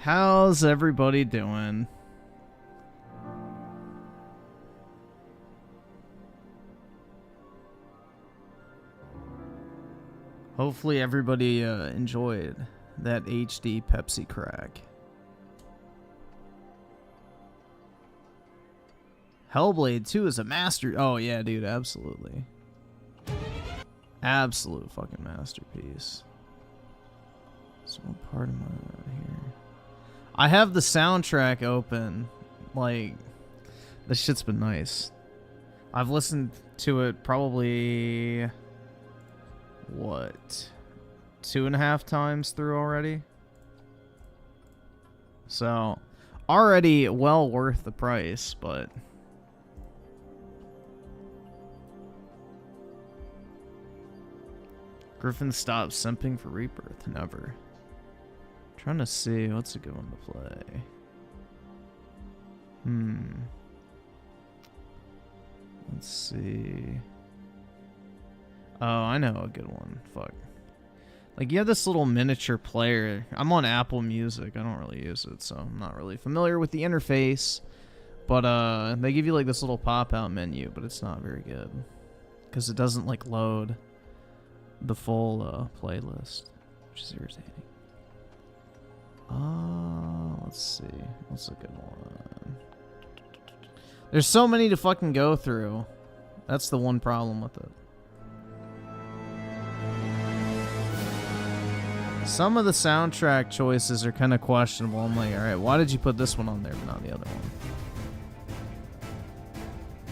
How's everybody doing? Hopefully everybody enjoyed that HD Pepsi crack. Hellblade 2 is a master. Oh yeah, dude, absolutely. Absolute fucking masterpiece. So what part am I here? I have the soundtrack open. Like, this shit's been nice. I've listened to it probably, what, 2.5 times through already? So, already well worth the price, but... Griffin stops simping for Rebirth. Never. Trying to see what's a good one to play. Let's see. Oh, I know a good one. Fuck. Like, you have this little miniature player. I'm on Apple Music. I don't really use it, so I'm not really familiar with the interface. But they give you like this little pop-out menu, but it's not very good because it doesn't like load the full playlist, which is irritating. Let's see. What's a good one? There's so many to fucking go through. That's the one problem with it. Some of the soundtrack choices are kind of questionable. I'm like, alright, why did you put this one on there but not the other one?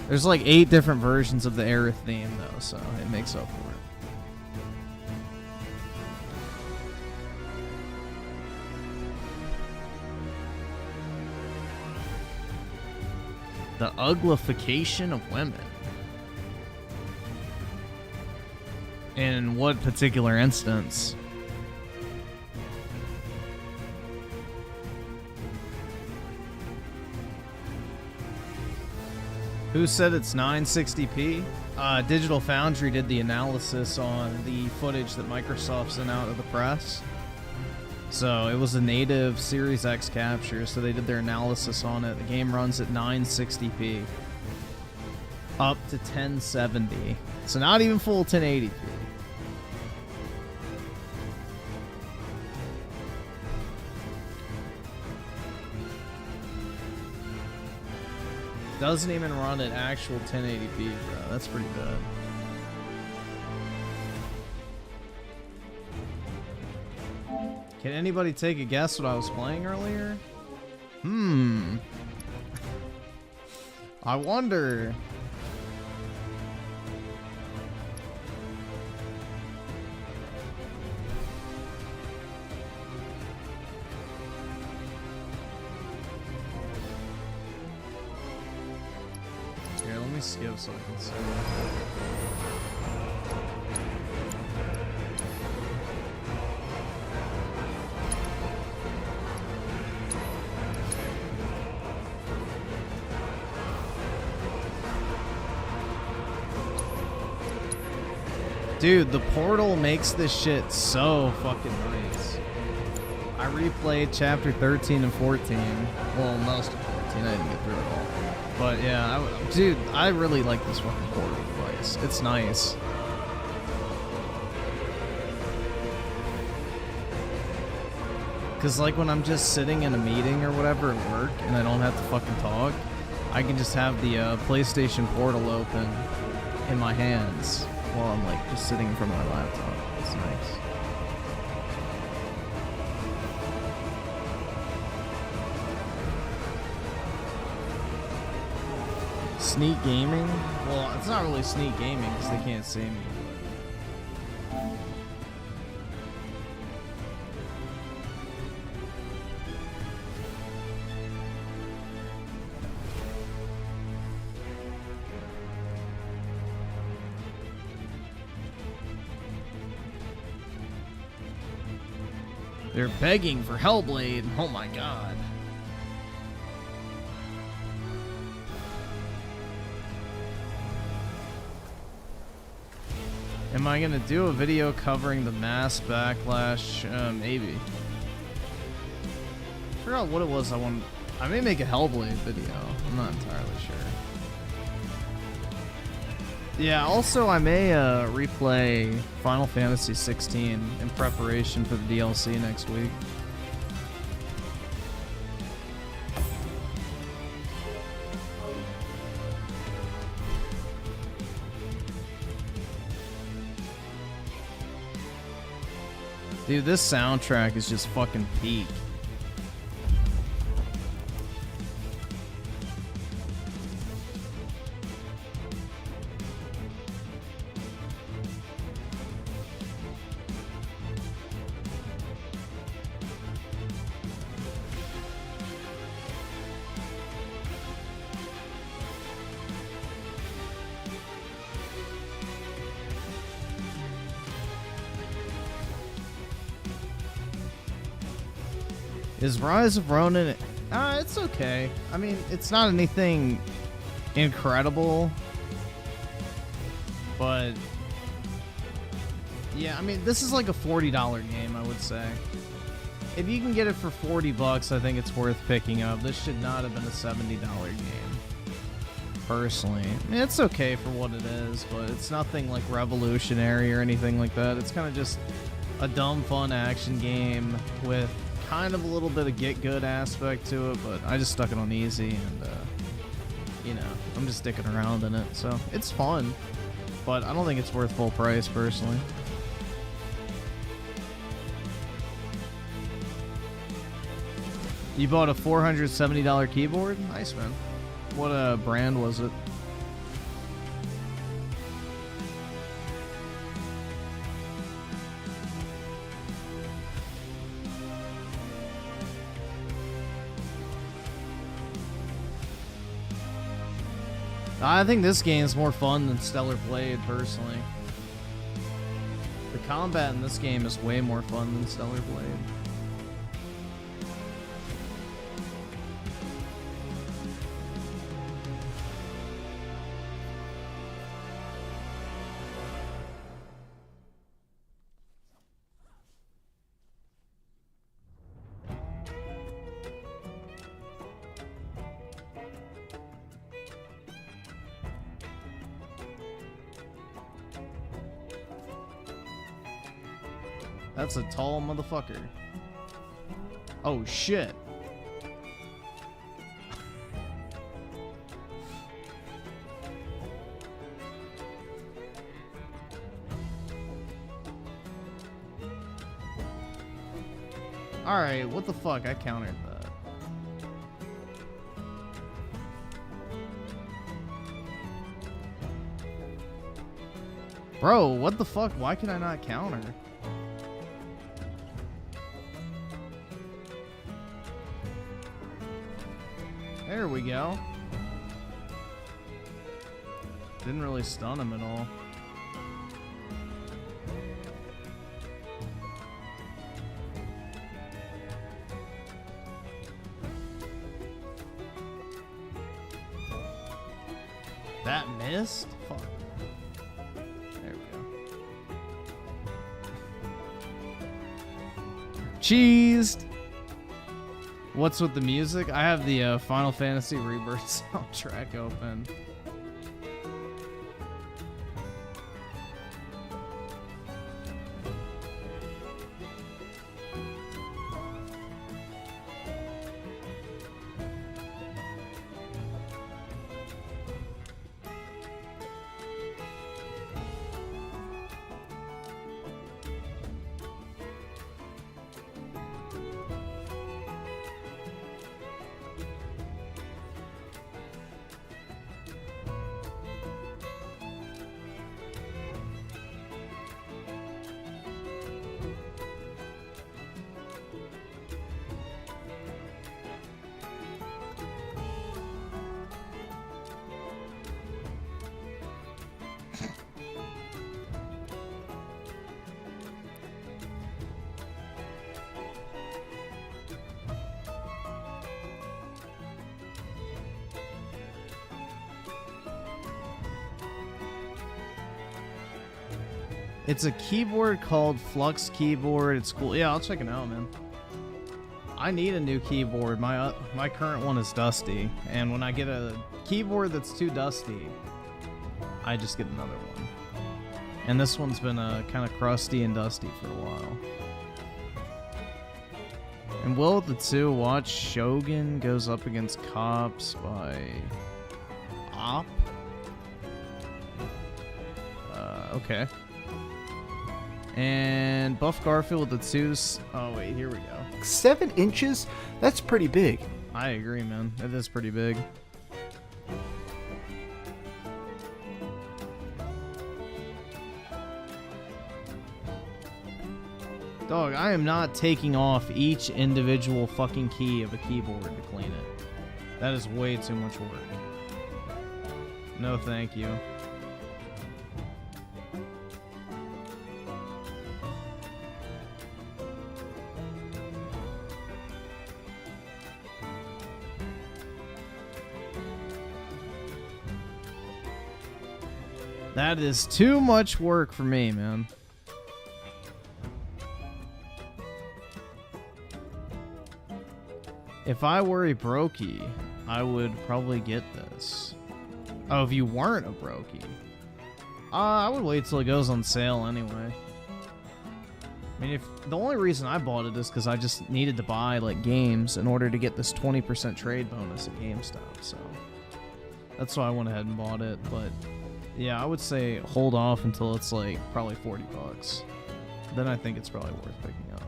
There's like 8 different versions of the Aerith theme though, so it makes up for it. The uglification of women. In what particular instance? Who said it's 960p? Digital Foundry did the analysis on the footage that Microsoft sent out to the press. So it was a native Series X capture, so they did their analysis on it. The game runs at 960p. Up to 1070. So not even full 1080p. Doesn't even run at actual 1080p, bro. That's pretty bad. Can anybody take a guess what I was playing earlier? I wonder. Here, let me skip so I can see. Dude, the portal makes this shit so fucking nice. I replayed chapter 13 and 14. Well, most of 14. I didn't get through it all. But yeah, dude, I really like this fucking portal device. It's nice. Because like when I'm just sitting in a meeting or whatever at work and I don't have to fucking talk, I can just have the PlayStation Portal open in my hands while I'm like just sitting in front of my laptop. It's nice. Sneak gaming? Well, it's not really sneak gaming because they can't see me. They're begging for Hellblade. Oh my god. Am I gonna do a video covering the mass backlash? Maybe. forgot what it was I wanted. I may make a Hellblade video. I'm not entirely sure. Yeah, also I may replay Final Fantasy 16 in preparation for the DLC next week. Dude, this soundtrack is just fucking peak. Is Rise of Rōnin... it's okay. I mean, it's not anything incredible. But... yeah, I mean, this is like a $40 game, I would say. If you can get it for $40, I think it's worth picking up. This should not have been a $70 game. Personally. I mean, it's okay for what it is, but it's nothing like revolutionary or anything like that. It's kind of just a dumb, fun action game with kind of a little bit of get good aspect to it, but I just stuck it on easy, and you know, I'm just sticking around in it, so it's fun, but I don't think it's worth full price personally. You bought a $470 keyboard? Nice, man. What brand was it? I think this game's more fun than Stellar Blade, personally. The combat in this game is way more fun than Stellar Blade. That's a tall motherfucker. Oh shit. Alright, what the fuck? I countered that. Bro, what the fuck? Why can I not counter? There we go. Didn't really stun him at all. That missed? Fuck. There we go. Cheesed. What's with the music? I have the Final Fantasy Rebirth soundtrack open. It's a keyboard called Flux Keyboard. It's cool. Yeah, I'll check it out, man. I need a new keyboard. My current one is dusty, and when I get a keyboard that's too dusty, I just get another one. And this one's been kind of crusty and dusty for a while. And Will of the Two, watch Shogun goes up against Cops by Op. Okay. And Buff Garfield with the twos. Oh wait, here we go. 7 inches? That's pretty big. I agree, man. It is pretty big. Dog, I am not taking off each individual fucking key of a keyboard to clean it. That is way too much work. No, thank you. That is too much work for me, man. If I were a brokey, I would probably get this. Oh, if you weren't a brokey. I would wait till it goes on sale anyway. I mean, the only reason I bought it is because I just needed to buy, like, games in order to get this 20% trade bonus at GameStop, so. That's why I went ahead and bought it, but yeah, I would say hold off until it's, like, probably 40 bucks. Then I think it's probably worth picking up.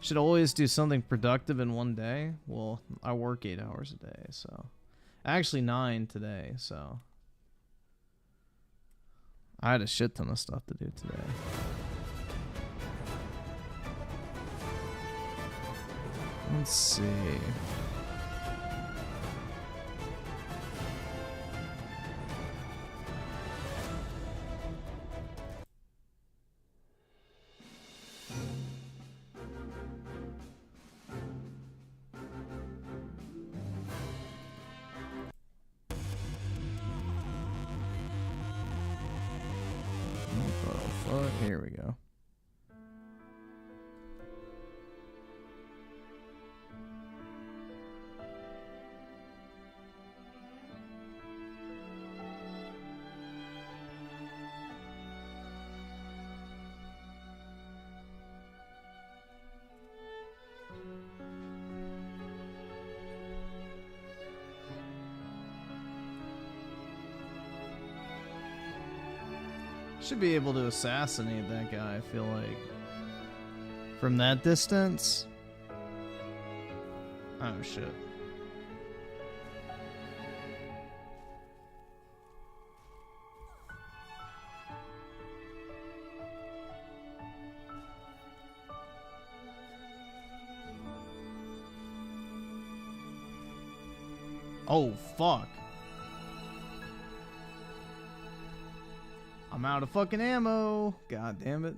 Should always do something productive in one day. Well, I work 8 hours a day, so. Actually 9 today, so. I had a shit ton of stuff to do today. Let's see. Here we go. Should be able to assassinate that guy, I feel like. From that distance. Oh, shit. Oh, fuck. I'm out of fucking ammo. God damn it.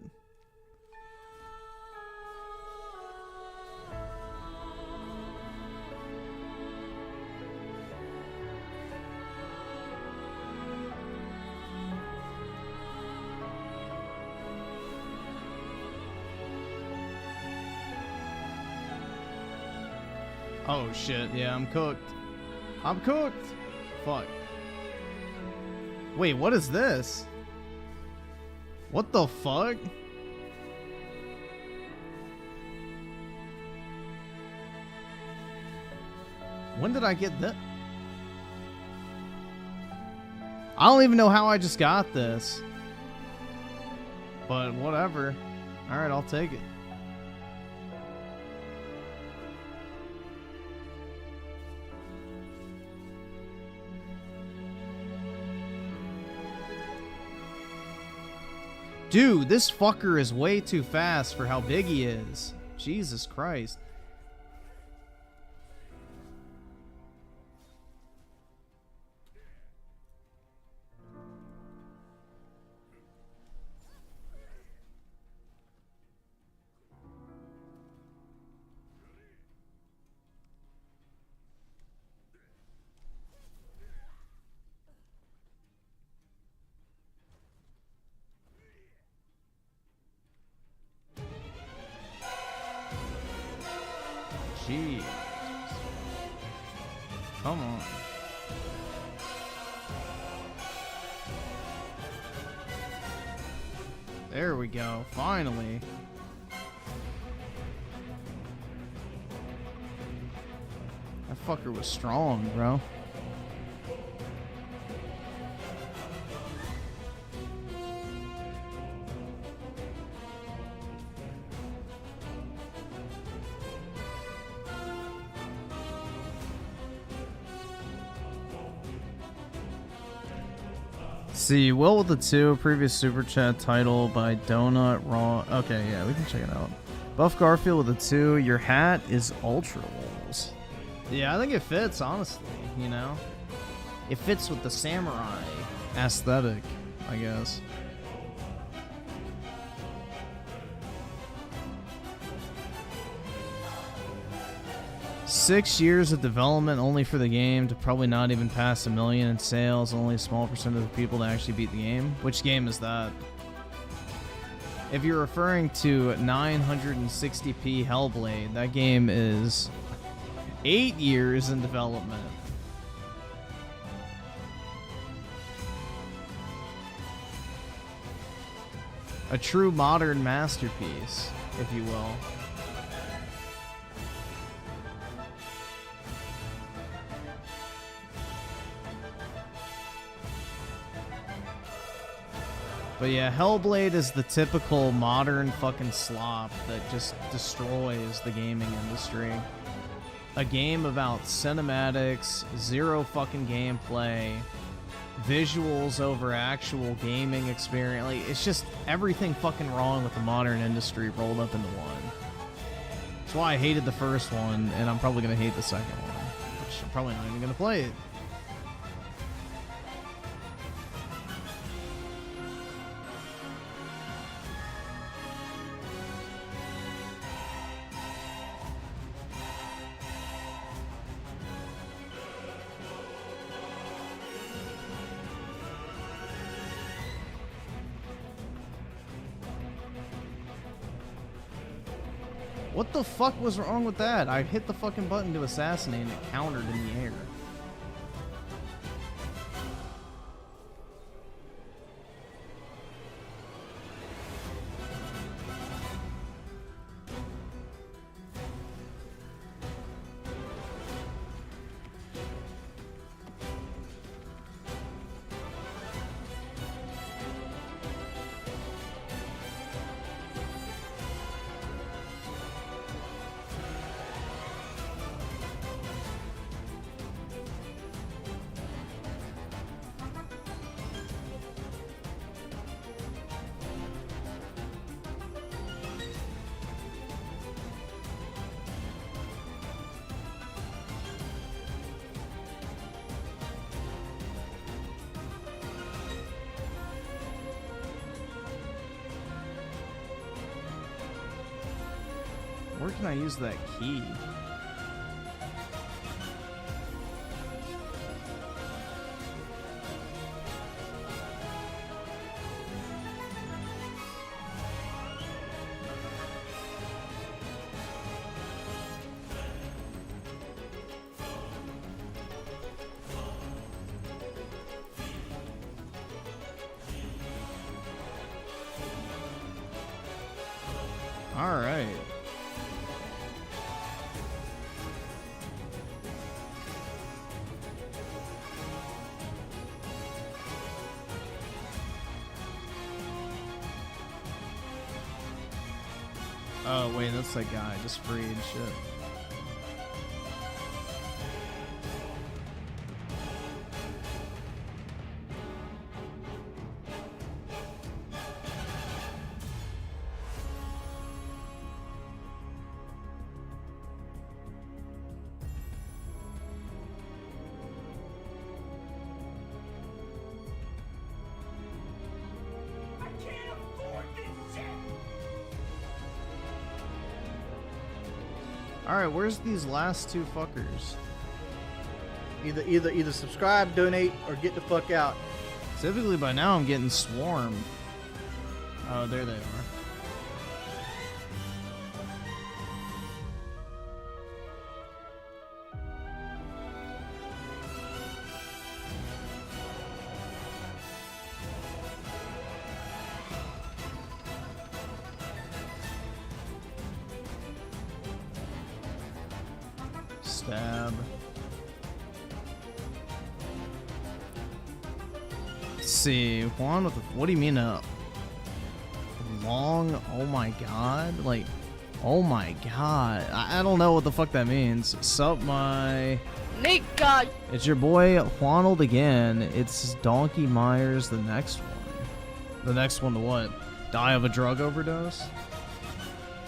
Oh shit, yeah, I'm cooked. I'm cooked! Fuck. Wait, what is this? What the fuck? When did I get that? I don't even know how I just got this. But whatever. Alright, I'll take it. Dude, this fucker is way too fast for how big he is. Jesus Christ. Jeez. Come on. There we go. Finally. That fucker was strong, bro. See, Will with the 2, previous super chat title by Donut Raw. Okay, yeah, we can check it out. Buff Garfield with the 2, your hat is ultra rolls. Yeah, I think it fits, honestly, you know? It fits with the samurai aesthetic, I guess. Six years of development only for the game to probably not even pass 1 million in sales. Only a small percent of the people to actually beat the game. Which game is that? If you're referring to 960p Hellblade, that game is 8 years in development. A true modern masterpiece, if you will. But yeah, Hellblade is the typical modern fucking slop that just destroys the gaming industry. A game about cinematics, zero fucking gameplay, visuals over actual gaming experience. Like, it's just everything fucking wrong with the modern industry rolled up into one. That's why I hated the first one, and I'm probably going to hate the second one. Which I'm probably not even going to play it. What the fuck was wrong with that? I hit the fucking button to assassinate and it countered in the air. Where can I use that key? All right. Oh, wait, that's that guy. Just freed. Shit. Alright, where's these last two fuckers? Either subscribe, donate, or get the fuck out. Typically by now I'm getting swarmed. Oh, there they are. stab. Let's see, Juan with the, what do you mean long? Oh my god, like, oh my god, I don't know what the fuck that means. Sup, my Nika. It's your boy Juanold again. It's Donkey Myers, the next one. The next one to what? Die of a drug overdose?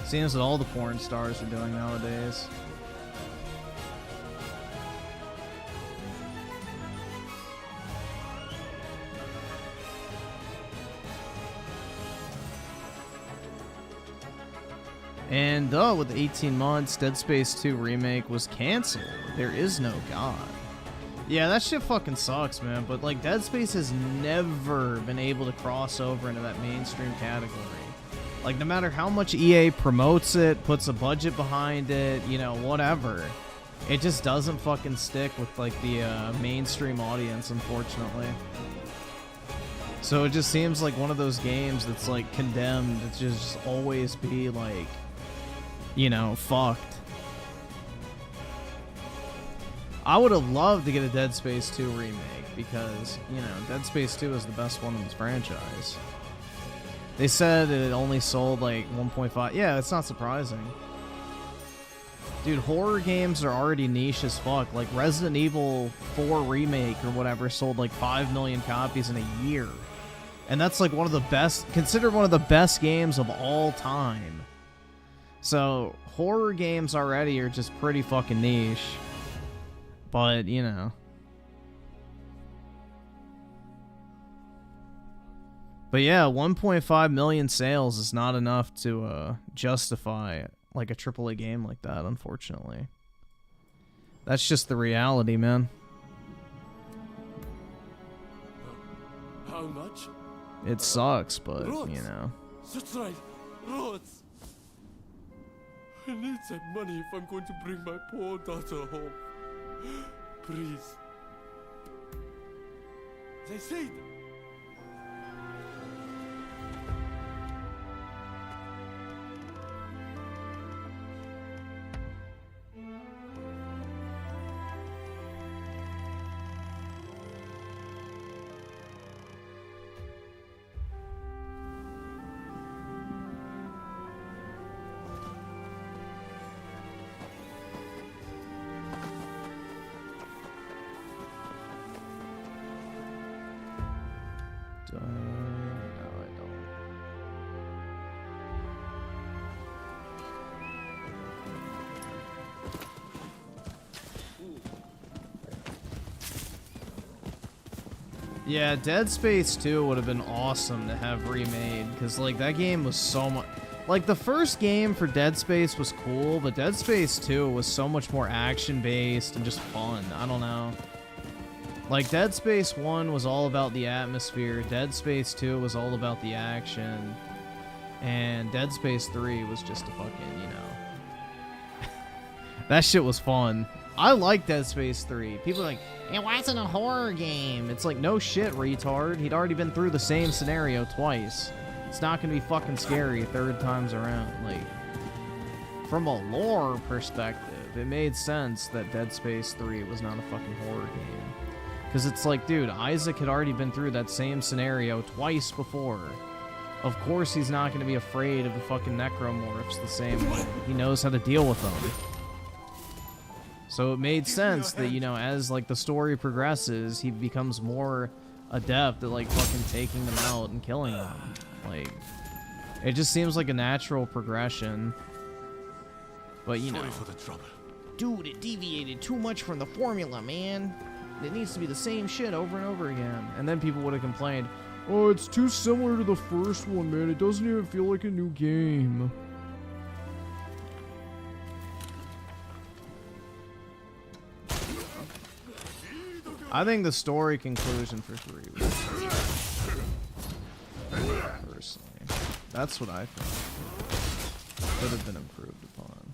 Seems that all the porn stars are doing nowadays. And with 18 months, Dead Space 2 remake was canceled. There is no God. Yeah, that shit fucking sucks, man. But like, Dead Space has never been able to cross over into that mainstream category. Like, no matter how much EA promotes it, puts a budget behind it, you know, whatever, it just doesn't fucking stick with like the mainstream audience, unfortunately. So it just seems like one of those games that's like condemned to just always be like, you know, fucked. I would have loved to get a Dead Space 2 remake because, you know, Dead Space 2 is the best one in this franchise. They said it only sold like 1.5. Yeah, it's not surprising. Dude, horror games are already niche as fuck. Like Resident Evil 4 remake or whatever sold like 5 million copies in a year. And that's like one of the best, considered one of the best games of all time. So, horror games already are just pretty fucking niche. But, you know. But yeah, 1.5 million sales is not enough to justify like a AAA game like that, unfortunately. That's just the reality, man. How much? It sucks, but, you know. That's right, roads. I need that money if I'm going to bring my poor daughter home. Please. They said. No, I don't. Yeah, Dead Space 2 would have been awesome to have remade, because like that game was so much like the first game for Dead Space was cool, but Dead Space 2 was so much more action based and just fun. I don't know. Like, Dead Space 1 was all about the atmosphere, Dead Space 2 was all about the action, and Dead Space 3 was just a fucking, you know... that shit was fun. I like Dead Space 3. People are like, it wasn't a horror game. It's like, no shit, retard. He'd already been through the same scenario twice. It's not gonna be fucking scary third times around. Like, from a lore perspective, it made sense that Dead Space 3 was not a fucking horror game. Because it's like, dude, Isaac had already been through that same scenario twice before. Of course he's not going to be afraid of the fucking necromorphs the same way. He knows how to deal with them. So it made sense that, you know, as, like, the story progresses, he becomes more adept at, like, fucking taking them out and killing them. Like, it just seems like a natural progression. But, you know. Sorry for the trouble. Dude, it deviated too much from the formula, man. It needs to be the same shit over and over again. And then people would have complained, oh, it's too similar to the first one, man. It doesn't even feel like a new game. I think the story conclusion for 3 was personally. That's what I think. Could have been improved upon.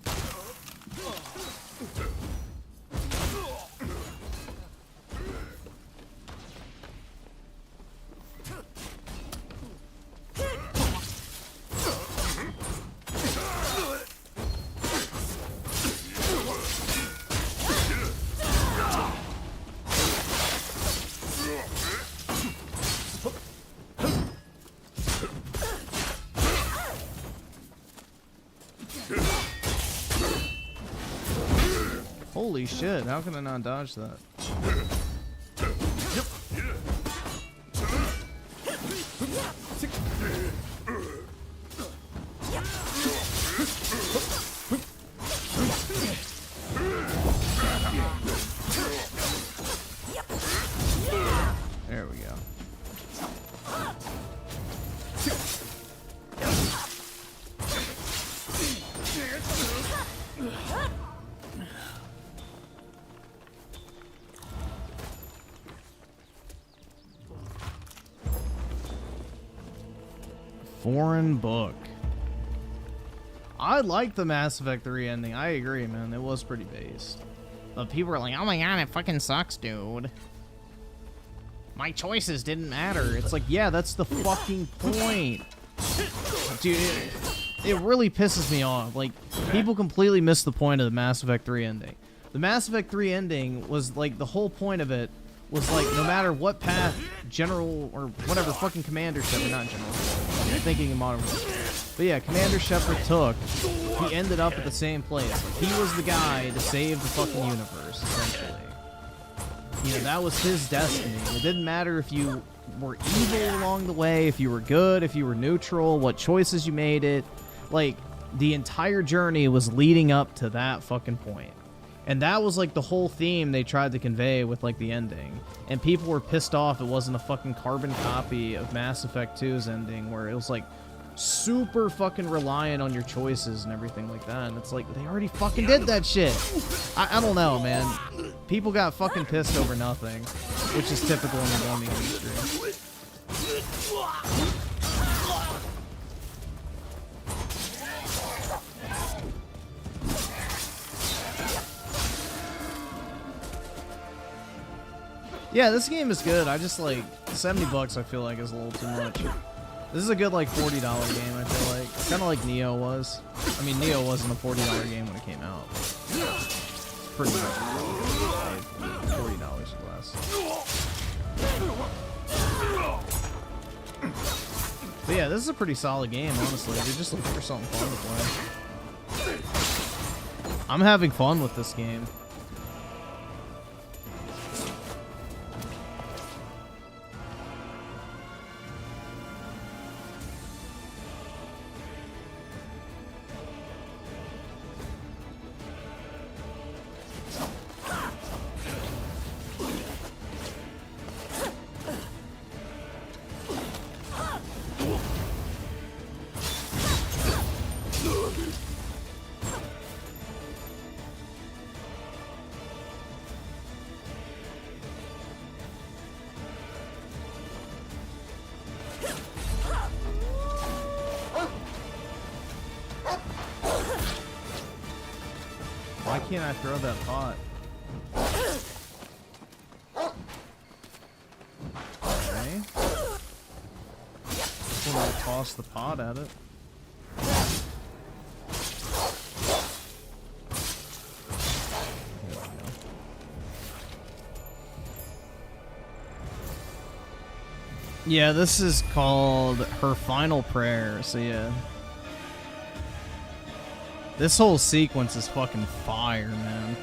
Holy shit, how can I not dodge that? There we go. Foreign book. I like the Mass Effect 3 ending. I agree, man. It was pretty based. But people are like, oh my god, it fucking sucks, dude. My choices didn't matter. It's like, yeah, that's the fucking point. Dude, it really pisses me off. Like, people completely miss the point of the Mass Effect 3 ending. The Mass Effect 3 ending was, like, the whole point of it was, like, no matter what path General, or whatever, fucking Commander Shepard, not General, I'm thinking in Modern Warfare. But yeah, Commander Shepard took, he ended up at the same place. Like, he was the guy to save the fucking universe, essentially. You know, that was his destiny. It didn't matter if you were evil along the way, if you were good, if you were neutral, what choices you made it. Like, the entire journey was leading up to that fucking point. And that was, like, the whole theme they tried to convey with, like, the ending. And people were pissed off it wasn't a fucking carbon copy of Mass Effect 2's ending, where it was, like, super fucking reliant on your choices and everything like that. And it's like, they already fucking did that shit. I don't know, man. People got fucking pissed over nothing, which is typical in the gaming industry. Yeah, this game is good. I just, like, $70 I feel like is a little too much. This is a good, like, $40 game, I feel like. Kind of like Neo was. I mean, Neo wasn't a $40 game when it came out. It's pretty much $40 or less. But yeah, this is a pretty solid game, honestly. You're just looking for something fun to play. I'm having fun with this game. Why can't I throw that pot? Okay. Just want to toss the pot at it. There we go. Yeah, this is called Her Final Prayer, so yeah. This whole sequence is fucking fire, man.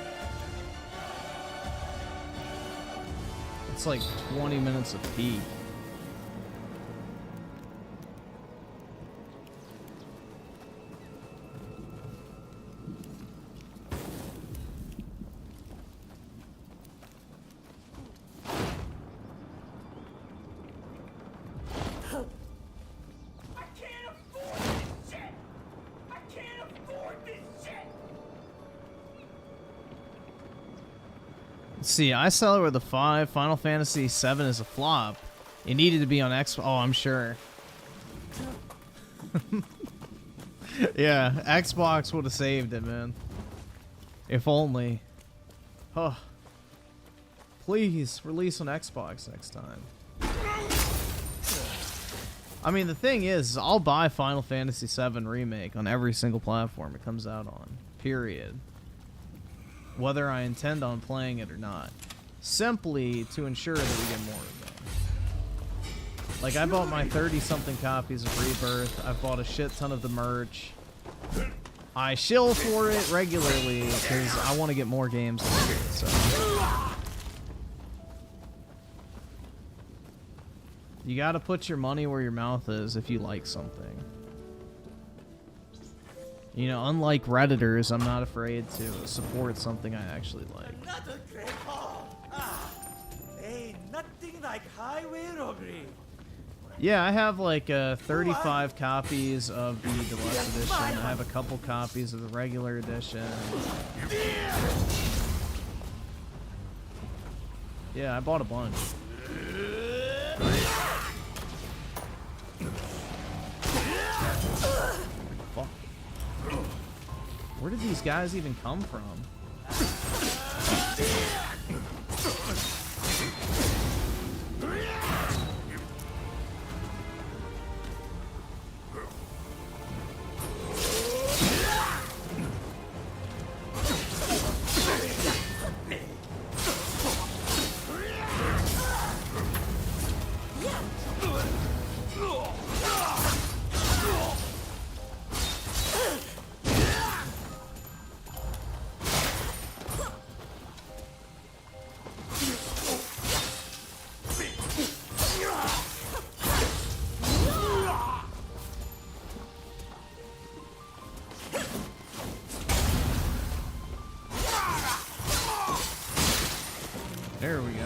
It's like 20 minutes of peak. See, I sell it with a 5. Final Fantasy 7 is a flop. It needed to be on Xbox. Oh, I'm sure. Yeah, Xbox would have saved it, man. If only. Oh. Please, release on Xbox next time. I mean, the thing is, I'll buy Final Fantasy 7 Remake on every single platform it comes out on. Period. Whether I intend on playing it or not. Simply to ensure that we get more of them. Like, I bought my 30-something copies of Rebirth. I've bought a shit ton of the merch. I shill for it regularly because I want to get more games like it, so. You gotta put your money where your mouth is if you like something. You know, unlike Redditors, I'm not afraid to support something I actually like. Another great haul. Ain't nothing like highway robbery. Yeah, I have like 35 copies of the deluxe edition. I have a couple copies of the regular edition. Yeah, I bought a bunch. Fuck. Where did these guys even come from? There we go.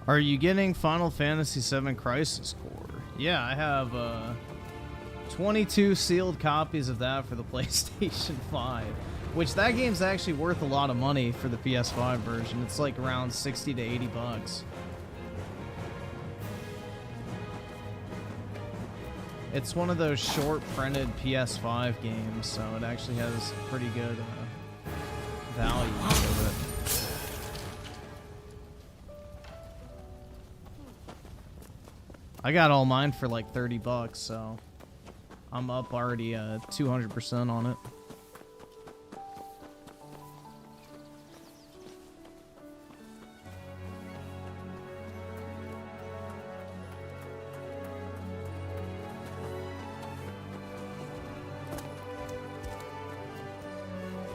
Are you getting Final Fantasy VII Crisis Core? Yeah, I have 22 sealed copies of that for the PlayStation 5, which that game's actually worth a lot of money for the PS5 version. It's like around 60 to 80 bucks. It's one of those short printed PS5 games, so it actually has pretty good value to it. I got all mine for like 30 bucks, so I'm up already 200% on it.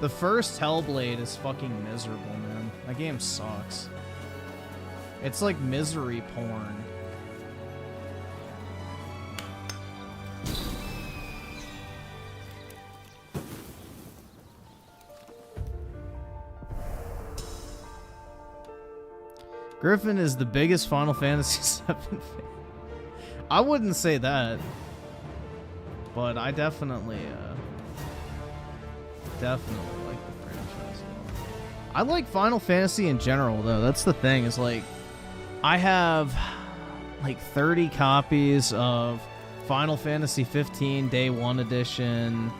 The first Hellblade is fucking miserable, man. That game sucks. It's like misery porn. Griffin is the biggest Final Fantasy VII fan. I wouldn't say that, but I definitely like the franchise. I like Final Fantasy in general, though. That's the thing. Is like, I have like 30 copies of Final Fantasy 15 Day 1 edition.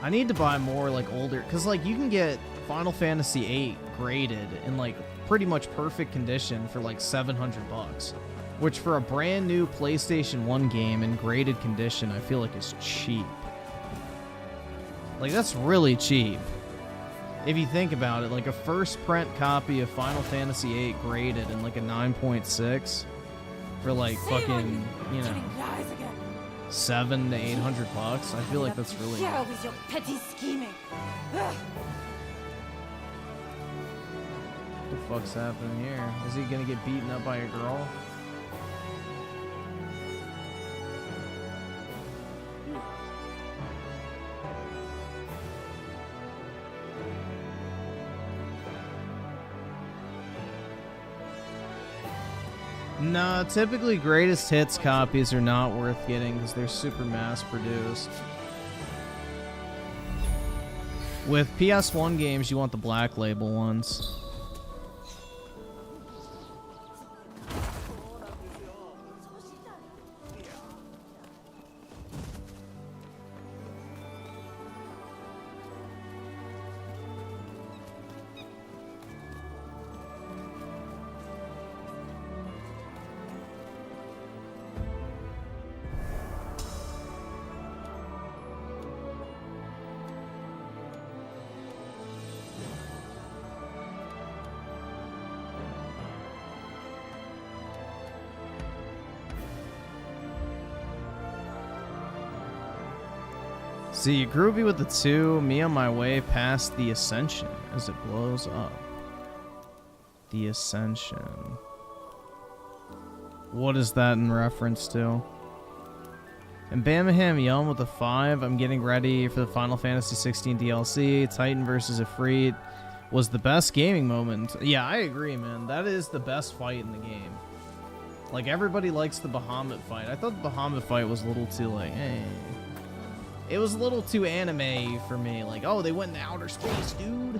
I need to buy more like older, because like you can get Final Fantasy 8 graded in like pretty much perfect condition for like 700 bucks, which for a brand new PlayStation 1 game in graded condition, I feel like is cheap. Like, that's really cheap. If you think about it, like a first print copy of Final Fantasy 8 graded in like a 9.6 for like fucking, you know, 700 to 800 bucks, I feel like that's really Here with your petty scheming. What the fuck's happening here? Is he gonna get beaten up by a girl? No, typically greatest hits copies are not worth getting because they're super mass produced. With PS1 games, you want the black label ones. See, groovy with the 2, me on my way past the Ascension as it blows up. The Ascension. What is that in reference to? And Bamaham Yum with the 5. I'm getting ready for the Final Fantasy 16 DLC. Titan versus Ifrit was the best gaming moment. Yeah, I agree, man. That is the best fight in the game. Like, everybody likes the Bahamut fight. I thought the Bahamut fight was a little too, like, it was a little too anime for me. Like, oh, they went into outer space, dude.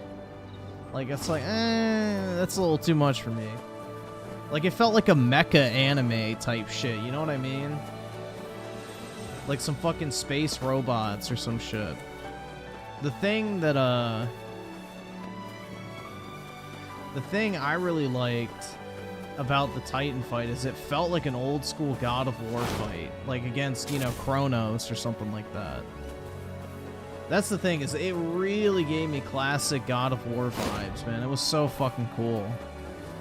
Like, it's like, that's a little too much for me. Like, it felt like a mecha anime type shit, you know what I mean? Like some fucking space robots or some shit. The thing that, the thing I really liked about the Titan fight is it felt like an old school God of War fight. Like against, you know, Kronos or something like that. That's the thing, is it really gave me classic God of War vibes, man. It was so fucking cool.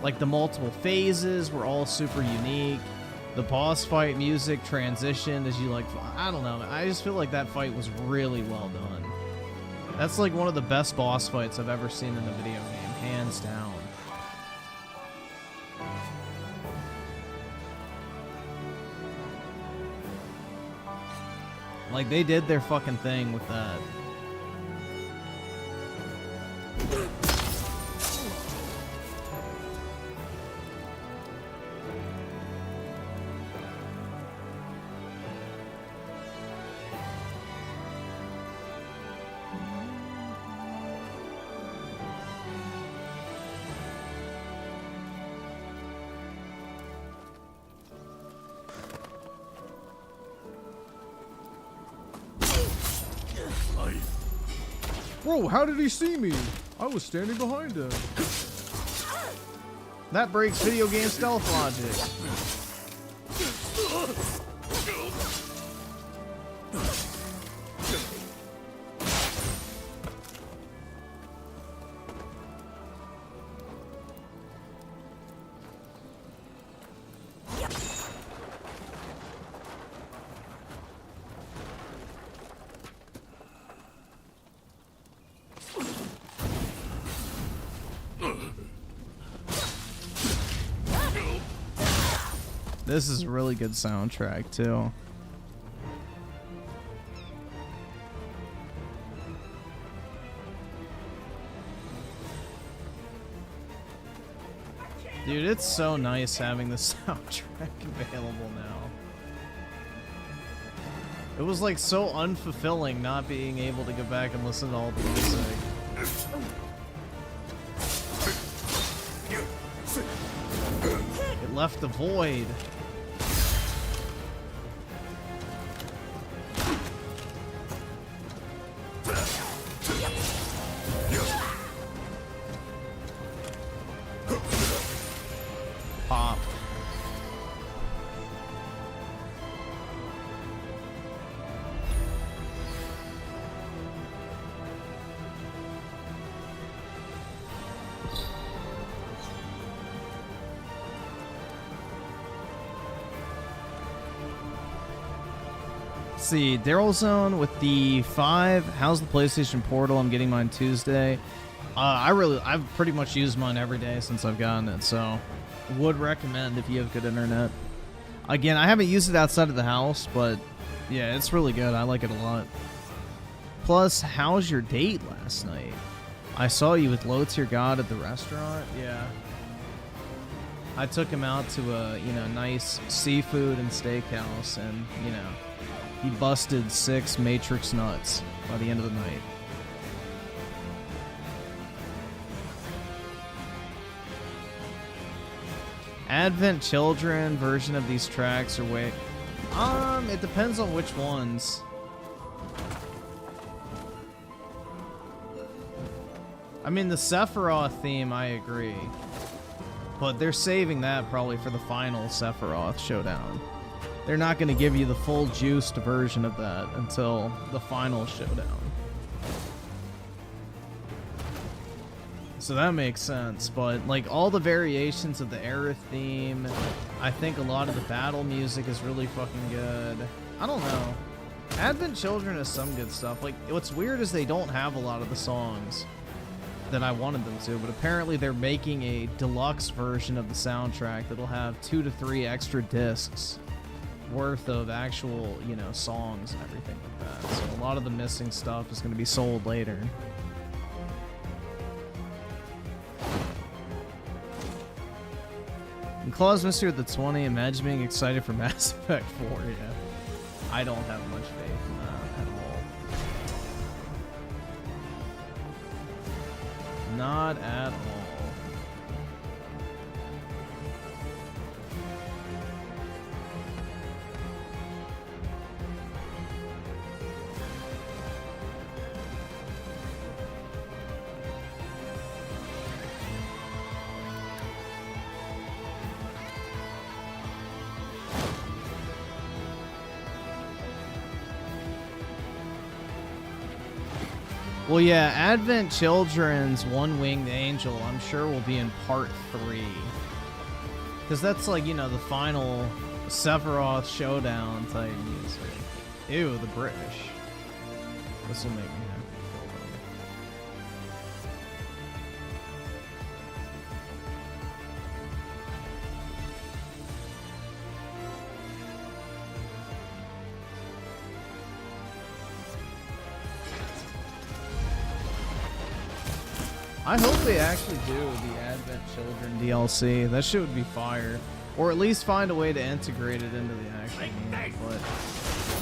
Like the multiple phases were all super unique. The boss fight music transitioned as you like, I don't know. I just feel like that fight was really well done. That's like one of the best boss fights I've ever seen in a video game, hands down. Like they did their fucking thing with that. Bro, how did he see me? I was standing behind him. That breaks video game stealth logic. This is a really good soundtrack, too. Dude, it's so nice having the soundtrack available now. It was like so unfulfilling not being able to go back and listen to all the music. It left a void. Pop. See, Daryl Zone with the 5. How's the PlayStation Portal? I'm getting mine Tuesday. I've pretty much used mine every day since I've gotten it, so would recommend if you have good internet. Again, I haven't used it outside of the house, but yeah, it's really good. I like it a lot. Plus, how's your date last night? I saw you with Low Tier God at the restaurant. Yeah. I took him out to a, nice seafood and steakhouse, and, he busted 6 Matrix nuts by the end of the night. Advent Children version of these tracks are way... it depends on which ones. I mean, the Sephiroth theme, I agree. But they're saving that probably for the final Sephiroth showdown. They're not going to give you the full juiced version of that until the final showdown. So that makes sense, but like all the variations of the Aerith theme, I think a lot of the battle music is really fucking good. I don't know. Advent Children has some good stuff. Like, what's weird is they don't have a lot of the songs that I wanted them to, but apparently they're making a deluxe version of the soundtrack that'll have 2 to 3 extra discs worth of actual, you know, songs and everything like that. So a lot of the missing stuff is going to be sold later. And Claus Mystery at the 20, imagine being excited for Mass Effect 4, yeah. I don't have much faith in that at all. Not at all. Well, yeah, Advent Children's One-Winged Angel, I'm sure will be in part 3. Because that's like, you know, the final Sephiroth showdown type music. Ew, the British. This will make me happy. I hope they actually do the Advent Children DLC. That shit would be fire. Or at least find a way to integrate it into the actual game. But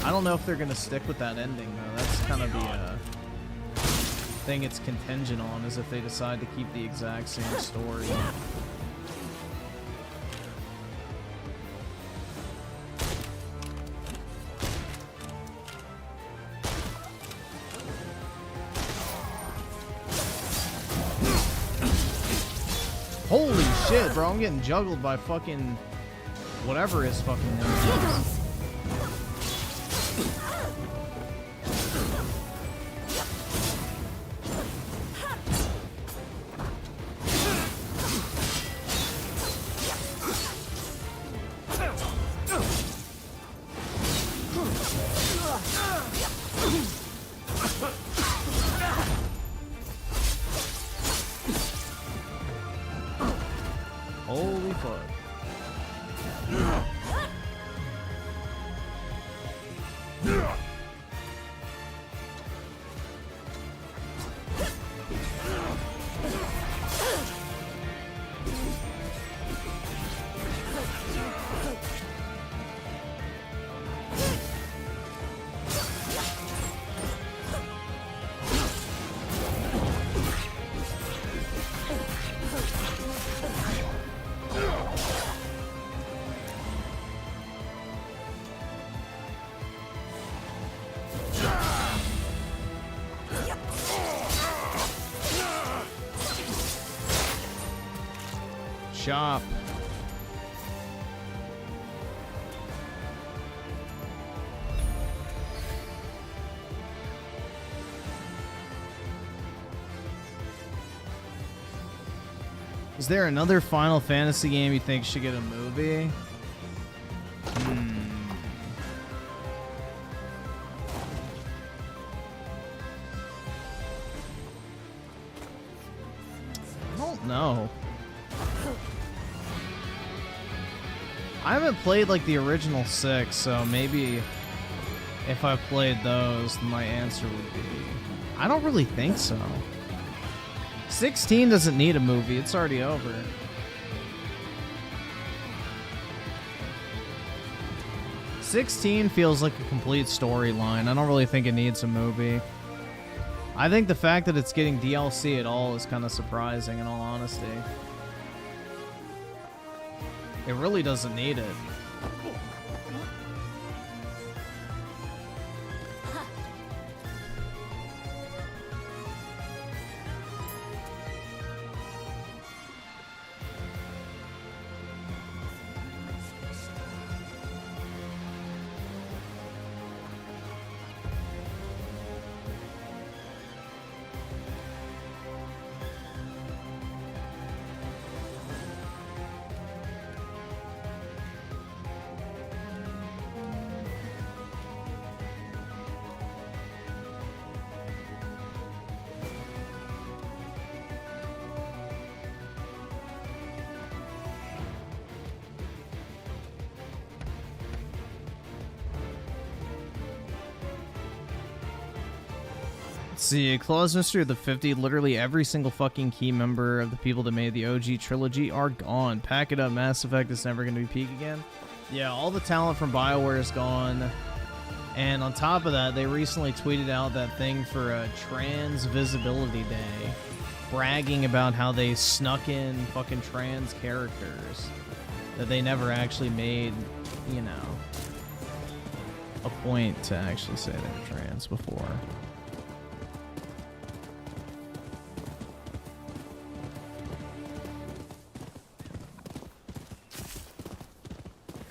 I don't know if they're going to stick with that ending, though. That's kind of the thing it's contingent on, is if they decide to keep the exact same story. Holy shit, bro, I'm getting juggled by fucking whatever his fucking name is. Holy fuck. Shop. Is there another Final Fantasy game you think should get a movie? I don't know. I haven't played like the original 6, so maybe if I played those, my answer would be I don't really think so. 16 doesn't need a movie, it's already over. "16 feels like a complete storyline. I don't really think it needs a movie. I think the fact that it's getting DLC at all is kind of surprising, in all honesty. It really doesn't need it. See, Claw's Mystery of the 50, literally every single fucking key member of the people that made the OG trilogy are gone. Pack it up, Mass Effect is never going to be peak again. Yeah, all the talent from BioWare is gone. And on top of that, they recently tweeted out that thing for a Trans Visibility Day, bragging about how they snuck in fucking trans characters that they never actually made, you know, a point to actually say they were trans before.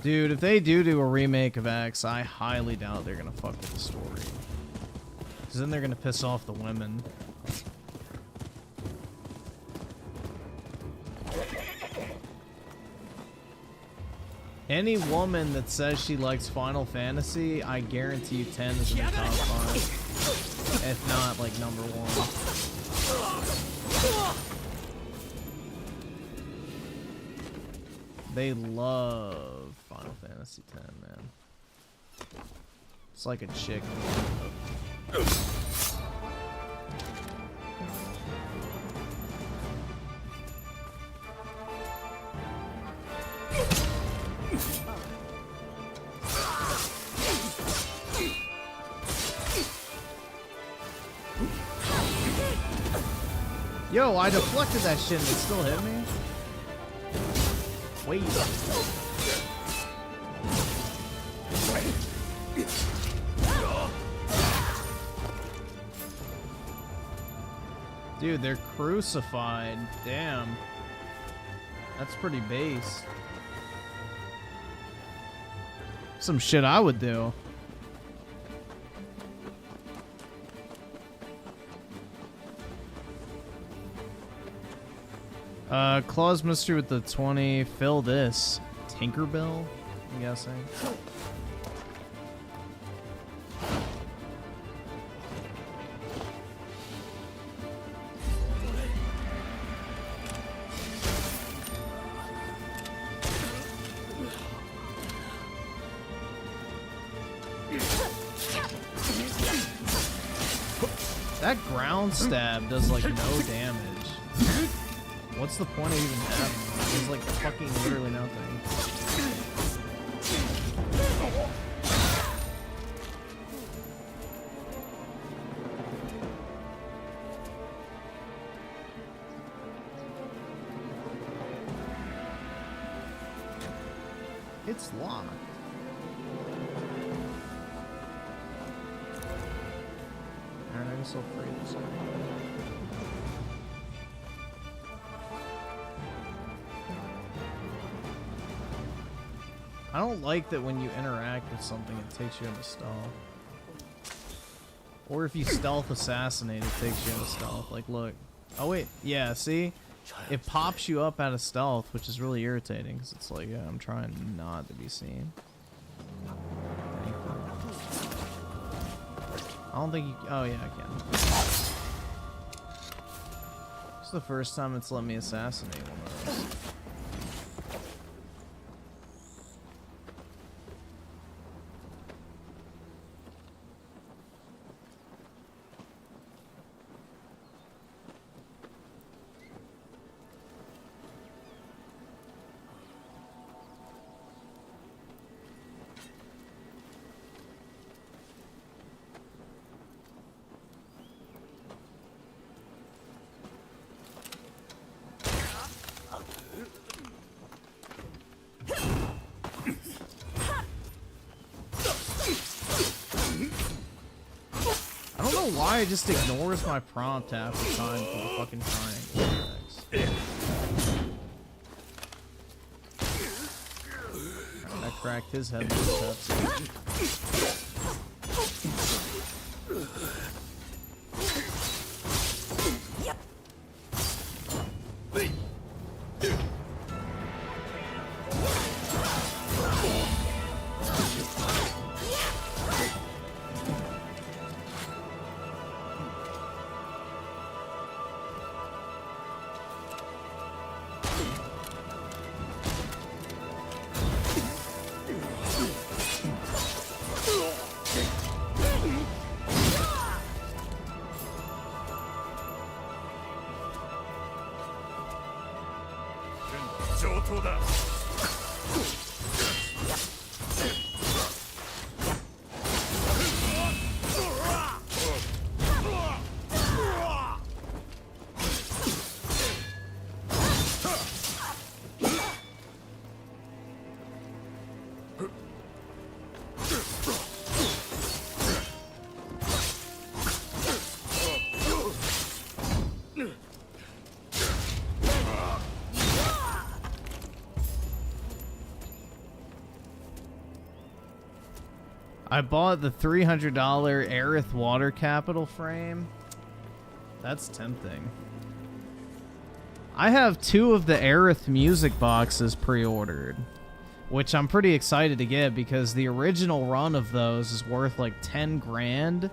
Dude, if they do a remake of X, I highly doubt they're gonna fuck with the story. Because then they're gonna piss off the women. Any woman that says she likes Final Fantasy, I guarantee you 10 is in the top 5. If not, like, number 1. They love Final Fantasy X, man. It's like a chick. Yo, I deflected that shit and it still hit me? Wait. Dude, they're crucified. Damn. That's pretty base. Some shit I would do. Claw's Mystery with the 20. Fill this. Tinkerbell, I'm guessing. That ground stab does like no damage. What's the point of even having it? It's like fucking literally nothing. It's locked. Alright, I guess I'll free this guy. I don't like that when you interact with something, it takes you into stealth. Or if you stealth assassinate, it takes you into stealth. Like, look. Oh, wait. Yeah, see? It pops you up out of stealth, which is really irritating, because it's like, yeah, I'm trying not to be seen. I don't think you... Oh, yeah, I can. It's the first time it's let me assassinate one of those. Why it just ignores my prompt half the time for the fucking triangle. Right, that cracked his head with the Pepsi. 上等だ I bought the $300 Aerith water capital frame. That's tempting. I have 2 of the Aerith music boxes pre-ordered, which I'm pretty excited to get because the original run of those is worth like 10 grand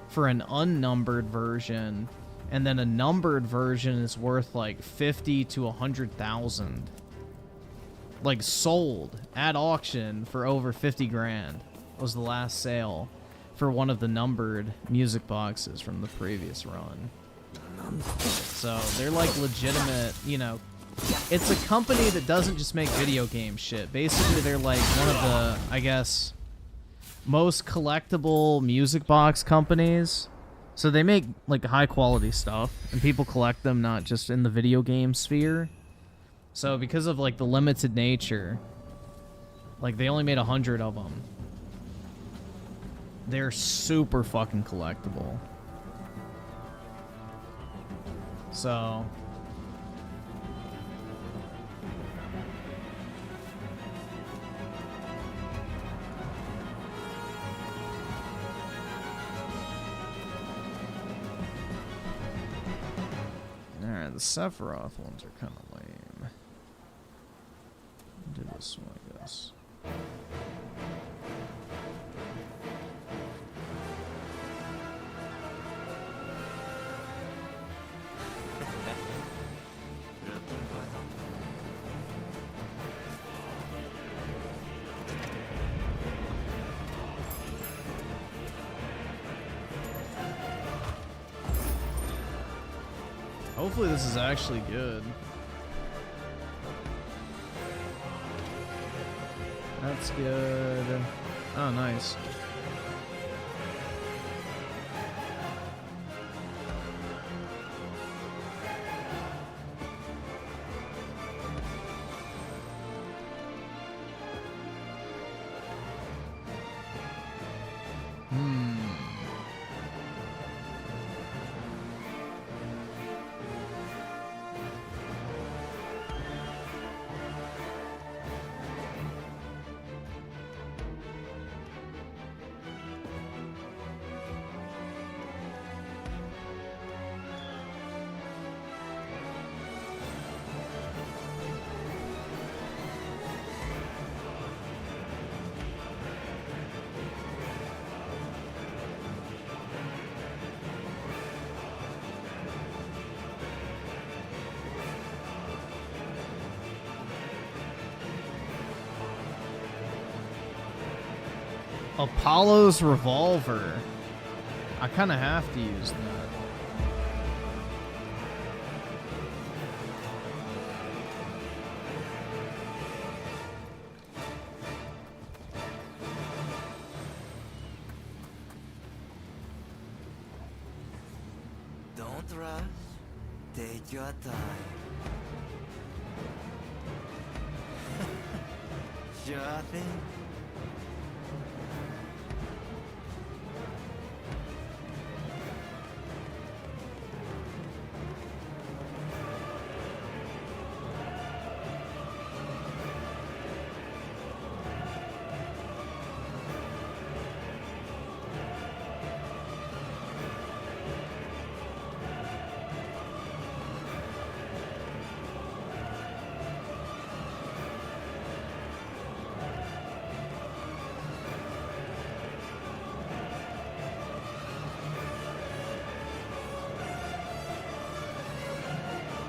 for an unnumbered version, and then a numbered version is worth like 50 to 100,000. Like sold at auction for over 50 grand. Was the last sale for one of the numbered music boxes from the previous run. So they're like legitimate, you know, it's a company that doesn't just make video game shit. Basically they're like one of the, I guess, most collectible music box companies. So they make like high quality stuff and people collect them not just in the video game sphere. So because of like the limited nature, like they only made 100 of them. They're super fucking collectible. So alright, the Sephiroth ones are kind of lame. Do this one, I guess. Hopefully this is actually good. That's good. Oh, nice. Apollo's revolver. I kind of have to use that. Don't rush. Take your time. Sure thing.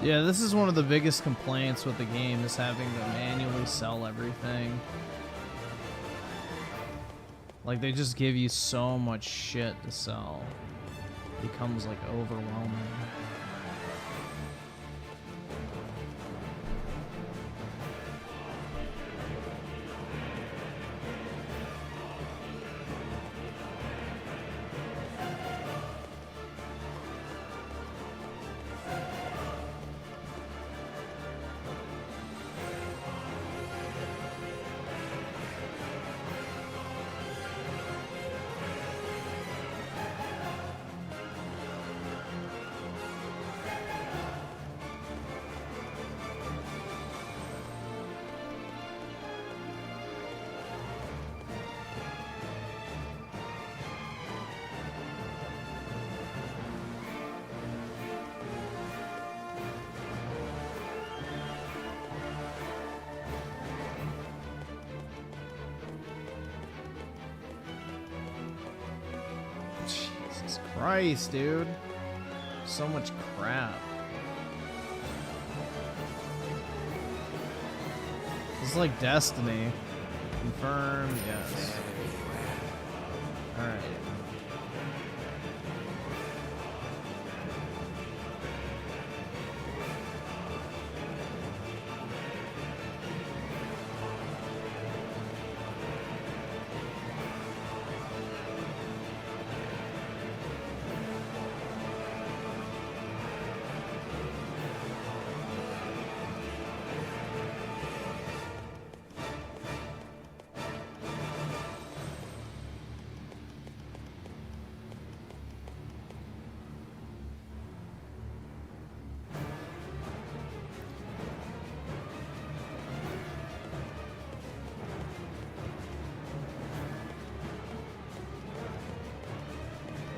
Yeah, this is one of the biggest complaints with the game, is having to manually sell everything. Like, they just give you so much shit to sell. It becomes, like, overwhelming. Christ, dude. So much crap. It's like Destiny. Confirm, yes. Alright.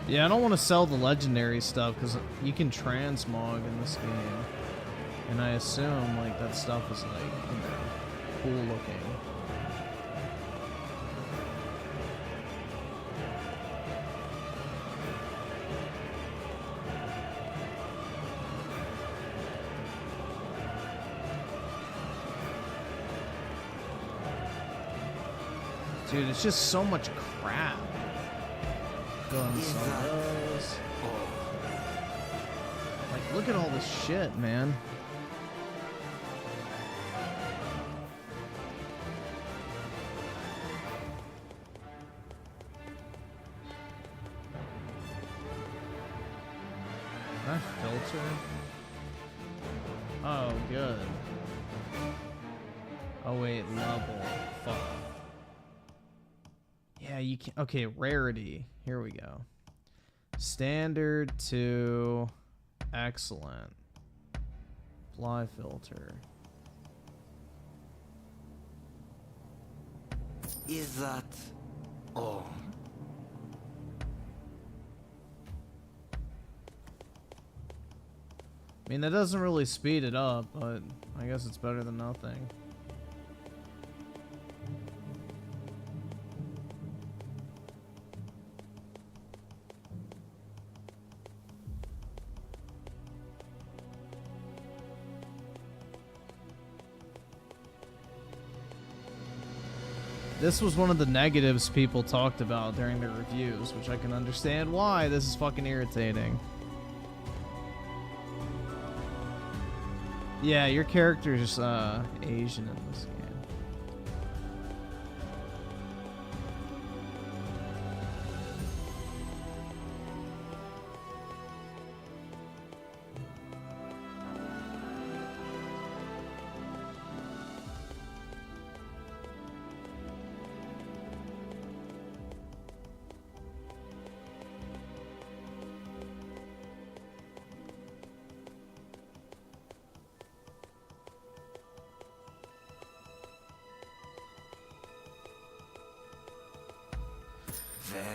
Yeah, I don't want to sell the legendary stuff because you can transmog in this game. And I assume, like, that stuff is, like, you know, cool looking. Dude, it's just so much crap. Go and sell those. Like, look at all this shit, man. That filter? Oh, good. Oh, wait, level. Fuck. Yeah, you can. Okay, rarity. Here we go. Standard to excellent. Fly filter. Is that all? I mean, that doesn't really speed it up, but I guess it's better than nothing. This was one of the negatives people talked about during their reviews, which I can understand why. This is fucking irritating. Yeah, your character's Asian in this game.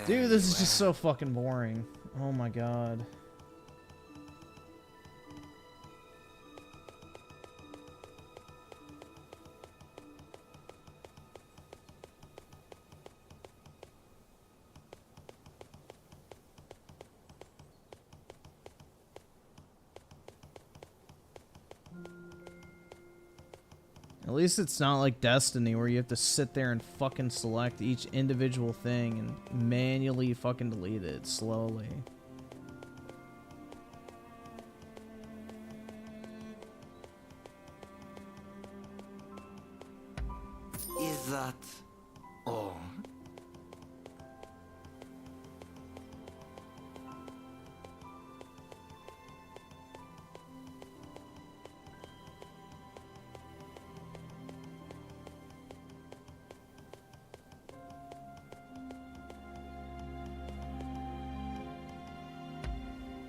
Dude, this is just so fucking boring. Oh my god. At least it's not like Destiny where you have to sit there and fucking select each individual thing and manually fucking delete it slowly. Is that all?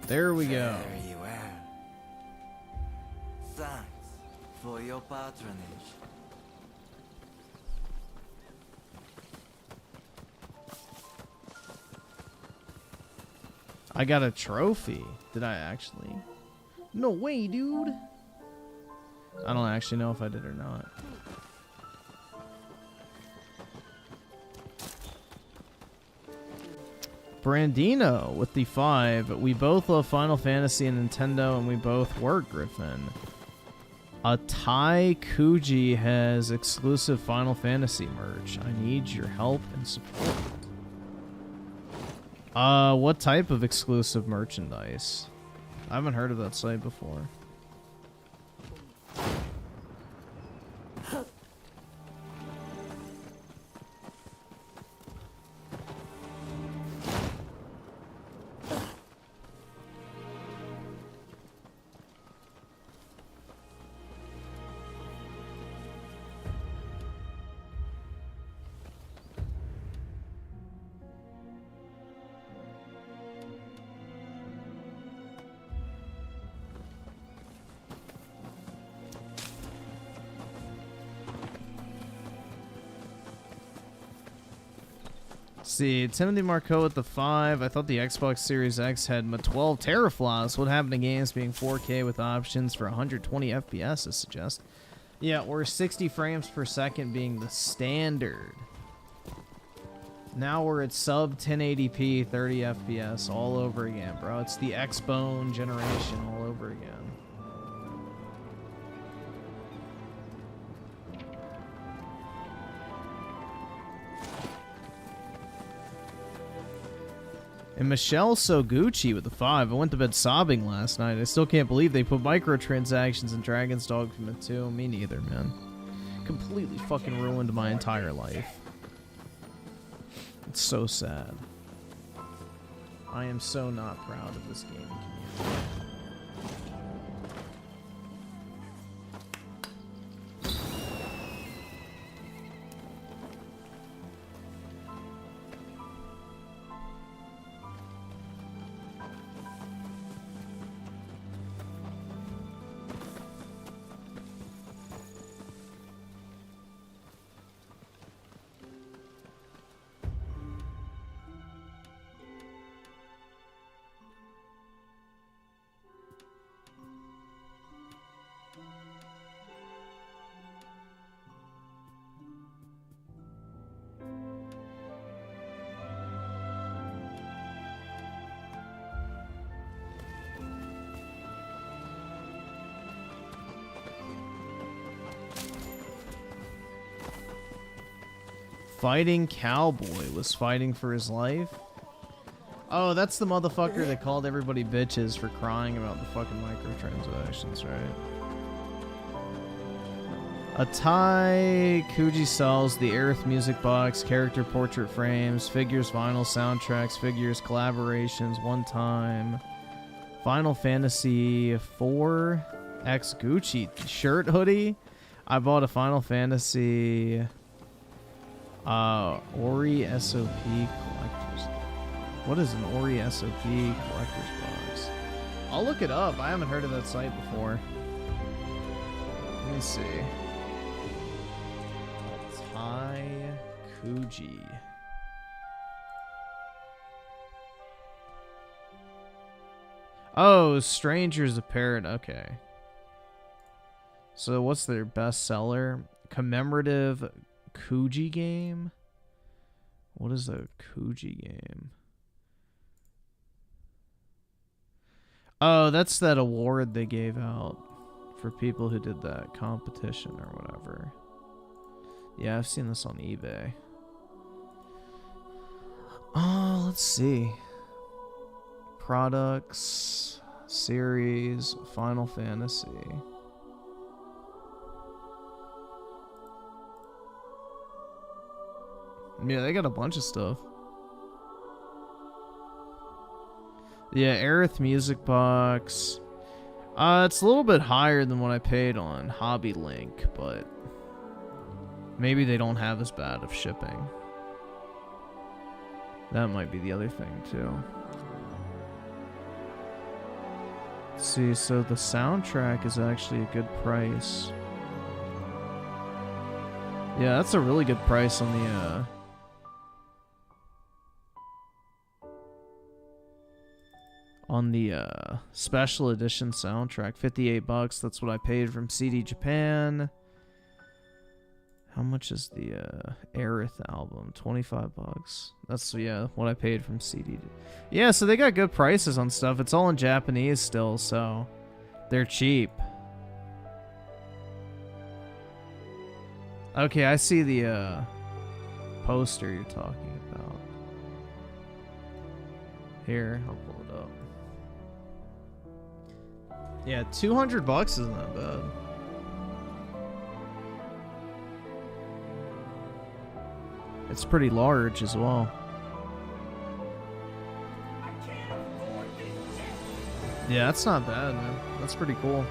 There we go. Very well. Thanks for your patronage. I got a trophy. Did I actually? No way, dude. I don't actually know if I did or not. Brandino with the 5. We both love Final Fantasy and Nintendo, and we both work, Griffin. Tai Kuji has exclusive Final Fantasy merch. I need your help and support. What type of exclusive merchandise? I haven't heard of that site before. See, Timothy Marco with the 5. I thought the Xbox Series X had 12 teraflops. What happened to games being 4K with options for 120 FPS is suggest? Yeah, or 60 frames per second being the standard. Now we're at sub 1080p, 30 FPS all over again, bro. It's the X-Bone generation all over again. And Michelle Soguchi with the 5. I went to bed sobbing last night. I still can't believe they put microtransactions in Dragon's Dogma 2. Me neither, man. Completely fucking ruined my entire life. It's so sad. I am so not proud of this gaming community. Fighting Cowboy was fighting for his life. Oh, that's the motherfucker that called everybody bitches for crying about the fucking microtransactions, right? Tai Kuji sells the Aerith music box, character portrait frames, figures, vinyl, soundtracks, figures, collaborations, one time. Final Fantasy 4 X Gucci shirt hoodie. I bought a Final Fantasy Ori SOP collectors. What is an Ori SOP collector's box? I'll look it up. I haven't heard of that site before. Let me see. Tai Kuji. Oh, Stranger's a Parrot. Okay. So what's their bestseller? Commemorative Kuji game? What is a Kuji game? Oh, that's that award they gave out for people who did that competition or whatever. Yeah, I've seen this on eBay. Oh, let's see. Products, series, Final Fantasy. Yeah, they got a bunch of stuff. Yeah, Aerith Music Box. It's a little bit higher than what I paid on Hobby Link, but maybe they don't have as bad of shipping. That might be the other thing, too. Let's see, so the soundtrack is actually a good price. Yeah, that's a really good price on the special edition soundtrack. $58. That's what I paid from CD Japan. How much is the Aerith album? 25 bucks. That's, yeah, what I paid from CD. Yeah, so they got good prices on stuff. It's all in Japanese still, so they're cheap. Okay, I see the poster you're talking about. Here, I'll pull it up. Yeah, 200 bucks isn't that bad. It's pretty large as well. Yeah, that's not bad, man. That's pretty cool.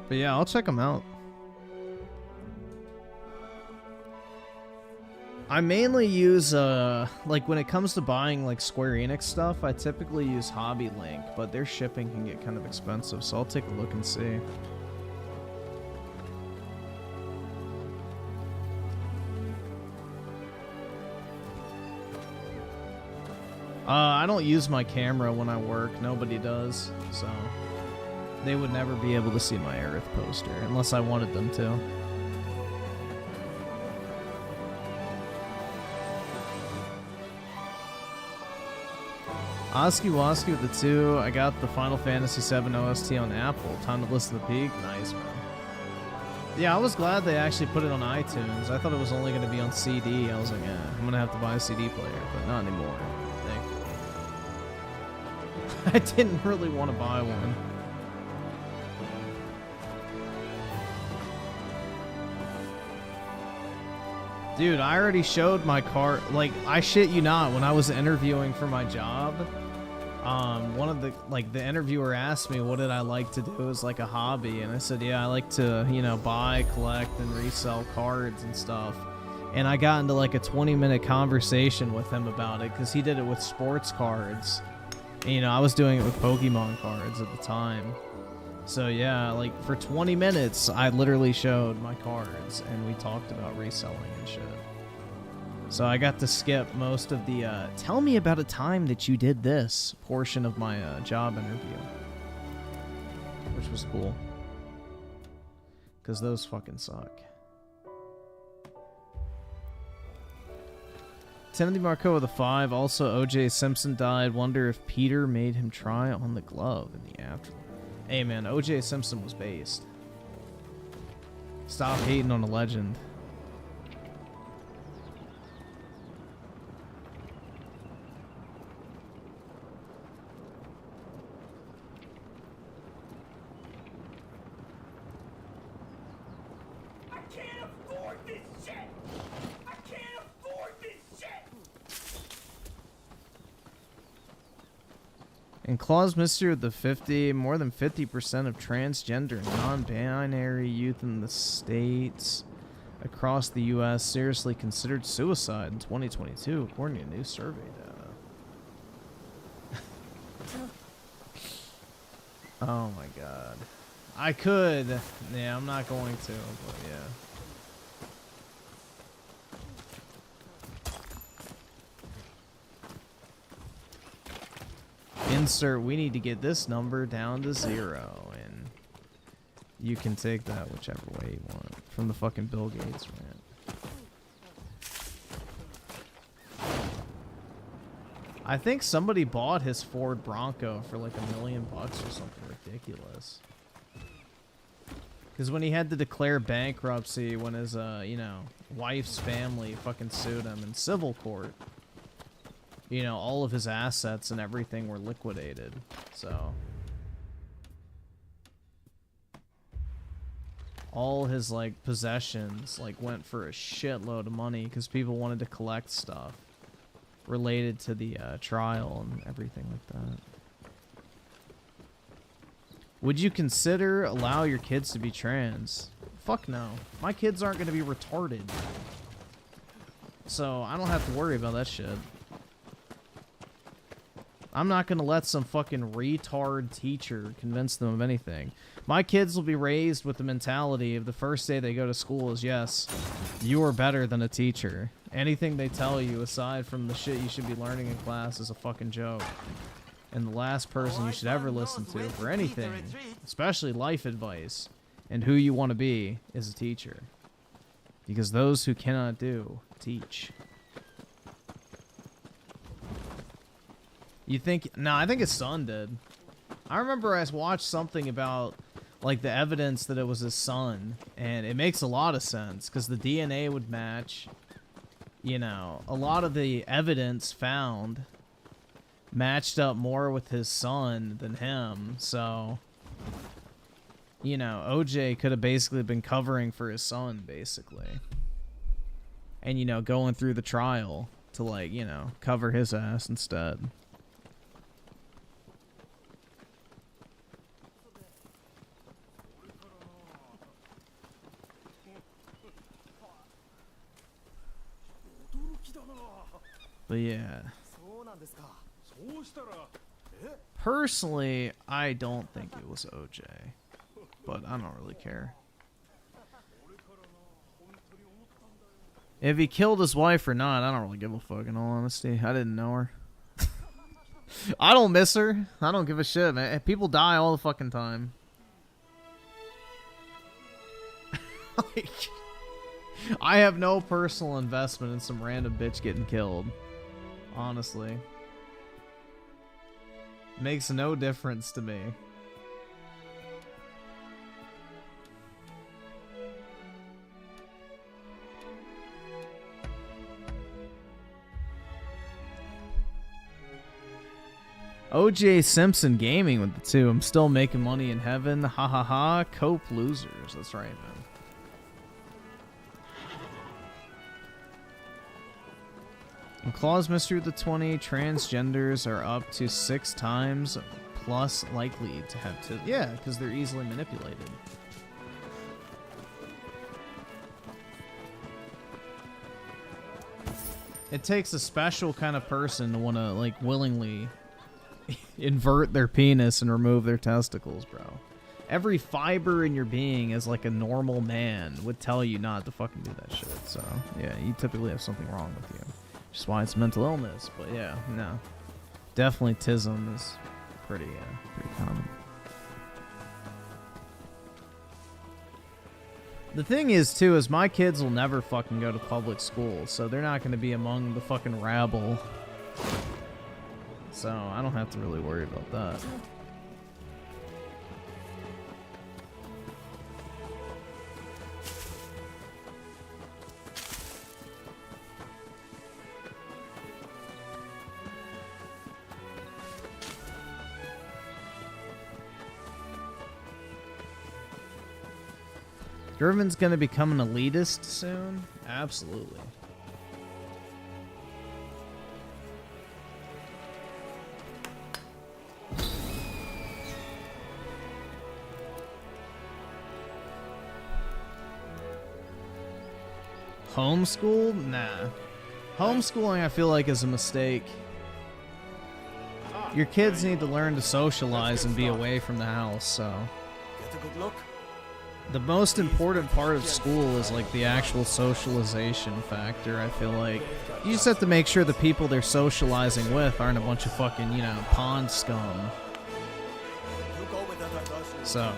But yeah, I'll check them out. I mainly use, like when it comes to buying like Square Enix stuff, I typically use Hobby Link, but their shipping can get kind of expensive, so I'll take a look and see. I don't use my camera when I work. Nobody does, so they would never be able to see my Aerith poster unless I wanted them to. Oski Woski with the 2. I got the Final Fantasy VII OST on Apple. Time to listen to the peak. Nice, man. Yeah, I was glad they actually put it on iTunes. I thought it was only going to be on CD. I was like, yeah, I'm going to have to buy a CD player, but not anymore. Thankfully. I didn't really want to buy one. Dude, I already showed my car. Like, I shit you not, when I was interviewing for my job, one of the interviewer asked me what did I like to do as like a hobby, and I said, yeah, I like to, you know, buy, collect, and resell cards and stuff. And I got into like a 20-minute conversation with him about it, because he did it with sports cards. And, you know, I was doing it with Pokemon cards at the time. So yeah, like for 20 minutes, I literally showed my cards and we talked about reselling and shit. So I got to skip most of the tell me about a time that you did this portion of my job interview. Which was cool. Because those fucking suck. Timothy Marco with a 5. Also, O.J. Simpson died. Wonder if Peter made him try on the glove in the afterlife. Hey man, O.J. Simpson was based. Stop hating on a legend. I can't afford this shit! I can't afford this shit! In Claw's Mystery with the 50, more than 50% of transgender and non-binary youth in the states across the U.S. seriously considered suicide in 2022, according to a new survey data. Oh my god. I could. Yeah, I'm not going to, but yeah. Insert, we need to get this number down to 0, and you can take that whichever way you want from the fucking Bill Gates rant. I think somebody bought his Ford Bronco for like $1 million or something ridiculous. Because when he had to declare bankruptcy when his, you know, wife's family fucking sued him in civil court, you know, all of his assets and everything were liquidated, so. All his, like, possessions, like, went for a shitload of money because people wanted to collect stuff related to the trial and everything like that. Would you consider allow your kids to be trans? Fuck no. My kids aren't going to be retarded. So I don't have to worry about that shit. I'm not gonna let some fucking retard teacher convince them of anything. My kids will be raised with the mentality of the first day they go to school is, yes, you are better than a teacher. Anything they tell you aside from the shit you should be learning in class is a fucking joke. And the last person you should ever listen to for anything, especially life advice, and who you want to be, is a teacher. Because those who cannot do, teach. You think... No, I think his son did. I remember I watched something about, like, the evidence that it was his son. And it makes a lot of sense, because the DNA would match. You know, a lot of the evidence found matched up more with his son than him. So, you know, OJ could have basically been covering for his son, basically. And, you know, going through the trial to, like, you know, cover his ass instead. But yeah. Personally, I don't think it was OJ. But I don't really care. If he killed his wife or not, I don't really give a fuck, in all honesty. I didn't know her. I don't miss her. I don't give a shit, man. People die all the fucking time. Like, I have no personal investment in some random bitch getting killed. Honestly. Makes no difference to me. OJ Simpson Gaming with the 2. I'm still making money in heaven. Ha ha ha. Cope losers. That's right, man. In Claw's Mystery of the 20, transgenders are up to 6 times plus likely to have to... Yeah, because they're easily manipulated. It takes a special kind of person to want to, like, willingly invert their penis and remove their testicles, bro. Every fiber in your being as, like, a normal man would tell you not to fucking do that shit. So, yeah, you typically have something wrong with you. Which is why it's mental illness, but yeah, no. Definitely tism is pretty common. The thing is, too, is my kids will never fucking go to public school, so they're not going to be among the fucking rabble. So, I don't have to really worry about that. Griffin's gonna become an elitist soon? Absolutely. Homeschooled? Nah. Homeschooling, I feel like, is a mistake. Your kids need to learn to socialize and be away from the house, so... Get a good look. The most important part of school is, like, the actual socialization factor, I feel like. You just have to make sure the people they're socializing with aren't a bunch of fucking, you know, pond scum. So,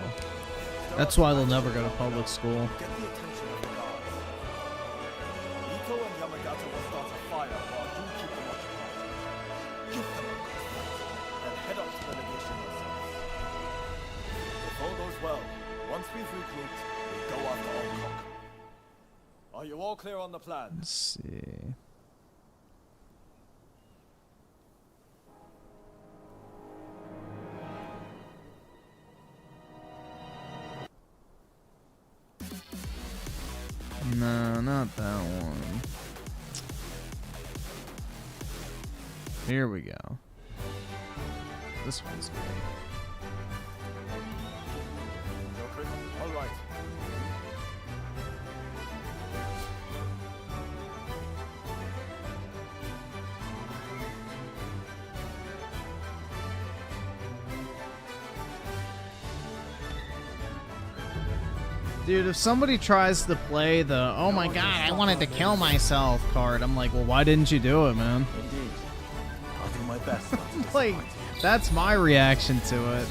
that's why they'll never go to public school. Get the attention of the guards. Ito and Yamagata will start a fire while you keep them occupied. Give them a breath, and head up to the legation yourselves. If all goes well, once we've regrouped, we go after Alcock. Are you all clear on the plan? Let's see. No, not that one. Here we go. This one's good. All right. Dude, if somebody tries to play the, oh my god, I wanted to kill myself card, I'm like, well, why didn't you do it, man? Indeed. I'll do my best not to Like, disappoint. that's my reaction to it.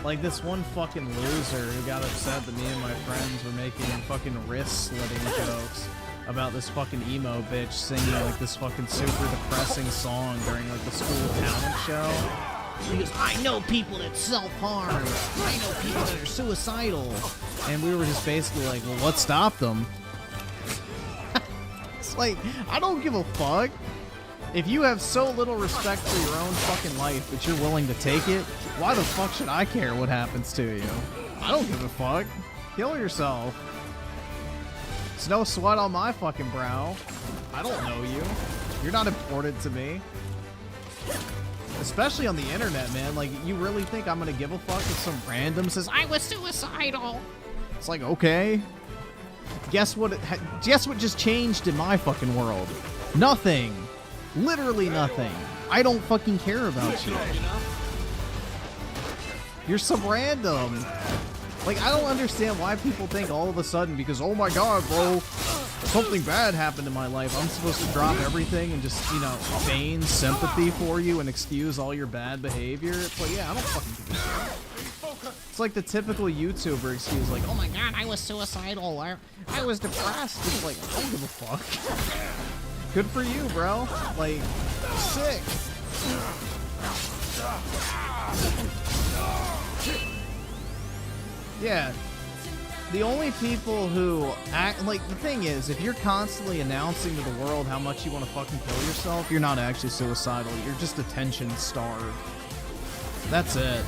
Like this one fucking loser who got upset that me and my friends were making fucking wrist slitting jokes about this fucking emo bitch singing like this fucking super depressing song during like the school talent show. He goes, I know people that self-harm. I know people that are suicidal. And we were just basically like, well, what stopped them? It's like, I don't give a fuck. If you have so little respect for your own fucking life that you're willing to take it, why the fuck should I care what happens to you? I don't give a fuck. Kill yourself. It's no sweat on my fucking brow. I don't know you. You're not important to me. Especially on the internet, man. Like, you really think I'm gonna give a fuck if some random says, I was suicidal? It's like, okay. Guess what just changed in my fucking world? Nothing. Literally nothing. I don't fucking care about you. You're some random. Like, I don't understand why people think all of a sudden, because, oh my god, bro, something bad happened in my life, I'm supposed to drop everything and just, you know, feign sympathy for you and excuse all your bad behavior. It's like, yeah, I don't fucking give a shit. It's like the typical YouTuber excuse, like, oh my god, I was suicidal, I was depressed. It's like, I don't give a fuck. Good for you, bro. Like, sick. Yeah. The only people who act like, the thing is, if you're constantly announcing to the world how much you want to fucking kill yourself, you're not actually suicidal. You're just attention starved. That's it.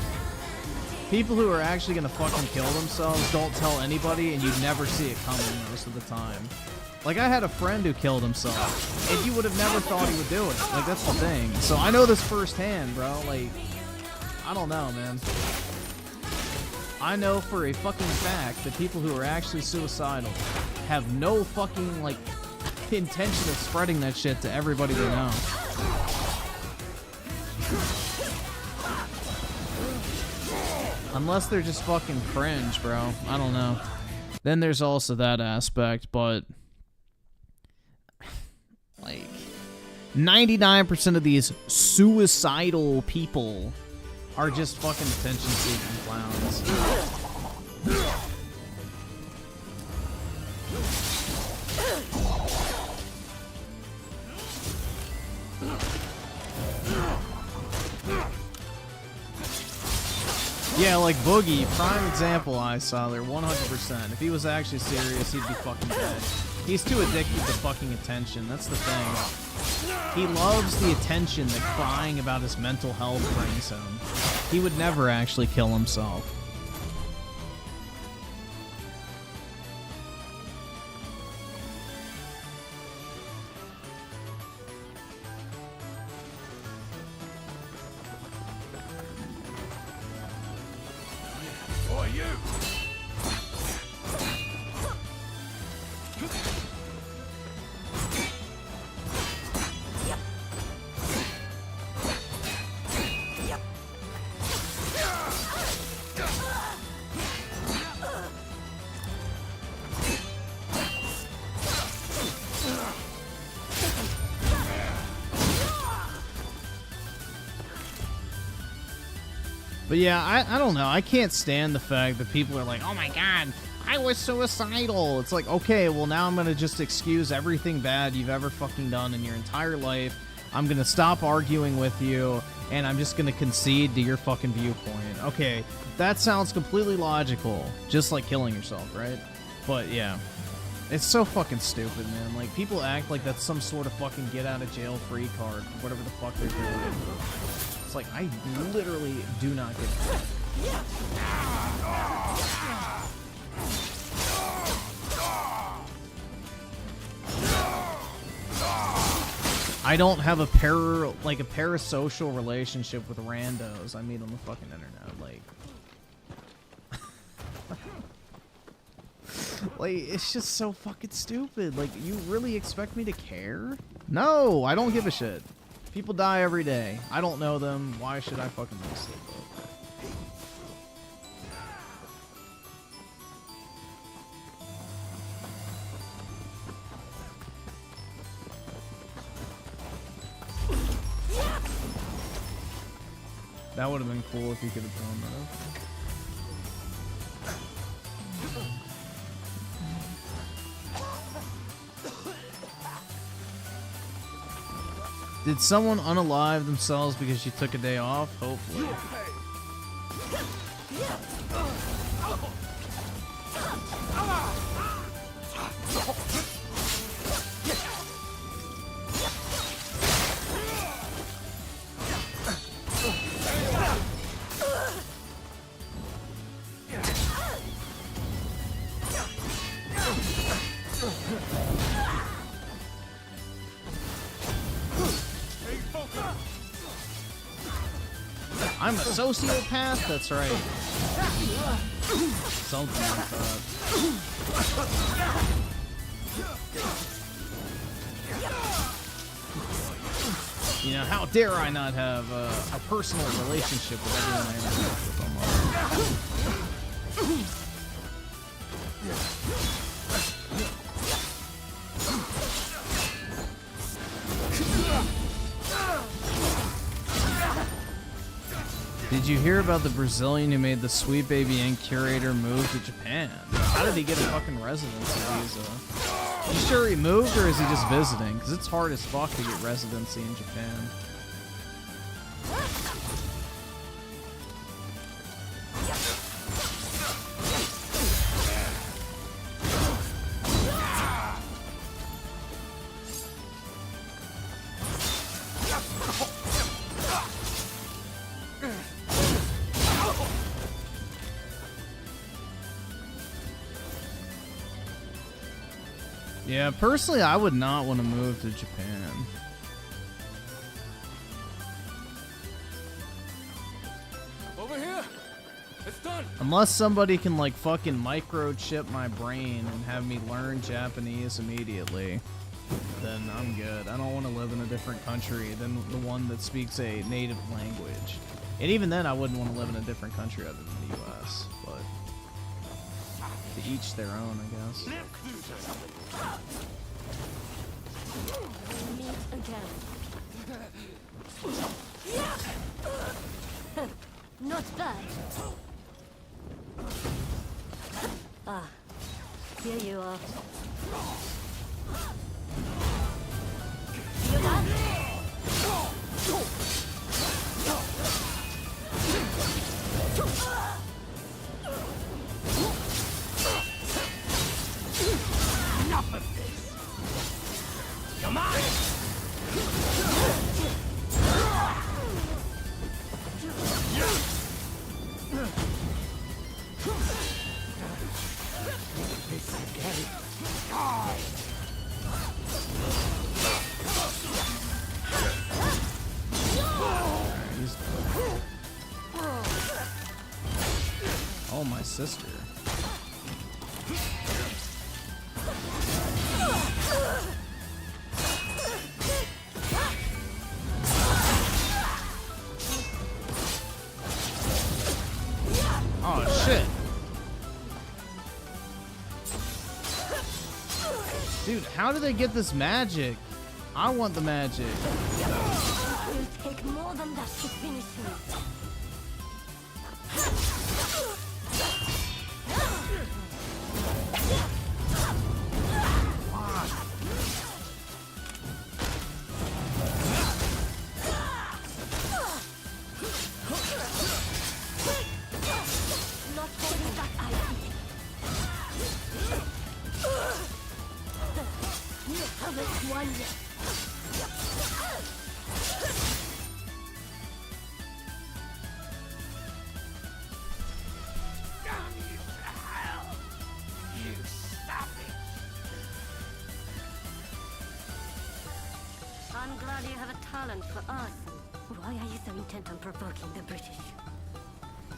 People who are actually gonna fucking kill themselves don't tell anybody, and you never see it coming most of the time. Like, I had a friend who killed himself, and you would have never thought he would do it. Like, that's the thing. So I know this firsthand, bro. Like, I don't know, man. I know for a fucking fact that people who are actually suicidal have no fucking, like, intention of spreading that shit to everybody they know. Unless they're just fucking cringe, bro. I don't know. Then there's also that aspect, but like 99% of these suicidal people are just fucking attention-seeking clowns. Yeah, like Boogie, prime example I saw there, 100%. If he was actually serious, he'd be fucking dead. He's too addicted to fucking attention, that's the thing. He loves the attention that crying about his mental health brings him. He would never actually kill himself. But yeah, I don't know. I can't stand the fact that people are like, oh my god, I was suicidal. It's like, okay, well now I'm going to just excuse everything bad you've ever fucking done in your entire life. I'm going to stop arguing with you, and I'm just going to concede to your fucking viewpoint. Okay, that sounds completely logical. Just like killing yourself, right? But yeah, it's so fucking stupid, man. Like, people act like that's some sort of fucking get-out-of-jail-free card for whatever the fuck they're doing. It's like, I literally do not give a fuck. I don't have a parasocial relationship with randos I meet on the fucking internet. Like, it's just so fucking stupid. Like, you really expect me to care? No, I don't give a shit. People die every day. I don't know them. Why should I fucking miss it? That would have been cool if he could have blown that up. Did someone unalive themselves because you took a day off? Hopefully. I'm a sociopath? That's right. Something like that. You know, how dare I not have a personal relationship with everyone I interact with online. Did you hear about the Brazilian who made the Sweet Baby Inc. curator move to Japan? How did he get a fucking residency visa? You sure he moved or is he just visiting? Because it's hard as fuck to get residency in Japan. Yeah, personally, I would not want to move to Japan. Over here. It's done. Unless somebody can, like, fucking microchip my brain and have me learn Japanese immediately, then I'm good. I don't want to live in a different country than the one that speaks a native language. And even then, I wouldn't want to live in a different country other than the U.S., but to each their own, I guess. Meet again. Not bad. Ah, here you are. Enough of this! Come on! This again. Die! Oh, my sister. Oh, shit. Dude, how do they get this magic? I want the magic. It will take more than that to finish me. Not holding back idea. You haven't won yet. I'm glad you have a talent for arson. Why are you so intent on provoking the British?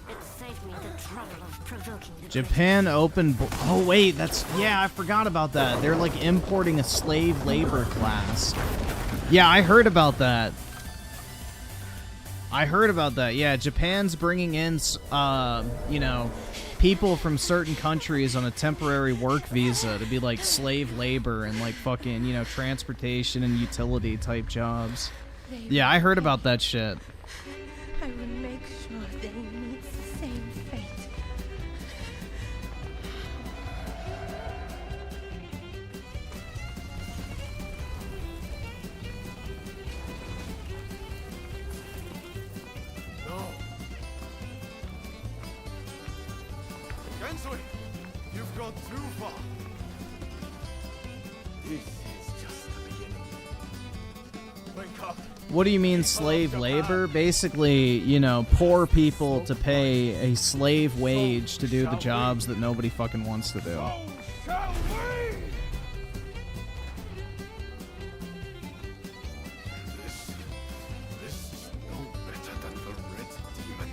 It saved me the trouble of provoking the Japan open. Oh wait, that's yeah. I forgot about that. They're like importing a slave labor class. Yeah, I heard about that. Yeah, Japan's bringing in, you know, people from certain countries on a temporary work visa to be like slave labor and like fucking, you know, transportation and utility type jobs. Yeah, I heard about that shit. I will make Gensui, you've gone too far. This is just the beginning. Wake up. What do you mean slave labor? Basically, you know, poor people to pay a slave wage to do the jobs that nobody fucking wants to do. So shall we? This is no better than the Red Demon.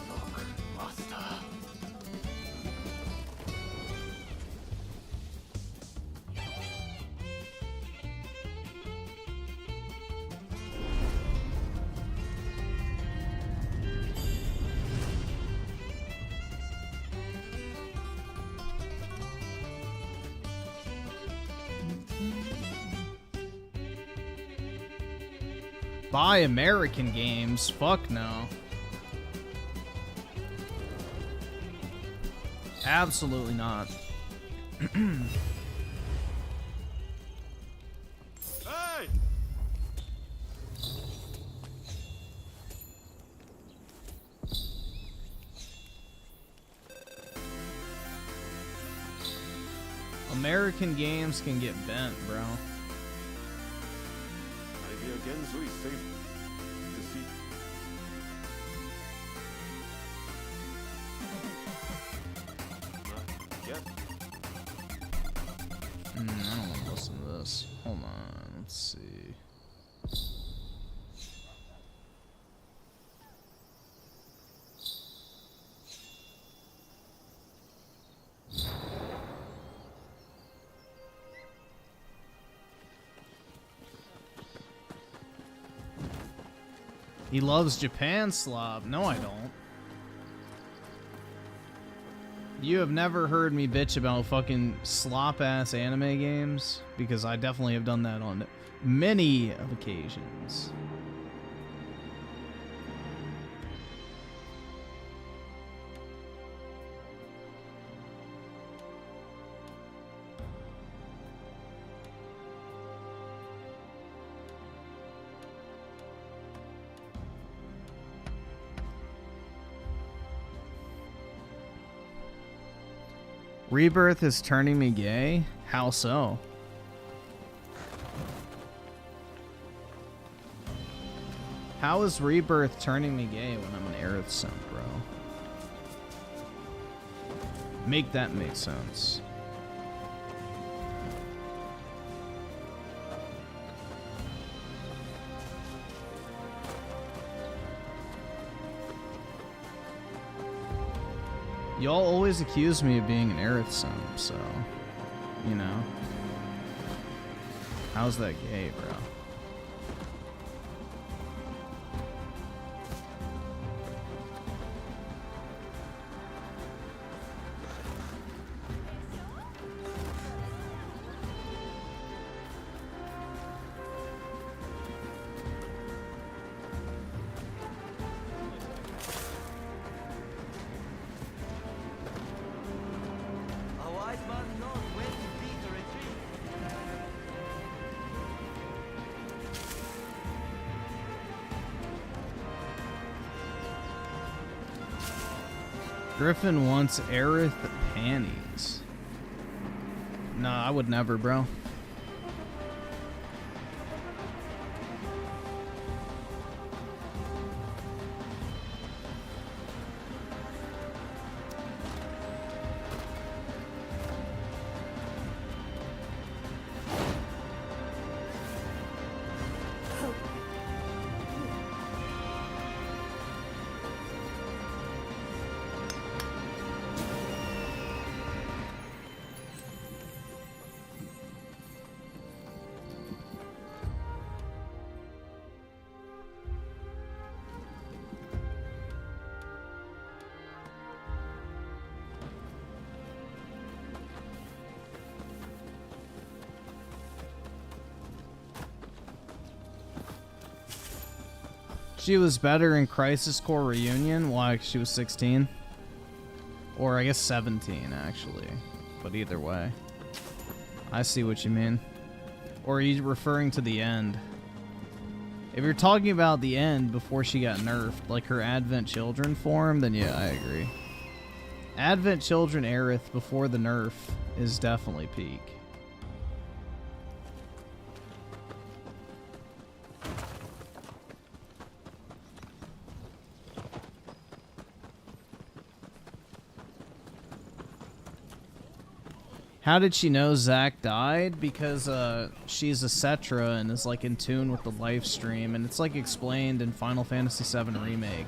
Look, Master. Buy American games? Fuck no. Absolutely not. Hey! American games can get bent, bro. Maybe again, so he saved deceit. Not yet. I don't want to listen to this. Hold on, let's see. He loves Japan slob. No, I don't. You have never heard me bitch about fucking slop-ass anime games, because I definitely have done that on many occasions. Rebirth is turning me gay? How so? How is Rebirth turning me gay when I'm an Aerith simp, bro? Make that make sense. Y'all always accuse me of being an Aerith simp, so, you know. How's that gay, bro? Griffin wants Aerith panties. Nah, I would never, bro. She was better in Crisis Core Reunion. Why? 'Cause she was 16? Or I guess 17, actually. But either way. I see what you mean. Or are you referring to the end? If you're talking about the end before she got nerfed, like her Advent Children form, then yeah, I agree. Advent Children Aerith before the nerf is definitely peak. How did she know Zack died? Because she's a Cetra and is like in tune with the life stream, and it's like explained in Final Fantasy VII Remake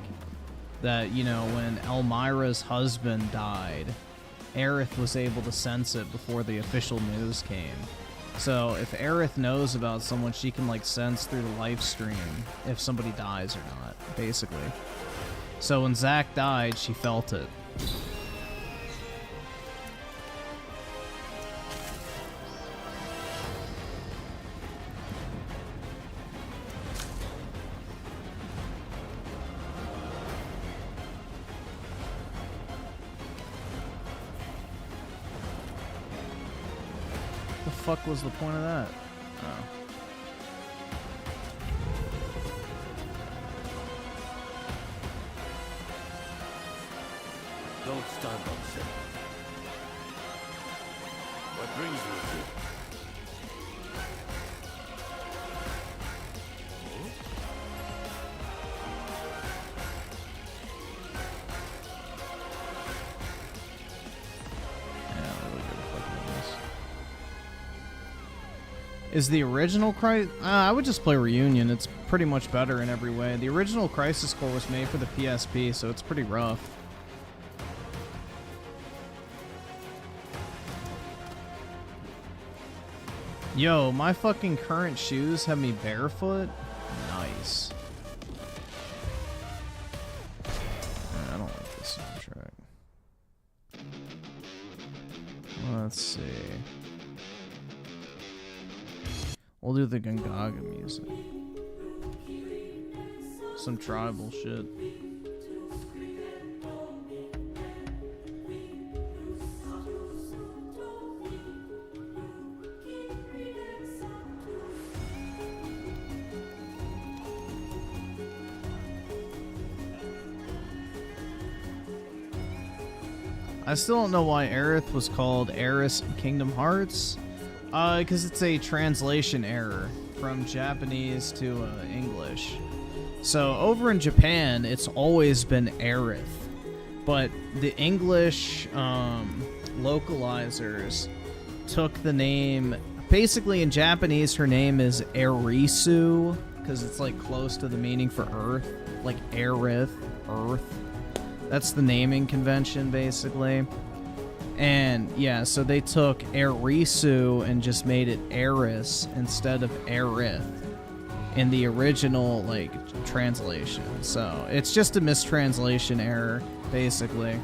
that, you know, when Elmira's husband died, Aerith was able to sense it before the official news came. So if Aerith knows about someone, she can like sense through the life stream if somebody dies or not, basically. So when Zack died, she felt it. Fuck was the point of that? Oh. Don't stand upset. What brings you here? Is the original Crisis... I would just play Reunion. It's pretty much better in every way. The original Crisis Core was made for the PSP, so it's pretty rough. Yo, my fucking current shoes have me barefoot? Nice. I don't like this soundtrack. Let's see. We'll do the Gongaga music. Some tribal shit. I still don't know why Aerith was called Aeris in Kingdom Hearts. Because it's a translation error from Japanese to English. So over in Japan, it's always been Aerith. But the English localizers took the name... Basically, in Japanese, her name is Erisu, because it's like close to the meaning for Earth. Like Aerith, Earth. That's the naming convention, basically. And yeah, so they took Erisu and just made it Eris instead of Aerith in the original like translation. So it's just a mistranslation error, basically.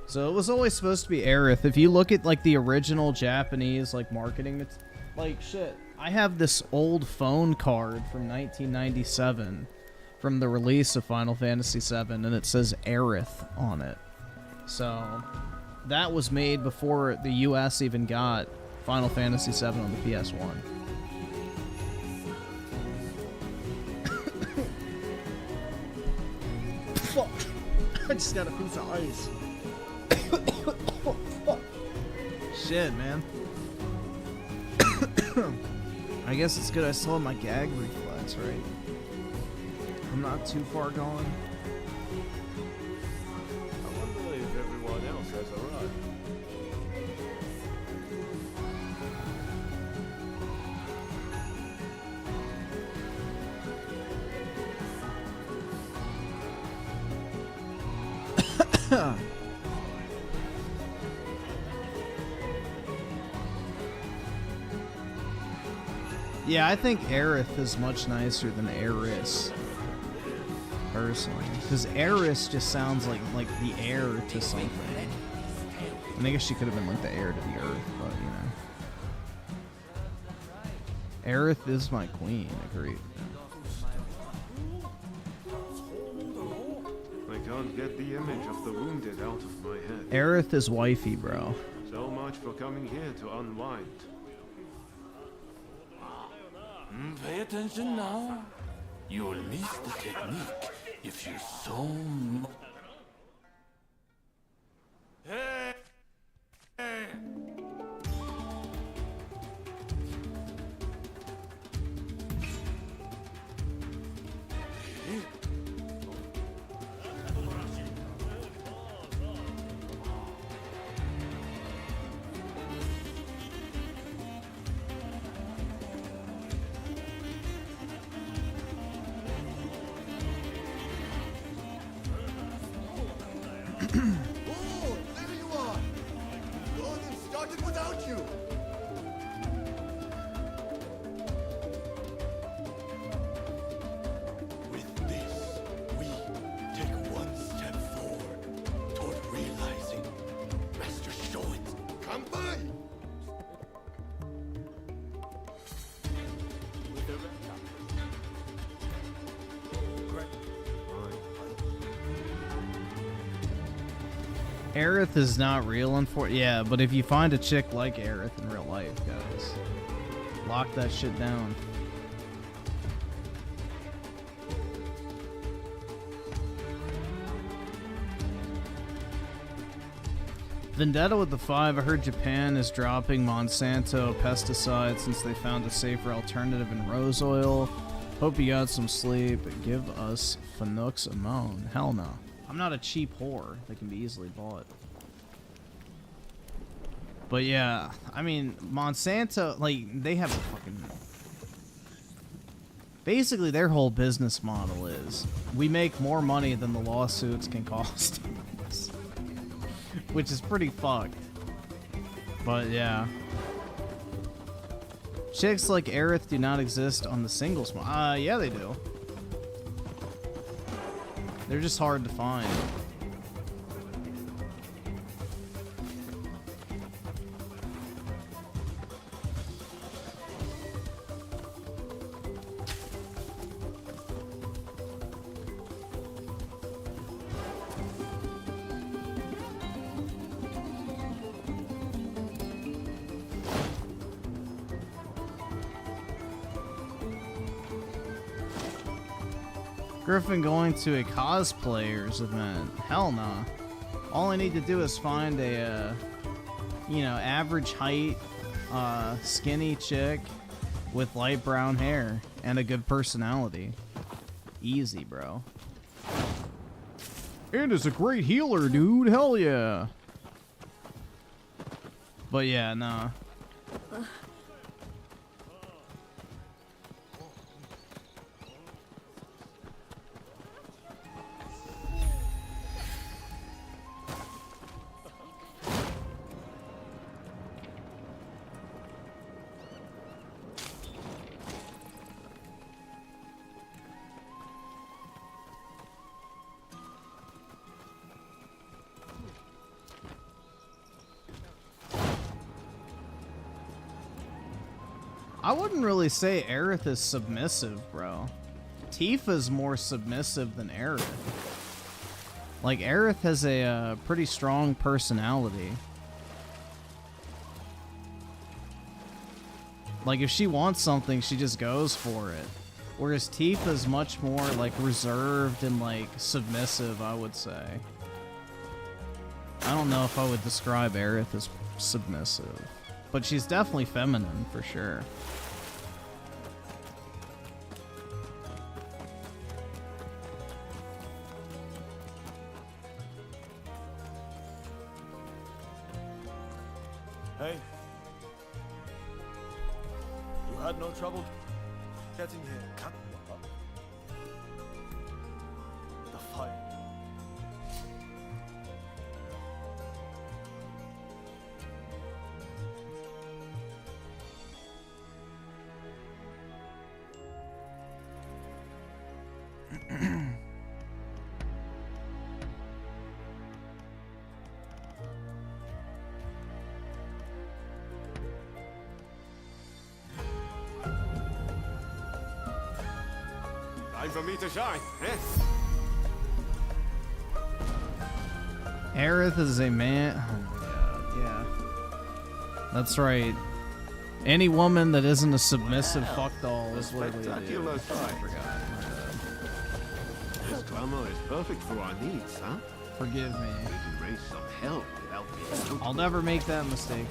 So it was always supposed to be Aerith. If you look at like the original Japanese like marketing, it's like shit. I have this old phone card from 1997 from the release of Final Fantasy VII, and it says Aerith on it. So that was made before the US even got Final Fantasy VII on the PS1. Fuck. I just got a piece of ice. Shit, man. I guess it's good I still have my gag reflex, right? I'm not too far gone. I wonder if everyone else has arrived. Yeah, I think Aerith is much nicer than Eris, personally, because Eris just sounds like the heir to something. And I guess she could have been like the heir to the earth, but you know. Aerith is my queen. Agreed. I can't get the image of the wounded out of my head. Aerith is wifey, bro. So much for coming here to unwind. Pay attention now. You'll miss the technique if you so much. Hey! Hey! Oh, there you are! Rōnin started without you! With this, we take one step forward toward realizing Master Shoin's Kanpai! Aerith is not real, unfortunately. Yeah, but if you find a chick like Aerith in real life, guys, lock that shit down. Vendetta with the 5. I heard Japan is dropping Monsanto pesticides since they found a safer alternative in rose oil. Hope you got some sleep. Give us Fanooks a moan. Hell no. I'm not a cheap whore that can be easily bought. But yeah, I mean, Monsanto, like, they have a fucking... Basically, their whole business model is, we make more money than the lawsuits can cost us. Which is pretty fucked. But yeah. Chicks like Aerith do not exist on the singles mod. Yeah, they do. They're just hard to find. Griffin going to a cosplayers event. Hell nah. All I need to do is find a, you know, average height, skinny chick with light brown hair and a good personality. Easy, bro. And is a great healer, dude. Hell yeah. But yeah, nah. I wouldn't really say Aerith is submissive, bro. Tifa's more submissive than Aerith. Like, Aerith has a pretty strong personality. Like, if she wants something, she just goes for it. Whereas Tifa's much more, like, reserved and, like, submissive, I would say. I don't know if I would describe Aerith as submissive. But she's definitely feminine, for sure. Hey. You had no trouble getting here. The fight. Time for me to shine, eh? Aerith is a man. Oh my god, yeah. That's right. Any woman that isn't a submissive fuck doll is literally a dude. I forgot. This glamour is perfect for our needs, huh? Forgive me. We can raise some hell without being I'll never make that mistake.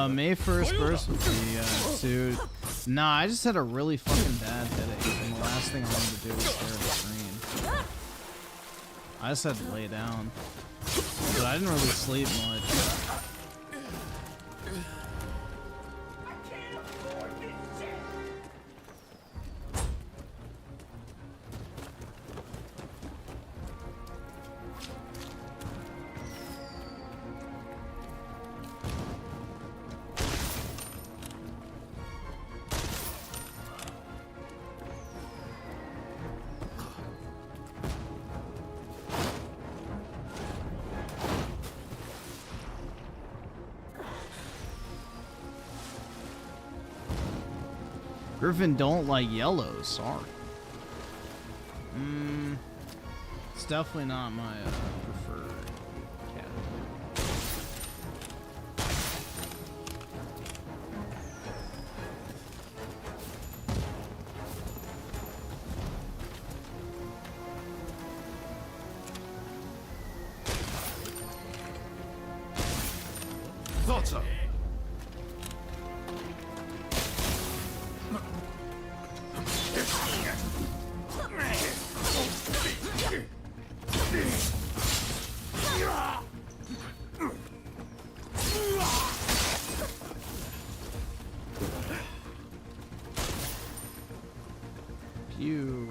May 1st burst would be, dude. Nah, I just had a really fucking bad headache, and the last thing I wanted to do was stare at the screen. I just had to lay down. But I didn't really sleep much. Griffin don't like yellow, sorry. It's definitely not my preferred cat. Thought so. You.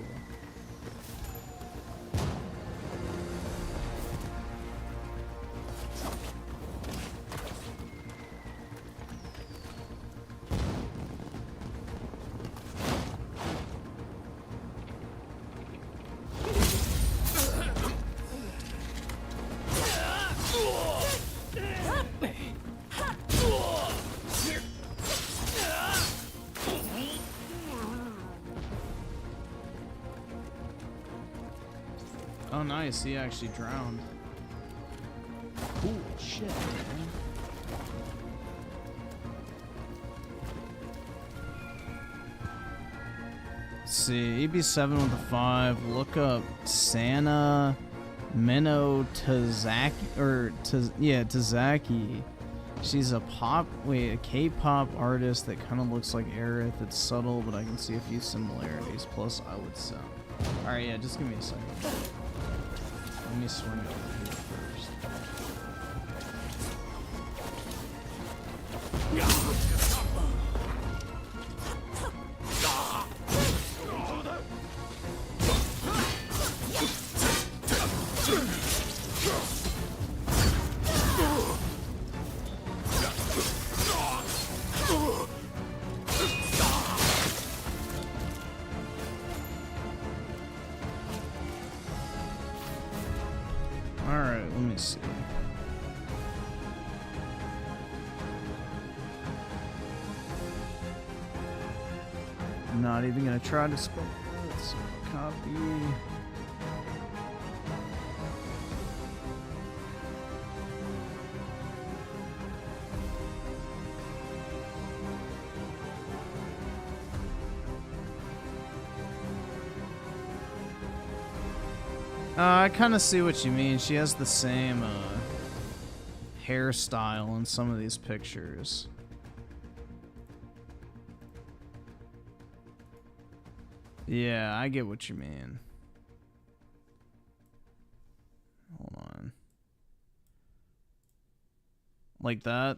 Oh, nice. He actually drowned. Cool shit, man. Let's see. EB7 with a 5. Look up Sana Mino Tazaki. Tazaki. She's a K-pop artist that kind of looks like Aerith. It's subtle, but I can see a few similarities. Plus, I would sound. Alright, yeah, just give me a second. Let me swing over here first. Alright, let me see. I'm not even gonna try to spell it, so copy. I kind of see what you mean. She has the same hairstyle in some of these pictures. Yeah, I get what you mean. Hold on. Like that?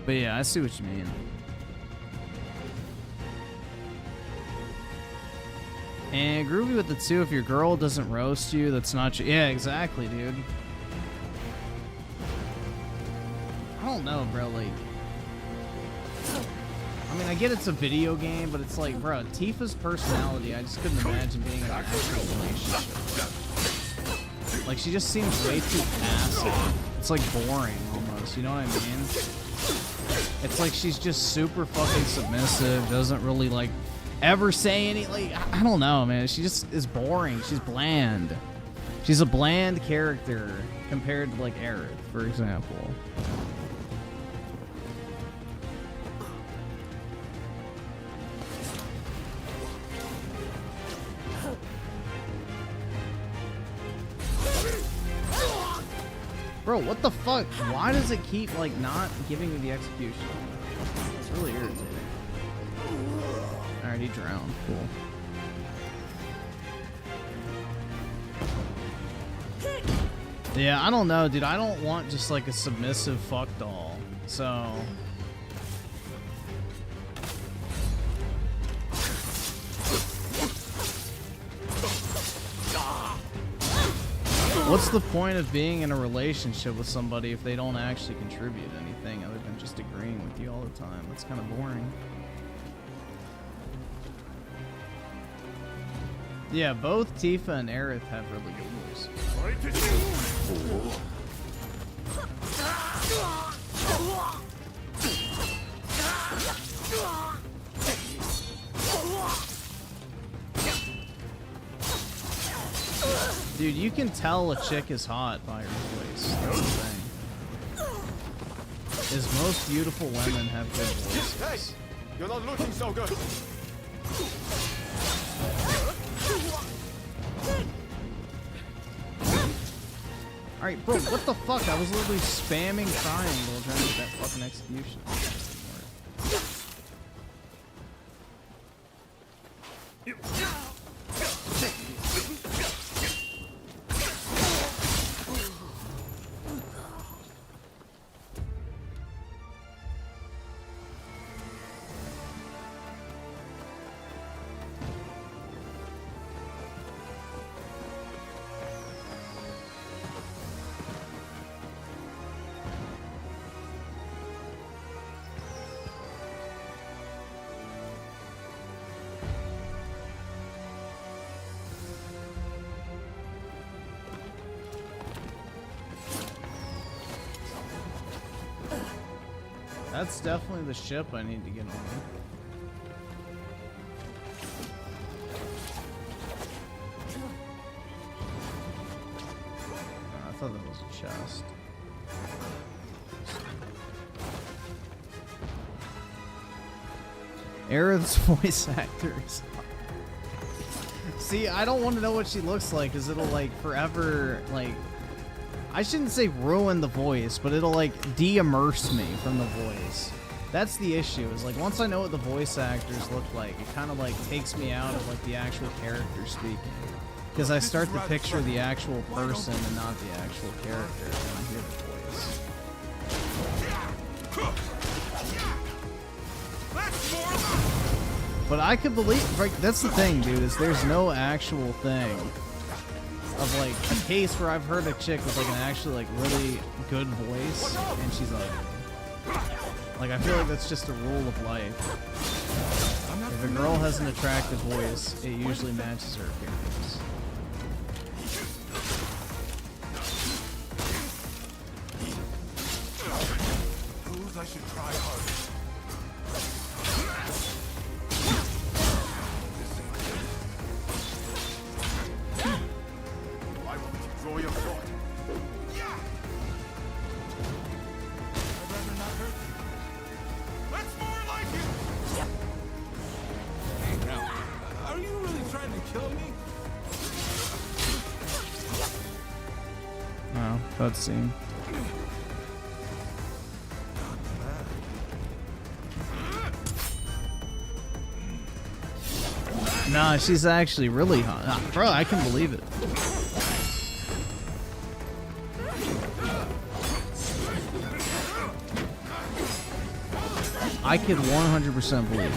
But yeah, I see what you mean. And groovy with it too. If your girl doesn't roast you, that's not you. Yeah, exactly, dude. I don't know, bro. Like, I mean, I get it's a video game, but it's like, bro, Tifa's personality, I just couldn't imagine being in an actual relationship. Like, she just seems way too passive. It's like boring almost. You know what I mean? It's like she's just super fucking submissive, doesn't really like ever say any, like, I don't know, man. She just is boring. She's bland. She's a bland character compared to like Aerith, for example. Bro, what the fuck? Why does it keep, like, not giving me the execution? It's really irritating. Alright, he drowned. Cool. Yeah, I don't know, dude. I don't want just, like, a submissive fuck doll. So... what's the point of being in a relationship with somebody if they don't actually contribute anything other than just agreeing with you all the time? That's kind of boring. Yeah, both Tifa and Aerith have really good voices. Dude, you can tell a chick is hot by her voice. That's the thing. Is most beautiful women have good voices. Hey, you're not looking so good. Alright, bro, what the fuck? I was literally spamming triangle trying to get that fucking execution. That's definitely the ship I need to get on. I thought that was a chest. Aerith's voice actors. See, I don't want to know what she looks like because it'll like forever like... I shouldn't say ruin the voice, but it'll like de-immerse me from the voice. That's the issue, is like once I know what the voice actors look like, it kind of like takes me out of like the actual character speaking. Because I start to picture the actual person and not the actual character when I hear the voice. But I could believe, like, that's the thing, dude, is there's no actual thing of like a case where I've heard a chick with like an actually like really good voice and she's ugly. Like, I feel like that's just a rule of life. If a girl has an attractive voice, it usually matches her appearance. Suppose I should try harder. Why won't you draw your sword? cutscene. Nah, she's actually really hot. Bro, I can believe it. I could 100% believe it.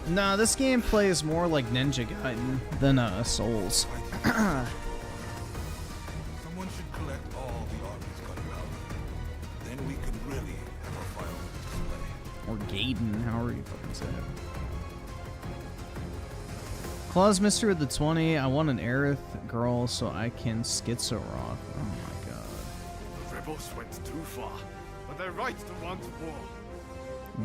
Nah, this game plays more like Ninja Gaiden than Souls. Someone should collect all the army's gunpowder. Then we could really have a fireworks display. Or Gaiden, however you fucking say it. Claus Mystery with the 20. I want an Aerith girl so I can schizo rock. Oh my god. The rebels went too far, but they're right to want war.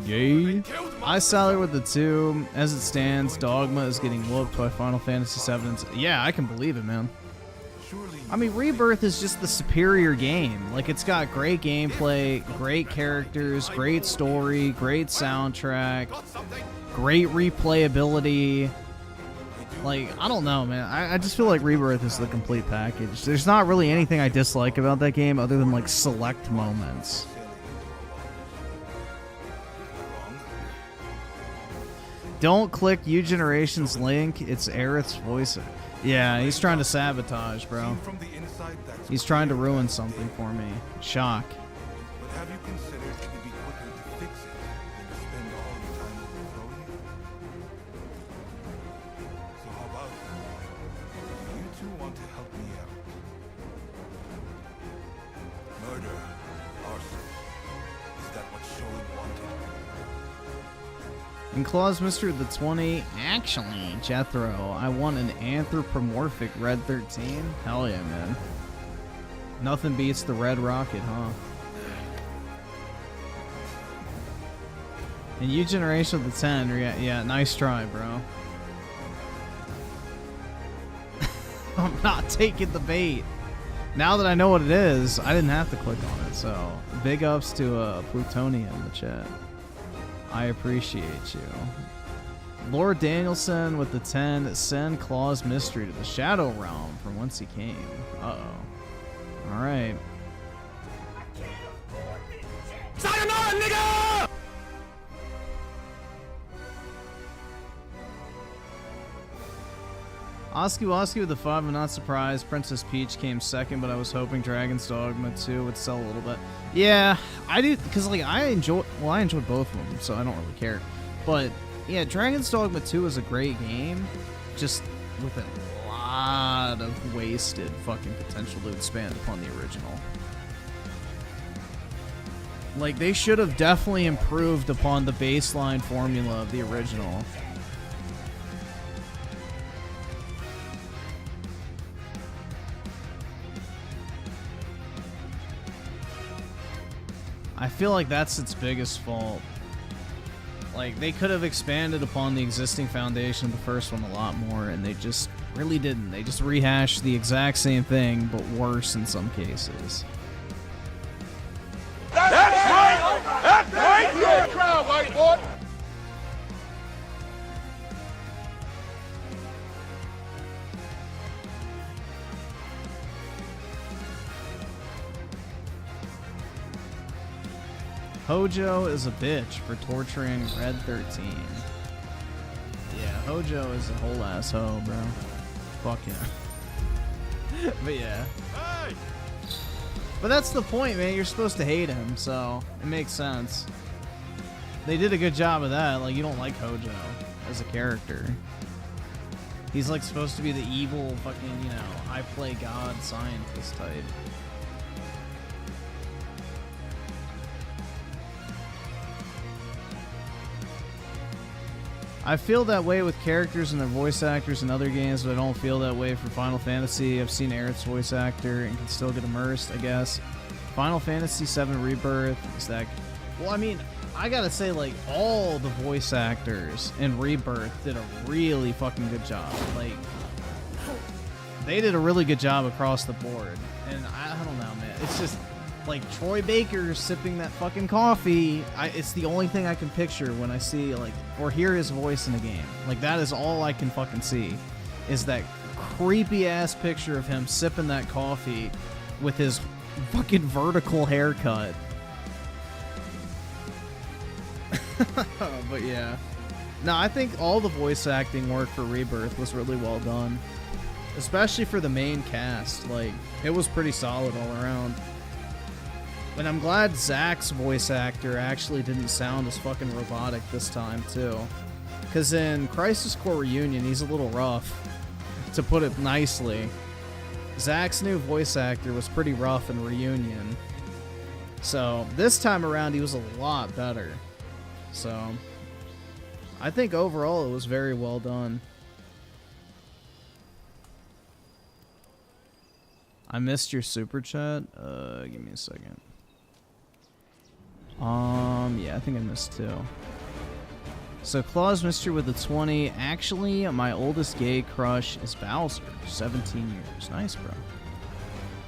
Yay. I Sally with the 2. As it stands, Dogma is getting whooped by Final Fantasy VII. Yeah, I can believe it, man. I mean, Rebirth is just the superior game. Like, it's got great gameplay, great characters, great story, great soundtrack, great replayability. Like, I don't know, man. I just feel like Rebirth is the complete package. There's not really anything I dislike about that game other than, like, select moments. Don't click U-Generation's link. It's Aerith's voice. Yeah, he's trying to sabotage, bro. He's trying to ruin something for me. Shock. But have you considered it would be quicker to fix it than to spend all your time overthrowing it? So how about you two want to help me out? Murder, arson. Is that what Shoin wanted? In Claus Mystery of the 20, actually, Jethro, I want an anthropomorphic Red 13. Hell yeah, man. Nothing beats the Red Rocket, huh? And U Generation of the 10, yeah, nice try, bro. I'm not taking the bait. Now that I know what it is, I didn't have to click on it, so big ups to Plutonia in the chat. I appreciate you. Lord Danielson with the 10. Send Claus Mystery to the Shadow Realm from whence he came. Uh-oh. Alright. Sayonara, nigga! Oski with the 5. I'm not surprised. Princess Peach came second, but I was hoping Dragon's Dogma 2 would sell a little bit. Yeah, I do, because like I enjoyed both of them, so I don't really care. But yeah, Dragon's Dogma 2 is a great game, just with a lot of wasted fucking potential to expand upon the original. Like, they should have definitely improved upon the baseline formula of the original. I feel like that's its biggest fault. Like, they could have expanded upon the existing foundation of the first one a lot more, and they just really didn't. They just rehashed the exact same thing, but worse in some cases. That's right! That's right! You're a crowd, white boy! Hojo is a bitch for torturing Red 13. Yeah, Hojo is a whole ass hoe, bro. Fuck yeah. But yeah. Hey! But that's the point, man. You're supposed to hate him, so it makes sense. They did a good job of that. Like, you don't like Hojo as a character. He's like supposed to be the evil fucking, you know, I play God scientist type. I feel that way with characters and their voice actors in other games, but I don't feel that way for Final Fantasy. I've seen Aerith's voice actor and can still get immersed, I guess. Final Fantasy VII Rebirth is that... Well, I mean, I gotta say, like, all the voice actors in Rebirth did a really fucking good job. Like, they did a really good job across the board. And I don't know, man. It's just like Troy Baker sipping that fucking coffee. It's the only thing I can picture when I see like or hear his voice in a game. Like that is all I can fucking see is that creepy ass picture of him sipping that coffee with his fucking vertical haircut. But yeah. No, I think all the voice acting work for Rebirth was really well done. Especially for the main cast. Like, it was pretty solid all around. And I'm glad Zach's voice actor actually didn't sound as fucking robotic this time, too. Because in Crisis Core Reunion, he's a little rough, to put it nicely. Zach's new voice actor was pretty rough in Reunion. So, this time around, he was a lot better. So, I think overall it was very well done. I missed your super chat. Give me a second. Yeah, I think I missed two. So Claus missed you with a 20. Actually, my oldest gay crush is Bowser, 17 years. Nice, bro.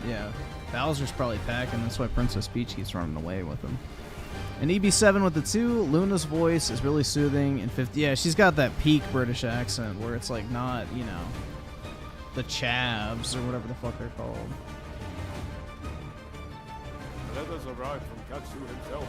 Yeah, Bowser's probably packing. That's why Princess Peach keeps running away with him. And EB7 with the 2. Luna's voice is really soothing. And 50. Yeah, she's got that peak British accent where it's like not, you know, the chavs or whatever the fuck they're called. The letters arrived from Katsu himself.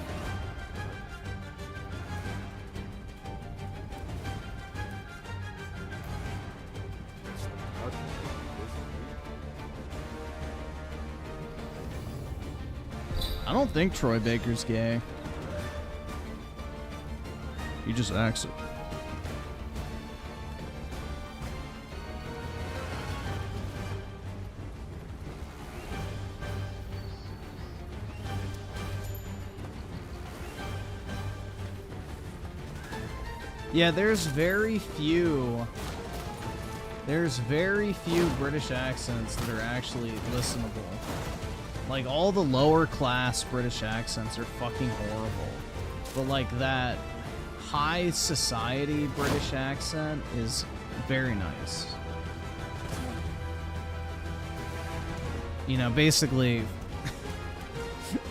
I don't think Troy Baker's gay. He just acts it. Yeah, there's very few British accents that are actually listenable. Like, all the lower class British accents are fucking horrible. But, like, that high society British accent is very nice. You know, basically,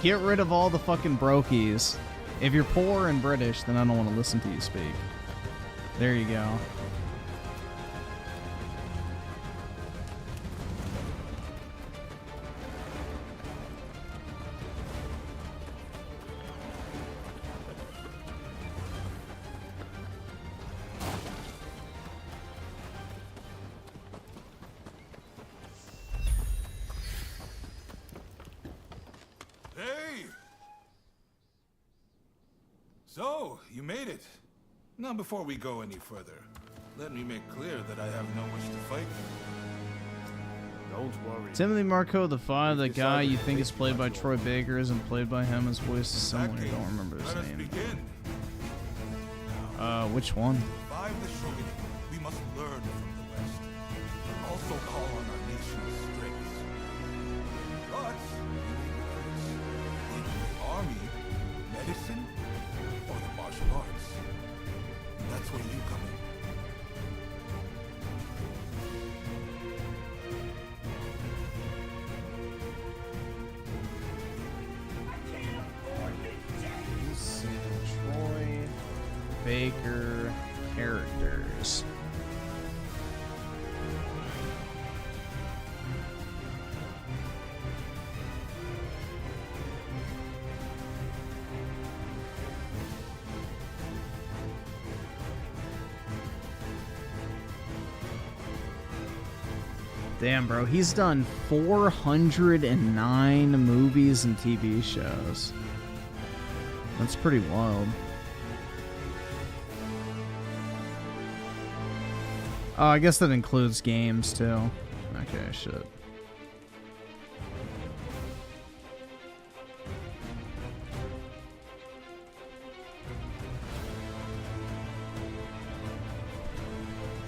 get rid of all the fucking brokies. If you're poor and British, then I don't want to listen to you speak. There you go. Hey! So, you made it. Now, before we go any further, let me make clear that I have no wish to fight. Don't worry. Timothy Marco, the the guy you think is played by Troy Baker isn't played by him. His voice is similar. I don't remember his name. Begin. Which one? To revive the shogunate, we must learn from the West. Also call on our nation's strengths. But either the army, medicine, or the martial arts. That's where you come in. Troy Baker characters. Damn, bro, he's done 409 movies and TV shows. That's pretty wild. Oh, I guess that includes games, too. Okay, shit.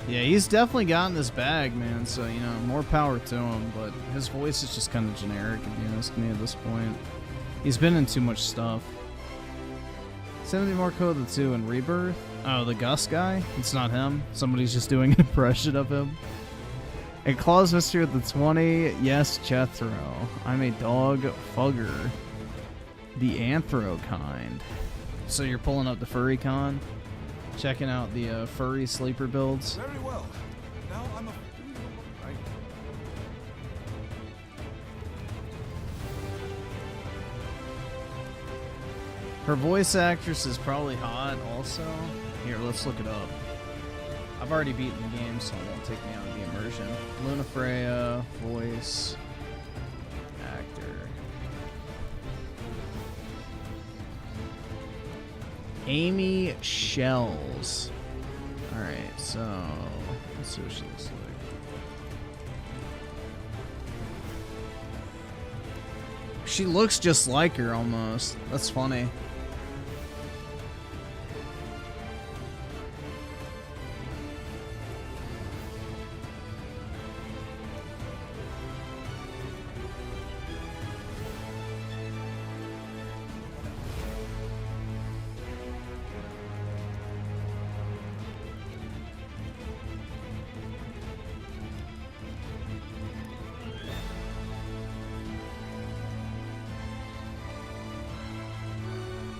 Yeah, he's definitely gotten this bag, man, so, you know, more power to him, but his voice is just kind of generic, to be honest with me, at this point. He's been in too much stuff. Timothy Marco the 2 in Rebirth? Oh, the Gus guy? It's not him. Somebody's just doing an impression of him. And Claus Mystery with the 20. Yes, Jethro. I'm a dog fugger. The anthro kind. So you're pulling up the furry con? Checking out the furry sleeper builds? Very well. Now I'm a... Right. Her voice actress is probably hot also. Here, let's look it up. I've already beaten the game, so it won't take me out of the immersion. Luna Freya, voice actor. Amy Shells. Alright, so let's see what she looks like. She looks just like her almost. That's funny.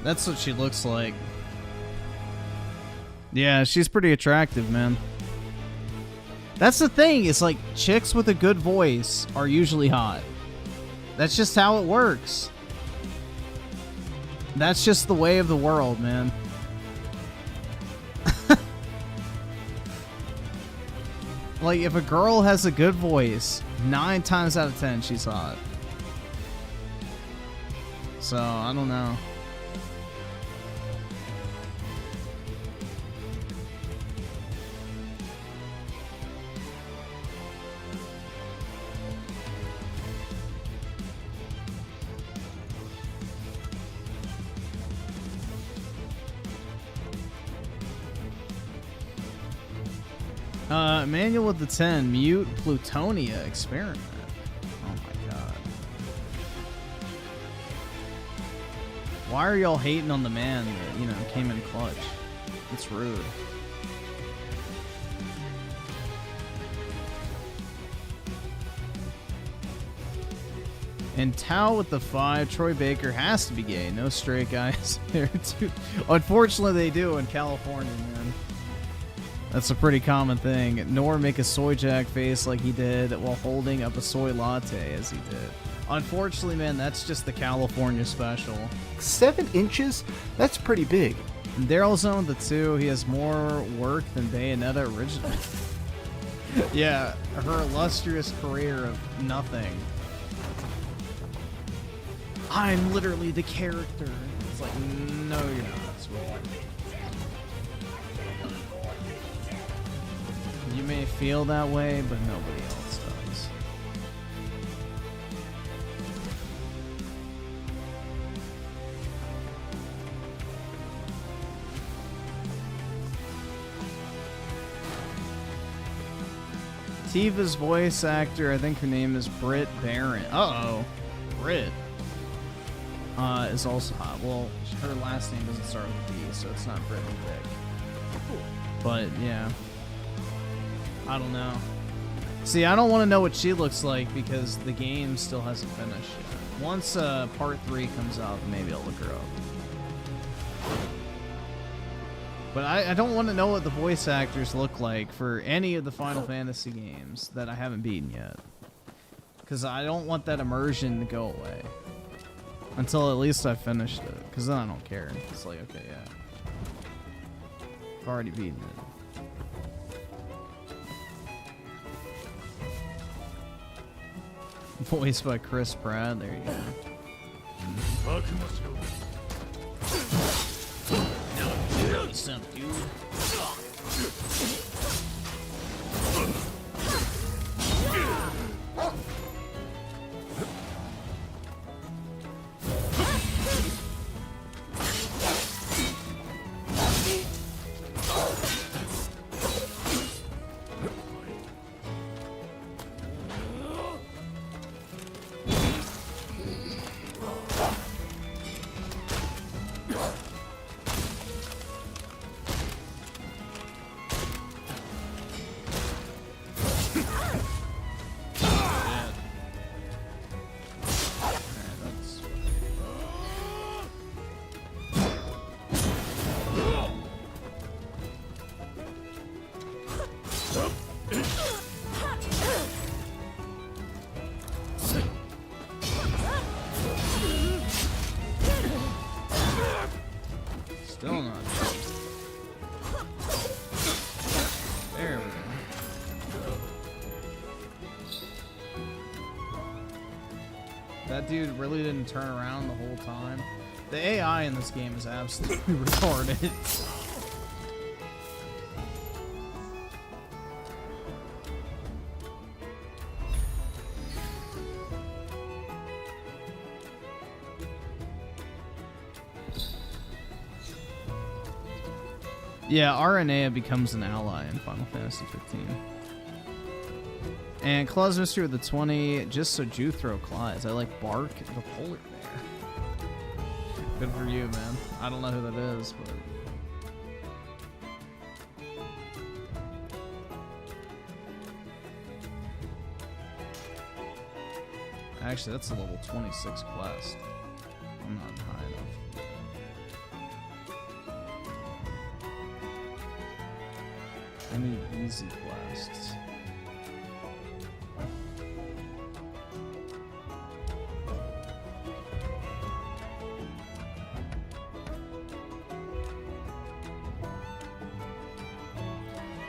That's what she looks like. Yeah, she's pretty attractive, man. That's the thing, it's like chicks with a good voice are usually hot. That's just how it works. That's just the way of the world, man. Like, if a girl has a good voice, 9 times out of 10, she's hot. So, I don't know. Manual with the 10, mute Plutonia experiment. Oh my god. Why are y'all hating on the man that, you know, came in clutch? It's rude. And Tao with the 5, Troy Baker has to be gay. No straight guys there too. Unfortunately they do in California, man. That's a pretty common thing. Nor make a soy jack face like he did while holding up a soy latte as he did. Unfortunately, man, that's just the California special. 7 inches? That's pretty big. Daryl Zone the 2, he has more work than Bayonetta original. Yeah, her illustrious career of nothing. I'm literally the character. It's like, no, you're not. Swear. You may feel that way, but nobody else does. Tiva's voice actor, I think her name is Britt Barron. Uh-oh. Britt. Is also hot. Well, her last name doesn't start with B, so it's not Brittany Dick. But, yeah. I don't know. See, I don't want to know what she looks like because the game still hasn't finished yet. Once part 3 comes out, maybe I'll look her up. But I don't want to know what the voice actors look like for any of the Final Fantasy games that I haven't beaten yet. Because I don't want that immersion to go away. Until at least I finished it. Because then I don't care. It's like, okay, yeah. I've already beaten it. Voiced by Chris Pratt. There you go. Some dude. That dude really didn't turn around the whole time. The AI in this game is absolutely retarded. Yeah, RNA becomes an ally in Final Fantasy 15. And Claw's Mystery with the 20, just so Juthro Claws. I like Bark the Polar Bear. Good for you, man. I don't know who that is, but... Actually, that's a level 26 quest. I'm not high enough. I need easy quests.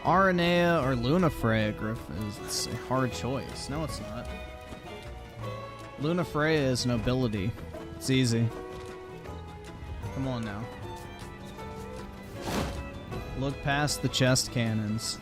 Aranea or Lunafreya, Griffin, is a hard choice. No, it's not. Lunafreya is nobility. It's easy. Come on now. Look past the chest cannons.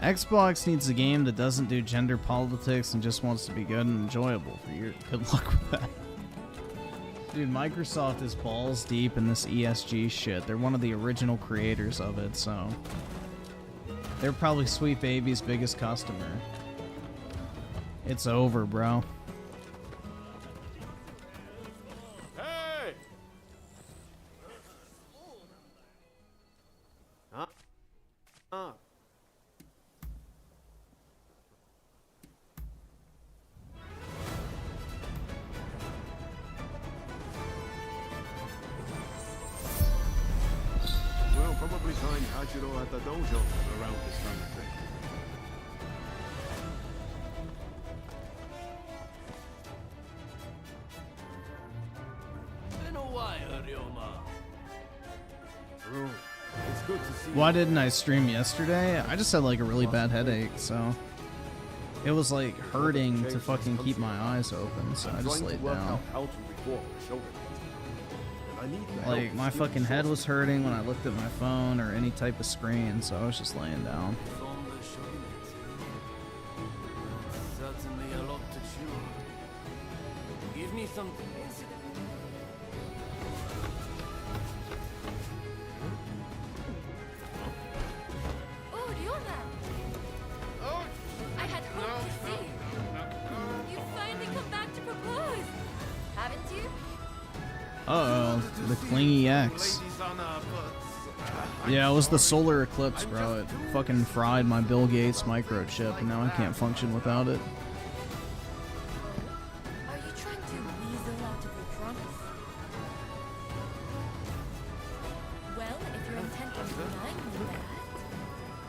Xbox needs a game that doesn't do gender politics and just wants to be good and enjoyable for you. Good luck with that. Dude, Microsoft is balls deep in this ESG shit. They're one of the original creators of it, so... They're probably Sweet Baby's biggest customer. It's over, bro. Hey! We'll probably find Hachiro at the dojo around this kind of thing. Been a while, Ryoma. True. It's good to see. Why didn't I stream yesterday? I just had like a really bad headache, so... It was like hurting to fucking keep my eyes open, so I just laid down. Like, my fucking head was hurting when I looked at my phone or any type of screen, so I was just laying down. Certainly a lot to chew. Give me something. Oh, Ryoma! Oh, I had hoped to see you. You've finally come back to propose, haven't you? Uh-oh, the Clingy X. Yeah, it was the solar eclipse, bro. It fucking fried my Bill Gates microchip, and now I can't function without it. Are you trying to weasel out of your promise? Well, if you're intent on denying me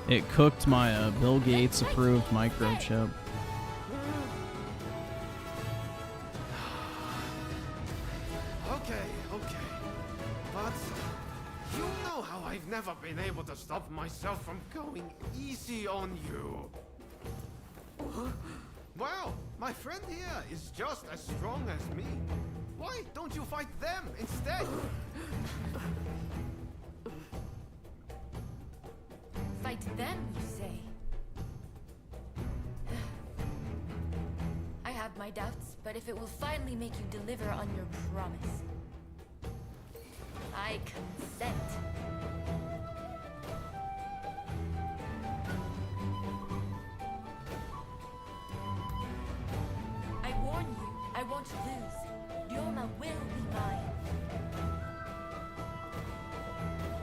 that... It cooked my Bill Gates approved microchip. Okay. But you know how I've never been able to stop myself from going easy on you. Well, my friend here is just as strong as me. Why don't you fight them instead? Fight them, you say? I have have my doubts, but if it will finally make you deliver on your promise, I consent. I warn you, I won't lose. Ryoma will be mine.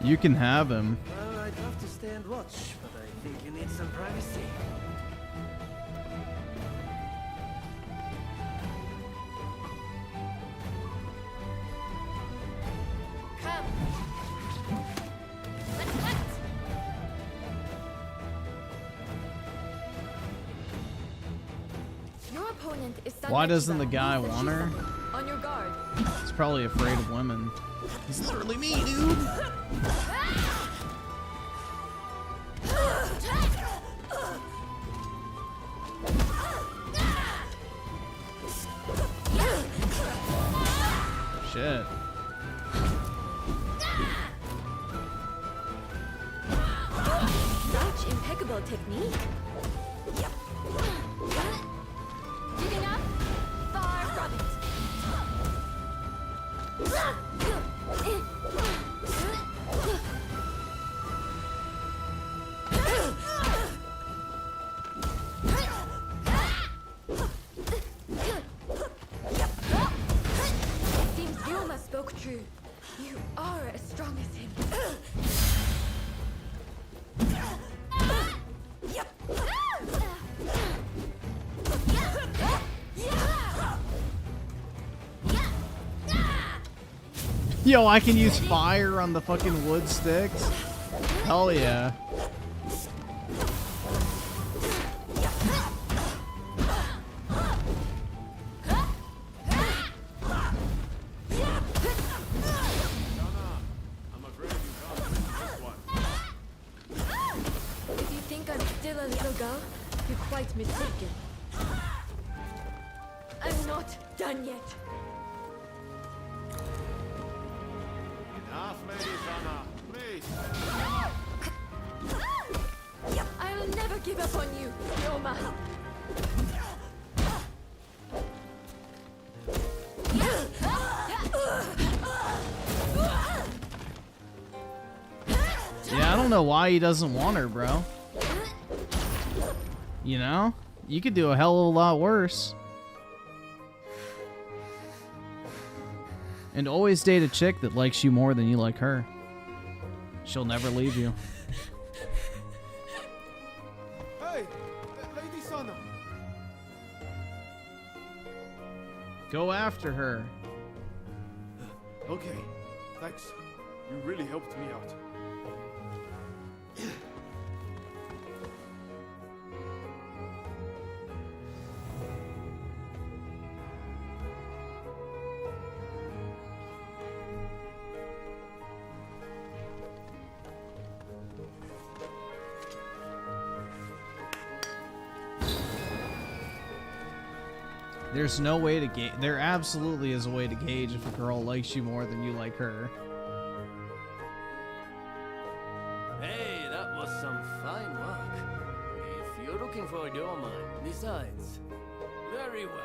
You can have him. Well, I'd love to stay and watch, but I think you need some privacy. Come. Let's hunt. Your opponent is Why doesn't the guy Use want her? Shizuka. On your guard. He's probably afraid of women. He's literally me, dude. Shit. Such impeccable technique. Giving up? Far from it. It seems Ryoma spoke true. You are as strong as him. Yo, I can use fire on the fucking wood sticks. Hell yeah. If you think I'm still a little girl, you're quite mistaken. I'm not done yet. Enough, Lady Sana. Please. I'll never give up on you, Ryoma. Yeah, I don't know why he doesn't want her, bro. You know? You could do a hell of a lot worse. And always date a chick that likes you more than you like her. She'll never leave you. Hey, Lady Sana. Go after her. Okay, thanks. You really helped me out. There's no way to gauge. There absolutely is a way to gauge if a girl likes you more than you like her. Hey, that was some fine work. If you're looking for a Ryoma, besides, very well.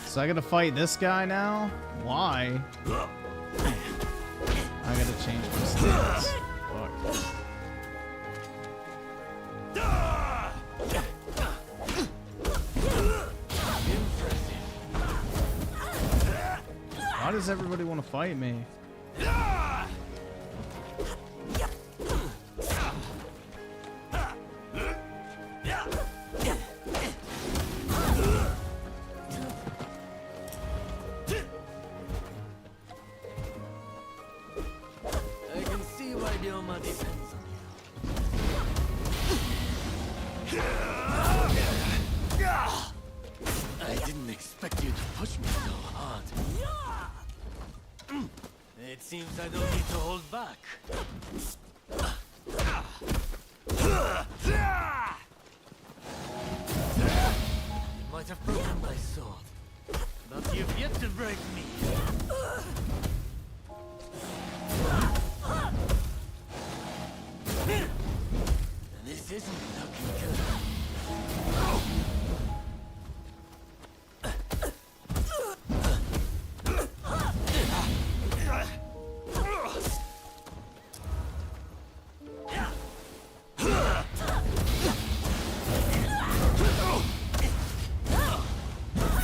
So I gotta fight this guy now? Why? I gotta change my stance. Fuck. Why does everybody want to fight me? I can see why Ryoma depends on you. I didn't expect you to push me so hard. It seems I don't need to hold back. Might have broken my sword, but you've yet to break me. This isn't looking good.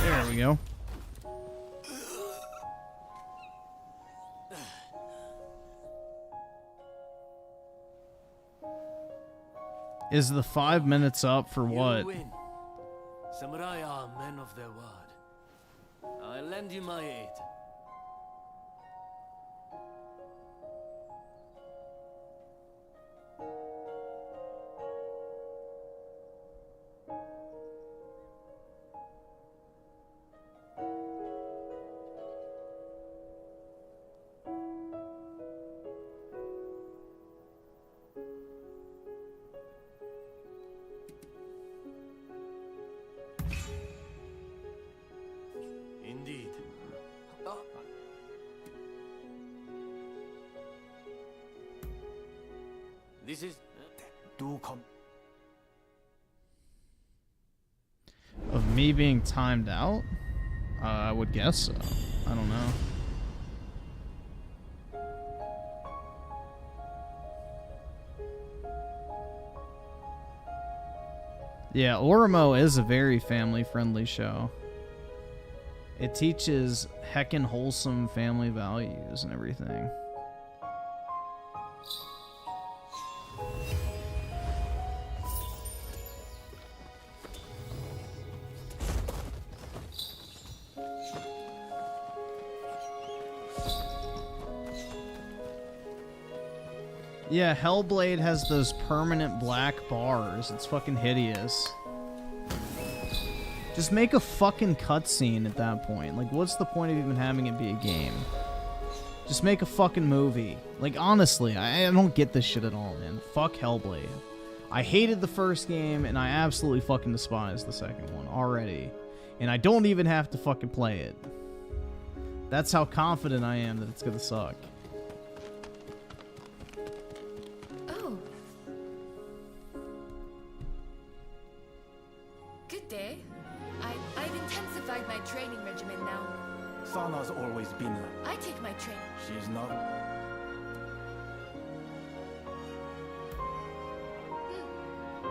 There we go. Is the 5 minutes up for what? You win. Samurai are men of their word. I lend you my aid. Indeed. This is... Do come. Of me being timed out? I would guess so. I don't know. Yeah, Orimo is a very family-friendly show. It teaches heckin' wholesome family values and everything. Yeah, Hellblade has those permanent black bars. It's fucking hideous. Just make a fucking cutscene at that point. Like, what's the point of even having it be a game? Just make a fucking movie. Like, honestly, I don't get this shit at all, man. Fuck Hellblade. I hated the first game, and I absolutely fucking despise the second one already. And I don't even have to fucking play it. That's how confident I am that it's gonna suck. Oh. Good day. I've intensified my training regimen now. Sana's always been like. I take my training. She's not.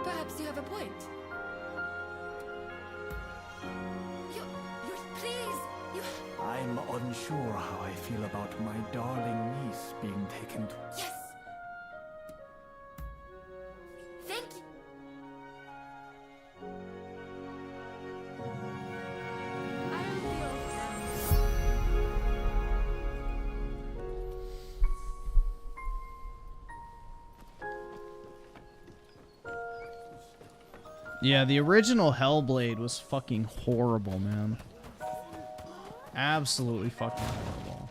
Perhaps you have a point. Please, I'm unsure how I feel about my darling niece being taken to. Yes. Thank you. Yeah, the original Hellblade was fucking horrible, man. Absolutely fucking horrible.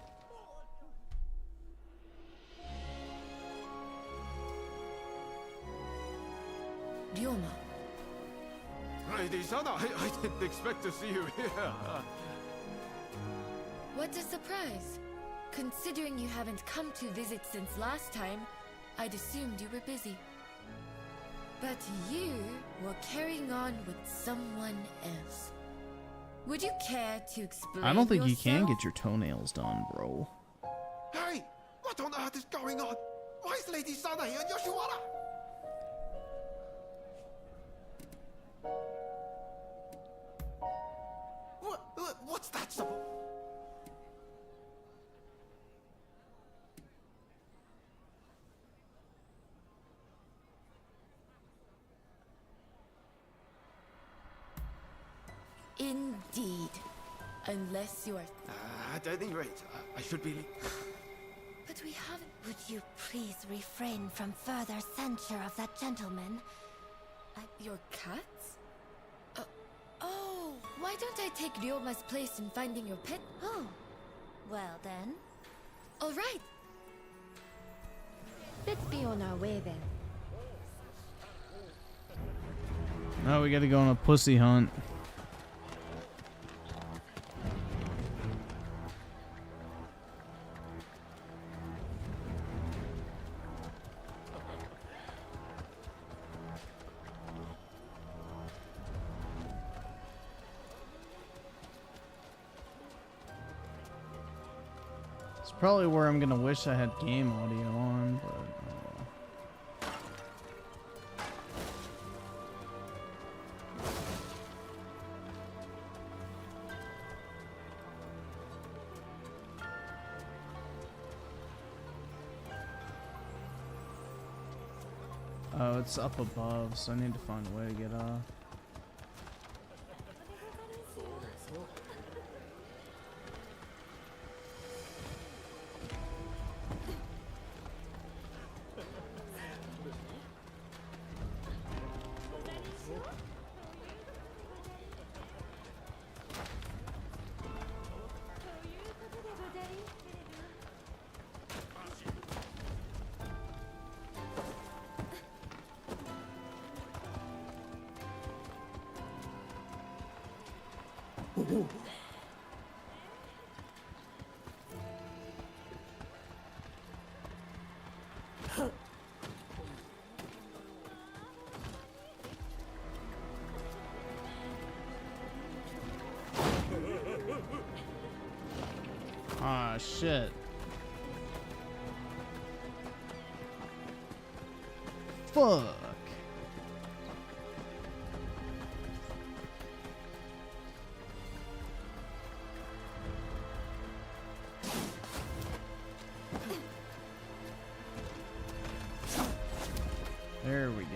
Ryoma. Lady Sana, I didn't expect to see you here. What a surprise. Considering you haven't come to visit since last time, I'd assumed you were busy. But you were carrying on with someone else. Would you care to explain I don't think you can yourself? get your toenails done, bro. Hey, what on earth is going on? Why is Lady Sana here and Yoshiwara? What's that supposed? Indeed. Unless you are... At any rate, I should be... But we haven't... Would you please refrain from further censure of that gentleman? Your cats? Oh, why don't I take Ryoma's place in finding your pet? Oh, well then. All right. Let's be on our way then. Oh, we gotta go on a pussy hunt. Probably where I'm gonna wish I had game audio on, but oh, it's up above, so I need to find a way to get off. Ah, shit. Fuck. There we go.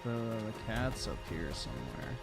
So the cat's up here somewhere.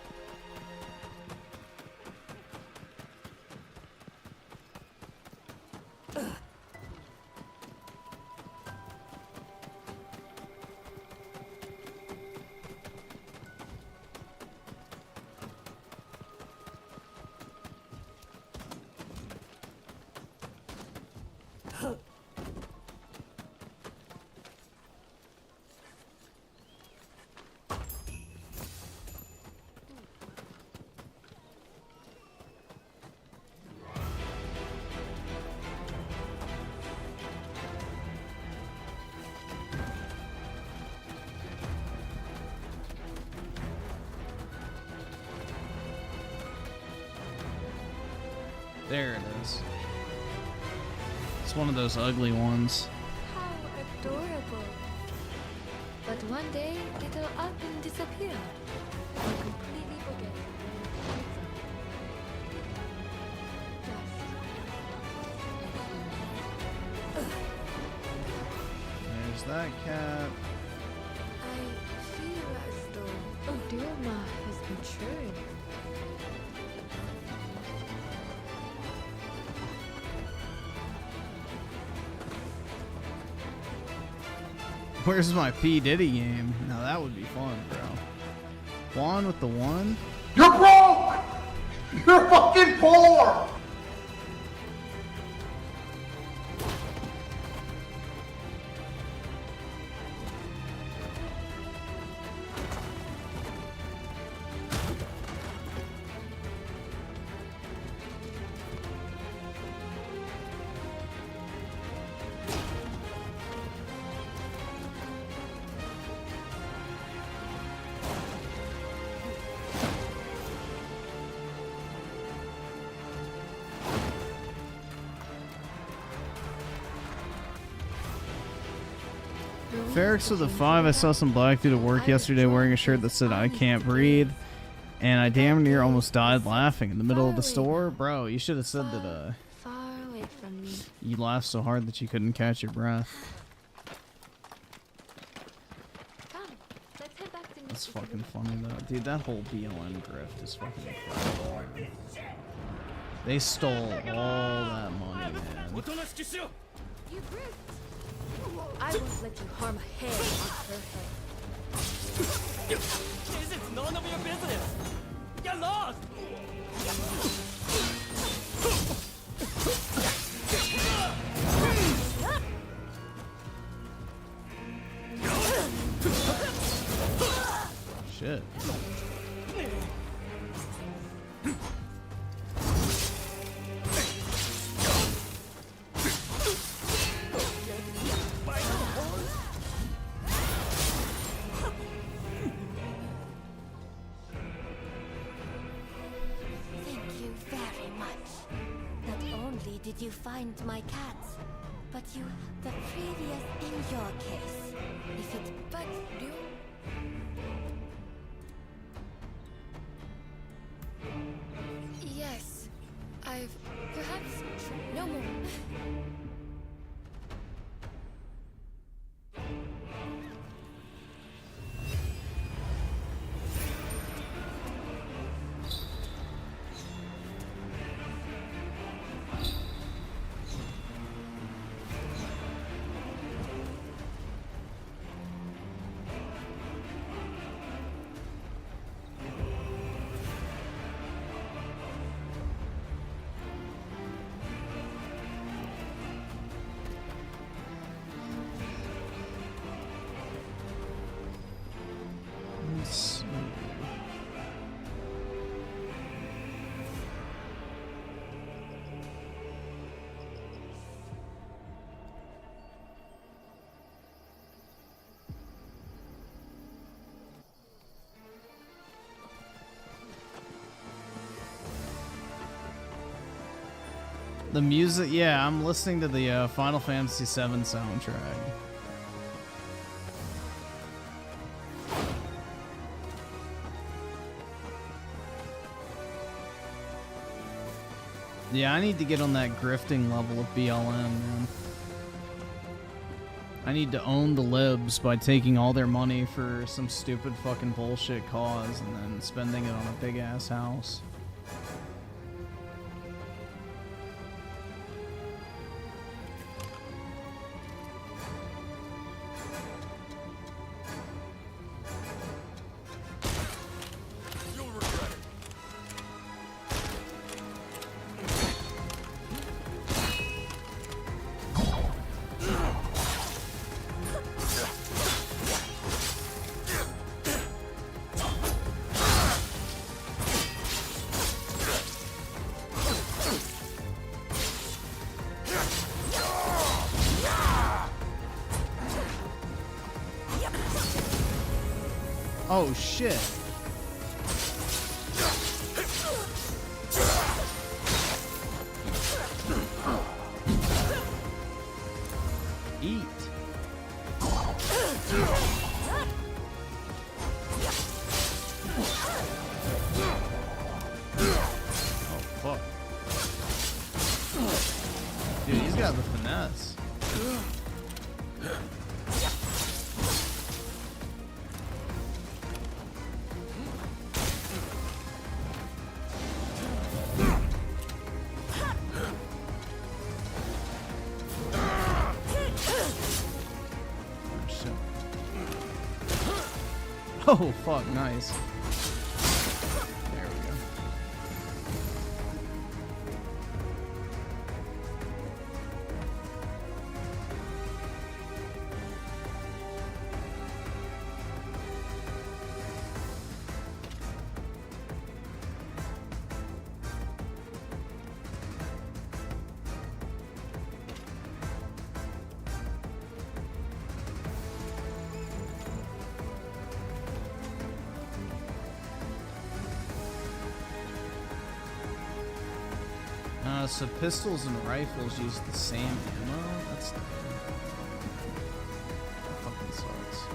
There it is. It's one of those ugly ones. How adorable. But one day, it'll up and disappear. Or completely forget. There's that cat. I feel as though Odurma has matured. Where's my P. Diddy game? Now that would be fun, bro. Juan with the one? You're broke! You're fucking poor! Ferrex with a 5. I saw some black dude at work yesterday wearing a shirt that said "I can't breathe," and I damn near almost died laughing in the middle of the store. Bro, you should have said that Far away from me. you laughed so hard that you couldn't catch your breath. Come, let's head back to That's fucking funny though. Dude, that whole BLM grift is fucking incredible. Man. They stole all that money, man. You brute! I won't let you harm a hair on her head. This is none of your business. You're lost. Shit. Thank you very much. Not only did you find my cat? But you, the previous in your case. If it but do. Yes, I've perhaps no more. The music, yeah, I'm listening to the Final Fantasy VII soundtrack. Yeah, I need to get on that grifting level of BLM, man. I need to own the libs by taking all their money for some stupid fucking bullshit cause and then spending it on a big ass house. Oh shit. Eat. Oh fuck. Dude, he's got the finesse. Oh fuck, nice. There we go. So pistols and rifles use the same ammo? That's not good. That fucking sucks.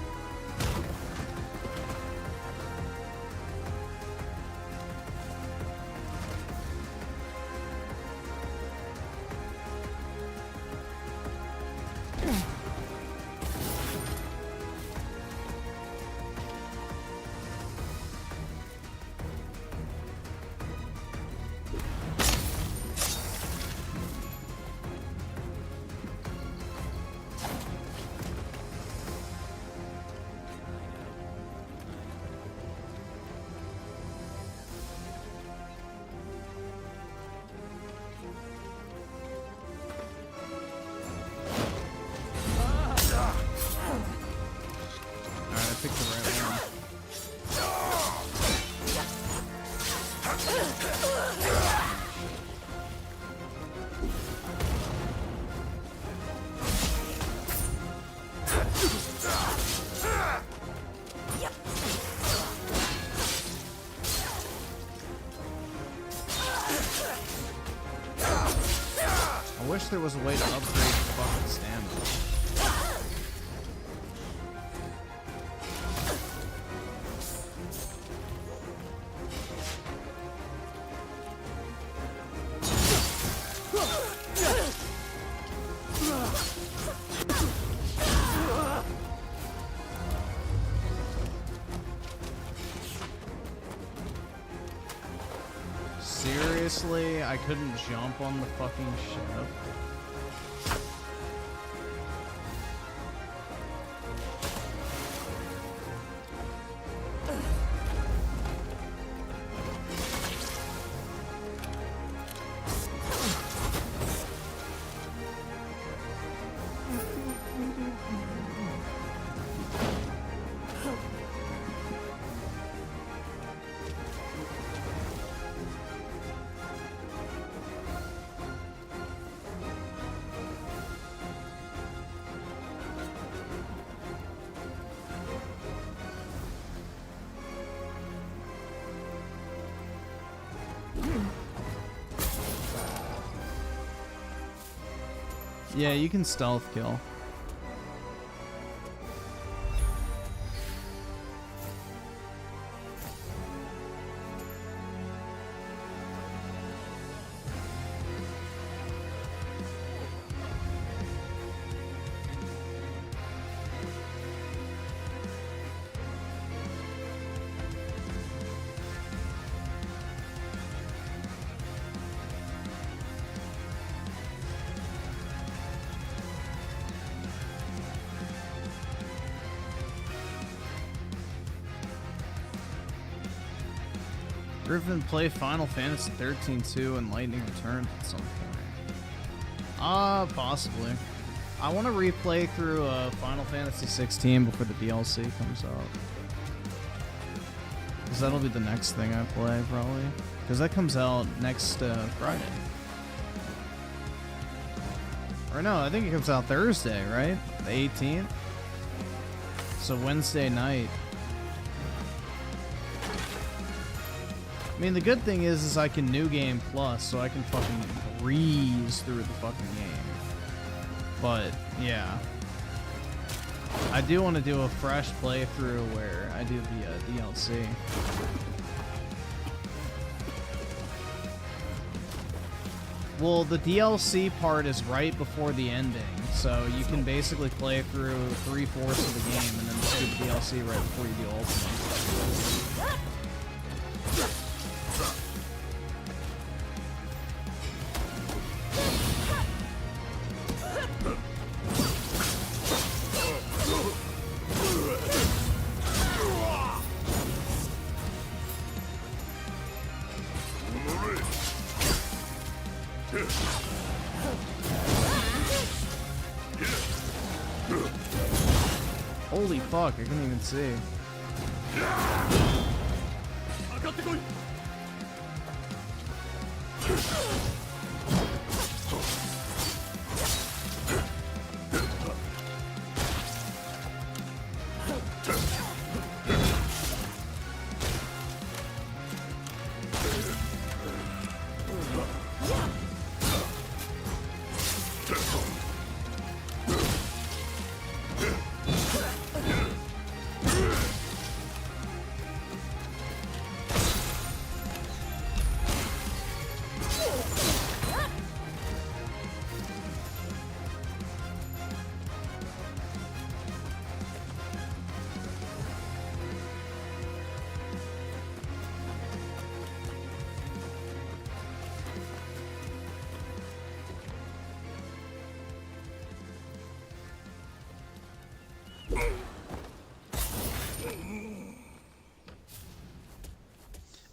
wish there was a way to upgrade the fucking stamina. Seriously, I couldn't jump on the fucking ship. Yeah, you can stealth kill. Griffin play Final Fantasy 13-2 and Lightning Returns at some point. Possibly. I want to replay through Final Fantasy 16 before the DLC comes out. Because that'll be the next thing I play, probably. Because that comes out next Friday. Or no, I think it comes out Thursday, right? The 18th? So Wednesday night. I mean, the good thing is I can New Game Plus, so I can fucking breeze through the fucking game. But, yeah. I do want to do a fresh playthrough where I do the DLC. Well, the DLC part is right before the ending, so you can basically play through 3/4 of the game and then just do the DLC right before you do Ultimate. Holy fuck, I couldn't even see.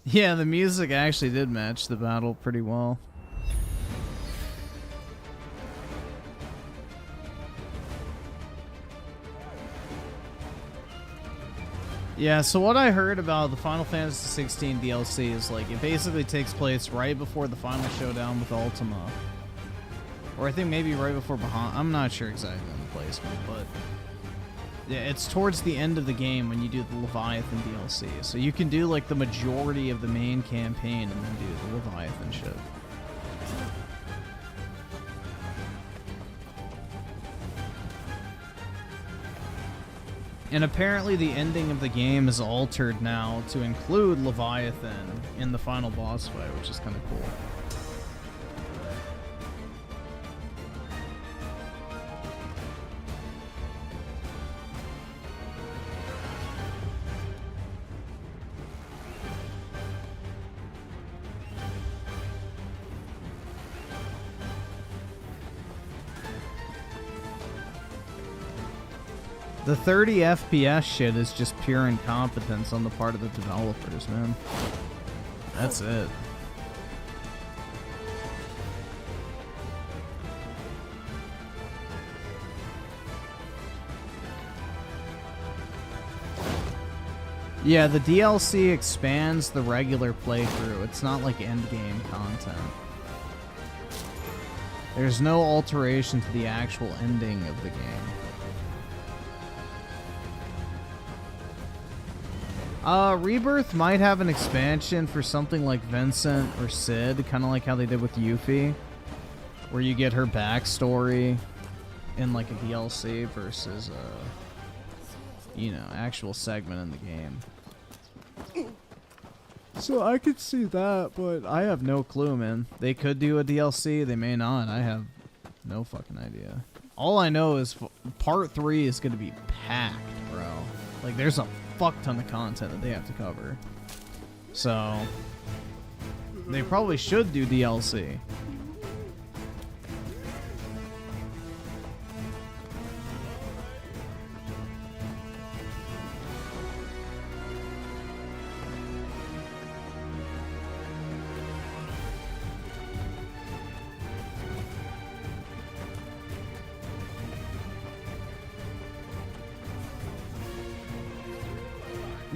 Yeah, the music actually did match the battle pretty well. Yeah, so what I heard about the Final Fantasy 16 DLC is like it basically takes place right before the final showdown with Ultima. Or I think maybe right before Bahamut. I'm not sure exactly on the placement, but yeah, it's towards the end of the game when you do the Leviathan DLC. So you can do like the majority of the main campaign and then do the Leviathan shit. And apparently the ending of the game is altered now to include Leviathan in the final boss fight, which is kind of cool. The 30 FPS shit is just pure incompetence on the part of the developers, man. That's it. Yeah, the DLC expands the regular playthrough. It's not like endgame content. There's no alteration to the actual ending of the game. Rebirth might have an expansion for something like Vincent or Sid, kind of like how they did with Yuffie, where you get her backstory in like a DLC versus you know, actual segment in the game. So I could see that, but I have no clue, man. They could do a DLC, they may not. I have no fucking idea. All I know is part 3 is going to be packed, bro. Like, there's a fuck ton of content that they have to cover. So they probably should do DLC.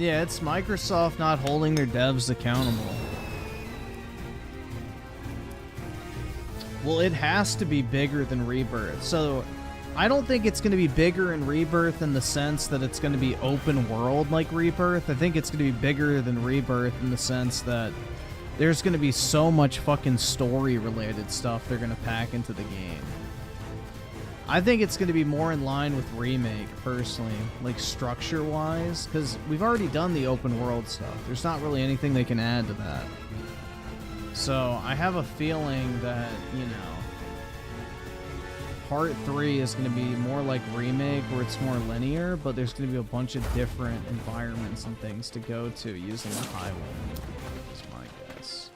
Yeah, it's Microsoft not holding their devs accountable. Well, it has to be bigger than Rebirth. So, I don't think it's going to be bigger in Rebirth in the sense that it's going to be open world like Rebirth. I think it's going to be bigger than Rebirth in the sense that there's going to be so much fucking story-related stuff they're going to pack into the game. I think it's going to be more in line with Remake, personally, like structure-wise, because we've already done the open world stuff. There's not really anything they can add to that. So I have a feeling that, you know, Part 3 is going to be more like Remake, where it's more linear, but there's going to be a bunch of different environments and things to go to using the highway. That's my guess.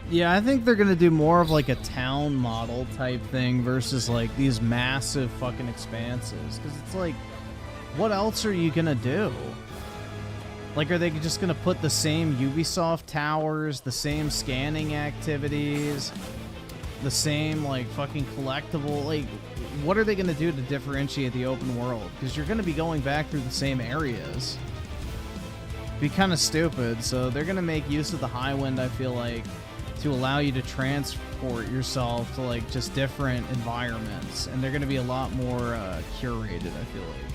Yeah, I think they're gonna do more of like a town model type thing versus like these massive fucking expanses. Because it's like, what else are you gonna do? Like, are they just gonna put the same Ubisoft towers, the same scanning activities, the same like fucking collectible? Like, what are they gonna do to differentiate the open world? Because you're gonna be going back through the same areas. Be kind of stupid. So they're gonna make use of the Highwind, I feel like, to allow you to transport yourself to like just different environments, and they're going to be a lot more curated, I feel like.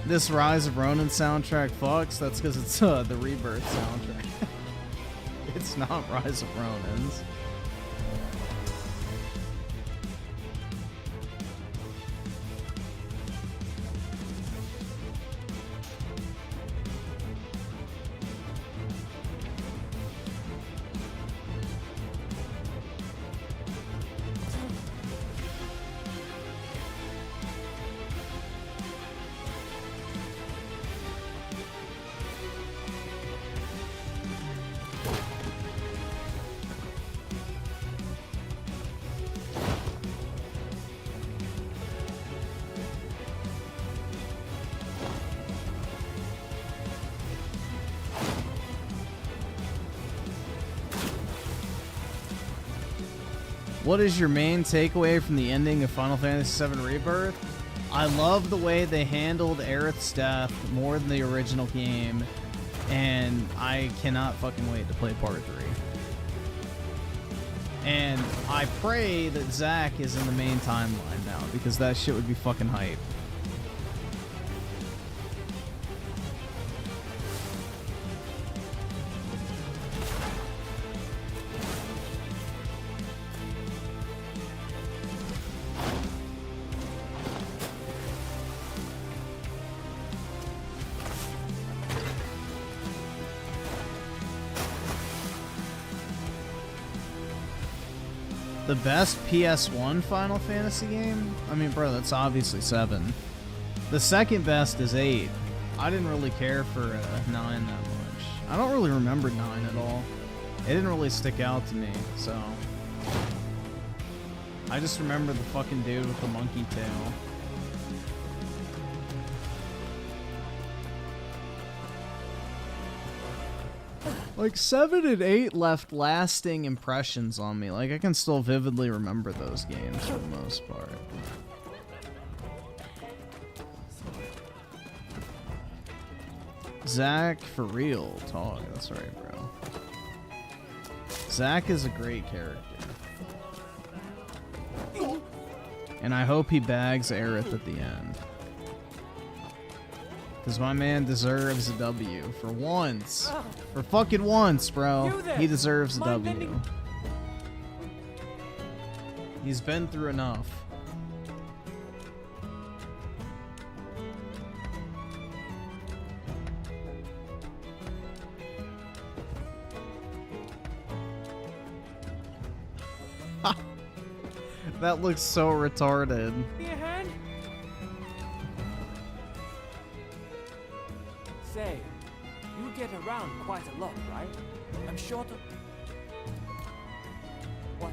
This Rise of Rōnin soundtrack fucks. That's because it's the Rebirth soundtrack. It's not Rise of Rōnin's. What is your main takeaway from the ending of Final Fantasy VII Rebirth? I love the way they handled Aerith's death more than the original game, and I cannot fucking wait to play Part 3. And I pray that Zack is in the main timeline now, because that shit would be fucking hype. The best PS1 Final Fantasy game? I mean, bro, that's obviously 7. The second best is 8. I didn't really care for 9 that much. I don't really remember 9 at all. It didn't really stick out to me, so... I just remember the fucking dude with the monkey tail. Like, 7 and 8 left lasting impressions on me. Like, I can still vividly remember those games for the most part. Zack, for real, talk. That's right, bro. Zack is a great character. And I hope he bags Aerith at the end. Because my man deserves a W. For once. For fucking once, bro. He deserves a W. He's been through enough. That looks so retarded. Say, you get around quite a lot, right? I'm short of... What?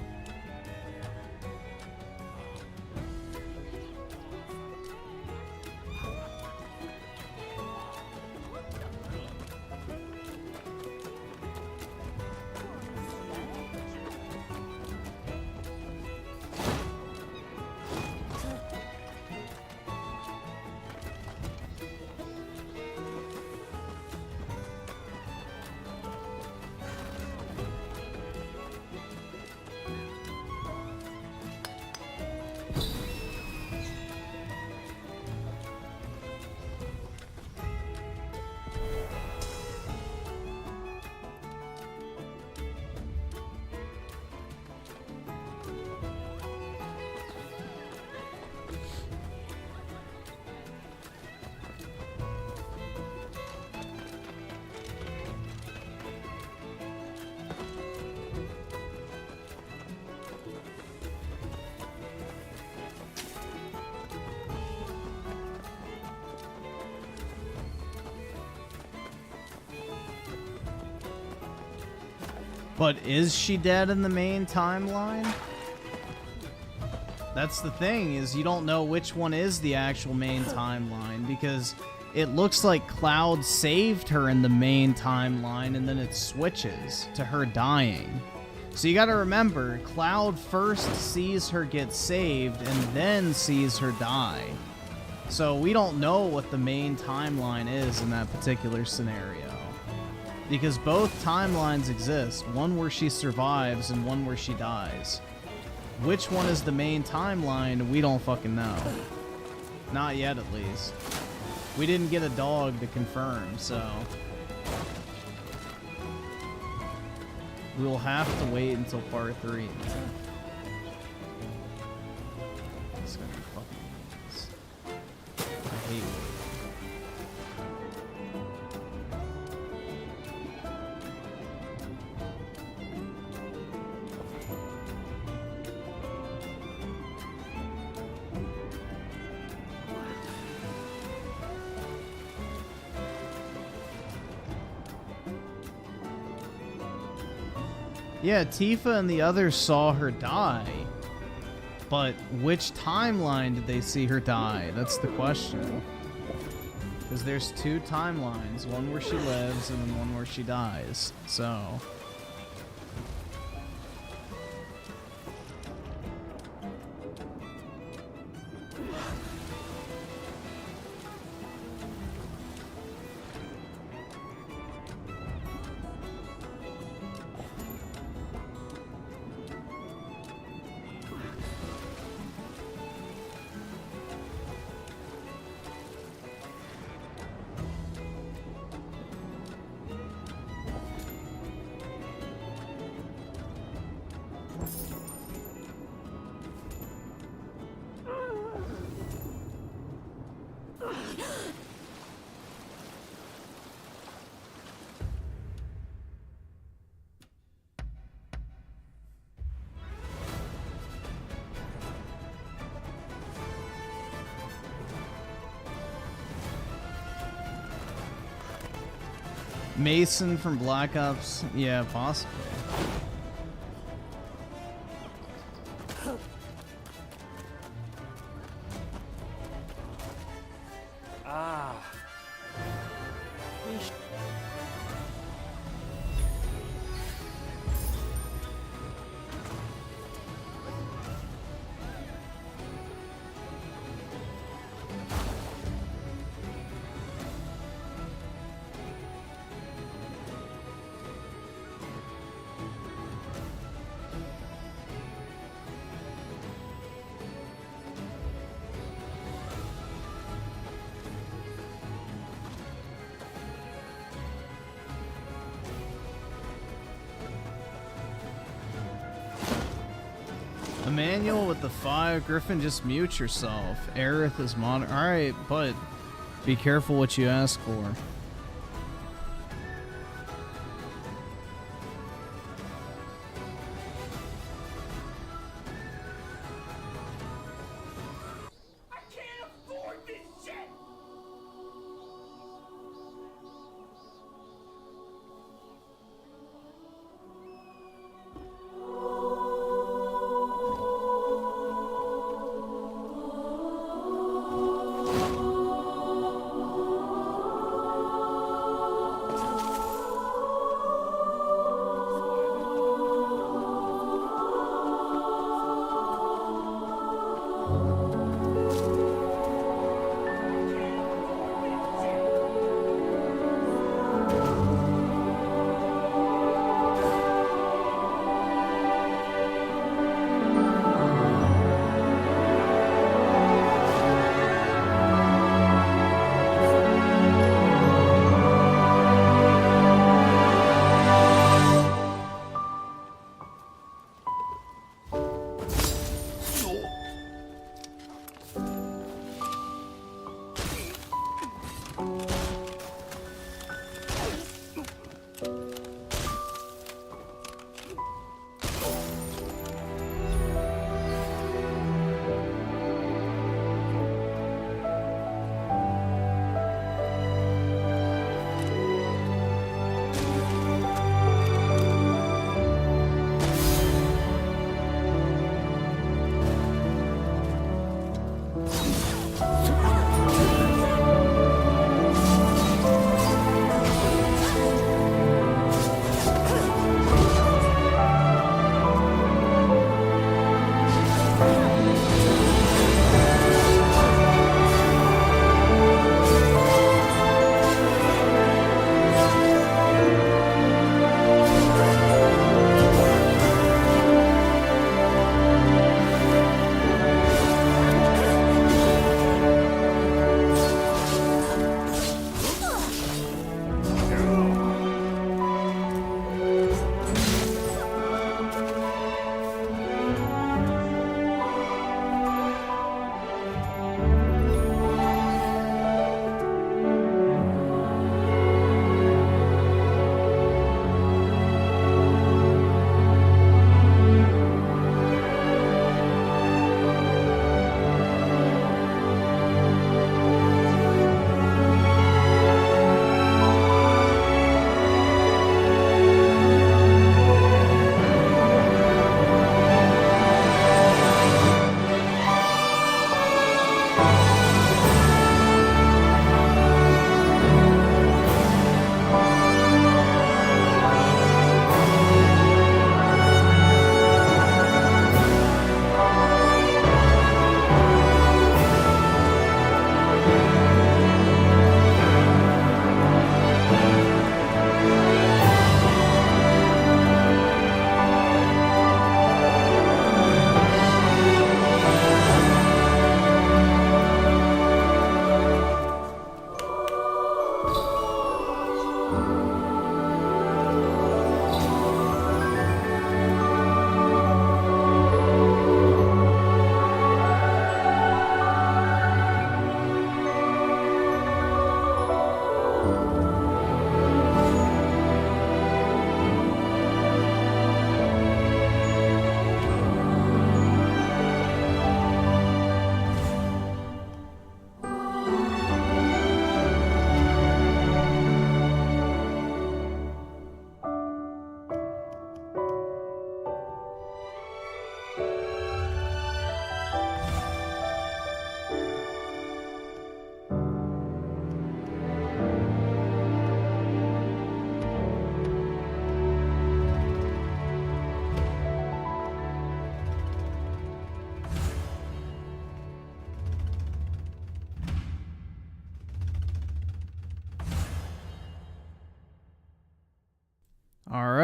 But is she dead in the main timeline? That's the thing, is you don't know which one is the actual main timeline, because it looks like Cloud saved her in the main timeline and then it switches to her dying. So you gotta remember, Cloud first sees her get saved and then sees her die. So we don't know what the main timeline is in that particular scenario. Because both timelines exist, one where she survives and one where she dies. Which one is the main timeline, we don't fucking know. Not yet, at least. We didn't get a dog to confirm, so... we will have to wait until part 3. It's gonna be fucking nuts. I hate it. Yeah, Tifa and the others saw her die, but which timeline did they see her die? That's the question. Because there's 2 timelines, one where she lives and then one where she dies, so... Mason from Black Ops? Yeah, possibly. Ah. Emmanuel with the 5. Griffin, just mute yourself. Aerith is mon. Alright, but be careful what you ask for.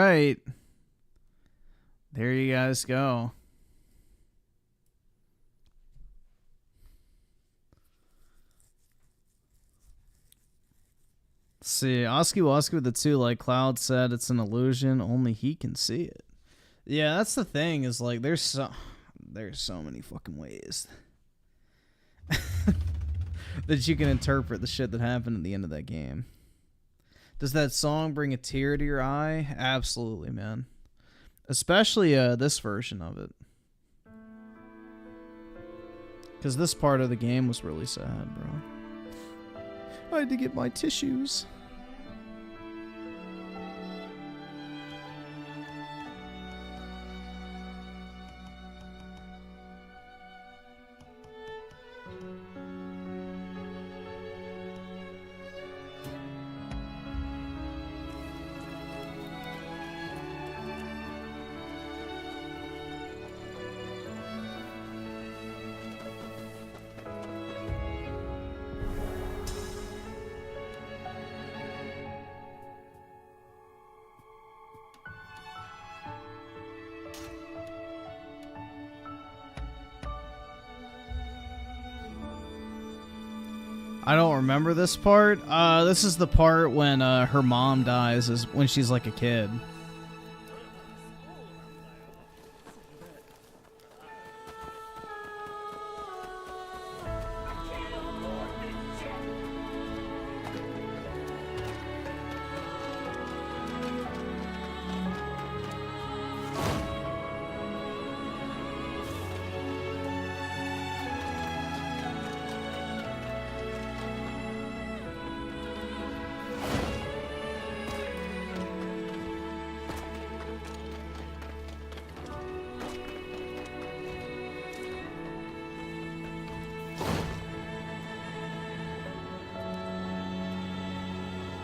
right. There you guys go. Let's see, Oski Woski with the 2, like Cloud said, it's an illusion. Only he can see it. Yeah, that's the thing. Is like there's so many fucking ways that you can interpret the shit that happened at the end of that game. Does that song bring a tear to your eye? Absolutely, man. Especially this version of it. Because this part of the game was really sad, bro. I had to get my tissues. I don't remember this part. This is the part when her mom dies, is when she's like a kid.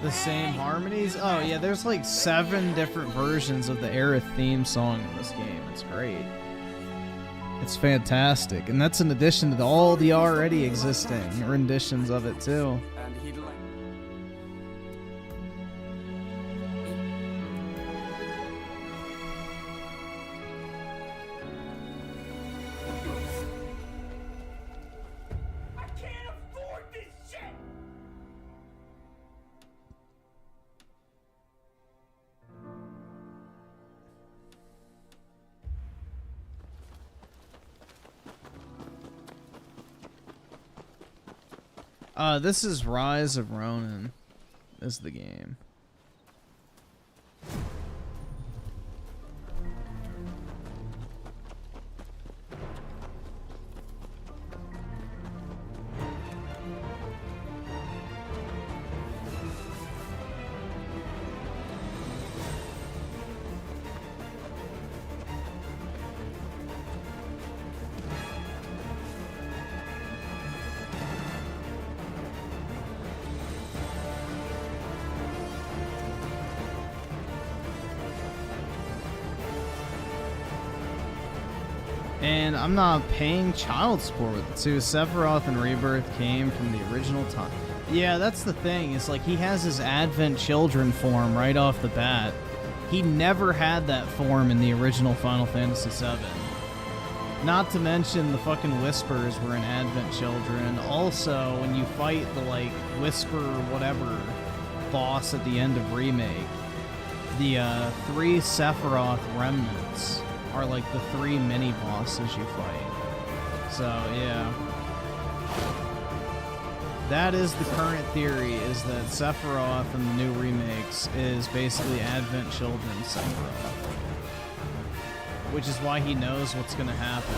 The same harmonies? Oh yeah, there's like 7 different versions of the Aerith theme song in this game. It's great. It's fantastic. And that's in addition to all the already existing renditions of it too. This is Rise of Rōnin, is the game. And I'm not paying child support with it too. Sephiroth and Rebirth came from the original time. Yeah, that's the thing. It's like he has his Advent Children form right off the bat. He never had that form in the original Final Fantasy VII. Not to mention the fucking Whispers were in Advent Children. Also, when you fight the like Whisper whatever boss at the end of Remake, the 3 Sephiroth remnants are like the 3 mini bosses you fight. So yeah, that is the current theory, is that Sephiroth in the new remakes is basically Advent Children Sephiroth, which is why he knows what's gonna happen.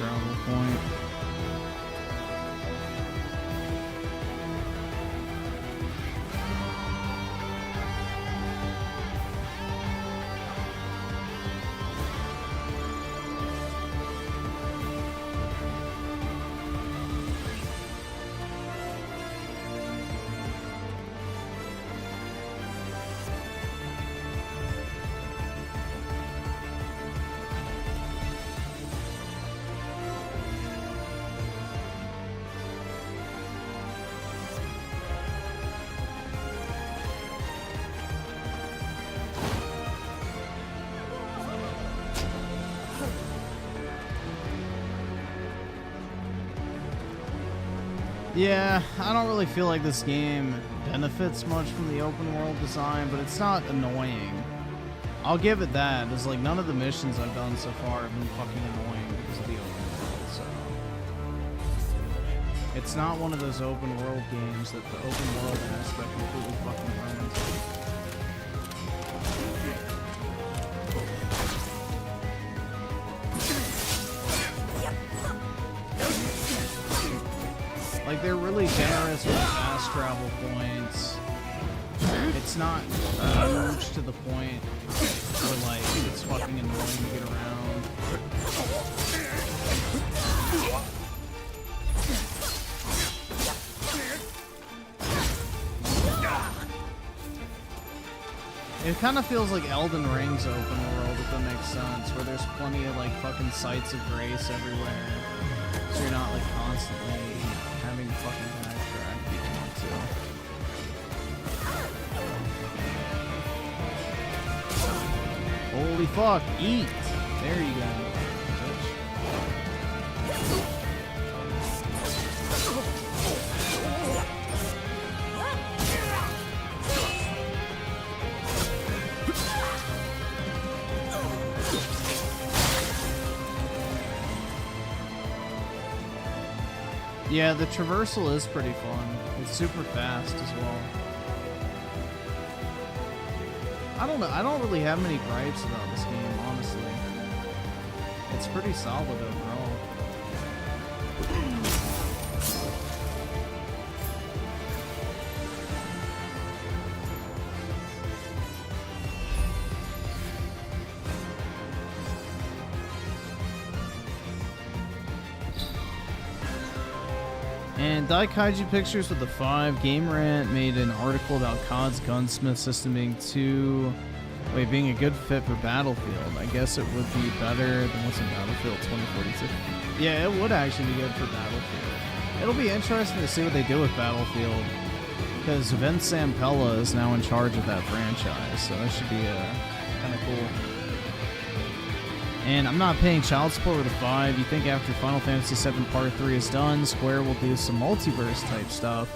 travel point. Yeah, I don't really feel like this game benefits much from the open world design, but it's not annoying. I'll give it that. It's like none of the missions I've done so far have been fucking annoying because of the open world, so. It's not one of those open world games that the open world aspect completely fucking ruins. Like, they're really generous with fast travel points. It's not huge to the point where, like, it's fucking annoying to get around. It kind of feels like Elden Ring's open world, if that makes sense, where there's plenty of, like, fucking sites of grace everywhere. So you're not, like, constantly having to fucking backtrack if you want to. Holy fuck, eat! There you go. Yeah, the traversal is pretty fun. It's super fast as well. I don't know. I don't really have many gripes about this game, honestly. It's pretty solid overall. And Daikaiju Pictures with the 5 Game Rant made an article about COD's gunsmith system being being a good fit for Battlefield. I guess it would be better than what's in Battlefield 2042. Yeah, it would actually be good for Battlefield. It'll be interesting to see what they do with Battlefield, because Vince Zampella is now in charge of that franchise, so that should be kind of cool. And I'm not paying child support with a 5. You think after Final Fantasy VII Part 3 is done, Square will do some multiverse type stuff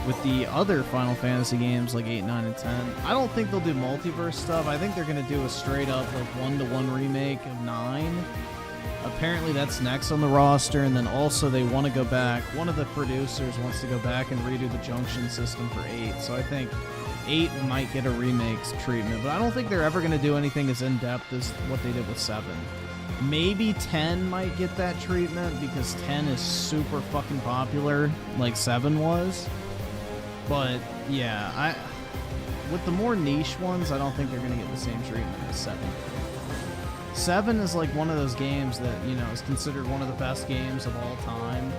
with the other Final Fantasy games like 8, 9, and 10. I don't think they'll do multiverse stuff. I think they're going to do a straight up like 1-to-1 remake of 9. Apparently that's next on the roster, and then also they want to go back. One of the producers wants to go back and redo the junction system for 8, so I think 8 might get a remakes treatment, but I don't think they're ever going to do anything as in-depth as what they did with 7. Maybe 10 might get that treatment because 10 is super fucking popular like 7 was. But yeah, with the more niche ones, I don't think they're going to get the same treatment as 7. 7 is like one of those games that, you know, is considered one of the best games of all time.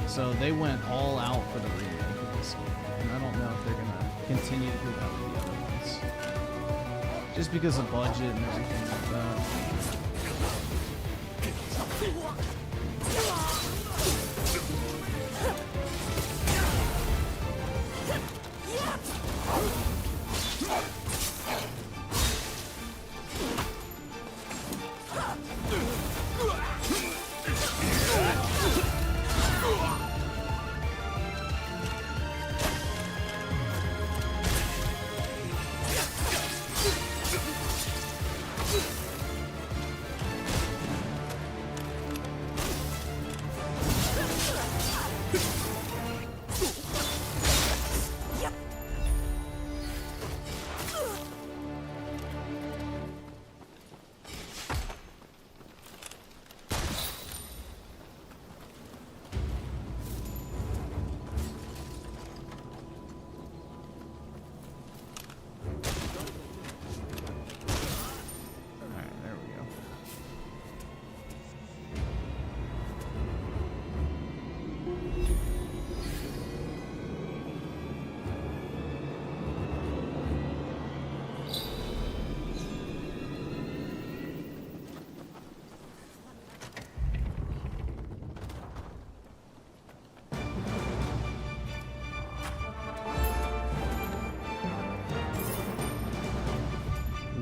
So they went all out for the remake of this game, and I don't know if they're going to continue to do that with the other ones. Just because of budget and everything like that.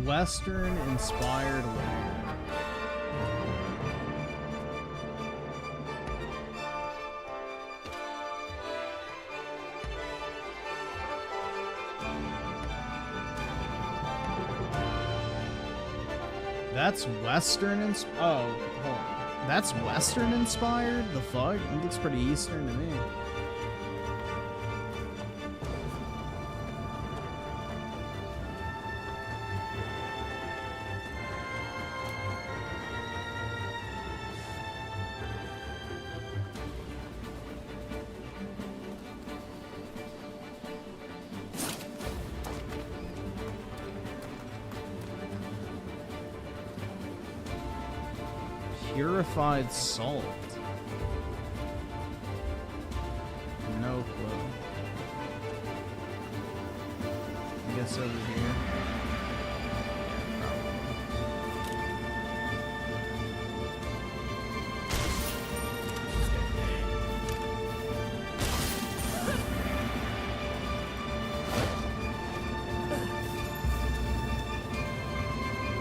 Western-inspired layer. That's oh, hold on. That's Western inspired? The fuck? It looks pretty Eastern to me. Purified salt. No clue. I guess over here.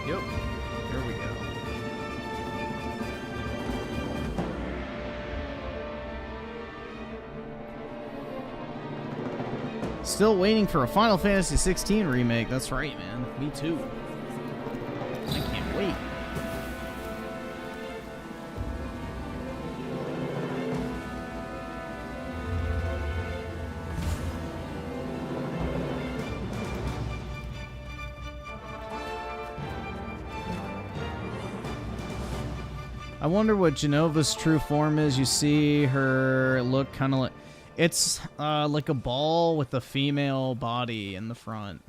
Yep. Here we go. Still waiting for a Final Fantasy 16 remake. That's right, man. Me too. I can't wait. I wonder what Genova's true form is. You see her look kind of like... It's like a ball with a female body in the front.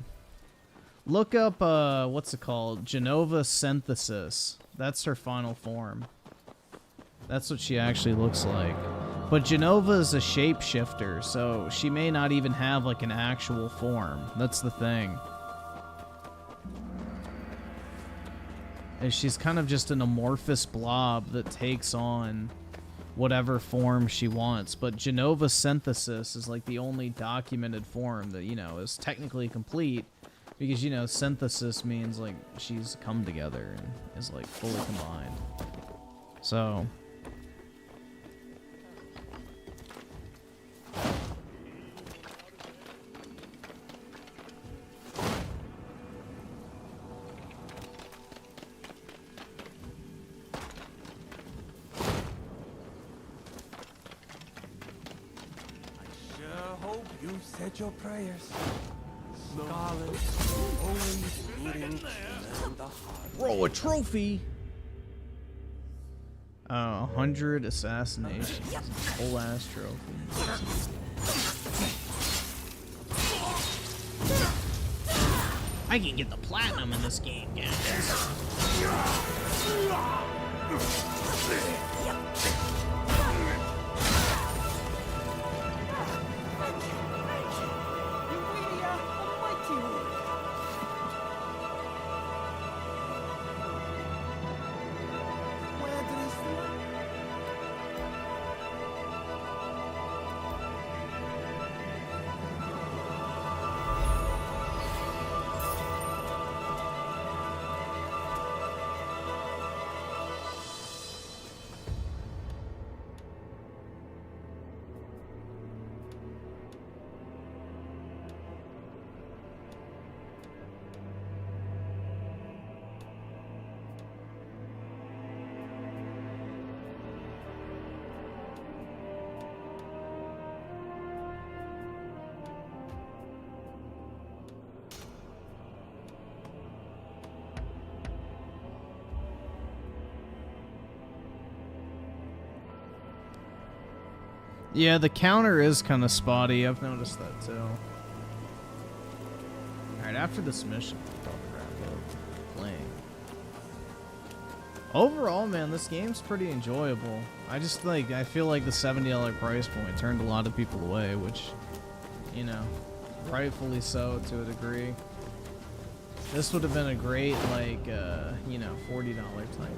Look up, what's it called? Genova Synthesis. That's her final form. That's what she actually looks like. But Genova is a shapeshifter, so she may not even have like an actual form. That's the thing. And she's kind of just an amorphous blob that takes on whatever form she wants, but Genova Synthesis is like the only documented form that, you know, is technically complete, because, you know, synthesis means like she's come together and is like fully combined. So said your prayers. Scarlet, always rooting in the heart. roll a trophy. 100 assassinations. Whole ass trophy. I can get the platinum in this game, guys. Yeah, the counter is kind of spotty. I've noticed that too. Alright, after this mission, I'll probably wrap up playing. Overall, man, this game's pretty enjoyable. I feel like the $70 price point turned a lot of people away, which, you know, rightfully so to a degree. This would have been a great, like, you know, $40 title.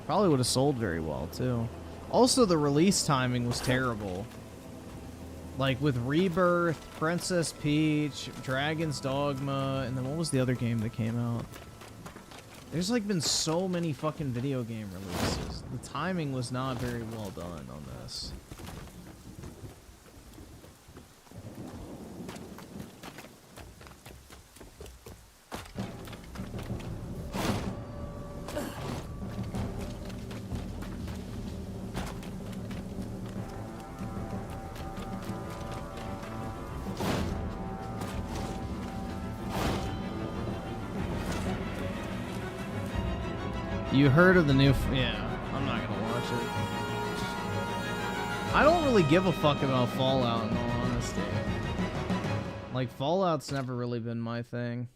Probably would have sold very well, too. Also, the release timing was terrible. Like with Rebirth, Princess Peach, Dragon's Dogma, and then what was the other game that came out? There's like been so many fucking video game releases. The timing was not very well done on this. You heard of the new... yeah, I'm not gonna watch it. I don't really give a fuck about Fallout, in all honesty. Like, Fallout's never really been my thing.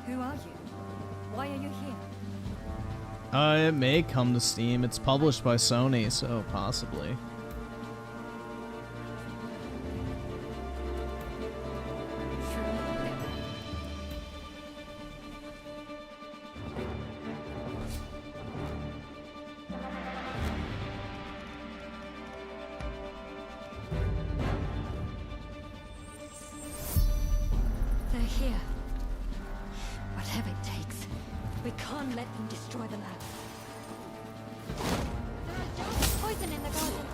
Who are you? Why are you here? It may come to Steam. It's published by Sony, so possibly. They're here. Whatever it takes. We can't let them destroy the lab. There's poison in the garden.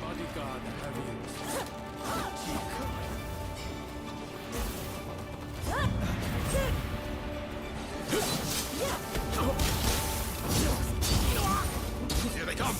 Bodyguard Here they come!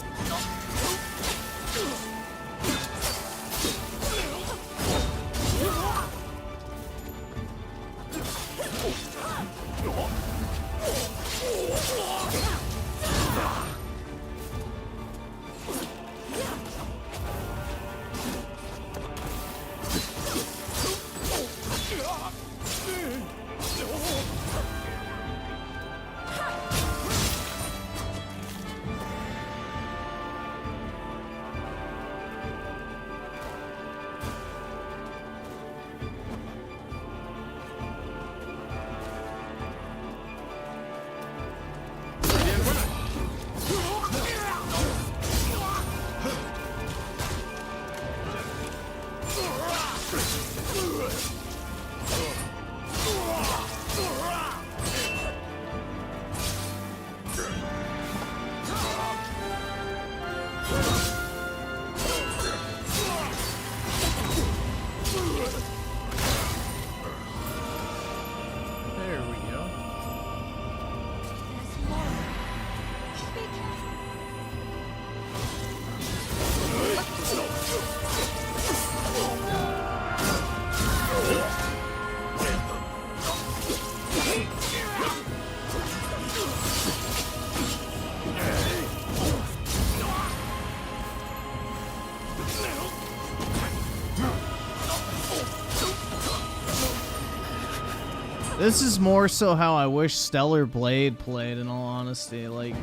This is more so how I wish Stellar Blade played, in all honesty. Like,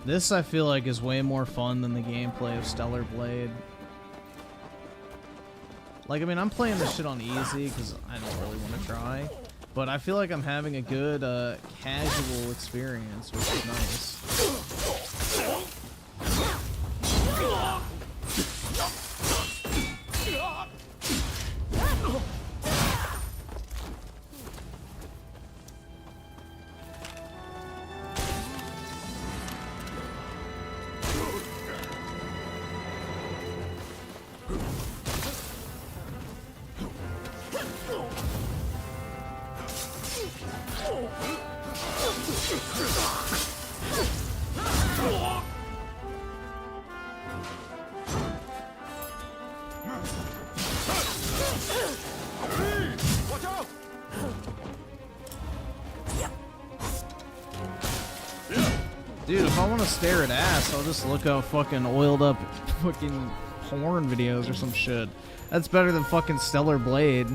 this I feel like is way more fun than the gameplay of Stellar Blade. Like, I mean, I'm playing this shit on easy because I don't really want to try. But I feel like I'm having a good, casual experience, which is nice. Dude, if I want to stare at ass, I'll just look up fucking oiled up fucking porn videos or some shit. That's better than fucking Stellar Blade.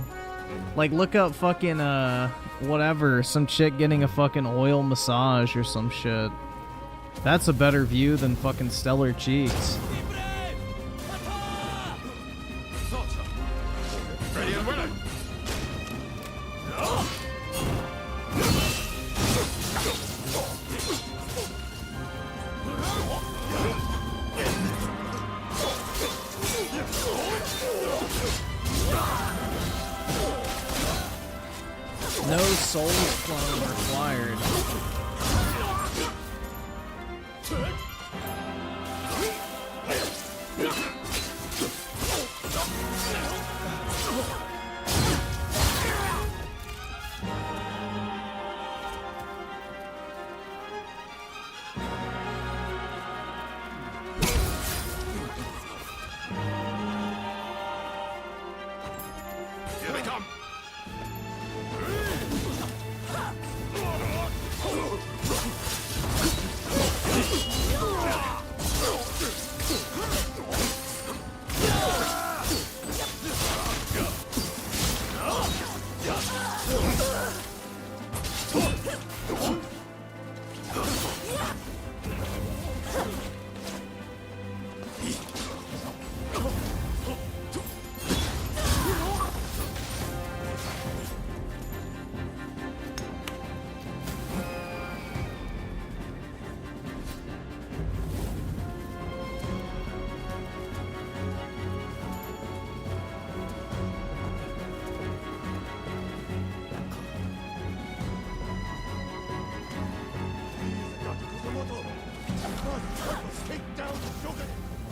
Like, look up fucking, whatever, some chick getting a fucking oil massage or some shit. That's a better view than fucking Stellar Cheeks. Ready and willing. No soul clone required. Here they come.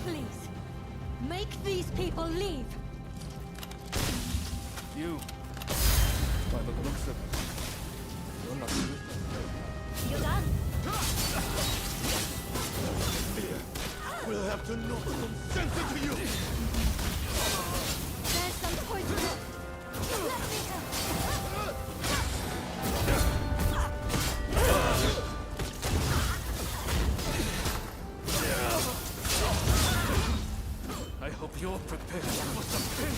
Please, make these people leave. You, by the looks of it, you're not good. You done? Here, we'll have to knock some sense into you. There's some poison. Let me go. I hope you're prepared for some pain.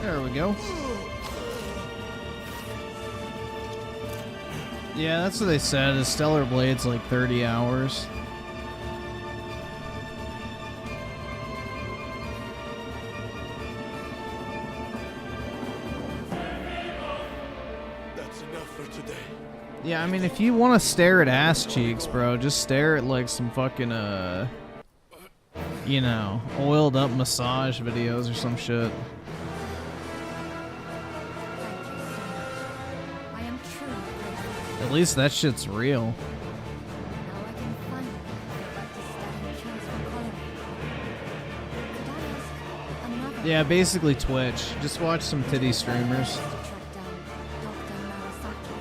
There we go. Yeah, that's what they said. Is Stellar Blade's like 30 hours. That's enough for today. Yeah, I mean, if you want to stare at ass cheeks, bro, just stare at like some fucking you know, oiled up massage videos or some shit. I am truly grateful. At least that shit's real. Now I can finally get back to studying King's Colony. Could I ask another? Yeah, basically Twitch. Just watch some titty streamers. To track down Dr. Narasaki.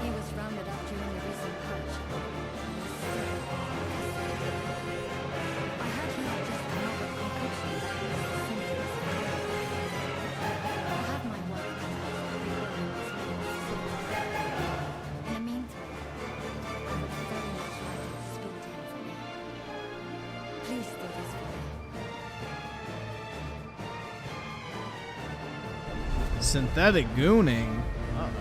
He was rounded up during the recent purge. I heard he had just come up with conclusions that he was sinking. I have my work cut out for rewarding this man. In the meantime, Synthetic gooning. Uh-oh.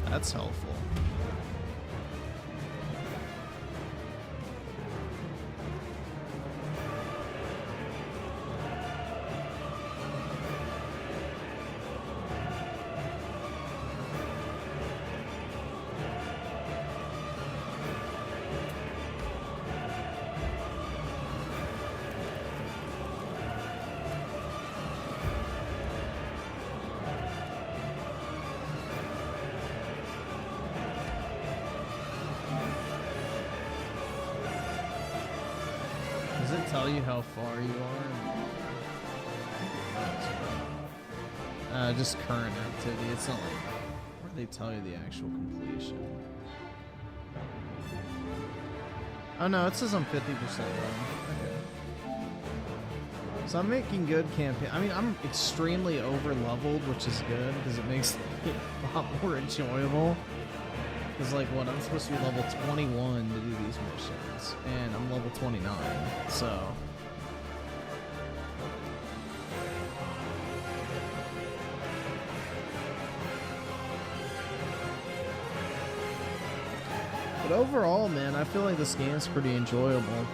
That's helpful. Does it tell you how far you are? Just current activity. It's not like where they tell you the actual completion. Oh no, it says I'm 50% done. Okay. So I'm making good campaign. I mean, I'm extremely over leveled, which is good because it makes it a lot more enjoyable. Because, like, what, I'm supposed to be level 21 to do these missions, and I'm level 29, so... But overall, man, I feel like this game's pretty enjoyable.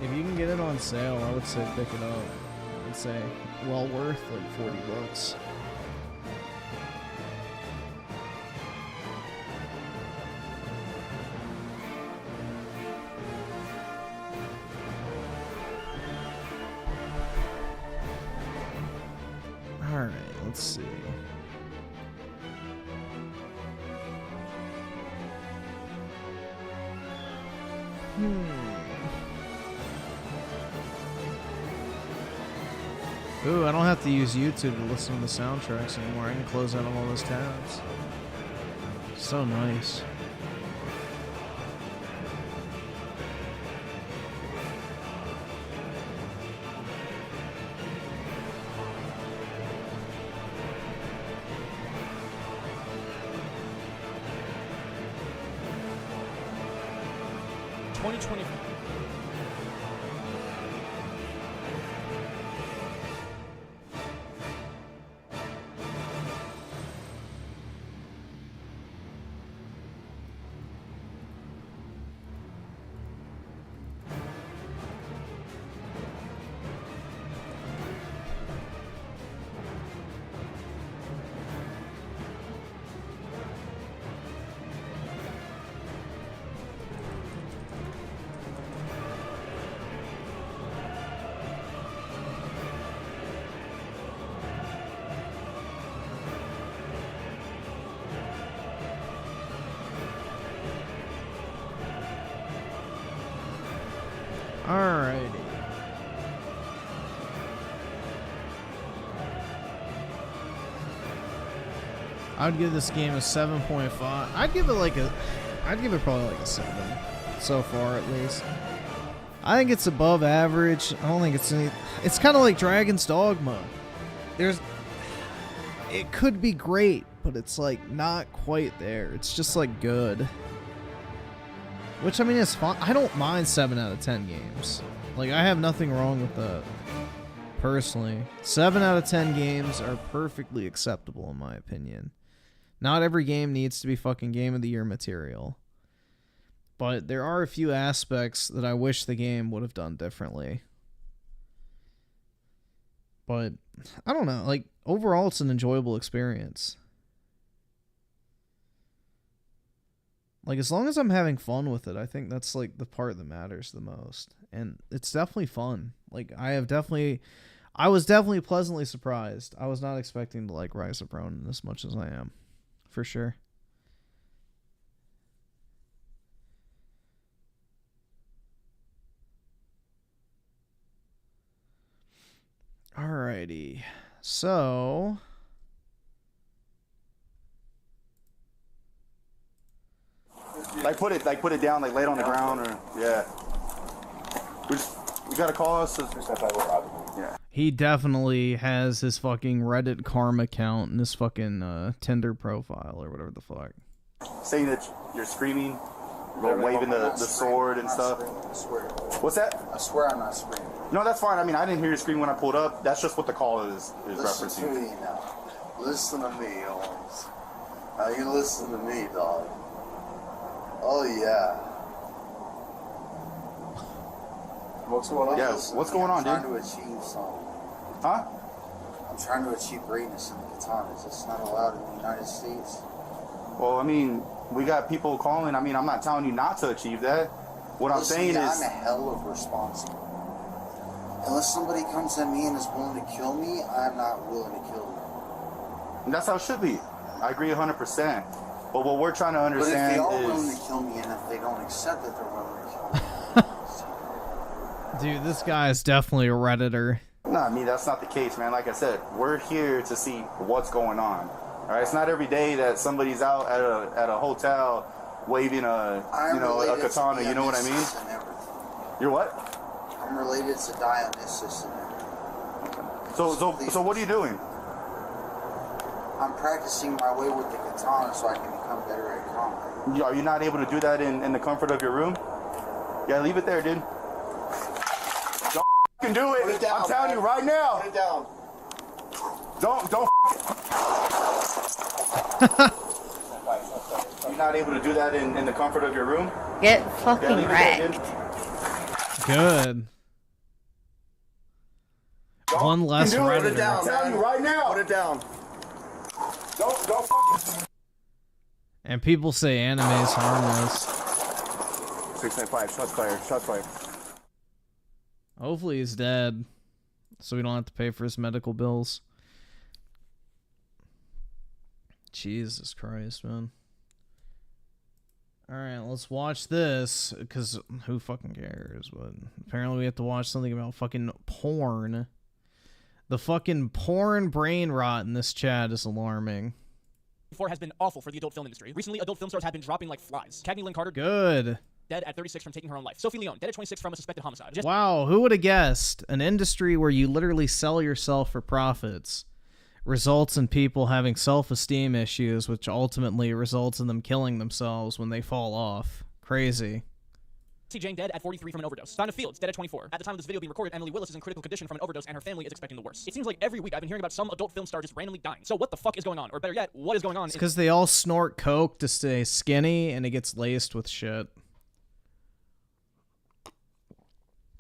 If you can get it on sale, I would say pick it up. I would say well worth, like, 40 bucks. Alright, let's see. Ooh, I don't have to use YouTube to listen to the soundtracks anymore. I can close out all those tabs. So nice. Alrighty. I would give this game a 7.5. I'd give it probably like a 7 so far at least. I think it's above average. I don't think it's kind of like Dragon's Dogma. It could be great, but it's like not quite there. It's just like good. Which, I mean, is fun. I don't mind 7 out of 10 games. Like, I have nothing wrong with that, personally. 7 out of 10 games are perfectly acceptable, in my opinion. Not every game needs to be fucking Game of the Year material. But there are a few aspects that I wish the game would have done differently. But I don't know, like overall it's an enjoyable experience. Like as long as I'm having fun with it, I think that's like the part that matters the most. And it's definitely fun. Like I was definitely pleasantly surprised. I was not expecting to like Rise of Rōnin as much as I am. For sure. Alrighty. So Like put it down, like lay it on the ground, or yeah. We gotta call us. Yeah. he definitely has his fucking Reddit karma account and his fucking Tinder profile or whatever the fuck. Saying that you're screaming, waving the sword and stuff. I swear. What's that? I swear I'm not screaming. No, that's fine. I mean, I didn't hear you scream when I pulled up. That's just what the call is Listen referencing. to me now. Listen to me, Owens. Now you listen to me, dog. Oh yeah. What's going on? Yeah, what's going on, dude? I'm trying to achieve something. Huh? I'm trying to achieve greatness in the katanas. It's not allowed in the United States. Well, I mean, we got people calling. I mean, I'm not telling you not to achieve that. What I'm saying is, I'm a hell of responsible. Unless somebody comes at me and is willing to kill me, I'm not willing to kill them. and that's how it should be. I agree 100%. But what we're trying to understand but if they are willing is, to kill me, and if they don't accept that they're willing to kill me, Dude, this guy is definitely a Redditor. no, I mean, that's not the case, man. Like I said, we're here to see what's going on. All right, it's not every day that somebody's out at a hotel waving a katana. You know what I mean? You're what? I'm related to Dionysus and everything. So what are you doing? I'm practicing my way with the katana so I can become better at combat. Are you not able to do that in the comfort of your room? Yeah, leave it there, dude. Don't f***ing do it. Put it down, I'm telling man. you right now. Put it down. Don't. You're not able to do that in the comfort of your room? Get fucking leave it wrecked. there, Good. One less do it. Put it Redditor. down, I'm telling you right now. Put it down. Don't f***. And people say anime is harmless. 695, shots fired, shots fired. Hopefully he's dead, so we don't have to pay for his medical bills. Jesus Christ, man. Alright, let's watch this, because who fucking cares? But apparently we have to watch something about fucking porn. The fucking porn brain rot in this chat is alarming. Has been awful for the adult film industry. Recently, adult film stars have been dropping like flies. Cagney Lynn Carter Good. dead at 36 from taking her own life. Sophie Leon dead at 26 from a suspected homicide. Wow, who would have guessed? An industry where you literally sell yourself for profits results in people having self-esteem issues, which ultimately results in them killing themselves when they fall off. Crazy. Jane dead at 43 from an overdose. Donna Fields dead at 24. At the time of this video being recorded, Emily Willis is in critical condition from an overdose and her family is expecting the worst. It seems like every week I've been hearing about some adult film star just randomly dying. So what the fuck is going on? Or better yet, what is going on? It's because they all snort coke to stay skinny and it gets laced with shit.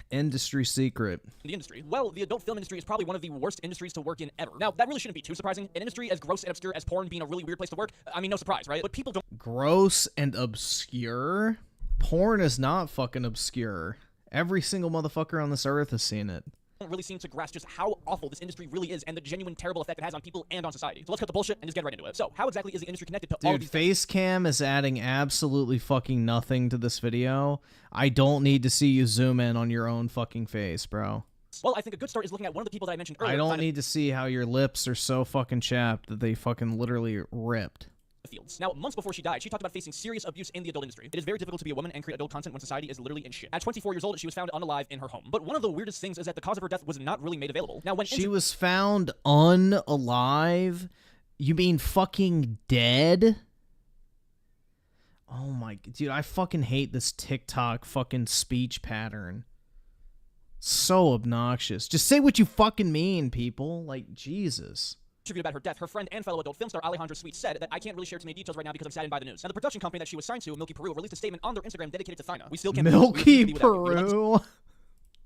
Industry secret. The industry. Well, the adult film industry is probably one of the worst industries to work in ever. Now, that really shouldn't be too surprising. An industry as gross and obscure as porn being a really weird place to work, I mean, no surprise, right? But people don't... Gross and obscure? Porn is not fucking obscure. Every single motherfucker on this earth has seen it. Don't really seem to grasp just how awful this industry really is and the genuine terrible effect it has on people and on society. So let's cut the bullshit and just get right into it. So, how exactly is the industry connected to all of Dude, these face cam is adding absolutely fucking nothing to this video. I don't need to see you zoom in on your own fucking face, bro. Well, I think a good start is looking at one of the people that I mentioned earlier. I don't need to see how your lips are so fucking chapped that they fucking literally ripped. Fields. Now, months before she died, she talked about facing serious abuse in the adult industry. It is very difficult to be a woman and create adult content when society is literally in shit. At 24 years old, she was found unalive in her home. But one of the weirdest things is that the cause of her death was not really made available. Now, when she was found unalive, you mean fucking dead? Oh my, dude, I fucking hate this TikTok fucking speech pattern. So obnoxious. Just say what you fucking mean, people. Like, Jesus. Interviewed about her death, her friend and fellow adult film star Alejandra Sweet said that I can't really share too many details right now because I'm saddened by the news. Now, the production company that she was signed to, Milky Peru, released a statement on their Instagram dedicated to Thyna. We still can't Milky Peru.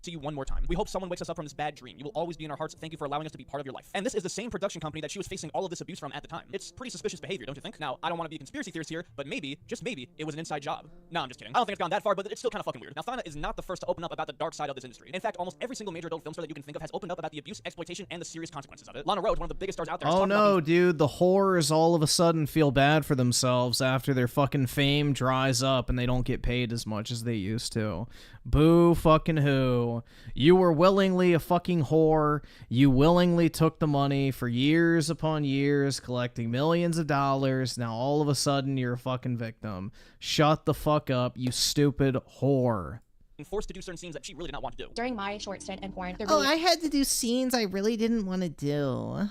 See you one more time. We hope someone wakes us up from this bad dream. You will always be in our hearts. Thank you for allowing us to be part of your life. And this is the same production company that she was facing all of this abuse from at the time. It's pretty suspicious behavior, don't you think? Now, I don't want to be a conspiracy theorist here, but maybe, just maybe, it was an inside job. No, I'm just kidding. I don't think it's gone that far, but it's still kind of fucking weird. Now, Thyna is not the first to open up about the dark side of this industry. In fact, almost every single major adult film star that you can think of has opened up about the abuse, exploitation, and the serious consequences of it. Lana Rhoades, one of the biggest stars out there. Oh no, dude, the whores all of a sudden feel bad for themselves after their fucking fame dries up and they don't get paid as much as they used to. Boo fucking who. You were willingly a fucking whore. You willingly took the money for years upon years, collecting millions of dollars. Now all of a sudden you're a fucking victim. Shut the fuck up, you stupid whore. Forced to do certain scenes that she really did not want to do. During my short stint in porn, I had to do scenes I really didn't want to do.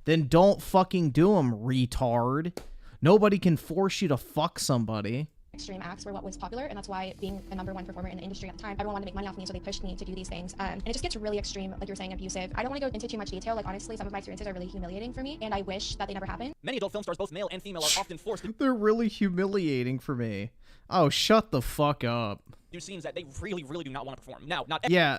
Then don't fucking do them, retard. Nobody can force you to fuck somebody. Extreme acts were what was popular, and that's why being a #1 performer in the industry at the time, everyone wanted to make money off me, so they pushed me to do these things. And it just gets really extreme, like you're saying, abusive. I don't want to go into too much detail. Like, honestly, some of my experiences are really humiliating for me, and I wish that they never happened. Many adult film stars, both male and female, are often forced to They're really humiliating for me. Oh, shut the fuck up. do scenes that they really, really do not want to perform. Now, not Yeah,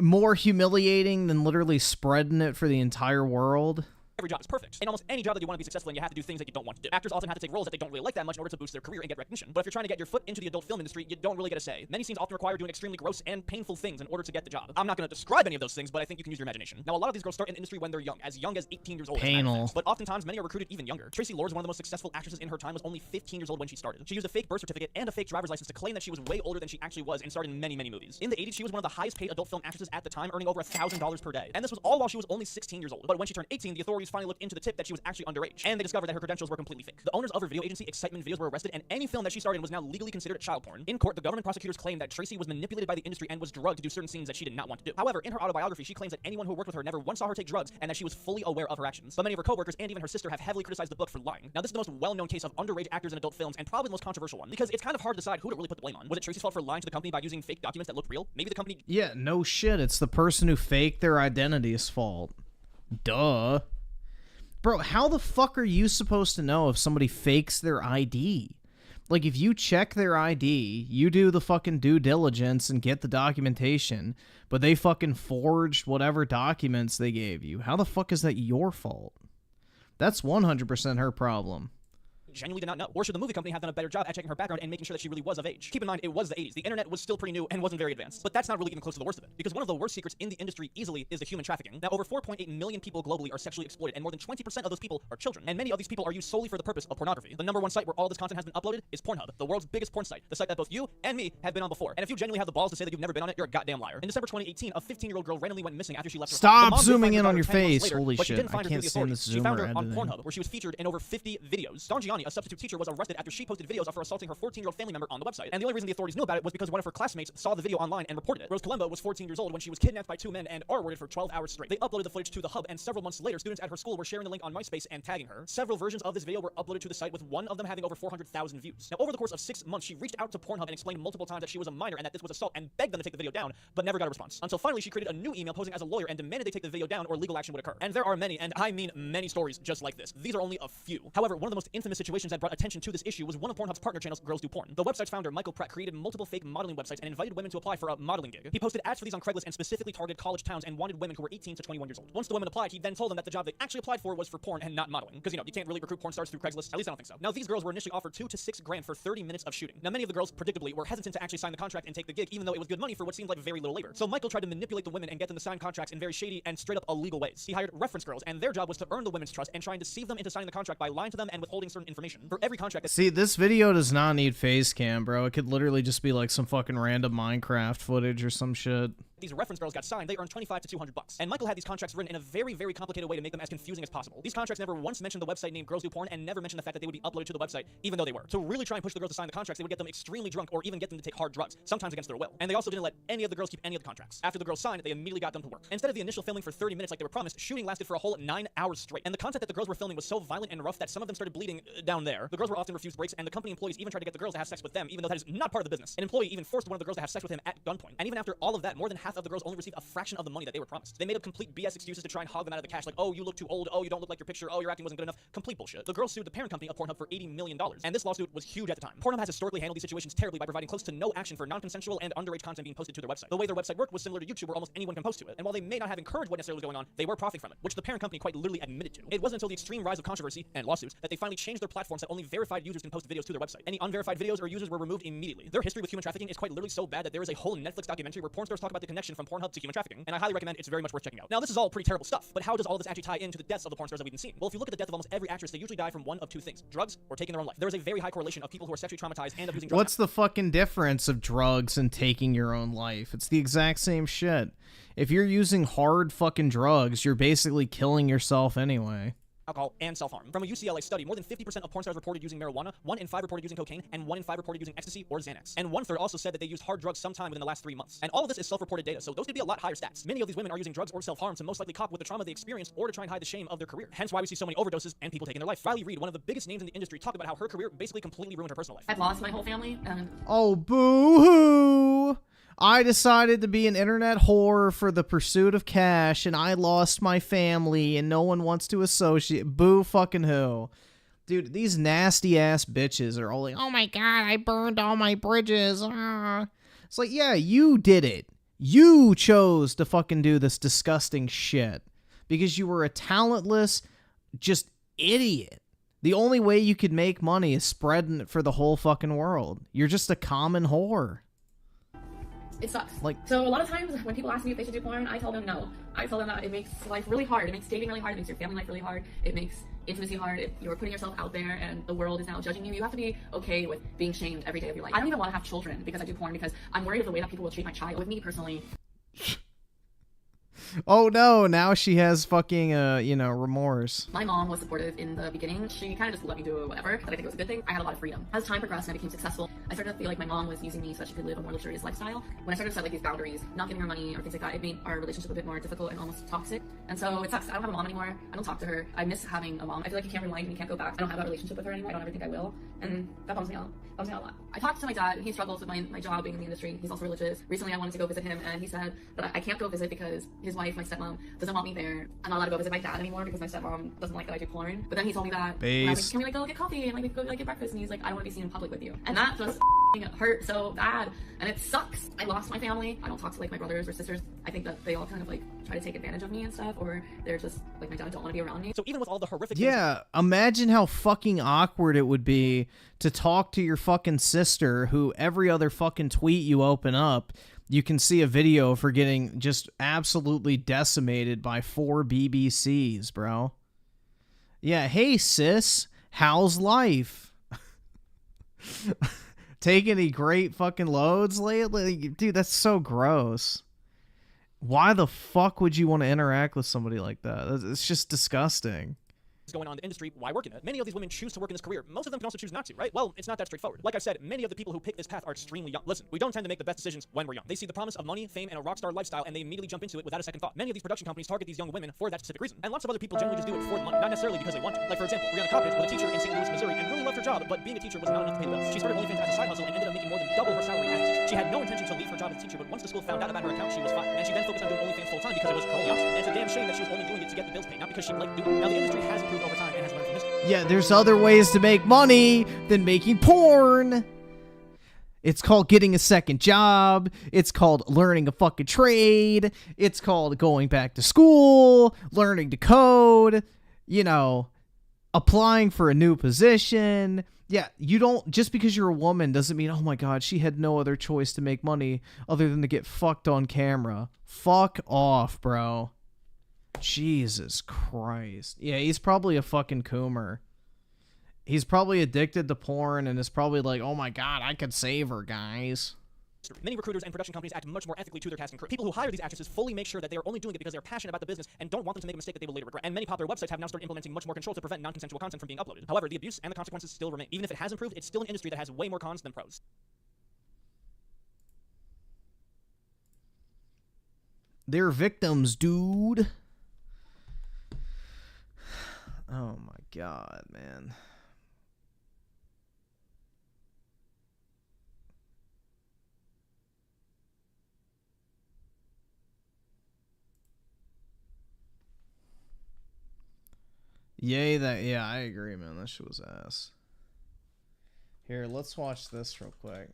more humiliating than literally spreading it for the entire world. every job is perfect. In almost any job that you want to be successful in, you have to do things that you don't want to do. Actors often have to take roles that they don't really like that much in order to boost their career and get recognition. But if you're trying to get your foot into the adult film industry, you don't really get a say. Many scenes often require doing extremely gross and painful things in order to get the job. I'm not going to describe any of those things, but I think you can use your imagination. Now, a lot of these girls start in the industry when they're young as 18 years old. Painful. But oftentimes, many are recruited even younger. Tracy Lords, one of the most successful actresses in her time, was only 15 years old when she started. She used a fake birth certificate and a fake driver's license to claim that she was way older than she actually was and starred in many, many movies. In the 80s, she was one of the highest paid adult film actresses at the time, earning over $1,000 per day. And this was all while she was only 16 years old. But when she turned 18, the authorities finally looked into the tip that she was actually underage, and they discovered that her credentials were completely fake. The owners of her video agency, Excitement Videos, were arrested, and any film that she starred in was now legally considered child porn. In court, the government prosecutors claimed that Tracy was manipulated by the industry and was drugged to do certain scenes that she did not want to do. However, in her autobiography, she claims that anyone who worked with her never once saw her take drugs, and that she was fully aware of her actions. But many of her coworkers and even her sister have heavily criticized the book for lying. Now, this is the most well-known case of underage actors in adult films, and probably the most controversial one, because it's kind of hard to decide who to really put the blame on. Was it Tracy's fault for lying to the company by using fake documents that looked real? Maybe the company... Yeah, no shit. It's the person who faked their identity's fault. Duh. Bro, how the fuck are you supposed to know if somebody fakes their ID? Like, if you check their ID, you do the fucking due diligence and get the documentation, but they fucking forged whatever documents they gave you. How the fuck is that your fault? That's 100% her problem. Genuinely did not know. Or should the movie company have done a better job at checking her background and making sure that she really was of age? Keep in mind, it was the 80s. The internet was still pretty new and wasn't very advanced. But that's not really even close to the worst of it. Because one of the worst secrets in the industry easily is the human trafficking. Now, over 4.8 million people globally are sexually exploited, and more than 20% of those people are children. And many of these people are used solely for the purpose of pornography. The #1 site where all this content has been uploaded is Pornhub, the world's biggest porn site. The site that both you and me have been on before. And if you genuinely have the balls to say that you've never been on it, you're a goddamn liar. In December 2018, a 15-year-old girl randomly went missing after she left her home. Stop zooming in on your face. Later, Holy but she shit. didn't find I her through can't the stand authorities. this She found zoomer her on editing. Pornhub, where she was featured in over 50 videos. Donjiani, a substitute teacher, was arrested after she posted videos of her assaulting her 14-year-old family member on the website. And the only reason the authorities knew about it was because one of her classmates saw the video online and reported it. Rose Colombo was 14 years old when she was kidnapped by 2 men and R-worded for 12 hours straight. They uploaded the footage to the hub, and several months later, students at her school were sharing the link on MySpace and tagging her. Several versions of this video were uploaded to the site, with one of them having over 400,000 views. Now, over the course of 6 months, she reached out to Pornhub and explained multiple times that she was a minor and that this was assault, and begged them to take the video down, but never got a response. Until finally, she created a new email posing as a lawyer and demanded they take the video down or legal action would occur. And there are many, and I mean many, stories just like this. These are only a few. However, one of the most infamous situations that brought attention to this issue was one of Pornhub's partner channels, Girls Do Porn. The website's founder, Michael Pratt, created multiple fake modeling websites and invited women to apply for a modeling gig. He posted ads for these on Craigslist and specifically targeted college towns and wanted women who were 18 to 21 years old. Once the women applied, he then told them that the job they actually applied for was for porn and not modeling. Because, you know, you can't really recruit porn stars through Craigslist. At least I don't think so. Now, these girls were initially offered $2 to $6 grand for 30 minutes of shooting. Now, many of the girls, predictably, were hesitant to actually sign the contract and take the gig, even though it was good money for what seemed like very little labor. So Michael tried to manipulate the women and get them to sign contracts in very shady and straight up illegal ways. He hired reference girls, and their job was to earn the women's trust and try and deceive them into signing the contract by lying to them and withholding certain information. For every contract that— See, this video does not need face cam, bro. It could literally just be like some fucking random Minecraft footage or some shit. These reference girls got signed, they earned $25 to $200. And Michael had these contracts written in a very, very complicated way to make them as confusing as possible. These contracts never once mentioned the website named Girls Do Porn and never mentioned the fact that they would be uploaded to the website, even though they were. To really try and push the girls to sign the contracts, they would get them extremely drunk or even get them to take hard drugs, sometimes against their will. And they also didn't let any of the girls keep any of the contracts. After the girls signed, they immediately got them to work. Instead of the initial filming for 30 minutes like they were promised, shooting lasted for a whole 9 hours straight. And the content that the girls were filming was so violent and rough that some of them started bleeding down there. The girls were often refused breaks, and the company employees even tried to get the girls to have sex with them, even though that is not part of the business. An employee even forced one of the girls to have sex with him at gunpoint. And even after all of that, more than half half of the girls only received a fraction of the money that they were promised. They made up complete BS excuses to try and hog them out of the cash, like, oh, you look too old, oh, you don't look like your picture, oh, your acting wasn't good enough. Complete bullshit. The girls sued the parent company of Pornhub for $80 million, and this lawsuit was huge at the time. Pornhub has historically handled these situations terribly by providing close to no action for non-consensual and underage content being posted to their website. The way their website worked was similar to YouTube, where almost anyone can post to it, and while they may not have encouraged what necessarily was going on, they were profiting from it, which the parent company quite literally admitted to. It wasn't until the extreme rise of controversy and lawsuits that they finally changed their platforms that only verified users can post videos to their website. Any unverified videos or users were removed immediately. Their history with human trafficking is quite literally so bad that there is a whole Netflix documentary where porn stars talk about the connection from Pornhub to human trafficking, and I highly recommend. It's very much worth checking out. Now, this is all pretty terrible stuff, but how does all this actually tie into the deaths of the porn stars that we've been seeing? Well, if you look at the death of almost every actress, they usually die from one of two things: drugs or taking their own life. There is a very high correlation of people who are sexually traumatized and of using drugs. What's the fucking difference of drugs and taking your own life? It's the exact same shit. If you're using hard fucking drugs, you're basically killing yourself anyway. Alcohol, and self-harm. From a UCLA study, more than 50% of porn stars reported using marijuana, 1 in 5 reported using cocaine, and 1 in 5 reported using ecstasy or Xanax. And 1/3 also said that they used hard drugs sometime within the last 3 months. And all of this is self-reported data, so those could be a lot higher stats. Many of these women are using drugs or self-harm to most likely cope with the trauma they experienced or to try and hide the shame of their career. Hence why we see so many overdoses and people taking their life. Riley Reid, one of the biggest names in the industry, talked about how her career basically completely ruined her personal life. I've lost my whole family, and... Oh, boo-hoo! I decided to be an internet whore for the pursuit of cash, and I lost my family, and no one wants to associate. Boo fucking who. Dude, these nasty-ass bitches are all like, oh my god, I burned all my bridges. It's like, yeah, you did it. You chose to fucking do this disgusting shit. Because you were a talentless, just idiot. The only way you could make money is spreading it for the whole fucking world. You're just a common whore. It sucks. Like, so a lot of times when people ask me if they should do porn, I tell them no. I tell them that it makes life really hard. It makes dating really hard. It makes your family life really hard. It makes intimacy hard. You're putting yourself out there and the world is now judging you. You have to be okay with being shamed every day of your life. I don't even want to have children because I do porn because I'm worried of the way that people will treat my child. With me personally... Oh no, now she has fucking, remorse. My mom was supportive in the beginning. She kind of just let me do whatever, but I think it was a good thing. I had a lot of freedom. As time progressed and I became successful, I started to feel like my mom was using me so that she could live a more luxurious lifestyle. When I started to set like these boundaries, not giving her money or things like that, it made our relationship a bit more difficult and almost toxic. And so it sucks. I don't have a mom anymore. I don't talk to her. I miss having a mom. I feel like you can't rewind and you can't go back. I don't have that relationship with her anymore. I don't ever think I will. And that bums me out. Bums me out a lot. I talked to my dad. He struggles with my job being in the industry. He's also religious. Recently I wanted to go visit him and he said that I can't go visit because his wife, my stepmom, doesn't want me there. I'm not allowed to go visit my dad anymore because my stepmom doesn't like that I do porn. But then he told me that, and I was like, can we like go get coffee and like go like get breakfast? And he's like, I don't want to be seen in public with you. And that just hurt so bad. And it sucks. I lost my family. I don't talk to like my brothers or sisters. I think that they all kind of like try to take advantage of me and stuff, or they're just like my dad don't want to be around me. So even with all the horrific yeah, imagine how fucking awkward it would be to talk to your fucking sister who every other fucking tweet you open up, you can see a video of her getting just absolutely decimated by 4 BBCs, bro. Yeah, hey sis, how's life? Take any great fucking loads lately? Dude, that's so gross. Why the fuck would you want to interact with somebody like that? It's just disgusting. Going on in the industry, why work in it? Many of these women choose to work in this career. Most of them can also choose not to, right? Well, it's not that straightforward. Like I said, many of the people who pick this path are extremely young. Listen, we don't tend to make the best decisions when we're young. They see the promise of money, fame, and a rock star lifestyle, and they immediately jump into it without a second thought. Many of these production companies target these young women for that specific reason. And lots of other people generally just do it for the money, not necessarily because they want to. Like, for example, Brianna Coppage was a teacher in St. Louis, Missouri, and really loved her job, but being a teacher was not enough to pay the bills. She started OnlyFans as a side hustle and ended up making more than double her salary as a teacher. She had no intention to leave her job as a teacher, but once the school found out about her account, she was fired. And she then focused on doing OnlyFans full time because it was her only option. And it's a damn shame that she was only doing it to get the bills paid, not because she liked doing it. Now, the industry has improved over time and has learned from history. Yeah, there's other ways to make money than making porn. It's called getting a second job. It's called learning a fucking trade. It's called going back to school, learning to code, applying for a new position. Yeah, you don't, just because you're a woman doesn't mean, oh my god, she had no other choice to make money other than to get fucked on camera. Fuck off, bro. Jesus Christ. Yeah, he's probably a fucking coomer. He's probably addicted to porn and is probably like, oh my god, I could save her, guys. Many recruiters and production companies act much more ethically to their cast and crew. People who hire these actresses fully make sure that they are only doing it because they are passionate about the business and don't want them to make a mistake that they will later regret. And many popular websites have now started implementing much more control to prevent non-consensual content from being uploaded. However, the abuse and the consequences still remain. Even if it has improved, it's still an industry that has way more cons than pros. They're victims, dude. Oh my god, man. Yay, yeah, I agree, man. That shit was ass. Here, let's watch this real quick.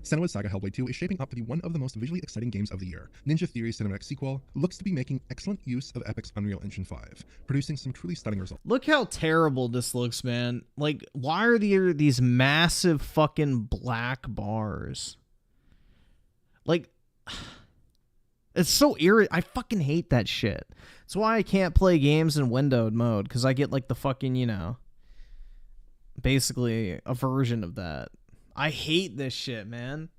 Senua's Saga Hellblade 2 is shaping up to be one of the most visually exciting games of the year. Ninja Theory's cinematic sequel looks to be making excellent use of Epic's Unreal Engine 5, producing some truly stunning results. Look how terrible this looks, man. Like, why are there these massive fucking black bars? Like, it's so I fucking hate that shit. That's why I can't play games in windowed mode, because I get like the fucking, you know, basically a version of that. I hate this shit, man.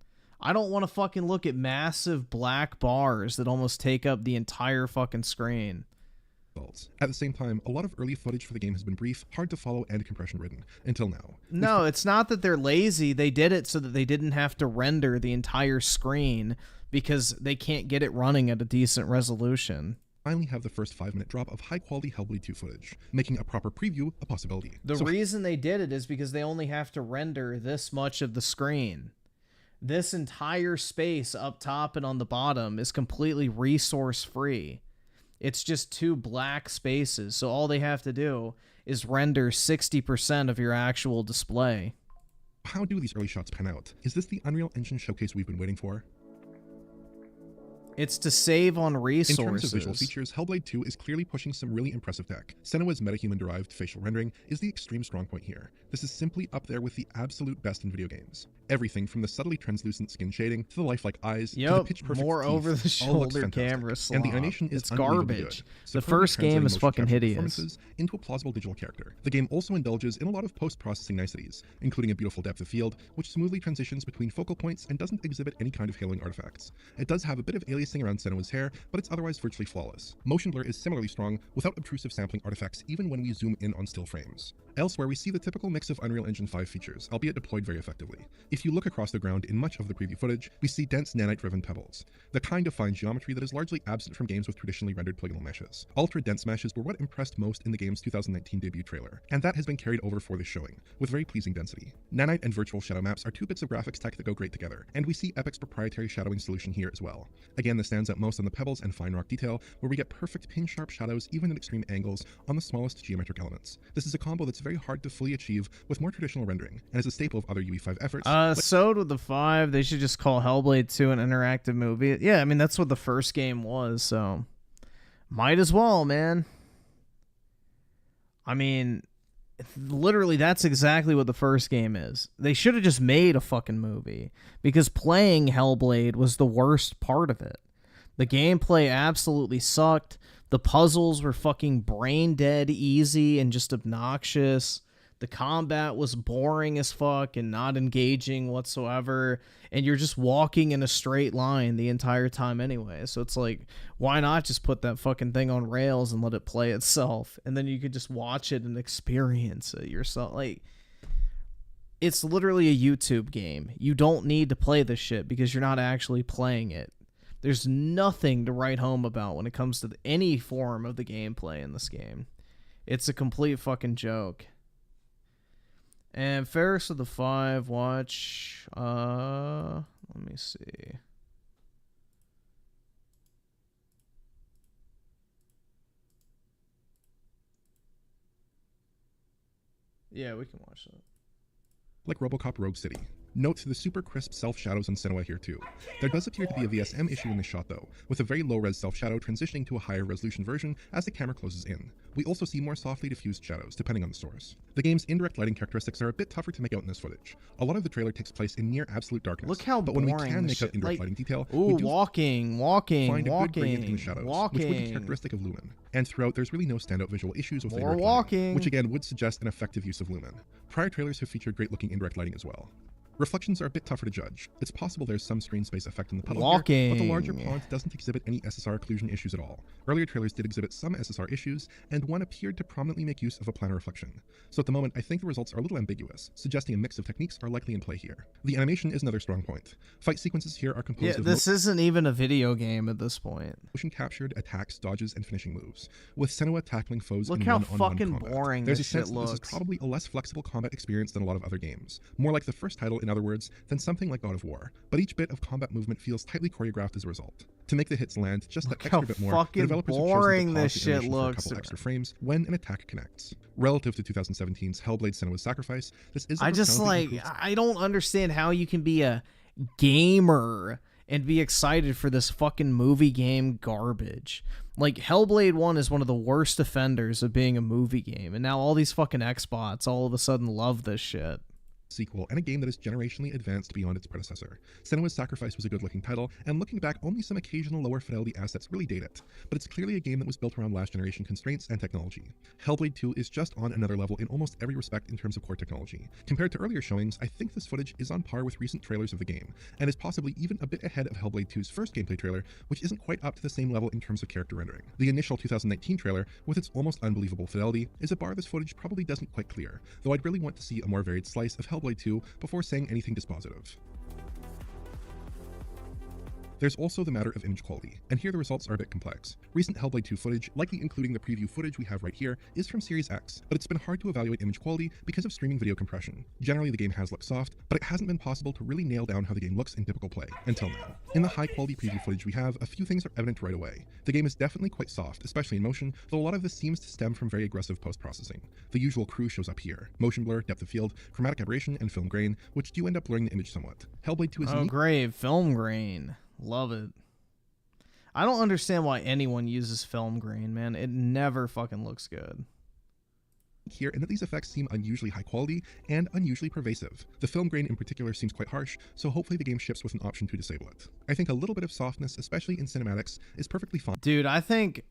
I don't want to fucking look at massive black bars that almost take up the entire fucking screen. At the same time, a lot of early footage for the game has been brief, hard to follow, and compression ridden, until now. No, it's not that they're lazy. They did it so that they didn't have to render the entire screen because they can't get it running at a decent resolution. Finally have the first 5-minute drop of high-quality Hellblade 2 footage, making a proper preview a possibility. The reason they did it is because they only have to render this much of the screen. This entire space up top and on the bottom is completely resource-free. It's just 2 black spaces, so all they have to do is render 60% of your actual display. How do these early shots pan out? Is this the Unreal Engine showcase we've been waiting for? It's to save on resources. In terms of visual features, Hellblade 2 is clearly pushing some really impressive tech. Senua's metahuman-derived facial rendering is the extreme strong point here. This is simply up there with the absolute best in video games. Everything from the subtly translucent skin shading to the lifelike eyes to the pitch-perfect more teeth, over-the-shoulder camera slop. And the animation is garbage. Good. The first game is fucking hideous. Performances into a plausible digital character. The game also indulges in a lot of post-processing niceties, including a beautiful depth of field, which smoothly transitions between focal points and doesn't exhibit any kind of haloing artifacts. It does have a bit of aliasing around Senua's hair, but it's otherwise virtually flawless. Motion blur is similarly strong, without obtrusive sampling artifacts even when we zoom in on still frames. Elsewhere, we see the typical mix of Unreal Engine 5 features, albeit deployed very effectively. If you look across the ground in much of the preview footage, we see dense nanite-driven pebbles, the kind of fine geometry that is largely absent from games with traditionally rendered polygonal meshes. Ultra-dense meshes were what impressed most in the game's 2019 debut trailer, and that has been carried over for this showing, with very pleasing density. Nanite and virtual shadow maps are 2 bits of graphics tech that go great together, and we see Epic's proprietary shadowing solution here as well. Again, this stands out most on the pebbles and fine rock detail, where we get perfect pin-sharp shadows even at extreme angles on the smallest geometric elements. This is a combo that's very hard to fully achieve with more traditional rendering, and is a staple of other UE5 efforts. So with the 5, they should just call Hellblade 2 an interactive movie. Yeah, I mean, that's what the first game was, so might as well, man. I mean, literally, that's exactly what the first game is. They should have just made a fucking movie, because playing Hellblade was the worst part of it. The gameplay absolutely sucked. The puzzles were fucking brain dead easy and just obnoxious. The combat was boring as fuck and not engaging whatsoever. And you're just walking in a straight line the entire time anyway. So it's like, why not just put that fucking thing on rails and let it play itself? And then you could just watch it and experience it yourself. Like, it's literally a YouTube game. You don't need to play this shit because you're not actually playing it. There's nothing to write home about when it comes to any form of the gameplay in this game. It's a complete fucking joke. And Ferris of the 5, watch, let me see. Yeah, we can watch that. Like RoboCop Rogue City. Note the super crisp self-shadows on Senua here too. There does appear to be a VSM issue in this shot though, with a very low-res self-shadow transitioning to a higher resolution version as the camera closes in. We also see more softly diffused shadows, depending on the source. The game's indirect lighting characteristics are a bit tougher to make out in this footage. A lot of the trailer takes place in near absolute darkness. Look how but when we boring can this make out indirect like, lighting detail, ooh, we do walking, find a good gradient in the shadows, which would be characteristic of Lumen. And throughout, there's really no standout visual issues with indirect lighting, which again would suggest an effective use of Lumen. Prior trailers have featured great-looking indirect lighting as well. Reflections are a bit tougher to judge. It's possible there's some screen space effect in the puddle Walking. here, but the larger pond doesn't exhibit any SSR occlusion issues at all. Earlier trailers did exhibit some SSR issues, and one appeared to prominently make use of a planar reflection. So at the moment, I think the results are a little ambiguous, suggesting a mix of techniques are likely in play here. The animation is another strong point. Fight sequences here are composed of this isn't even a video game at this point. motion captured attacks, dodges, and finishing moves, with Senua tackling foes Look in how one-on-one fucking combat. boring There's this a sense shit that this looks. is probably a less flexible combat experience than a lot of other games. More like the first title, in other words, than something like God of War. But each bit of combat movement feels tightly choreographed as a result. To make the hits land just that Look how extra bit more, the fucking developers have boring chosen to this pause the shit animation for a looks. couple extra frames when an attack connects. Relative to 2017's Hellblade: Senua's Sacrifice, this is a I just profoundly like, I don't understand how you can be a gamer and be excited for this fucking movie game garbage. Like, Hellblade 1 is one of the worst offenders of being a movie game, and now all these fucking Xbots all of a sudden love this shit. Sequel, and a game that is generationally advanced beyond its predecessor. Senua's Sacrifice was a good-looking title, and looking back, only some occasional lower fidelity assets really date it, but it's clearly a game that was built around last generation constraints and technology. Hellblade 2 is just on another level in almost every respect in terms of core technology. Compared to earlier showings, I think this footage is on par with recent trailers of the game, and is possibly even a bit ahead of Hellblade 2's first gameplay trailer, which isn't quite up to the same level in terms of character rendering. The initial 2019 trailer, with its almost unbelievable fidelity, is a bar this footage probably doesn't quite clear, though I'd really want to see a more varied slice of Hellblade 2 before saying anything dispositive. There's also the matter of image quality, and here the results are a bit complex. Recent Hellblade 2 footage, likely including the preview footage we have right here, is from Series X, but it's been hard to evaluate image quality because of streaming video compression. Generally, the game has looked soft, but it hasn't been possible to really nail down how the game looks in typical play, until now. In the high-quality preview footage we have, a few things are evident right away. The game is definitely quite soft, especially in motion, though a lot of this seems to stem from very aggressive post-processing. The usual crew shows up here: motion blur, depth of field, chromatic aberration, and film grain, which do end up blurring the image somewhat. Hellblade 2 is Oh, great. Film grain. Love it. I don't understand why anyone uses film grain, man. It never fucking looks good. Here, and that these effects seem unusually high quality and unusually pervasive. The film grain in particular seems quite harsh, so hopefully the game ships with an option to disable it. I think a little bit of softness, especially in cinematics, is perfectly fine. Dude, I think...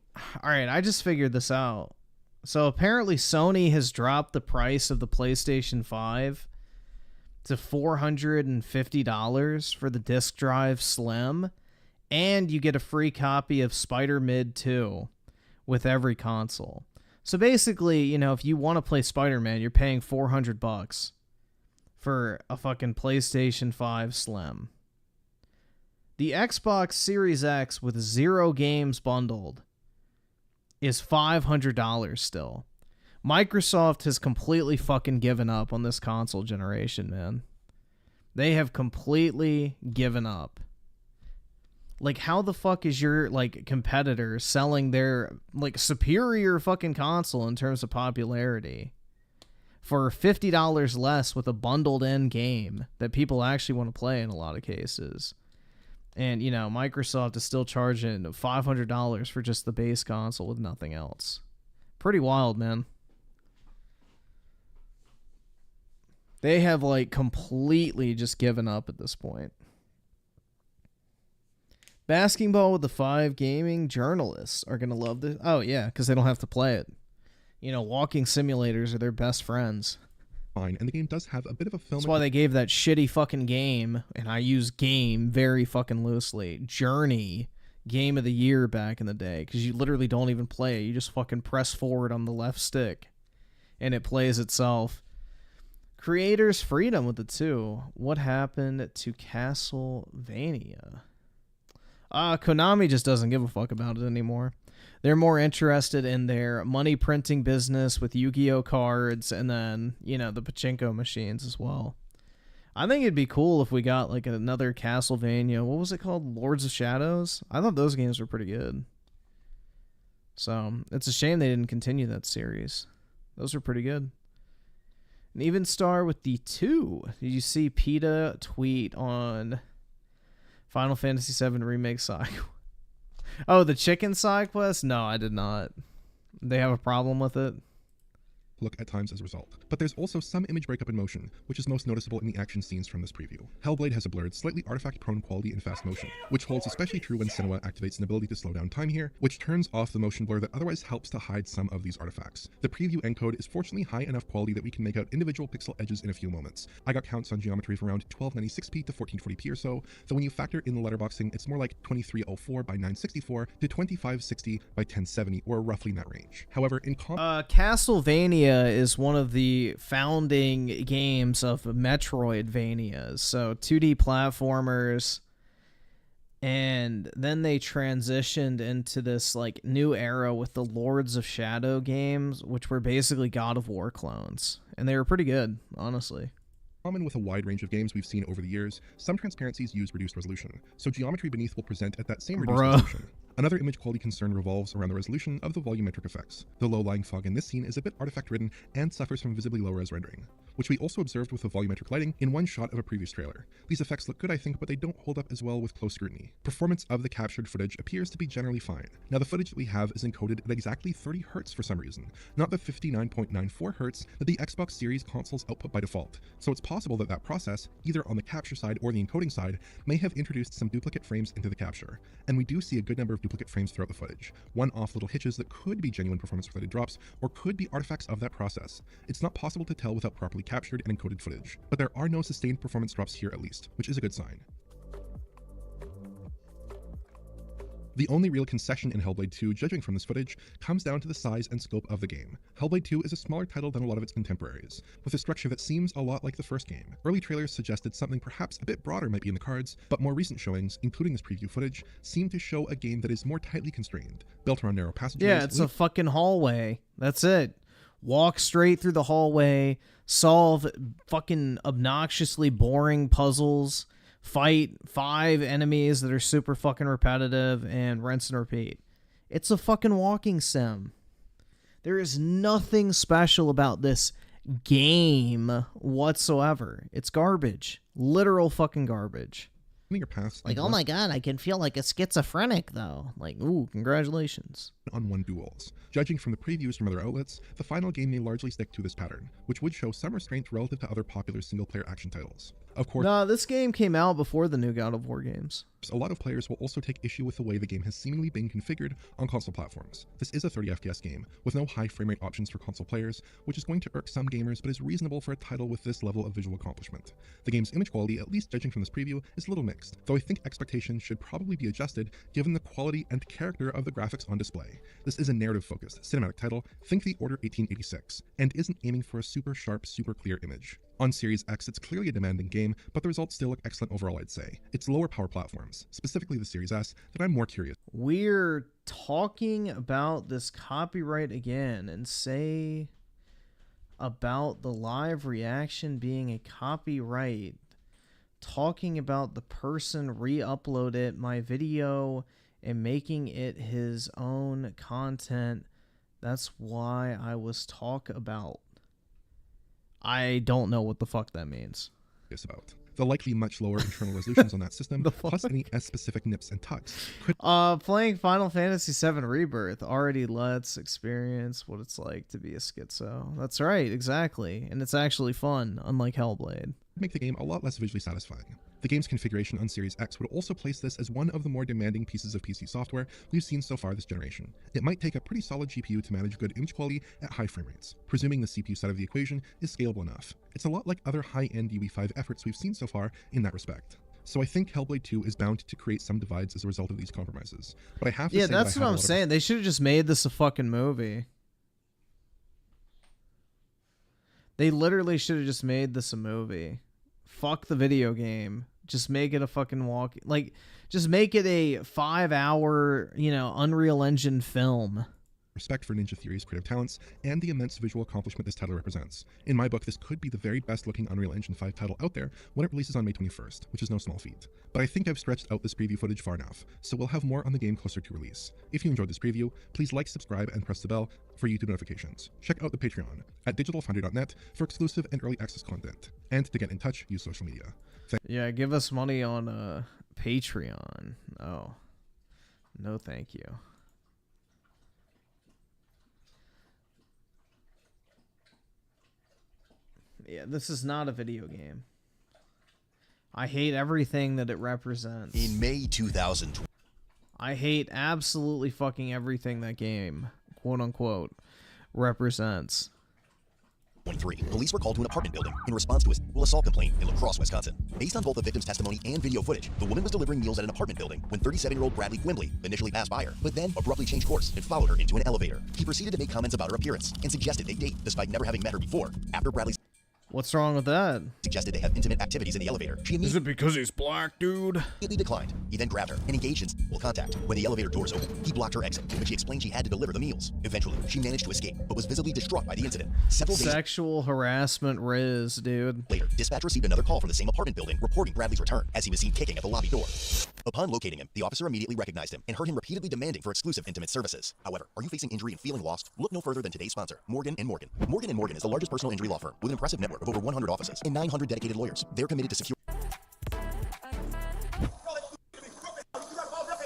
Alright, I just figured this out. So apparently Sony has dropped the price of the PlayStation 5 to $450 for the disc drive Slim, and you get a free copy of Spider-Mid 2 with every console. So basically, you know, if you want to play Spider-Man, you're paying $400 for a fucking PlayStation 5 Slim. The Xbox Series X with 0 games bundled is $500 still. Microsoft has completely fucking given up on this console generation, man. They have completely given up. Like, how the fuck is your, like, competitor selling their, like, superior fucking console in terms of popularity for $50 less with a bundled-in game that people actually want to play in a lot of cases? And, you know, Microsoft is still charging $500 for just the base console with nothing else. Pretty wild, man. They have, like, completely just given up at this point. Basketball with the 5 gaming journalists are going to love this. Oh, yeah, because they don't have to play it. You know, walking simulators are their best friends. Fine, and the game does have a bit of a film. That's why they gave that shitty fucking game, and I use game very fucking loosely, Journey Game of the Year back in the day, because you literally don't even play it. You just fucking press forward on the left stick, and it plays itself. Creators' freedom with it, too. What happened to Castlevania? Konami just doesn't give a fuck about it anymore. They're more interested in their money printing business with Yu-Gi-Oh cards and then, you know, the pachinko machines as well. I think it'd be cool if we got like another Castlevania. What was it called? Lords of Shadows? I thought those games were pretty good. So it's a shame they didn't continue that series. Those were pretty good. An even star with the 2. Did you see PETA tweet on Final Fantasy VII Remake side? Oh, the chicken side quest? No, I did not. They have a problem with it? look at times as a result. But there's also some image breakup in motion, which is most noticeable in the action scenes from this preview. Hellblade has a blurred, slightly artifact-prone quality in fast motion, which holds especially true when Senua activates an ability to slow down time here, which turns off the motion blur that otherwise helps to hide some of these artifacts. The preview encode is fortunately high enough quality that we can make out individual pixel edges in a few moments. I got counts on geometry from around 1296p to 1440p or so, though when you factor in the letterboxing, it's more like 2304 by 964 to 2560 by 1070, or roughly in that range. However, in Castlevania is one of the founding games of Metroidvanias, so 2D platformers, and then they transitioned into this like new era with the Lords of Shadow games, which were basically God of War clones, and they were pretty good, honestly. Common with a wide range of games we've seen over the years, some transparencies use reduced resolution, so geometry beneath will present at that same reduced resolution. Another image quality concern revolves around the resolution of the volumetric effects. The low-lying fog in this scene is a bit artifact-ridden and suffers from visibly low-res rendering, which we also observed with the volumetric lighting in one shot of a previous trailer. These effects look good, I think, but they don't hold up as well with close scrutiny. Performance of the captured footage appears to be generally fine. Now, the footage that we have is encoded at exactly 30 Hz for some reason, not the 59.94 Hz that the Xbox Series consoles output by default. So it's possible that that process, either on the capture side or the encoding side, may have introduced some duplicate frames into the capture. And we do see a good number of duplicate frames throughout the footage, one-off little hitches that could be genuine performance-related drops or could be artifacts of that process. It's not possible to tell without properly captured and encoded footage, but there are no sustained performance drops here at least, which is a good sign. The only real concession in Hellblade 2, judging from this footage, comes down to the size and scope of the game. Hellblade 2 is a smaller title than a lot of its contemporaries, with a structure that seems a lot like the first game. Early trailers suggested something perhaps a bit broader might be in the cards, but more recent showings, including this preview footage, seem to show a game that is more tightly constrained, built around narrow passageways. Yeah, it's a fucking hallway. That's it. Walk straight through the hallway, solve fucking obnoxiously boring puzzles, fight 5 enemies that are super fucking repetitive, and rinse and repeat. It's a fucking walking sim. There is nothing special about this game whatsoever. It's garbage. Literal fucking garbage. Your paths Like, oh my god, I can feel like a schizophrenic, though. Like, ooh, congratulations. On one duels. Judging from the previews from other outlets, the final game may largely stick to this pattern, which would show some restraint relative to other popular single-player action titles. Of course, no, this game came out before the new God of War games. A lot of players will also take issue with the way the game has seemingly been configured on console platforms. This is a 30 FPS game, with no high frame rate options for console players, which is going to irk some gamers but is reasonable for a title with this level of visual accomplishment. The game's image quality, at least judging from this preview, is a little mixed, though I think expectations should probably be adjusted given the quality and character of the graphics on display. This is a narrative-focused, cinematic title, think The Order 1886, and isn't aiming for a super sharp, super clear image. On Series X, it's clearly a demanding game, but the results still look excellent overall, I'd say. It's lower power platforms, specifically the Series S, that I'm more curious. We're talking about this copyright again, and say about the live reaction being a copyright, talking about the person re-uploaded my video and making it his own content. That's why I was talk about. I don't know what the fuck that means. About the likely much lower internal resolutions on that system, plus any S-specific nips and tucks. Playing Final Fantasy VII Rebirth already lets experience what it's like to be a schizo. That's right, exactly. And it's actually fun, unlike Hellblade. Make the game a lot less visually satisfying. The game's configuration on Series X would also place this as one of the more demanding pieces of PC software we've seen so far this generation. It might take a pretty solid GPU to manage good image quality at high frame rates, presuming the CPU side of the equation is scalable enough. It's a lot like other high-end UE5 efforts we've seen so far in that respect. So I think Hellblade 2 is bound to create some divides as a result of these compromises. But I have to say that's what I'm saying. They should have just made this a fucking movie. They literally should have just made this a movie. Fuck the video game. Just make it a fucking walk. Like, just make it a 5-hour, Unreal Engine film. Respect for Ninja Theory's creative talents and the immense visual accomplishment this title represents. In my book, this could be the very best looking Unreal Engine 5 title out there when it releases on May 21st, which is no small feat. But I think I've stretched out this preview footage far enough, so we'll have more on the game closer to release. If you enjoyed this preview, please like, subscribe, and press the bell for YouTube notifications. Check out the Patreon at digitalfoundry.net for exclusive and early access content. And to get in touch, use social media. Yeah, give us money on Patreon. Oh, no thank you. Yeah, this is not a video game. I hate everything that it represents. In May 2020. I hate absolutely fucking everything that game, quote unquote, represents. 23. Police were called to an apartment building in response to a sexual assault complaint in La Crosse, Wisconsin. Based on both the victim's testimony and video footage, the woman was delivering meals at an apartment building when 37-year-old Bradley Quimbley initially passed by her, but then abruptly changed course and followed her into an elevator. He proceeded to make comments about her appearance and suggested they date despite never having met her before. After Bradley What's wrong with that? suggested they have intimate activities in the elevator, she Is it because he's black, dude? immediately declined. He then grabbed her and engaged in sexual contact. When the elevator doors opened, he blocked her exit, but she explained she had to deliver the meals. Eventually, she managed to escape, but was visibly distraught by the incident. Several days Sexual harassment Riz, dude. later, dispatch received another call from the same apartment building reporting Bradley's return, as he was seen kicking at the lobby door. Upon locating him, the officer immediately recognized him and heard him repeatedly demanding for exclusive intimate services. However, are you facing injury and feeling lost? Look no further than today's sponsor, Morgan & Morgan. Morgan & Morgan is the largest personal injury law firm with an impressive network of over 100 offices and 900 dedicated lawyers. They're committed to secure.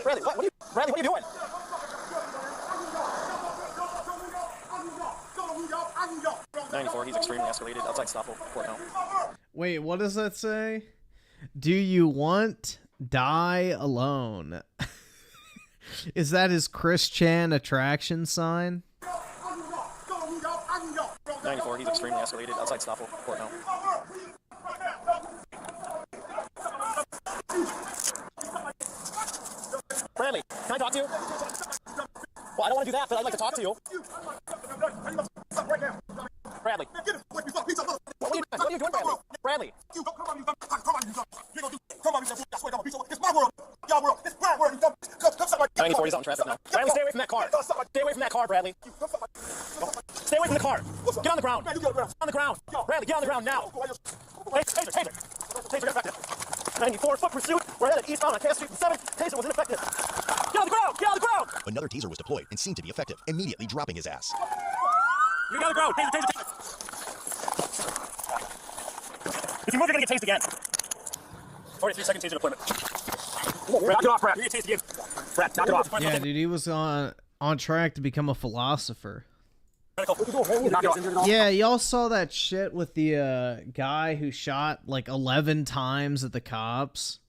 Bradley, what are you doing? He's extremely escalated outside Stoffel Court now. Wait, what does that say? Do you want die alone? Is that his Chris Chan attraction sign? 94, he's extremely escalated outside Stoffel Court now. Bradley, can I talk to you? Well, I don't want to do that, but I'd like to talk to you. Bradley. What are you doing, Bradley? Bradley. It's my world. Y'all world. It's my world. 94, he's out in traffic now. Bradley, stay away from that car. Stay away from that car, Bradley. Stay away from the car. Get on the ground. On the ground. Bradley, get on the ground now. Taser. Taser ineffective. 94, foot pursuit. We're headed eastbound on Cass Street 7. Taser was ineffective. Get on the ground. Get on the ground. Another taser was deployed and seemed to be effective, immediately dropping his ass. You got the ground. Taser. If you move, you're gonna get tased again. 43-second taser deployment. Knock it off, Brad. You're gonna get tased again. Brad, knock it off. Yeah, dude, he was on track to become a philosopher. Yeah, y'all saw that shit with the guy who shot like 11 times at the cops.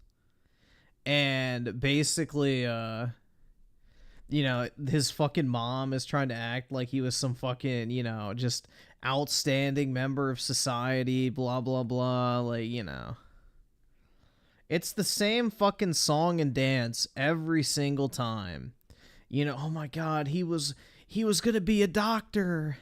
And basically, you know, his fucking mom is trying to act like he was some fucking, you know, just outstanding member of society, blah, blah, blah, like, you know. It's the same fucking song and dance every single time. You know, oh my God, he was gonna be a doctor.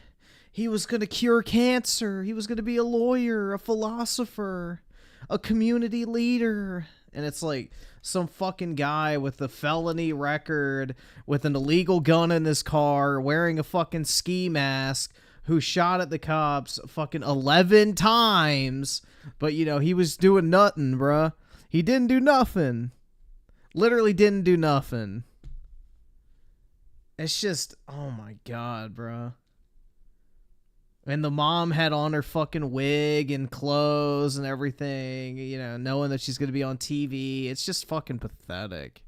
He was gonna cure cancer. He was gonna be a lawyer, a philosopher, a community leader. And it's like some fucking guy with a felony record, with an illegal gun in his car, wearing a fucking ski mask, who shot at the cops fucking 11 times. But, you know, he was doing nothing, bruh. He didn't do nothing. Literally didn't do nothing. It's just, oh my God, bruh. And the mom had on her fucking wig and clothes and everything, you know, knowing that she's going to be on TV. It's just fucking pathetic.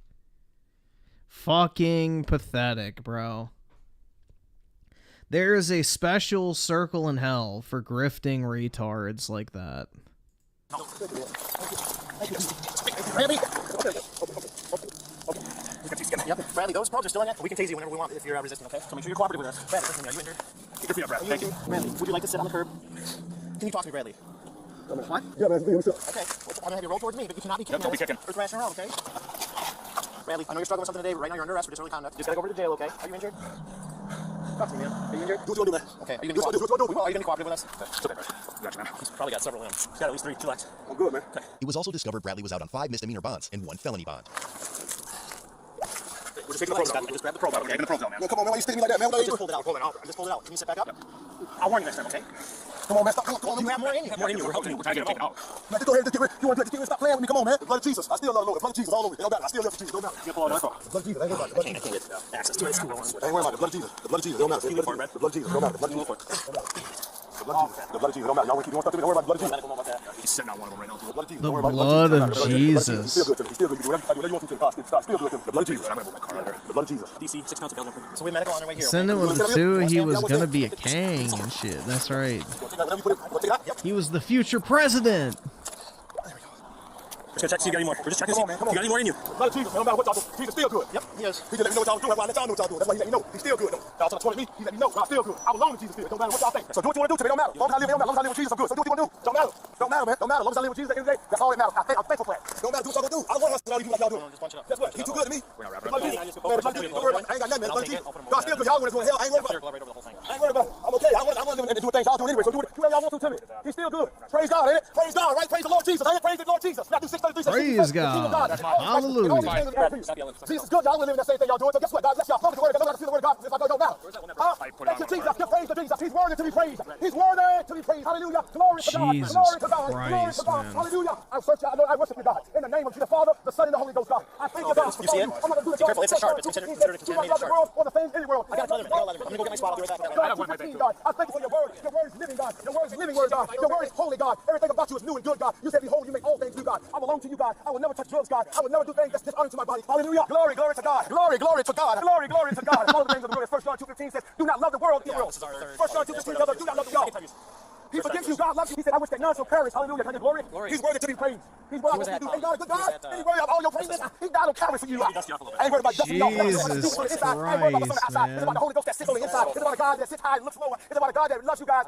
Fucking pathetic, bro. There is a special circle in hell for grifting retards like that. Bradley! Yep, Bradley, those probes are still in it. We can tase you whenever we want if you're resisting, okay? So make sure you're cooperative with us. Bradley, listen, are you injured? Keep your feet up, Bradley. Thank you. Bradley, would you like to sit on the curb? Can you talk to me, Bradley? What? Yeah, man, okay. I'm gonna have you roll towards me, but you cannot be kicking. Don't be kicking. Or thrashing around, okay? Bradley, I know you're struggling with something today, but right now you're under arrest for disorderly conduct. You just gotta go over to jail, okay? Are you injured? Talk to me, man. Are you injured? Do what you want to do, man. Okay, are you gonna be cooperative? Are you gonna be cooperative with us? Okay, it's okay, Bradley. Gotcha, man. He's probably got several limbs. He's got at least 2 legs. I'm good, man. Okay. It was also discovered Bradley was out on 5 misdemeanor bonds and 1 felony bond. We're just taking the probe out. Just grab the probe out, okay? Taking the probe out, man. Come on, man. Why you sticking me like that, man? I just pulled it out. I just pulled it out. Can you sit back up? Yep. I'll warn you next time, okay? Come on, man. Stop. Come on. You have more in you. More in you. We're helping you. We're trying to get it out. Man, just go ahead and get rid. You want to get rid? Stop playing with me. Come on, man. The blood of Jesus. I still love the Lord. The blood of Jesus all over me. It don't matter. I still love Jesus. Don't matter. You pull out my phone. The blood of Jesus. Ain't worried about it. I can't get access to it. It's too long. Ain't worried about it. The blood of Jesus. The blood of Jesus. Don't matter. The blood of Jesus. Don't matter. The blood of Jesus. Don't matter. The blood of Jesus. Don't matter. Y'all keep doing stuff to me. Don't worry about the blood of Jesus. He's sitting out one of them right now. The blood of Jesus. The blood of Jesus. He's still good to me. He's still good. You do whatever you want to the cost. It's still good to me. The blood of Jesus. I'm going to move my car right there. The blood of Jesus. DC, 6 pounds available. So we medical on our way here. Send it with the two, he was gonna be a king and shit. That's right. He was the future president. Just gonna check, see if you got any more. We're just checking to see if you got any more in you. Blood of Jesus, man, no matter what y'all do, Jesus still good. Yep, he is. He just let me know what y'all doing. That's why I let y'all know what y'all doing. That's why he let me know. He's still good. Y'all trying to torment me, he let me know. Y'all still good. I belong to Jesus still. Don't matter what y'all think. So do what you want to do to me. Don't matter. As long as I live, it don't matter. As long as I live with Jesus, I'm good. So do what you want to do. Don't matter. Don't matter, man. Don't matter. As long as I live with Jesus at the end of the day, that's all that matters. I'm thankful for that. Don't matter. Do what y'all gonna do. I don't want us to do like y'all do. Guess what? He's too good to me. We're not rapping. Man, I ain't got nothing, man. Blood of Jesus. God still good. Y'all want to go to hell. I ain't worried about it. I ain't worried about it. I'm okay. I want to do things y'all doing anyway. So do whatever y'all want to me. He's still good. Praise God, ain't it? Praise God, right? Praise the Lord Jesus. Ain't it? Praise the Lord Jesus. Matthew 6:33. Praise God. Hallelujah. Jesus is good. Y'all living that same thing y'all doing. So guess what? God bless y'all. Focus the word. Don't see the word of God. If I don't matter. Thank you, Jesus. Give praise to Jesus. He's worthy to be praised. He's worthy to be praised. Hallelujah. Glory to God. Glory to God. Glory to God. Hallelujah. I search you. I worship you, God. In the name of the Father, the Son, and the Holy Ghost, God. I thank you, God. You see it? I'm going to do it. Be careful. It's a sharp. It's considered a contaminated sharp. World or the things in the world. I got another. I'm going to go get my spot. I'll be right back. I thank you for your word. Your word is living, God. Your word is living word, God. Your word is holy, God. Everything about you is new and good, God. You said, behold, you make all things new, God. I belong to you, God. I will never touch drugs, God. I will never do things that's dishonor to my body. Hallelujah. Glory, glory to God. Glory, glory to God. Glory, glory to God. All the things of the world. 1 John 2:15 says, do not love the world, the world. 1 John 2:15, do not love the world. He forgives you. God loves you. He said, I wish that none shall perish. Hallelujah. Can you glory? He's worthy to be praised. He's worthy to be praised. Ain't God a good God? Ain't he worthy of all your praises? He died on Calvary for you. I ain't worried about dusting off. Jesus Christ, It's about the Holy Ghost that sits on the inside. It's about a God that sits high and looks lower. It's about a God that loves you guys.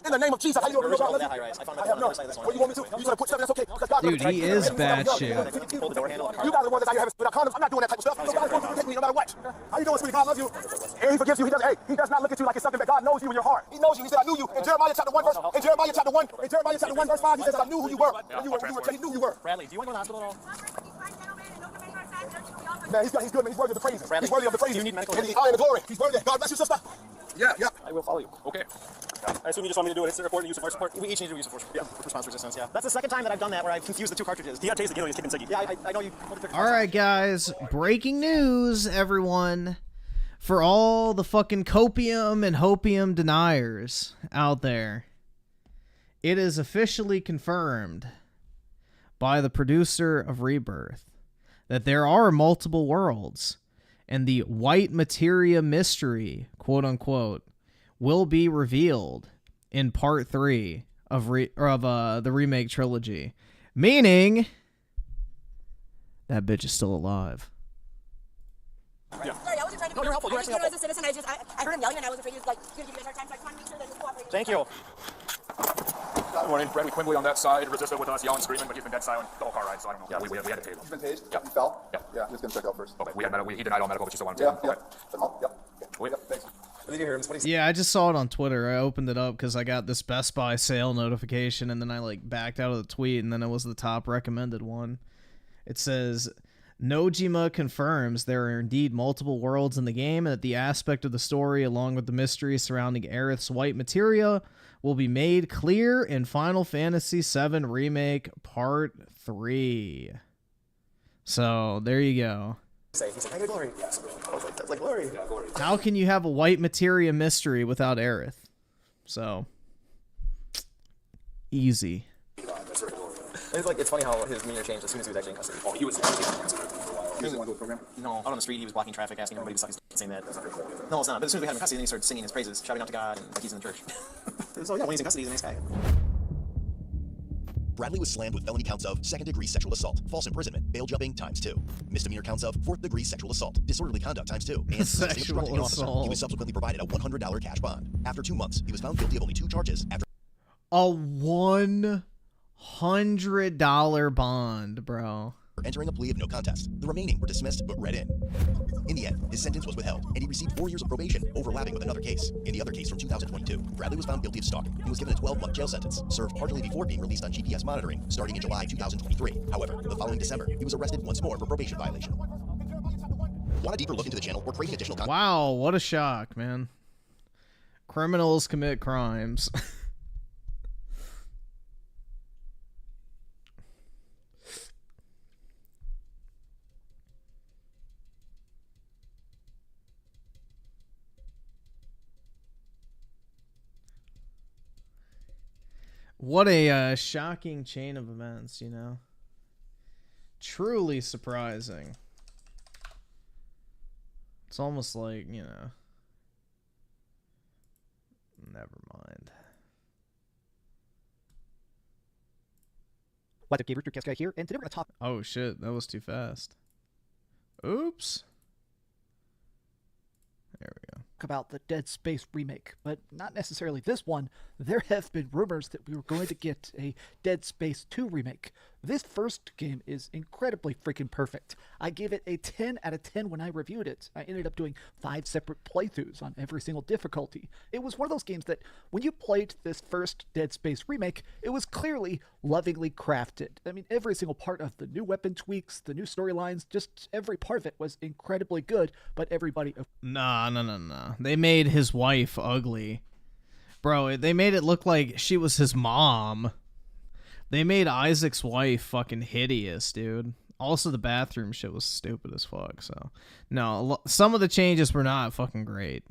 In the name of Jesus. How you know God loves you? I have none. What you want me to? You want to put something that's okay? Dude, he is bad shit. You guys are the ones that out here having condoms. I'm not doing that type of stuff. Nobody's going to protect me no matter what. How you doing, sweetie? God loves you. And he forgives you. He does not look at you like it's something that God knows you in your heart. He knows you. He said, I knew you. In Jeremiah chapter 1 verse. In Jeremiah chapter 1 verse 5, he says, I knew who you were. He knew you were. Bradley, do you want to go to the hospital at all? Man, he's good, man. He's worthy of the praise. He's worthy of the praise. Do you need medical? And the honor and the glory. He's worthy. God bless you, sister. Yeah. I will follow you. Okay. I assume you just want me to do it. It's the report and use of force support. We each need to use of force. Yeah, response resistance. Yeah. That's the second time that I've done that where I've confused the two cartridges. He got tasted killing. He's kicking Siggy. Yeah, I know you. All right, guys. Breaking news, everyone. For all the fucking copium and hopium deniers out there, it is officially confirmed by the producer of Rebirth that there are multiple worlds, and the white materia mystery, quote unquote, will be revealed in part 3 of the remake trilogy. Meaning, that bitch is still alive. Yeah. Sorry, I wasn't trying to be. No, you're helpful. You're actually helpful. As a citizen, I heard him yelling and I was afraid he was like going to give you guys a hard time, so I just wanted to make sure that this cooperated. Thank you. Good morning. Bradley Quimbley on that side resisted with us, yelling, screaming, but he's been dead silent the whole car ride, so I don't know. Yeah, we had to tase him. He's been tased? Yeah. He fell? Yeah. Yeah, he's going to check out first. Okay, he denied all medical, but you still want him to. Yeah. Okay. Wait. Thanks. Did you hear him? Yeah, I just saw it on Twitter. I opened it up because I got this Best Buy sale notification, and then I backed out of the tweet, and then it was the top recommended one. It says, Nojima confirms there are indeed multiple worlds in the game, and that the aspect of the story, along with the mystery surrounding Aerith's white materia, will be made clear in Final Fantasy VII Remake Part 3. So, there you go. He's like, I got glory. That's like glory. How can you have a white materia mystery without Aerith? So, easy. It's funny how his demeanor changed as soon as he was actually in custody. Oh, he was the one to program? No, out on the street, he was blocking traffic, asking everybody to suck his saying that. No, it's not. But as soon as we had him in custody, then he started singing his praises, shouting out to God, and like he's in the church. So yeah, when he's in custody, he's a nice guy. Bradley was slammed with felony counts of second-degree sexual assault, false imprisonment, bail jumping ×2, misdemeanor counts of fourth-degree sexual assault, disorderly condoct ×2, and sexual obstructing an officer. assault. He was subsequently provided a $100 cash bond. After 2 months, he was found guilty of only 2 charges after a $100 bond, bro. entering a plea of no contest. The remaining were dismissed but read in. In the end, his sentence was withheld, and he received 4 years of probation, overlapping with another case. In the other case from 2022, Bradley was found guilty of stalking and was given a 12-month jail sentence, served partially before being released on GPS monitoring, starting in July 2023. However, the following December, he was arrested once more for probation violation. Want a deeper look into the channel or craving additional content? Wow, what a shock, man. Criminals commit crimes. What a shocking chain of events, you know? Truly surprising. It's almost like, you know... Never mind. What's up, gamers? Guy here, and today we're going to talk... Oh shit, that was too fast. Oops. There we go. About the Dead Space remake, but not necessarily this one. There have been rumors that we were going to get a Dead Space 2 remake. This first game is incredibly freaking perfect. I gave it a 10 out of 10 when I reviewed it. I ended up doing 5 separate playthroughs on every single difficulty. It was one of those games that when you played this first Dead Space remake, it was clearly lovingly crafted. I mean, every single part of the new weapon tweaks, the new storylines, just every part of it was incredibly good, but everybody... Nah. They made his wife ugly. Bro, they made it look like she was his mom. They made Isaac's wife fucking hideous, dude. Also, the bathroom shit was stupid as fuck, so... No, some of the changes were not fucking great.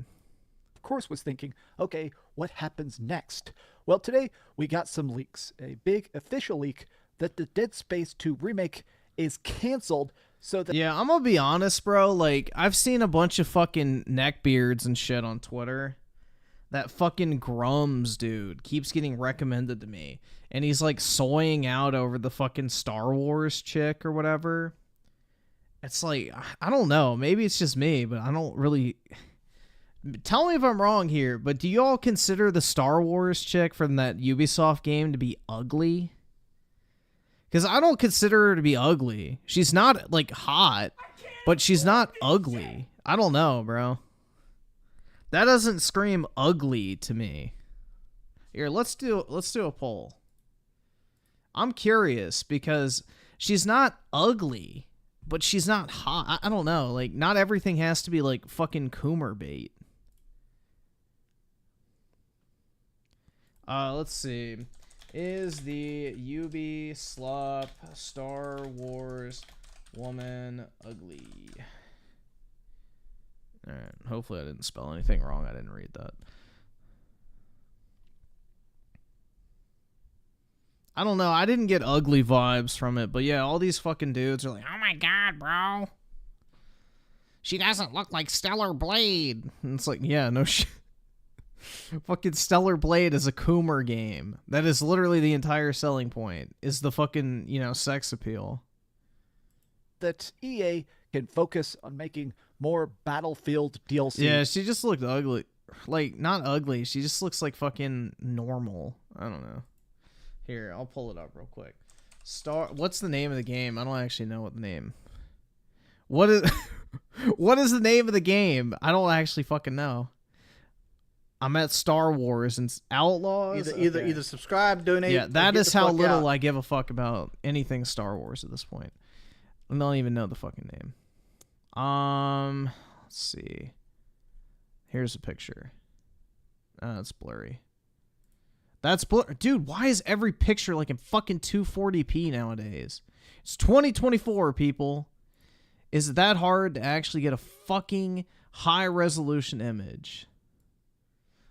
Of course was thinking, okay, what happens next? Well, today we got some leaks. A big official leak that the Dead Space 2 remake is canceled. So that yeah, I'm gonna be honest, bro. Like, I've seen a bunch of fucking neckbeards and shit on Twitter. That fucking Grums dude keeps getting recommended to me. And he's like soying out over the fucking Star Wars chick or whatever. It's like, I don't know. Maybe it's just me, but I don't really... Tell me if I'm wrong here, but do you all consider the Star Wars chick from that Ubisoft game to be ugly? Because I don't consider her to be ugly. She's not, like, hot, but she's not ugly. I don't know, bro. That doesn't scream ugly to me. Here, let's do a poll. I'm curious, because she's not ugly, but she's not hot. I don't know. Like, not everything has to be, like, fucking Coomer bait. Let's see. Is the Ubi Slop Star Wars woman ugly? Alright, hopefully I didn't spell anything wrong. I didn't read that. I don't know. I didn't get ugly vibes from it, but yeah, all these fucking dudes are like, oh my god, bro. She doesn't look like Stellar Blade. And it's like, yeah, no shit. Fucking Stellar Blade is a Coomer game. That is literally the entire selling point, is the fucking, you know, sex appeal. That EA can focus on making more Battlefield DLC. Yeah, she just looked ugly. Like, not ugly. She just looks like fucking normal. I don't know. Here, I'll pull it up real quick. What's the name of the game? I don't actually know what the name. What is what is the name of the game? I don't actually fucking know. I'm at Star Wars and Outlaws. Either subscribe, donate. Yeah, that is how little I give a fuck about anything Star Wars at this point. I don't even know the fucking name. Let's see. Here's a picture. It's blurry. That's blurry. Dude, why is every picture like in fucking 240p nowadays? It's 2024, people. Is it that hard to actually get a fucking high resolution image?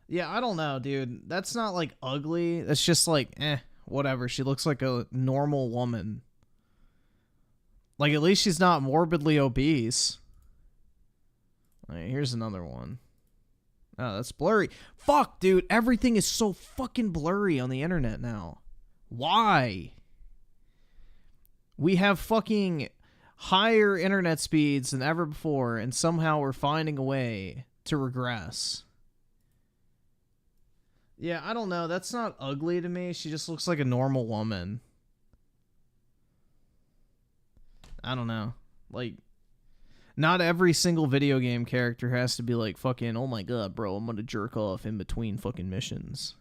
Yeah, I don't know, dude. That's not, like, ugly. That's just, like, whatever. She looks like a normal woman. Like, at least she's not morbidly obese. All right, here's another one. Oh, that's blurry. Fuck, dude. Everything is so fucking blurry on the internet now. Why? We have fucking higher internet speeds than ever before, and somehow we're finding a way to regress. Yeah, I don't know. That's not ugly to me. She just looks like a normal woman. I don't know. Like, not every single video game character has to be like fucking, oh my god, bro, I'm gonna jerk off in between fucking missions.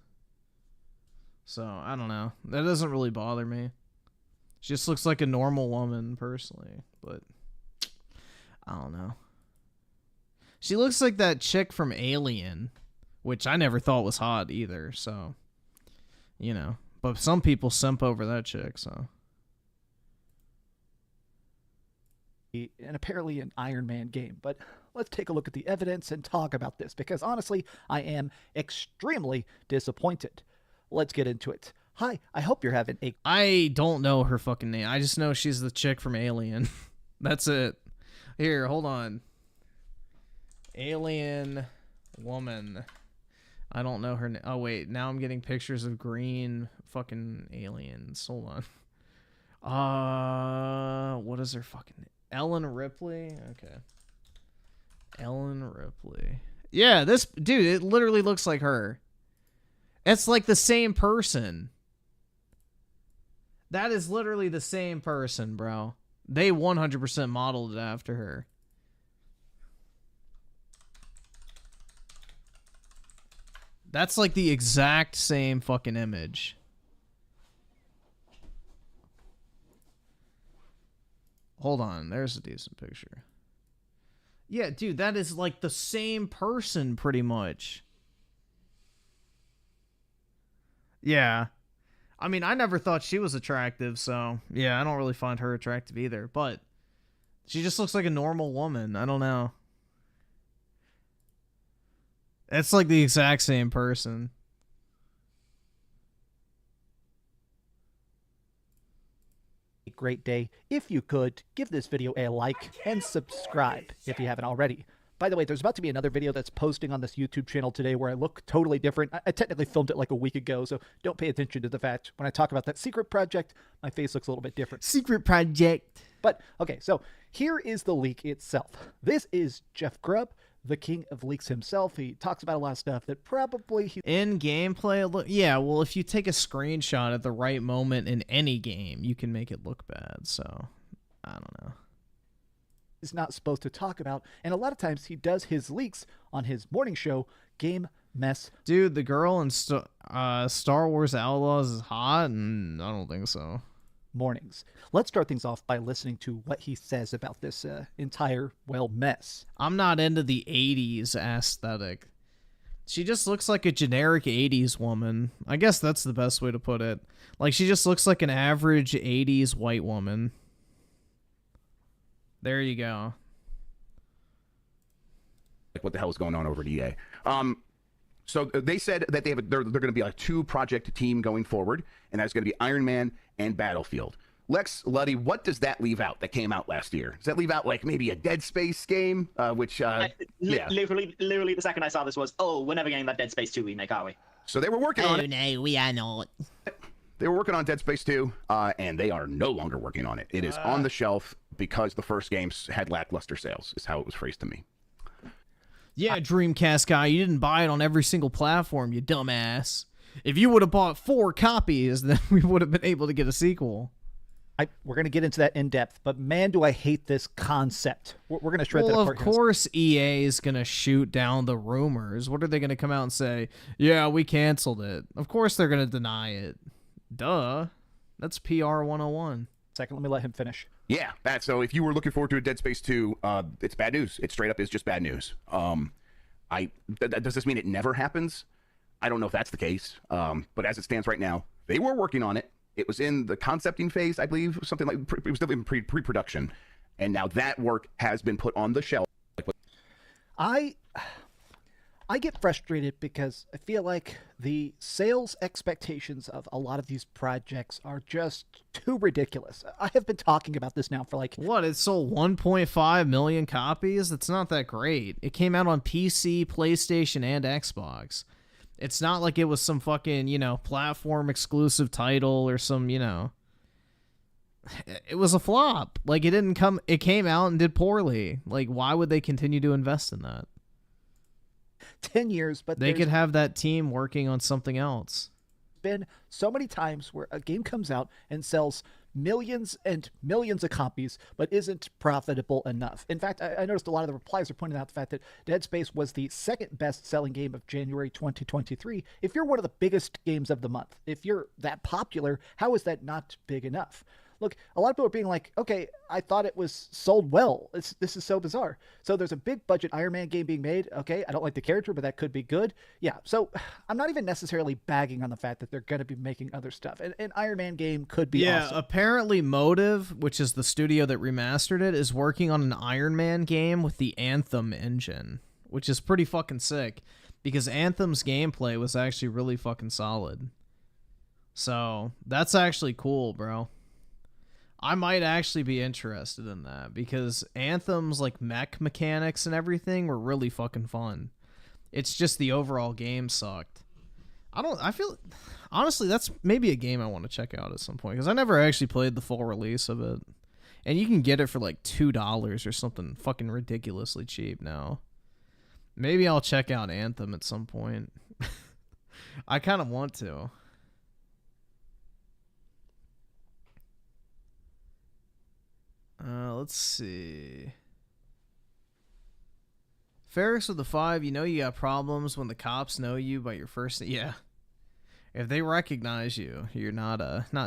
So, I don't know. That doesn't really bother me. She just looks like a normal woman, personally. But, I don't know. She looks like that chick from Alien, which I never thought was hot either, so, you know. But some people simp over that chick, so. And apparently an Iron Man game, but let's take a look at the evidence and talk about this, because honestly, I am extremely disappointed. Let's get into it. Hi, I hope you're having a... I don't know her fucking name. I just know she's the chick from Alien. That's it. Here, hold on. Alien woman. I don't know her name. Oh, wait. Now I'm getting pictures of green fucking aliens. Hold on. What is her fucking name? Ellen Ripley? Okay. Ellen Ripley. Yeah, this... Dude, it literally looks like her. It's like the same person. That is literally the same person, bro. They 100% modeled it after her. That's like the exact same fucking image. Hold on, there's a decent picture. Yeah, dude, that is like the same person pretty much. Yeah. I mean, I never thought she was attractive, so yeah, I don't really find her attractive either, but she just looks like a normal woman. I don't know. It's like the exact same person. A great day. If you could, give this video a like and subscribe if you haven't already. By the way, there's about to be another video that's posting on this YouTube channel today where I look totally different. I technically filmed it like a week ago, so don't pay attention to the fact when I talk about that secret project, my face looks a little bit different. Secret project. But, okay, so here is the leak itself. This is Jeff Grubb, the king of leaks himself. He talks about a lot of stuff that probably... In gameplay, yeah, well, if you take a screenshot at the right moment in any game, you can make it look bad, so I don't know. Is not supposed to talk about, and a lot of times he does his leaks on his morning show, Game Mess. Dude, the girl in Star Wars Outlaws is hot, and I don't think so. Mornings. Let's start things off by listening to what he says about this entire, well, mess. I'm not into the 80s aesthetic. She just looks like a generic 80s woman. I guess that's the best way to put it. Like, she just looks like an average 80s white woman. There you go. Like, what the hell is going on over at EA? So they said that they're going to be a 2-project team going forward, and that's going to be Iron Man and Battlefield. Lex, Luddy, what does that leave out that came out last year? Does that leave out like maybe a Dead Space game? Yeah. Literally the second I saw this was, oh, we're never getting that Dead Space 2 remake, are we? So they were working on it. No, we are not. They were working on Dead Space 2, and they are no longer working on it. It is on the shelf because the first games had lackluster sales, is how it was phrased to me. Yeah, Dreamcast guy, you didn't buy it on every single platform, you dumbass. If you would have bought 4 copies, then we would have been able to get a sequel. We're going to get into that in depth, but man, do I hate this concept. We're going to shred that apart. Of course EA is going to shoot down the rumors. What are they going to come out and say? Yeah, we canceled it. Of course they're going to deny it. Duh. That's PR 101. Second, let me let him finish. Yeah, bad. So if you were looking forward to a Dead Space 2, it's bad news. It straight up is just bad news. Does this mean it never happens? I don't know if that's the case. But as it stands right now, they were working on it. It was in the concepting phase, I believe, something like it was still in pre-production, and now that work has been put on the shelf. I get frustrated because I feel like the sales expectations of a lot of these projects are just too ridiculous. I have been talking about this now for like... What? It sold 1.5 million copies? That's not that great. It came out on PC, PlayStation, and Xbox. It's not like it was some fucking, platform exclusive title or some, It was a flop. Like, it came out and did poorly. Like, why would they continue to invest in that? 10 years, but they could have that team working on something else. Been so many times where a game comes out and sells millions and millions of copies, but isn't profitable enough. In fact, I noticed a lot of the replies are pointing out the fact that Dead Space was the second best-selling game of January 2023. If you're one of the biggest games of the month, if you're that popular, how is that not big enough? Look, a lot of people are being like, okay, I thought it was sold well. This is so bizarre. So there's a big budget Iron Man game being made. Okay, I don't like the character, but that could be good. Yeah, so I'm not even necessarily bagging on the fact that they're going to be making other stuff. An Iron Man game could be awesome. Apparently Motive, which is the studio that remastered it, is working on an Iron Man game with the Anthem engine, which is pretty fucking sick because Anthem's gameplay was actually really fucking solid. So that's actually cool, bro. I might actually be interested in that because Anthem's like mech mechanics and everything were really fucking fun. It's just the overall game sucked. I feel honestly that's maybe a game I want to check out at some point because I never actually played the full release of it. And you can get it for like $2 or something fucking ridiculously cheap now. Maybe I'll check out Anthem at some point. I kind of want to. Let's see. Ferris with the 5, you know you got problems when the cops know you by your first... Yeah. If they recognize you, you're not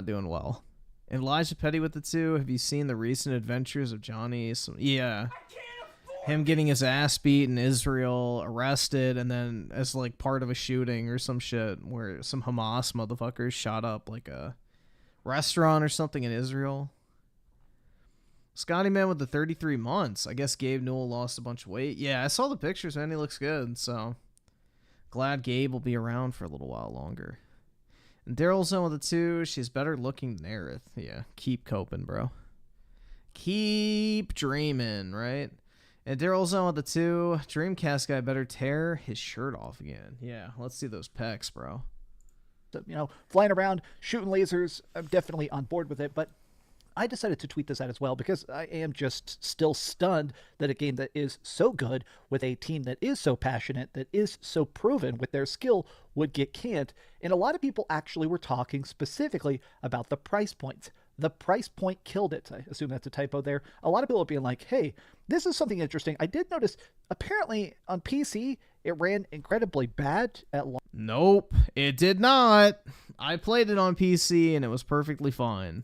doing well. Elijah Petty with the 2, have you seen the recent adventures of Johnny? Yeah. Him getting his ass beat in Israel, arrested, and then as like part of a shooting or some shit where some Hamas motherfuckers shot up like a restaurant or something in Israel. Scotty Man with the 33 months. I guess Gabe Newell lost a bunch of weight. Yeah, I saw the pictures, man. He looks good, so glad Gabe will be around for a little while longer. And Daryl's on with the 2. She's better looking than Aerith. Yeah, keep coping, bro. Keep dreaming, right? And Daryl's on with the 2. Dreamcast guy better tear his shirt off again. Yeah, let's see those pecs, bro. You know, flying around, shooting lasers, I'm definitely on board with it, but I decided to tweet this out as well because I am just still stunned that a game that is so good with a team that is so passionate, that is so proven with their skill would get canned. And a lot of people actually were talking specifically about the price point. The price point killed it. I assume that's a typo there. A lot of people are being like, hey, this is something interesting. I did notice apparently on PC, it ran incredibly bad at launch. Nope, it did not. I played it on PC and it was perfectly fine.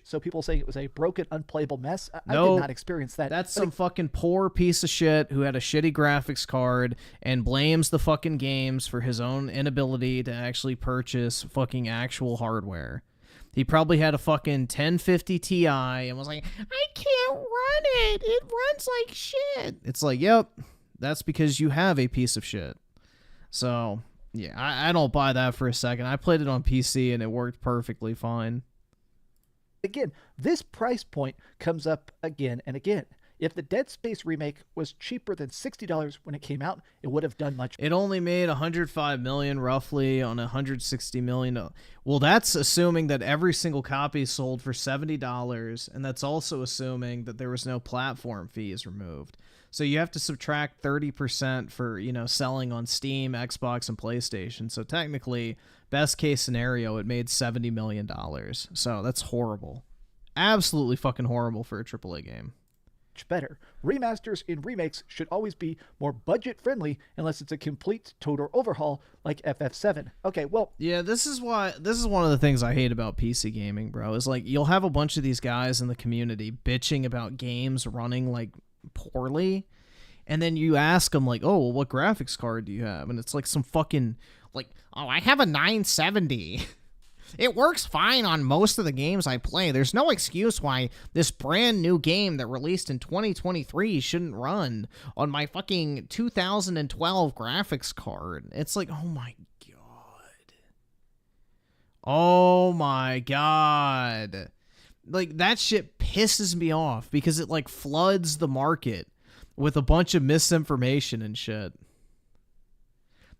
So people saying it was a broken, unplayable mess. I Nope. did not experience that. That's some fucking poor piece of shit who had a shitty graphics card and blames the fucking games for his own inability to actually purchase fucking actual hardware. He probably had a fucking 1050 Ti and was like, I can't run it. It runs like shit. It's like, yep, that's because you have a piece of shit. So, yeah, I don't buy that for a second. I played it on PC and it worked perfectly fine. Again, this price point comes up again and again. If the Dead Space remake was cheaper than $60 when it came out, it would have done much. It only made $105 million roughly on $160 million. Well, that's assuming that every single copy sold for $70, and that's also assuming that there was no platform fees removed. So you have to subtract 30% for, you know, selling on Steam, Xbox, and PlayStation. So technically, best case scenario, it made $70 million. So that's horrible. Absolutely fucking horrible for a AAA game. Much better. Remasters and remakes should always be more budget friendly unless it's a complete total overhaul like FF7. Okay, well, yeah, this is one of the things I hate about PC gaming, bro. Is like you'll have a bunch of these guys in the community bitching about games running like poorly, and then you ask them like, "Oh, well, what graphics card do you have?" And it's like some fucking like, "Oh, I have a 970." It works fine on most of the games I play. There's no excuse why this brand new game that released in 2023 shouldn't run on my fucking 2012 graphics card. It's like, oh my god. Oh my god. Like, that shit pisses me off because it, like, floods the market with a bunch of misinformation and shit.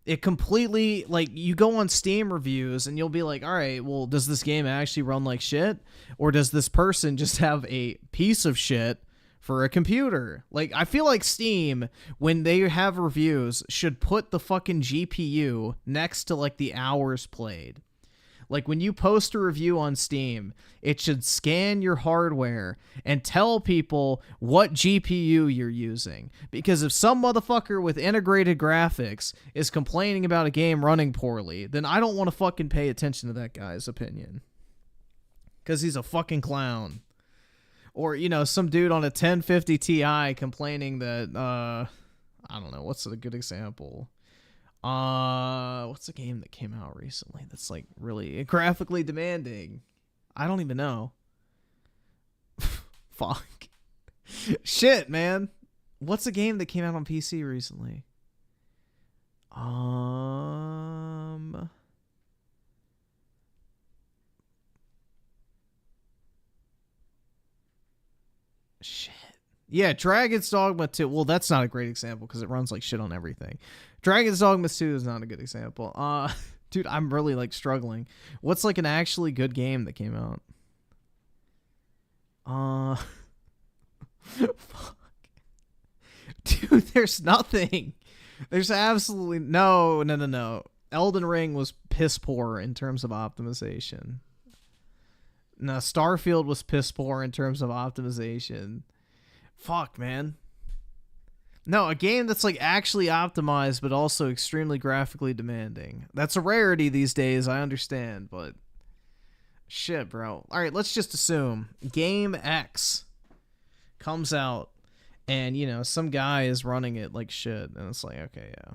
It completely, like, you go on Steam reviews and you'll be like, all right, well, does this game actually run like shit? Or does this person just have a piece of shit for a computer? Like, I feel like Steam, when they have reviews, should put the fucking GPU next to, like, the hours played. Like, when you post a review on Steam, it should scan your hardware and tell people what GPU you're using. Because if some motherfucker with integrated graphics is complaining about a game running poorly, then I don't want to fucking pay attention to that guy's opinion. Because he's a fucking clown. Or, you know, some dude on a 1050 Ti complaining that, I don't know, what's a good example? What's a game that came out recently that's like really graphically demanding? I don't even know. Fuck. Shit, man. What's a game that came out on PC recently? Shit. Yeah, Dragon's Dogma 2. Well, that's not a great example because it runs like shit on everything. Dragon's Dogma 2 is not a good example. Dude, I'm really like struggling. What's like an actually good game that came out? Fuck. Dude, there's nothing. There's absolutely no. Elden Ring was piss poor in terms of optimization. No, Starfield was piss poor in terms of optimization. Fuck, man. No, a game that's like actually optimized but also extremely graphically demanding. That's a rarity these days, I understand, but shit, bro. All right, let's just assume Game X comes out and, you know, some guy is running it like shit, and it's like, okay, yeah.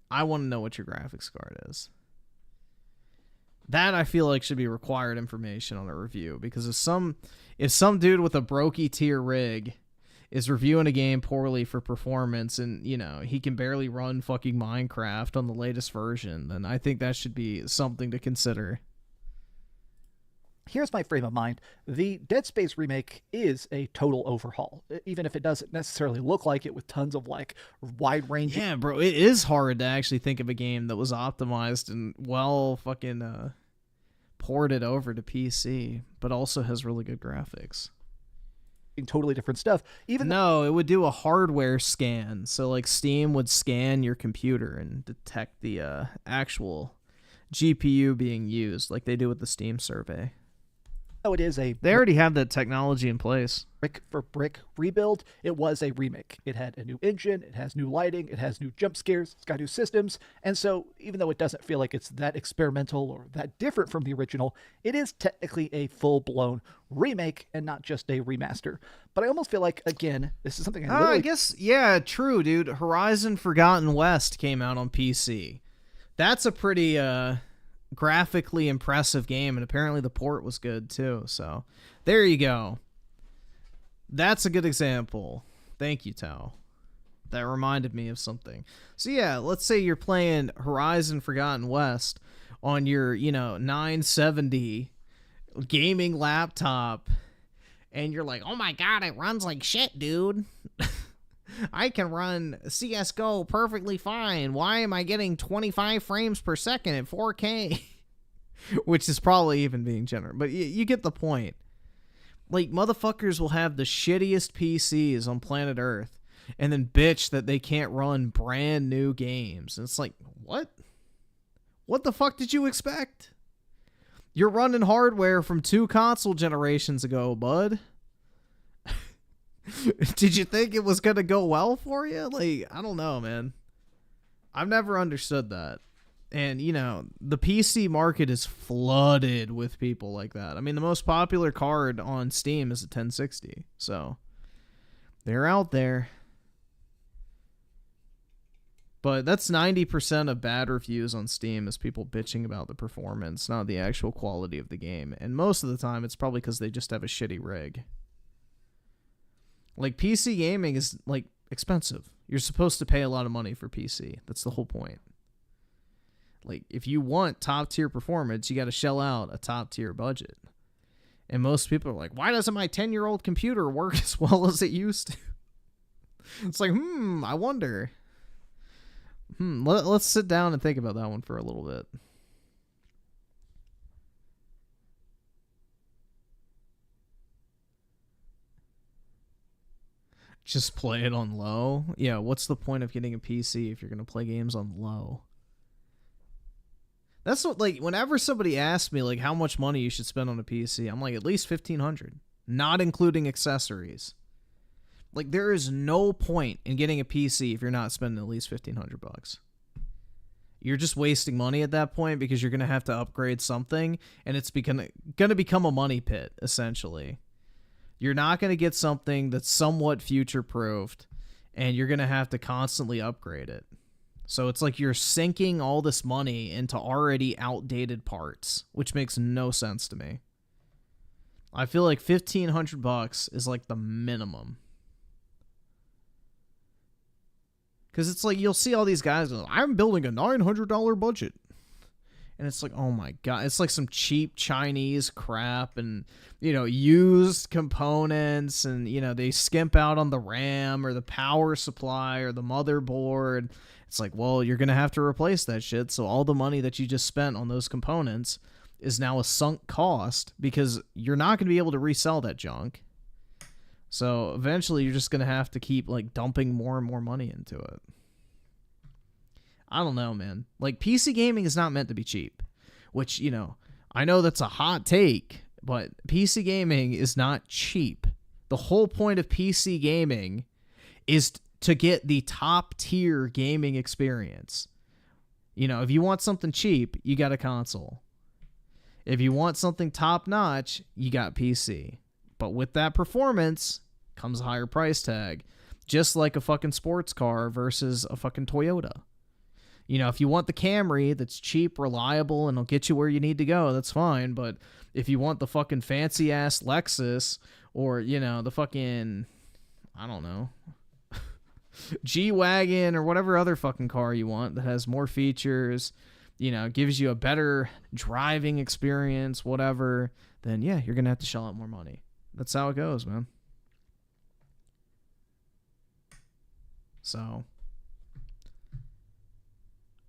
I want to know what your graphics card is. That I feel like should be required information on a review, because if some dude with a brokey tier rig is reviewing a game poorly for performance and, you know, he can barely run fucking Minecraft on the latest version, then I think that should be something to consider. Here's my frame of mind. The Dead Space remake is a total overhaul, even if it doesn't necessarily look like it with tons of like wide-ranging... Yeah, bro, it is hard to actually think of a game that was optimized and well fucking ported over to PC, but also has really good graphics. Totally different stuff. No, it would do a hardware scan. So like Steam would scan your computer and detect the actual GPU being used, like they do with the Steam survey. It is they already have that technology in place. Brick for brick rebuild. It was a remake. It had a new engine, it has new lighting, it has new jump scares, it's got new systems, and so even though it doesn't feel like it's that experimental or that different from the original, it is technically a full-blown remake and not just a remaster. But I almost feel like, again, this is something I guess, yeah, true, dude. Horizon Forgotten West came out on PC. That's a pretty graphically impressive game, and apparently the port was good too, so there you go. That's a good example. Thank you, Tao. That reminded me of something. So yeah, let's say you're playing Horizon Forgotten West on your, you know, 970 gaming laptop, and you're like, oh my god, it runs like shit, dude. I can run CSGO perfectly fine. Why am I getting 25 frames per second at 4K? Which is probably even being generous. But you get the point. Like, motherfuckers will have the shittiest PCs on planet Earth and then bitch that they can't run brand new games. And it's like, what? What the fuck did you expect? You're running hardware from 2 console generations ago, bud. Did you think it was going to go well for you? Like, I don't know, man. I've never understood that. And, you know, the PC market is flooded with people like that. I mean, the most popular card on Steam is a 1060. So, they're out there. But that's 90% of bad reviews on Steam is people bitching about the performance, not the actual quality of the game. And most of the time, it's probably because they just have a shitty rig. Like, PC gaming is, like, expensive. You're supposed to pay a lot of money for PC. That's the whole point. Like, if you want top-tier performance, you got to shell out a top-tier budget. And most people are like, why doesn't my 10-year-old computer work as well as it used to? It's like, I wonder. Let's sit down and think about that one for a little bit. Just play it on low? Yeah, what's the point of getting a PC if you're going to play games on low? That's what, like, whenever somebody asks me, like, how much money you should spend on a PC, I'm like, at least $1,500, not including accessories. Like, there is no point in getting a PC if you're not spending at least $1,500. You're just wasting money at that point because you're going to have to upgrade something, and it's going to become a money pit, essentially. You're not going to get something that's somewhat future-proofed, and you're going to have to constantly upgrade it. So it's like you're sinking all this money into already outdated parts, which makes no sense to me. I feel like $1,500 is like the minimum. Because it's like you'll see all these guys, I'm building a $900 budget. And it's like, oh my God, it's like some cheap Chinese crap and, you know, used components and, you know, they skimp out on the RAM or the power supply or the motherboard. It's like, well, you're going to have to replace that shit. So all the money that you just spent on those components is now a sunk cost because you're not going to be able to resell that junk. So eventually you're just going to have to keep like dumping more and more money into it. I don't know, man. Like, PC gaming is not meant to be cheap, which, you know, I know that's a hot take, but PC gaming is not cheap. The whole point of PC gaming is to get the top tier gaming experience. You know, if you want something cheap, you got a console. If you want something top notch, you got PC. But with that performance comes a higher price tag, just like a fucking sports car versus a fucking Toyota. You know, if you want the Camry that's cheap, reliable, and will get you where you need to go, that's fine. But if you want the fucking fancy-ass Lexus or, you know, the fucking, I don't know, G-Wagon or whatever other fucking car you want that has more features, you know, gives you a better driving experience, whatever, then, yeah, you're going to have to shell out more money. That's how it goes, man. So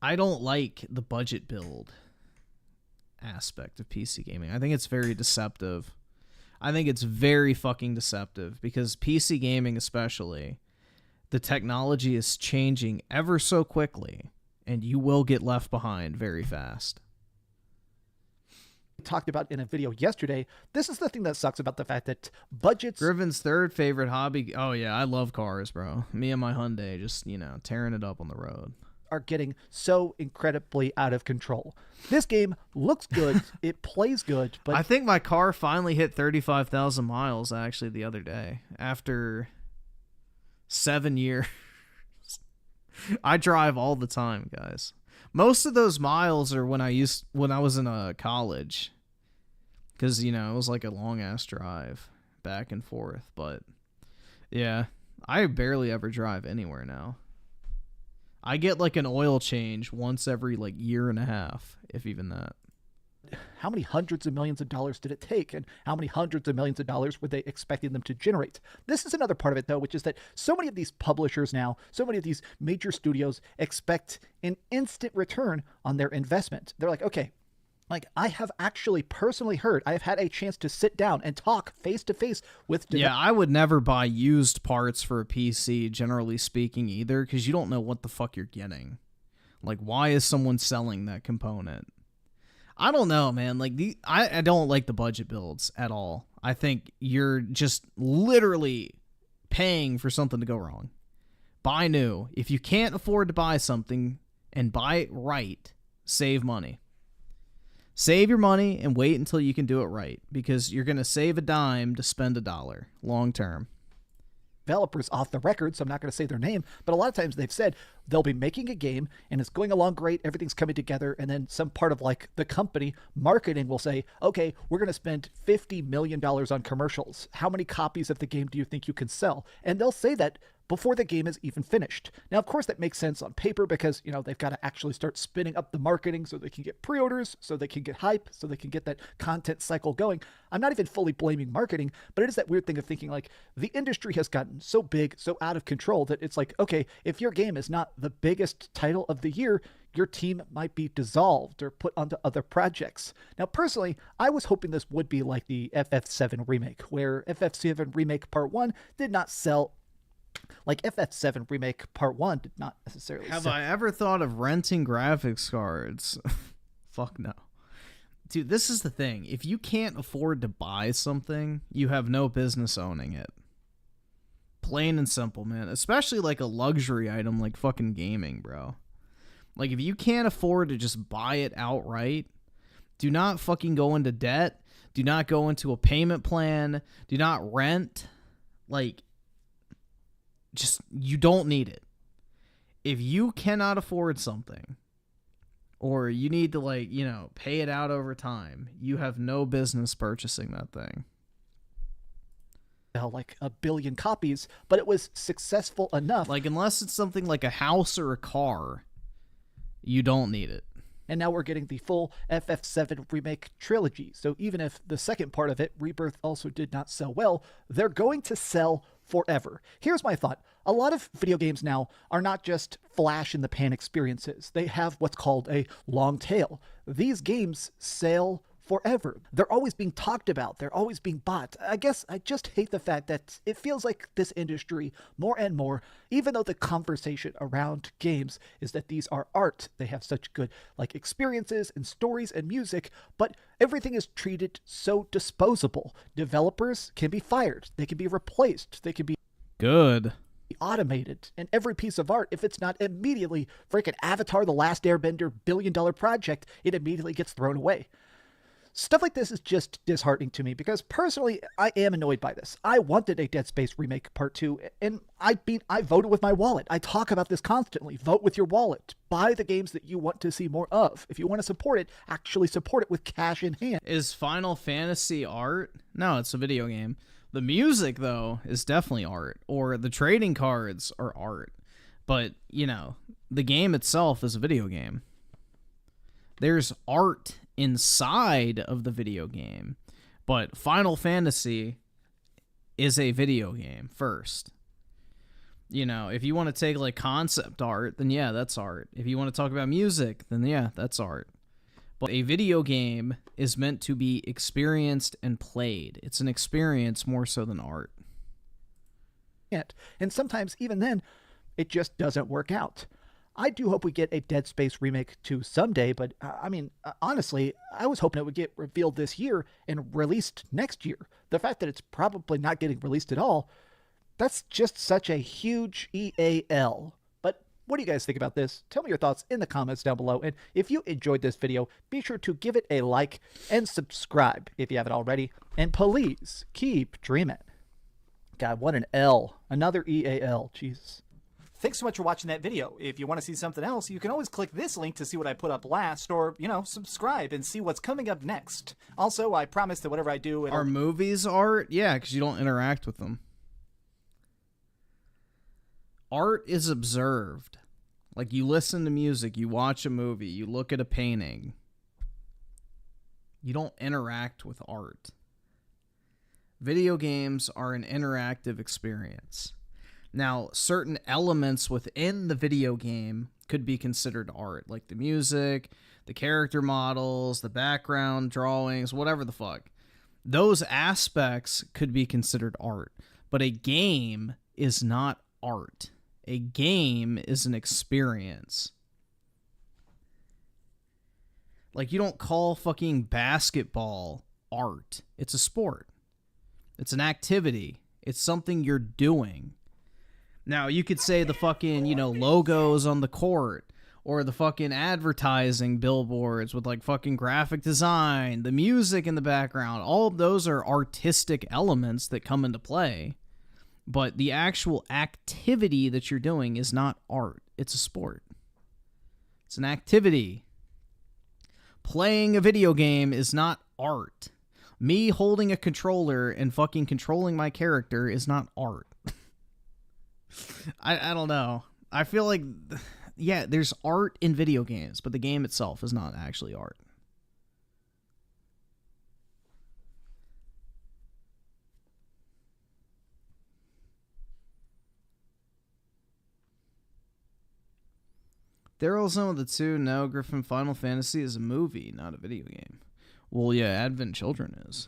I don't like the budget build aspect of PC gaming. I think it's very deceptive. I think it's very fucking deceptive because PC gaming especially, the technology is changing ever so quickly and you will get left behind very fast. Talked about in a video yesterday, this is the thing that sucks about the fact that budgets... Griffin's third favorite hobby... Oh yeah, I love cars, bro. Me and my Hyundai just, you know, tearing it up on the road. Are getting so incredibly out of control. This game looks good, it plays good, but... I think my car finally hit 35,000 miles actually the other day after 7 years. I drive all the time, guys. Most of those miles are when I was in college, because, you know, it was like a long ass drive back and forth. But yeah, I barely ever drive anywhere now. I get like an oil change once every like year and a half, if even that. How many hundreds of millions of dollars did it take? And how many hundreds of millions of dollars were they expecting them to generate? This is another part of it, though, which is that so many of these publishers now, so many of these major studios expect an instant return on their investment. They're like, okay, like I have actually personally heard, I have had a chance to sit down and talk face to face with... Yeah, I would never buy used parts for a PC, generally speaking, either, because you don't know what the fuck you're getting. Like, why is someone selling that component? I don't know, man. Like I don't like the budget builds at all. I think you're just literally paying for something to go wrong. Buy new. If you can't afford to buy something and buy it right, save money. Save your money and wait until you can do it right, because you're going to save a dime to spend $1 long term. Developers off the record, so I'm not going to say their name, but a lot of times they've said they'll be making a game and it's going along great, everything's coming together, and then some part of like the company marketing will say, okay, we're going to spend $50 million on commercials. How many copies of the game do you think you can sell? And they'll say that before the game is even finished. Now, of course, that makes sense on paper because, you know, they've got to actually start spinning up the marketing so they can get pre-orders, so they can get hype, so they can get that content cycle going. I'm not even fully blaming marketing, but it is that weird thing of thinking like the industry has gotten so big, so out of control that it's like, okay, if your game is not the biggest title of the year, your team might be dissolved or put onto other projects. Now, personally, I was hoping this would be like the FF7 remake, where FF7 Remake Part 1 did not sell. Like FF7 Remake Part 1 did not necessarily Have sell. I ever thought of renting graphics cards? Fuck no. Dude, this is the thing. If you can't afford to buy something, you have no business owning it. Plain and simple, man. Especially like a luxury item like fucking gaming, bro. Like if you can't afford to just buy it outright, do not fucking go into debt. Do not go into a payment plan. Do not rent. Like, just, you don't need it. If you cannot afford something, or you need to, like, you know, pay it out over time, you have no business purchasing that thing. Like 1 billion copies, but it was successful enough. Like, unless it's something like a house or a car, you don't need it. and now we're getting the full FF7 Remake trilogy. So even if the second part of it, Rebirth, also did not sell well, they're going to sell forever. Here's my thought. A lot of video games now are not just flash in the pan experiences. They have what's called a long tail. These games sell forever. They're always being talked about. They're always being bought. I guess I just hate the fact that it feels like this industry, more and more, even though the conversation around games is that these are art, they have such good experiences and stories and music, but everything is treated so disposable. Developers can be fired. They can be replaced. They can be good automated, and every piece of art, if it's not immediately freaking Avatar The Last Airbender billion-dollar project, it immediately gets thrown away. Stuff like this is just disheartening to me because personally, I am annoyed by this. I wanted a Dead Space Remake Part 2, and I voted with my wallet. I talk about this constantly. Vote with your wallet. Buy the games that you want to see more of. If you want to support it, actually support it with cash in hand. Is Final Fantasy art? No, it's a video game. The music, though, is definitely art, or the trading cards are art. But, the game itself is a video game. There's art inside of the video game, but Final Fantasy is a video game first. If you want to take concept art, then yeah, that's art. If you want to talk about music, then yeah, that's art. But a video game is meant to be experienced and played. It's an experience more so than art. And sometimes even then, it just doesn't work out. I do hope we get a Dead Space Remake 2 someday, but honestly, I was hoping it would get revealed this year and released next year. The fact that it's probably not getting released at all, that's just such a huge EAL. But what do you guys think about this? Tell me your thoughts in the comments down below, and if you enjoyed this video, be sure to give it a like and subscribe if you haven't already, and please keep dreaming. God, what an L. Another EAL. Jesus. Thanks so much for watching that video. If you want to see something else, you can always click this link to see what I put up last, or, subscribe and see what's coming up next. Also, I promise that whatever I do... Are movies art? Yeah, because you don't interact with them. Art is observed. You listen to music, you watch a movie, you look at a painting. You don't interact with art. Video games are an interactive experience. Now, certain elements within the video game could be considered art, like the music, the character models, the background drawings, whatever the fuck. Those aspects could be considered art, but a game is not art. A game is an experience. You don't call fucking basketball art. It's a sport. It's an activity. It's something you're doing. Now, you could say the fucking, logos on the court, or the fucking advertising billboards with, fucking graphic design, the music in the background. All of those are artistic elements that come into play. But the actual activity that you're doing is not art. It's a sport. It's an activity. Playing a video game is not art. Me holding a controller and fucking controlling my character is not art. I don't know. I feel like, yeah, there's art in video games, but the game itself is not actually art. Daryl some of the two. No, Griffin, Final Fantasy is a movie, not a video game. Well, yeah, Advent Children is.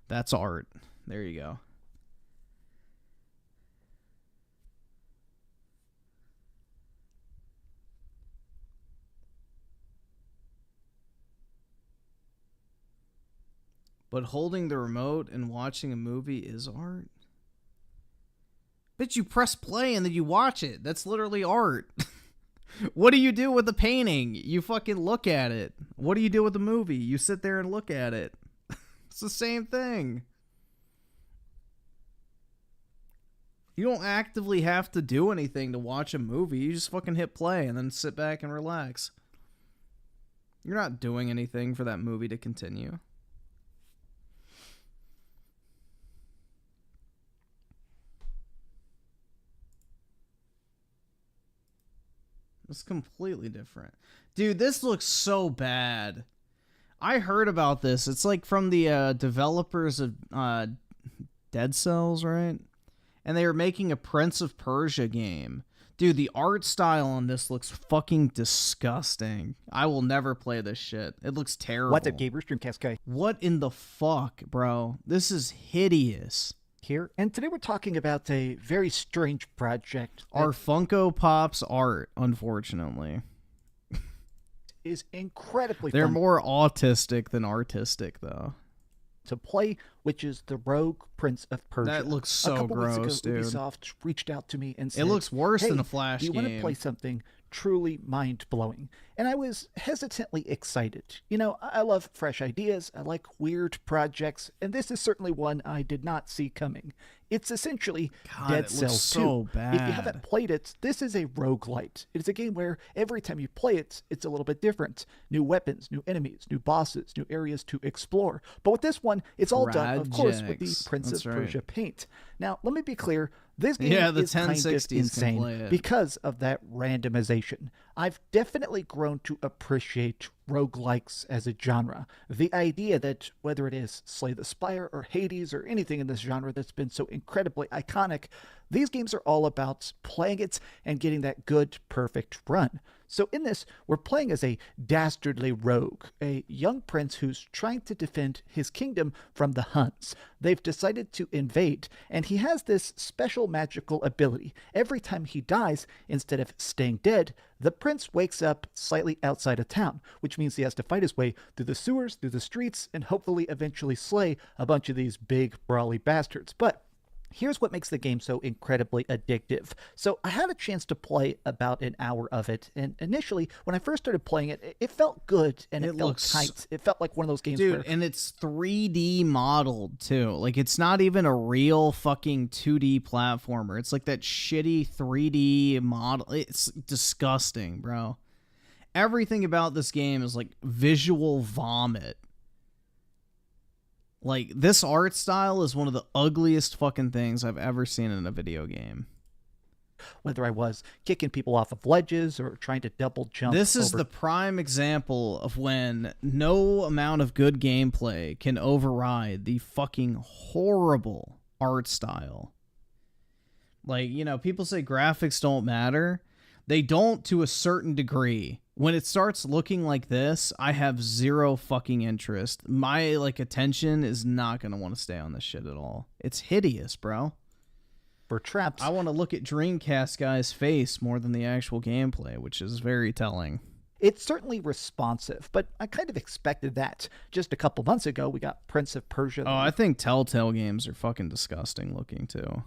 That's art. There you go. But holding the remote and watching a movie is art? Bitch, you press play and then you watch it. That's literally art. What do you do with the painting? You fucking look at it. What do you do with the movie? You sit there and look at it. It's the same thing. You don't actively have to do anything to watch a movie. You just fucking hit play and then sit back and relax. You're not doing anything for that movie to continue. It's completely different. Dude, this looks so bad. I heard about this. It's like from the developers of Dead Cells, right? And they were making a Prince of Persia game. Dude, the art style on this looks fucking disgusting. I will never play this shit. It looks terrible. What's up, gamers? Dreamcast guy. What in the fuck, bro? This is hideous. Here, and today we're talking about a very strange project. Our Funko Pop's art, unfortunately, is incredibly They're fun more autistic than artistic, though. to play, which is the Rogue Prince of Persia. That looks so a couple gross, weeks ago, dude. Ubisoft reached out to me and said, It looks worse hey, than a Flash do you want to game. play something truly mind-blowing? And I was hesitantly excited. You know, I love fresh ideas, I like weird projects, and this is certainly one I did not see coming. It's essentially God, Dead it looks Cells so 2. If you bad. haven't played it, this is a roguelite. It is a game where every time you play it, it's a little bit different. New weapons, new enemies, new bosses, new areas to explore. But with this one, it's all done, of course, with the Projects. Prince That's of right. Persia paint. Now, let me be clear. This game Yeah, the is kind of 1060s can insane play it. because of that randomization. I've definitely grown to appreciate roguelikes as a genre. The idea that whether it is Slay the Spire or Hades or anything in this genre that's been so incredibly iconic, these games are all about playing it and getting that good, perfect run. So in this, we're playing as a dastardly rogue, a young prince who's trying to defend his kingdom from the Huns. They've decided to invade, and he has this special magical ability. Every time he dies, instead of staying dead, the prince wakes up slightly outside of town, which means he has to fight his way through the sewers, through the streets, and hopefully eventually slay a bunch of these big, brawly bastards. But here's what makes the game so incredibly addictive. So I had a chance to play about an hour of it, and initially, when I first started playing it, it felt good, and it felt looks- tight. It felt like one of those games Dude, where... and it's 3D modeled, too. Like, it's not even a real fucking 2D platformer. It's like that shitty 3D model. It's disgusting, bro. Everything about this game is like visual vomit. Like, this art style is one of the ugliest fucking things I've ever seen in a video game. Whether I was kicking people off of ledges or trying to double jump. This is over... the prime example of when no amount of good gameplay can override the fucking horrible art style. Like, you know, people say graphics don't matter. They don't to a certain degree. When it starts looking like this, I have zero fucking interest. My, like, attention is not going to want to stay on this shit at all. It's hideous, bro. For traps. I want to look at Dreamcast guy's face more than the actual gameplay, which is very telling. It's certainly responsive, but I kind of expected that. Just a couple months ago, we got Prince of Persia. Oh, I think Telltale games are fucking disgusting looking, too.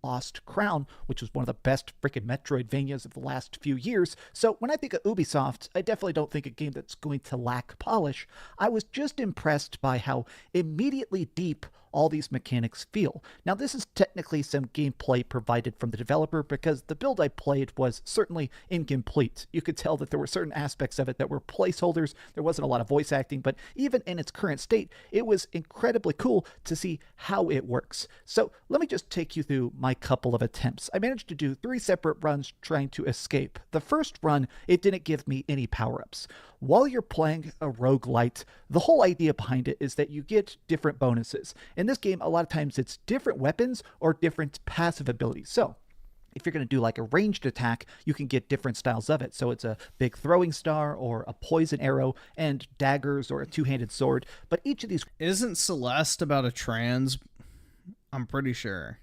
Lost Crown, which was one of the best freaking Metroidvanias of the last few years. So when I think of Ubisoft, I definitely don't think a game that's going to lack polish. I was just impressed by how immediately deep all these mechanics feel. Now, this is technically some gameplay provided from the developer because the build I played was certainly incomplete. You could tell that there were certain aspects of it that were placeholders. There wasn't a lot of voice acting, but even in its current state, it was incredibly cool to see how it works. So let me just take you through my couple of attempts. I managed to do 3 separate runs trying to escape. The first run, it didn't give me any power-ups. While you're playing a roguelite, the whole idea behind it is that you get different bonuses. In this game, a lot of times it's different weapons or different passive abilities. So if you're going to do like a ranged attack, you can get different styles of it. So it's a big throwing star or a poison arrow and daggers or a two-handed sword. But each of these... Isn't Celeste about a trans? I'm pretty sure.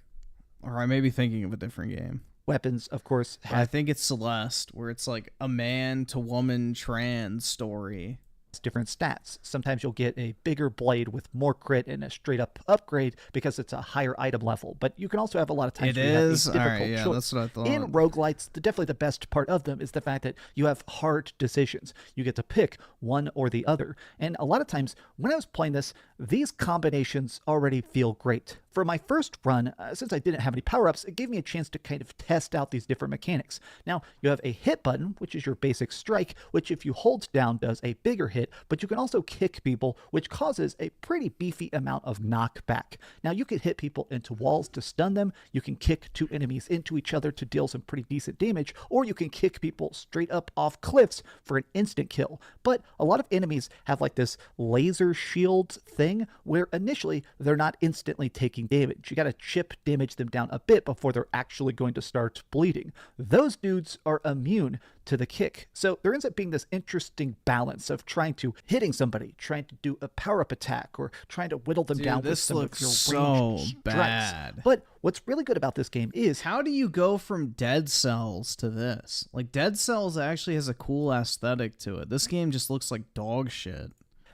Or I may be thinking of a different game. Weapons, of course, I think it's Celeste, where it's like a man to woman trans story. Different stats. Sometimes you'll get a bigger blade with more crit and a straight up upgrade because it's a higher item level. But you can also have a lot of times It where you have a is? difficult Alright, yeah, choice. that's what I thought. In roguelites, definitely the best part of them is the fact that you have hard decisions. You get to pick one or the other. And a lot of times when I was playing this, these combinations already feel great. For my first run, since I didn't have any power-ups, it gave me a chance to kind of test out these different mechanics. Now, you have a hit button, which is your basic strike, which if you hold down does a bigger hit, but you can also kick people, which causes a pretty beefy amount of knockback. Now, you can hit people into walls to stun them, you can kick two enemies into each other to deal some pretty decent damage, or you can kick people straight up off cliffs for an instant kill. But a lot of enemies have like this laser shield thing where initially they're not instantly taking damage. You gotta chip damage them down a bit before they're actually going to start bleeding. Those dudes are immune to the kick. So there ends up being this interesting balance of hitting somebody, trying to do a power-up attack, or trying to whittle them down with some of your ranged strikes. But what's really good about this game is, how do you go from Dead Cells to this? Like, Dead Cells actually has a cool aesthetic to it. This game just looks like dog shit.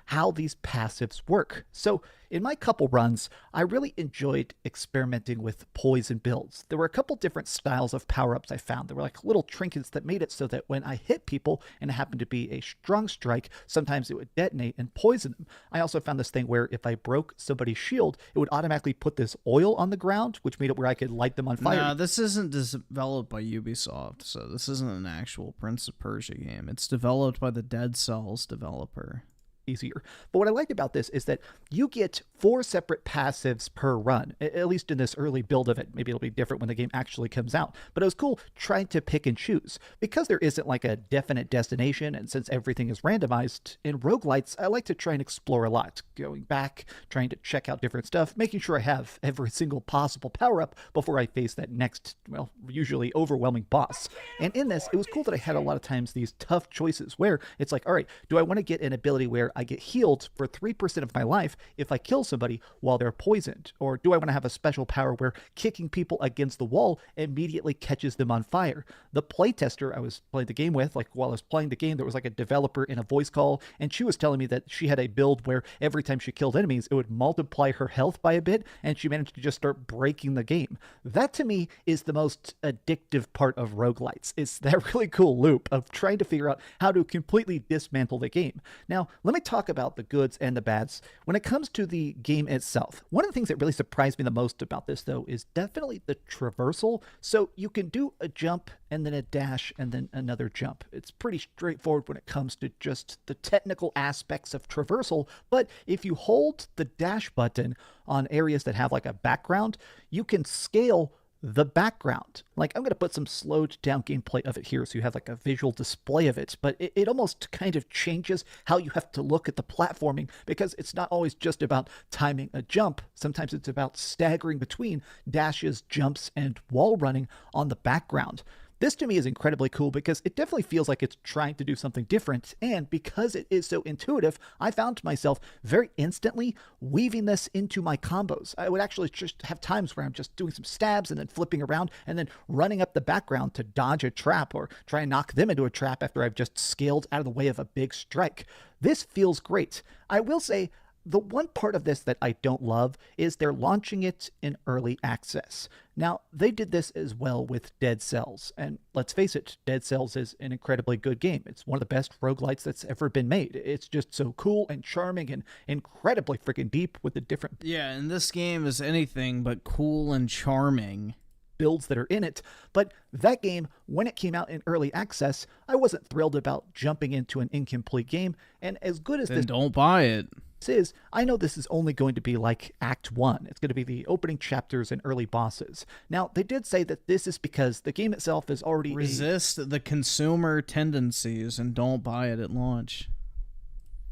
How these passives work. So in my couple runs, I really enjoyed experimenting with poison builds. There were a couple different styles of power-ups I found. There were like little trinkets that made it so that when I hit people and it happened to be a strong strike, sometimes it would detonate and poison them. I also found this thing where if I broke somebody's shield, it would automatically put this oil on the ground, which made it where I could light them on fire. No, this isn't developed by Ubisoft, so this isn't an actual Prince of Persia game. It's developed by the Dead Cells developer. Easier. But what I liked about this is that you get 4 separate passives per run, at least in this early build of it. Maybe it'll be different when the game actually comes out. But it was cool trying to pick and choose. Because there isn't like a definite destination, and since everything is randomized, in roguelites, I like to try and explore a lot. Going back, trying to check out different stuff, making sure I have every single possible power-up before I face that next, well, usually overwhelming boss. And in this, it was cool that I had a lot of times these tough choices where it's like, all right, do I want to get an ability where I get healed for 3% of my life if I kill somebody while they're poisoned? Or do I want to have a special power where kicking people against the wall immediately catches them on fire? The playtester I was playing the game with, like while I was playing the game, there was like a developer in a voice call, and she was telling me that she had a build where every time she killed enemies, it would multiply her health by a bit, and she managed to just start breaking the game. That to me is the most addictive part of roguelites. It's that really cool loop of trying to figure out how to completely dismantle the game. Now, let me talk about the goods and the bads. When it comes to the game itself, one of the things that really surprised me the most about this, though, is definitely the traversal. So you can do a jump and then a dash and then another jump. It's pretty straightforward when it comes to just the technical aspects of traversal, but if you hold the dash button on areas that have like a background, you can scale the background. Like, I'm going to put some slowed down gameplay of it here so you have like a visual display of it, but it almost kind of changes how you have to look at the platforming, because it's not always just about timing a jump. Sometimes it's about staggering between dashes, jumps, and wall running on the background. This to me is incredibly cool because it definitely feels like it's trying to do something different, and because it is so intuitive, I found myself very instantly weaving this into my combos. I would actually just have times where I'm just doing some stabs and then flipping around and then running up the background to dodge a trap or try and knock them into a trap after I've just scaled out of the way of a big strike. This feels great. I will say, the one part of this that I don't love is they're launching it in early access. Now, they did this as well with Dead Cells, and let's face it, Dead Cells is an incredibly good game. It's one of the best roguelites that's ever been made. It's just so cool and charming and incredibly freaking deep with the different... Yeah, and this game is anything but cool and charming. Builds that are in it, but that game, when it came out in early access, I wasn't thrilled about jumping into an incomplete game, and as good as Then this... don't buy it. Is, I know this is only going to be like Act 1. It's going to be the opening chapters and early bosses. Now, they did say that this is because the game itself is already... Resist the consumer tendencies and don't buy it at launch.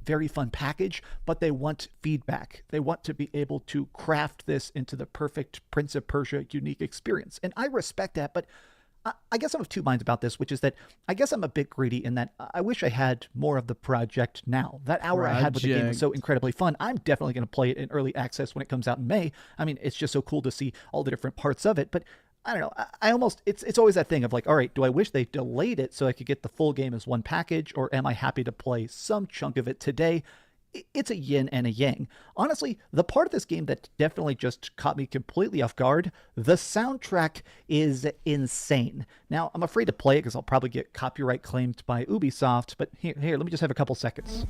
Very fun package, but they want feedback. They want to be able to craft this into the perfect Prince of Persia unique experience. And I respect that, but I guess I'm of two minds about this, which is that I guess I'm a bit greedy in that I wish I had more of the project now. That hour I had with the game was so incredibly fun. I'm definitely going to play it in early access when it comes out in May. I mean, it's just so cool to see all the different parts of it, but I don't know. I almost, it's always that thing of like, all right, do I wish they delayed it so I could get the full game as one package, or am I happy to play some chunk of it today? It's a yin and a yang. Honestly, the part of this game that definitely just caught me completely off guard, the soundtrack is insane. Now, I'm afraid to play it because I'll probably get copyright claimed by Ubisoft, but here, let me just have a couple seconds.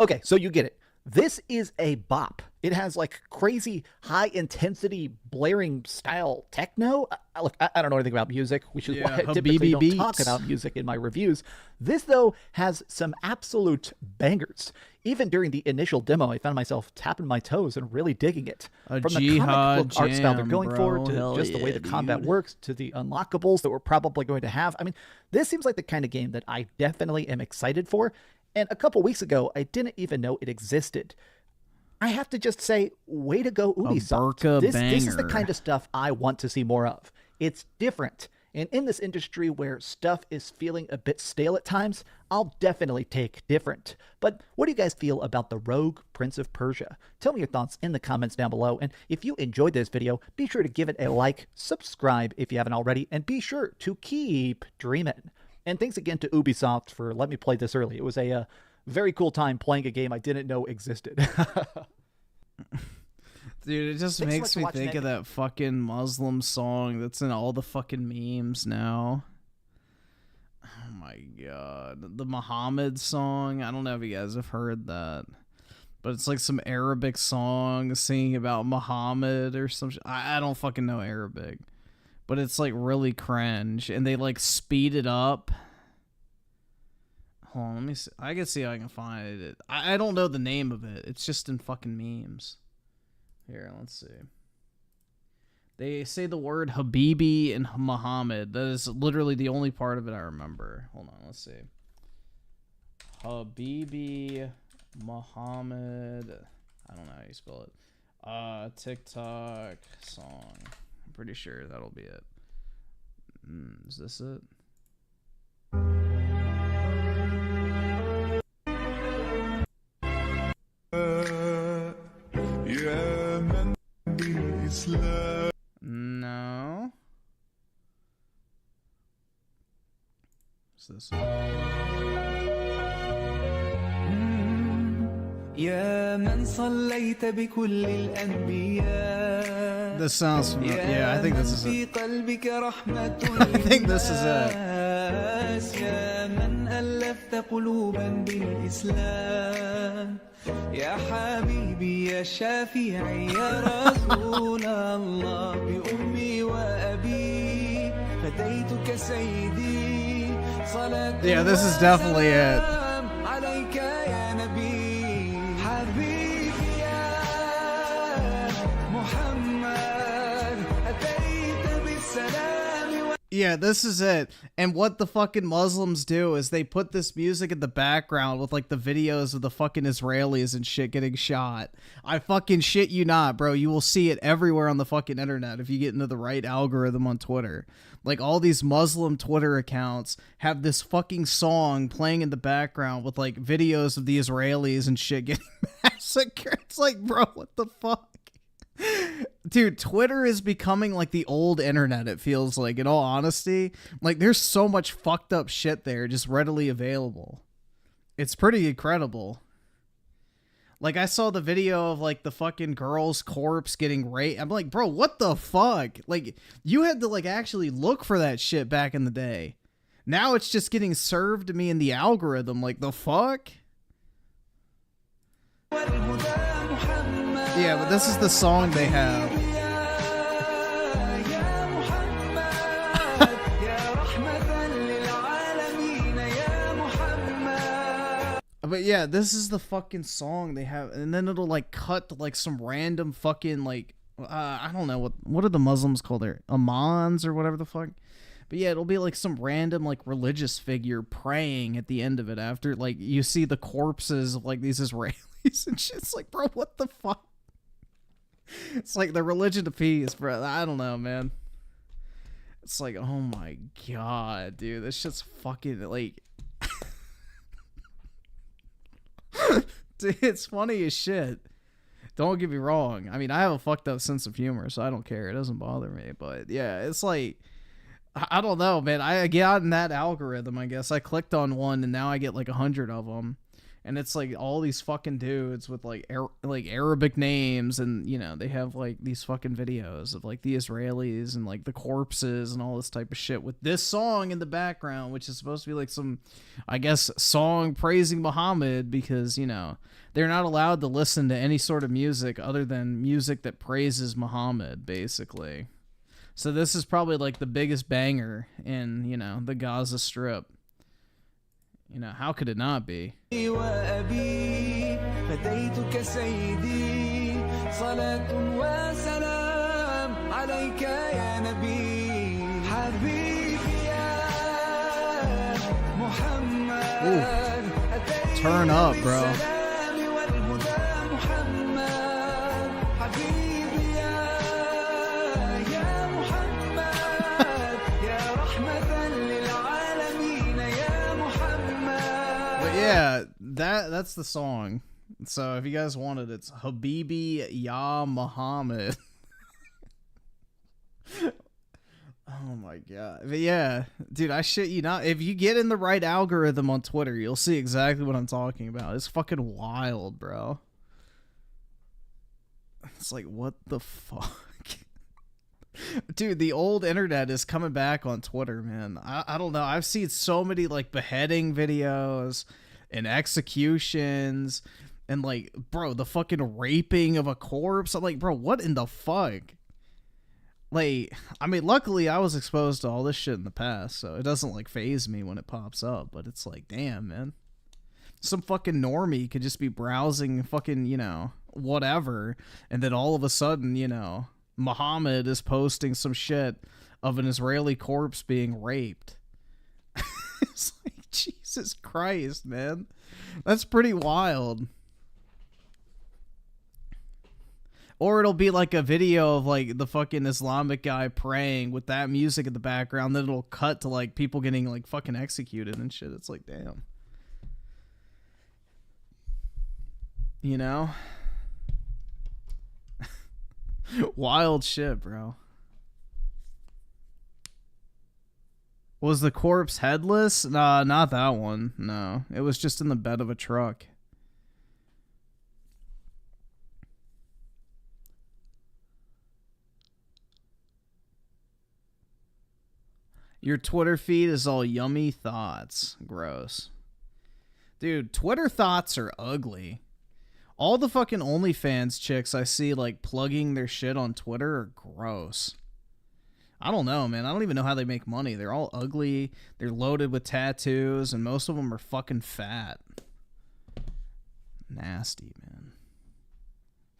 Okay, so you get it. This is a bop. It has like crazy high intensity blaring style techno. Look, I don't know anything about music, which is why I typically don't talk about music in my reviews. This though has some absolute bangers. Even during the initial demo, I found myself tapping my toes and really digging it. From the comic book art style they're going for, to just the way the combat works, to the unlockables that we're probably going to have. I mean, this seems like the kind of game that I definitely am excited for. And a couple weeks ago, I didn't even know it existed. I have to just say, way to go, Ubisoft. This is the kind of stuff I want to see more of. It's different. And in this industry where stuff is feeling a bit stale at times, I'll definitely take different. But what do you guys feel about the Rogue Prince of Persia? Tell me your thoughts in the comments down below. And if you enjoyed this video, be sure to give it a like, subscribe if you haven't already, and be sure to keep dreaming. And thanks again to Ubisoft for letting me play this early. It was a very cool time playing a game I didn't know existed. Dude, it just makes me think of that fucking Muslim song that's in all the fucking memes now. Oh my god. The Muhammad song. I don't know if you guys have heard that. But it's like some Arabic song singing about Muhammad or some shit. I don't fucking know Arabic. But it's like really cringe, and they like speed it up. Hold on, let me see. I can see how I can find it. I don't know the name of it. It's just in fucking memes. Here, let's see. They say the word Habibi and Muhammad. That is literally the only part of it I remember. Hold on, let's see. Habibi, Muhammad. I don't know how you spell it. TikTok song. I'm pretty sure that'll be it. Is this it? No. What's this? This sounds familiar. Yeah, I think this is it. I think this is it. يا حبيبي يا شافعي يا رسول الله بأمي وأبي فديتك سيدي صلاة Yeah, this is definitely it. عليك يا نبي حبيبي يا محمد أتيت بالسلام. Yeah, this is it. And what the fucking Muslims do is they put this music in the background with like the videos of the fucking Israelis and shit getting shot. I fucking shit you not, bro. You will see it everywhere on the fucking internet if you get into the right algorithm on Twitter. Like all these Muslim Twitter accounts have this fucking song playing in the background with like videos of the Israelis and shit getting massacred. It's like, bro, what the fuck? Dude, Twitter is becoming like the old internet, it feels like, in all honesty. Like, there's so much fucked up shit there just readily available. It's pretty incredible. Like, I saw the video of, like, the fucking girl's corpse getting raped. I'm like, bro, what the fuck? Like, you had to, like, actually look for that shit back in the day. Now it's just getting served to me in the algorithm. Like, the fuck? Yeah, but this is the song they have. But yeah, this is the fucking song they have, and then it'll like cut to like some random fucking like I don't know what are the Muslims called there, imams or whatever the fuck. But yeah, it'll be like some random like religious figure praying at the end of it after like you see the corpses of like these Israelis and shit. It's like, bro, what the fuck? It's like the religion of peace, bro. I don't know, man. It's like, oh my god, dude, this shit's fucking like. Dude, it's funny as shit. Don't get me wrong. I mean, I have a fucked up sense of humor, so I don't care. It doesn't bother me. But yeah, it's like, I don't know, man. I got in that algorithm, I guess. I clicked on one, and now I get like 100 of them. And it's like all these fucking dudes with like like Arabic names, and you know, they have like these fucking videos of like the Israelis and like the corpses and all this type of shit with this song in the background, which is supposed to be like some, I guess, song praising Muhammad, because, you know, they're not allowed to listen to any sort of music other than music that praises Muhammad, basically. So this is probably like the biggest banger in, you know, the Gaza Strip. You know, how could it not be? وأبي فديتك سيدي صلاة وسلام عليك يا نبي حبيبي يا محمد Turn up, bro. والهدى محمد حبيبي يا محمد يا رحمة للعالمين يا محمد. But yeah, that's the song. So if you guys want it, it's Habibi Ya Muhammad. Oh my god. But yeah, dude, I shit you not. If you get in the right algorithm on Twitter, you'll see exactly what I'm talking about. It's fucking wild, bro. It's like, what the fuck? Dude, the old internet is coming back on Twitter, man. I don't know. I've seen so many like beheading videos and executions and like, bro, the fucking raping of a corpse. I'm like, bro, what in the fuck? Like, I mean, luckily I was exposed to all this shit in the past, so it doesn't like phase me when it pops up, but it's like, damn, man. Some fucking normie could just be browsing fucking, you know, whatever, and then all of a sudden, you know, Muhammad is posting some shit of an Israeli corpse being raped. It's like, Jesus Christ, man. That's pretty wild. Or it'll be like a video of like the fucking Islamic guy praying with that music in the background, then it'll cut to like people getting like fucking executed and shit. It's like, damn. You know? Wild shit, bro. Was the corpse headless? Nah, not that one. No, it was just in the bed of a truck. Your Twitter feed is all yummy thoughts. Gross. Dude, Twitter thoughts are ugly. All the fucking OnlyFans chicks I see like plugging their shit on Twitter are gross. I don't know, man. I don't even know how they make money. They're all ugly. They're loaded with tattoos, and most of them are fucking fat. Nasty, man.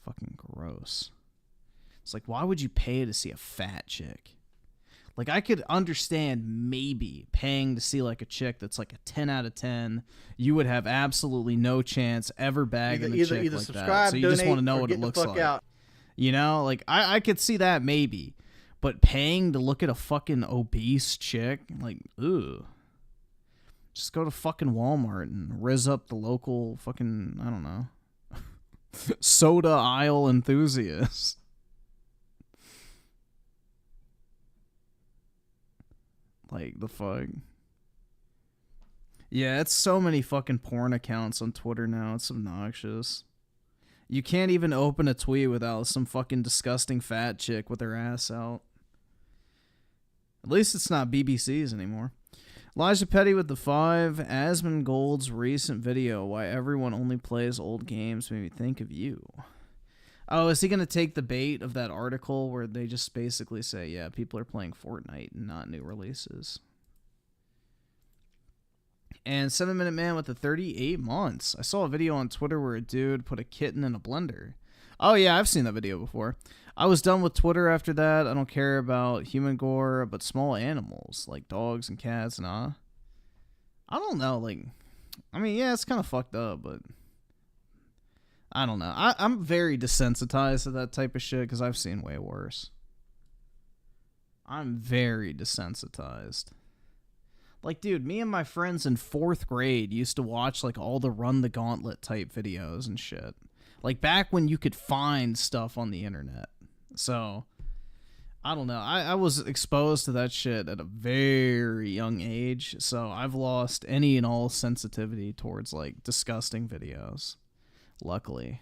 Fucking gross. It's like, why would you pay to see a fat chick? Like, I could understand maybe paying to see, like, a chick that's, like, a 10 out of 10. You would have absolutely no chance ever bagging a chick like that. So you just want to know what it looks like. Out. You know? Like, I could see that maybe. But paying to look at a fucking obese chick? Like, ugh. Just go to fucking Walmart and rizz up the local fucking, I don't know, soda aisle enthusiast. Like, the fuck? Yeah, it's so many fucking porn accounts on Twitter now. It's obnoxious. You can't even open a tweet without some fucking disgusting fat chick with her ass out. At least it's not BBC's anymore. Elijah Petty with the 5. Asmongold's recent video, Why Everyone Only Plays Old Games, made me think of you. Oh, is he going to take the bait of that article where they just basically say, yeah, people are playing Fortnite and not new releases? And 7 Minute Man with the 38 months. I saw a video on Twitter where a dude put a kitten in a blender. Oh, yeah, I've seen that video before. I was done with Twitter after that. I don't care about human gore, but small animals, like dogs and cats, nah. I don't know, like, I mean, yeah, it's kind of fucked up, but I don't know. I'm very desensitized to that type of shit because I've seen way worse. I'm very desensitized. Like, dude, me and my friends in 4th grade used to watch, like, all the Run the Gauntlet type videos and shit. Like, back when you could find stuff on the internet. So, I don't know. I was exposed to that shit at a very young age, so I've lost any and all sensitivity towards, like, disgusting videos. Luckily.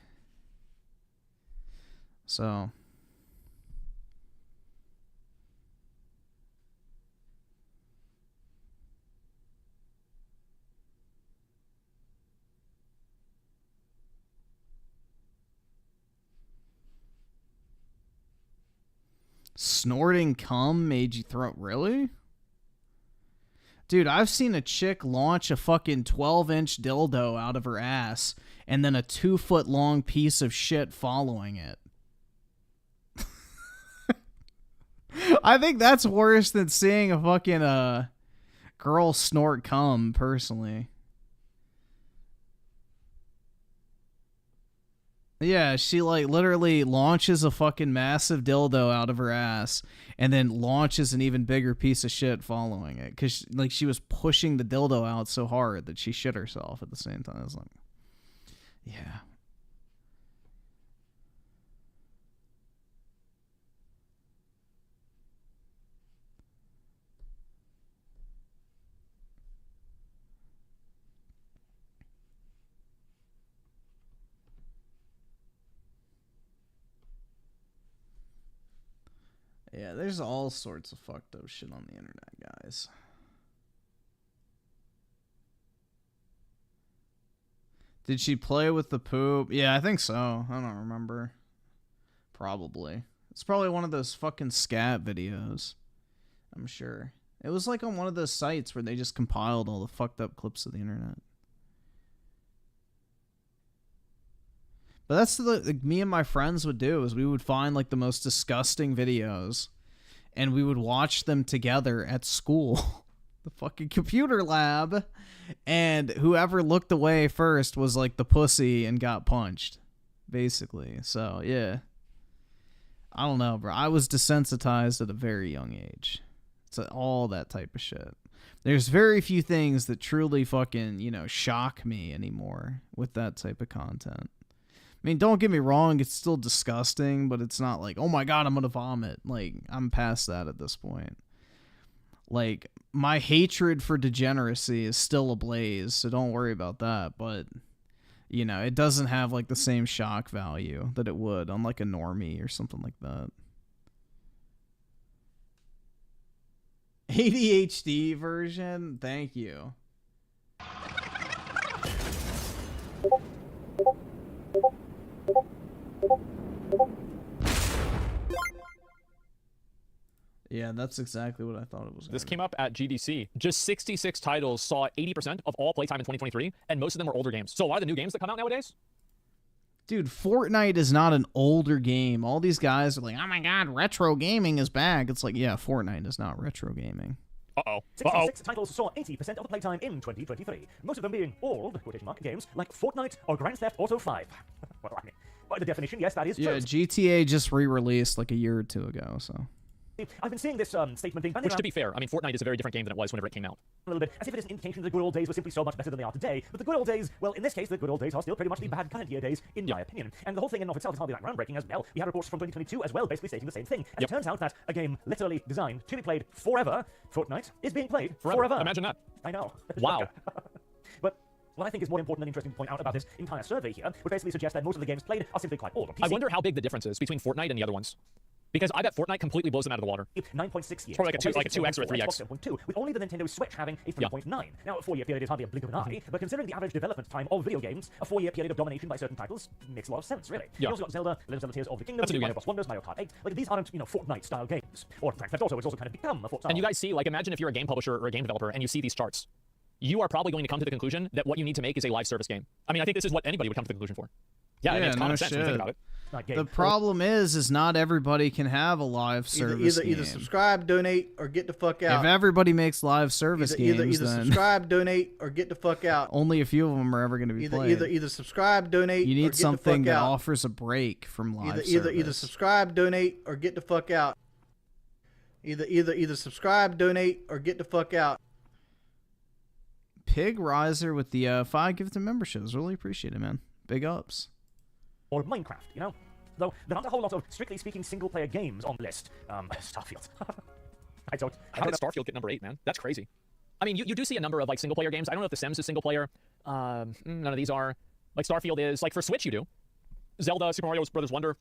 So... Snorting cum made you throw... Really? Dude, I've seen a chick launch a fucking 12-inch dildo out of her ass and then a 2-foot-long piece of shit following it. I think that's worse than seeing a fucking girl snort cum, personally. Yeah, she, like, literally launches a fucking massive dildo out of her ass and then launches an even bigger piece of shit following it. Because, like, she was pushing the dildo out so hard that she shit herself at the same time. I was like, yeah. Yeah, there's all sorts of fucked up shit on the internet, guys. Did she play with the poop? Yeah, I think so. I don't remember. Probably. It's probably one of those fucking scat videos. I'm sure. It was like on one of those sites where they just compiled all the fucked up clips of the internet. But that's the like, me and my friends would do, is we would find like the most disgusting videos and we would watch them together at school. The fucking computer lab. And whoever looked away first was like the pussy and got punched. Basically. So, yeah. I don't know, bro. I was desensitized at a very young age. It's all that type of shit. There's very few things that truly fucking, you know, shock me anymore with that type of content. I mean, don't get me wrong, it's still disgusting, but it's not like, oh my god, I'm gonna vomit. Like, I'm past that at this point. Like, my hatred for degeneracy is still ablaze, so don't worry about that, but, you know, it doesn't have, like, the same shock value that it would on, like, a normie or something like that. ADHD version? Thank you. Yeah, that's exactly what I thought it was. This came up at GDC. Just 66 titles saw 80% of all playtime in 2023, and most of them were older games. So a lot of the new games that come out nowadays... Dude, Fortnite is not an older game. All these guys are like, oh my god, retro gaming is back. It's like, yeah, Fortnite is not retro gaming. Uh-oh. 66 titles saw 80% of the playtime in 2023. Most of them being old, quotation mark, games like Fortnite or Grand Theft Auto 5. Well, I mean, by the definition, yes, that is true. Yeah, GTA just re-released like a year or two ago, so... I've been seeing this statement being... Which, to be fair, I mean, Fortnite is a very different game than it was whenever it came out. A little bit, as if it is an indication that the good old days were simply so much better than they are today. But the good old days, well, in this case, the good old days are still pretty much the bad current year days, in my opinion. And the whole thing in and of itself is hardly that groundbreaking as well. We had reports from 2022 as well, basically stating the same thing. And it turns out that a game literally designed to be played forever, Fortnite, is being played forever. Imagine that. I know. Wow. But what I think is more important and interesting to point out about this entire survey here would basically suggest that most of the games played are simply quite old on PC. I wonder how big the difference is between Fortnite and the other ones. Because I bet Fortnite completely blows them out of the water. 9.6 years. It's probably like a 2x or a 3x. 7.2, with only the Nintendo Switch having a 3.9. Now, a 4-year period is hardly a blink of an eye, but considering the average development time of video games, a 4-year period of domination by certain titles makes a lot of sense, really. You also got Zelda, Legend of Zelda Tears of the Kingdom, Mario Bros. Wonders, Mario Kart 8. Like, these aren't, you know, Fortnite-style games. Or Grand Theft Auto, which also kind of become a Fortnite. And you guys see, like, imagine if you're a game publisher or a game developer and you see these charts. You are probably going to come to the conclusion that what you need to make is a live service game. I mean, I think this is what anybody would come to the conclusion for. Yeah, I mean, it's common sense when you think about it. The problem is not everybody can have a live service game. Either subscribe, donate, or get the fuck out. If everybody makes live service games, either then subscribe, donate, or get the fuck out. Only a few of them are ever going to be played. Either subscribe, donate, you or need get something the fuck that out. offers a break from live service. Either subscribe, donate, or get the fuck out. Either subscribe, donate, or get the fuck out. Pig Riser with the 5 gifted memberships. Really appreciate it, man. Big ups. Or Minecraft, you know? Though there aren't a whole lot of, strictly speaking, single-player games on the list. Starfield. I don't How did Starfield get number 8, man? That's crazy. I mean, you do see a number of like single-player games. I don't know if The Sims is single-player. None of these are. Like Starfield is. Like for Switch, you do. Zelda, Super Mario Brothers Wonder.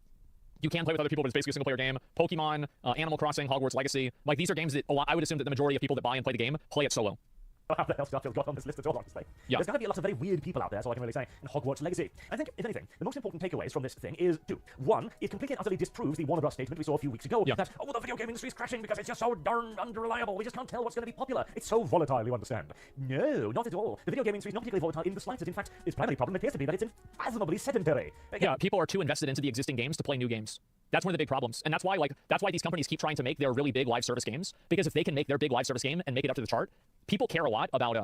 You can play with other people, but it's basically a single-player game. Pokemon, Animal Crossing, Hogwarts Legacy. Like these are games that I would assume that the majority of people that buy and play the game play it solo. How the hell Starfield got on this list at all, honestly? Yeah. There's going to be a lot of very weird people out there, so I can really say, in Hogwarts Legacy. I think, if anything, the most important takeaways from this thing is two. One, it completely and utterly disproves the Warner Bros. Statement we saw a few weeks ago that, oh, the video game industry is crashing because it's just so darn unreliable. We just can't tell what's going to be popular. It's so volatile, you understand. No, not at all. The video game industry is not particularly volatile in the slightest. In fact, its primary problem appears to be that it's unfathomably sedentary. Yeah, people are too invested into the existing games to play new games. That's one of the big problems. And that's why these companies keep trying to make their really big live service games. Because if they can make their big live service game and make it up to the chart, people care a lot about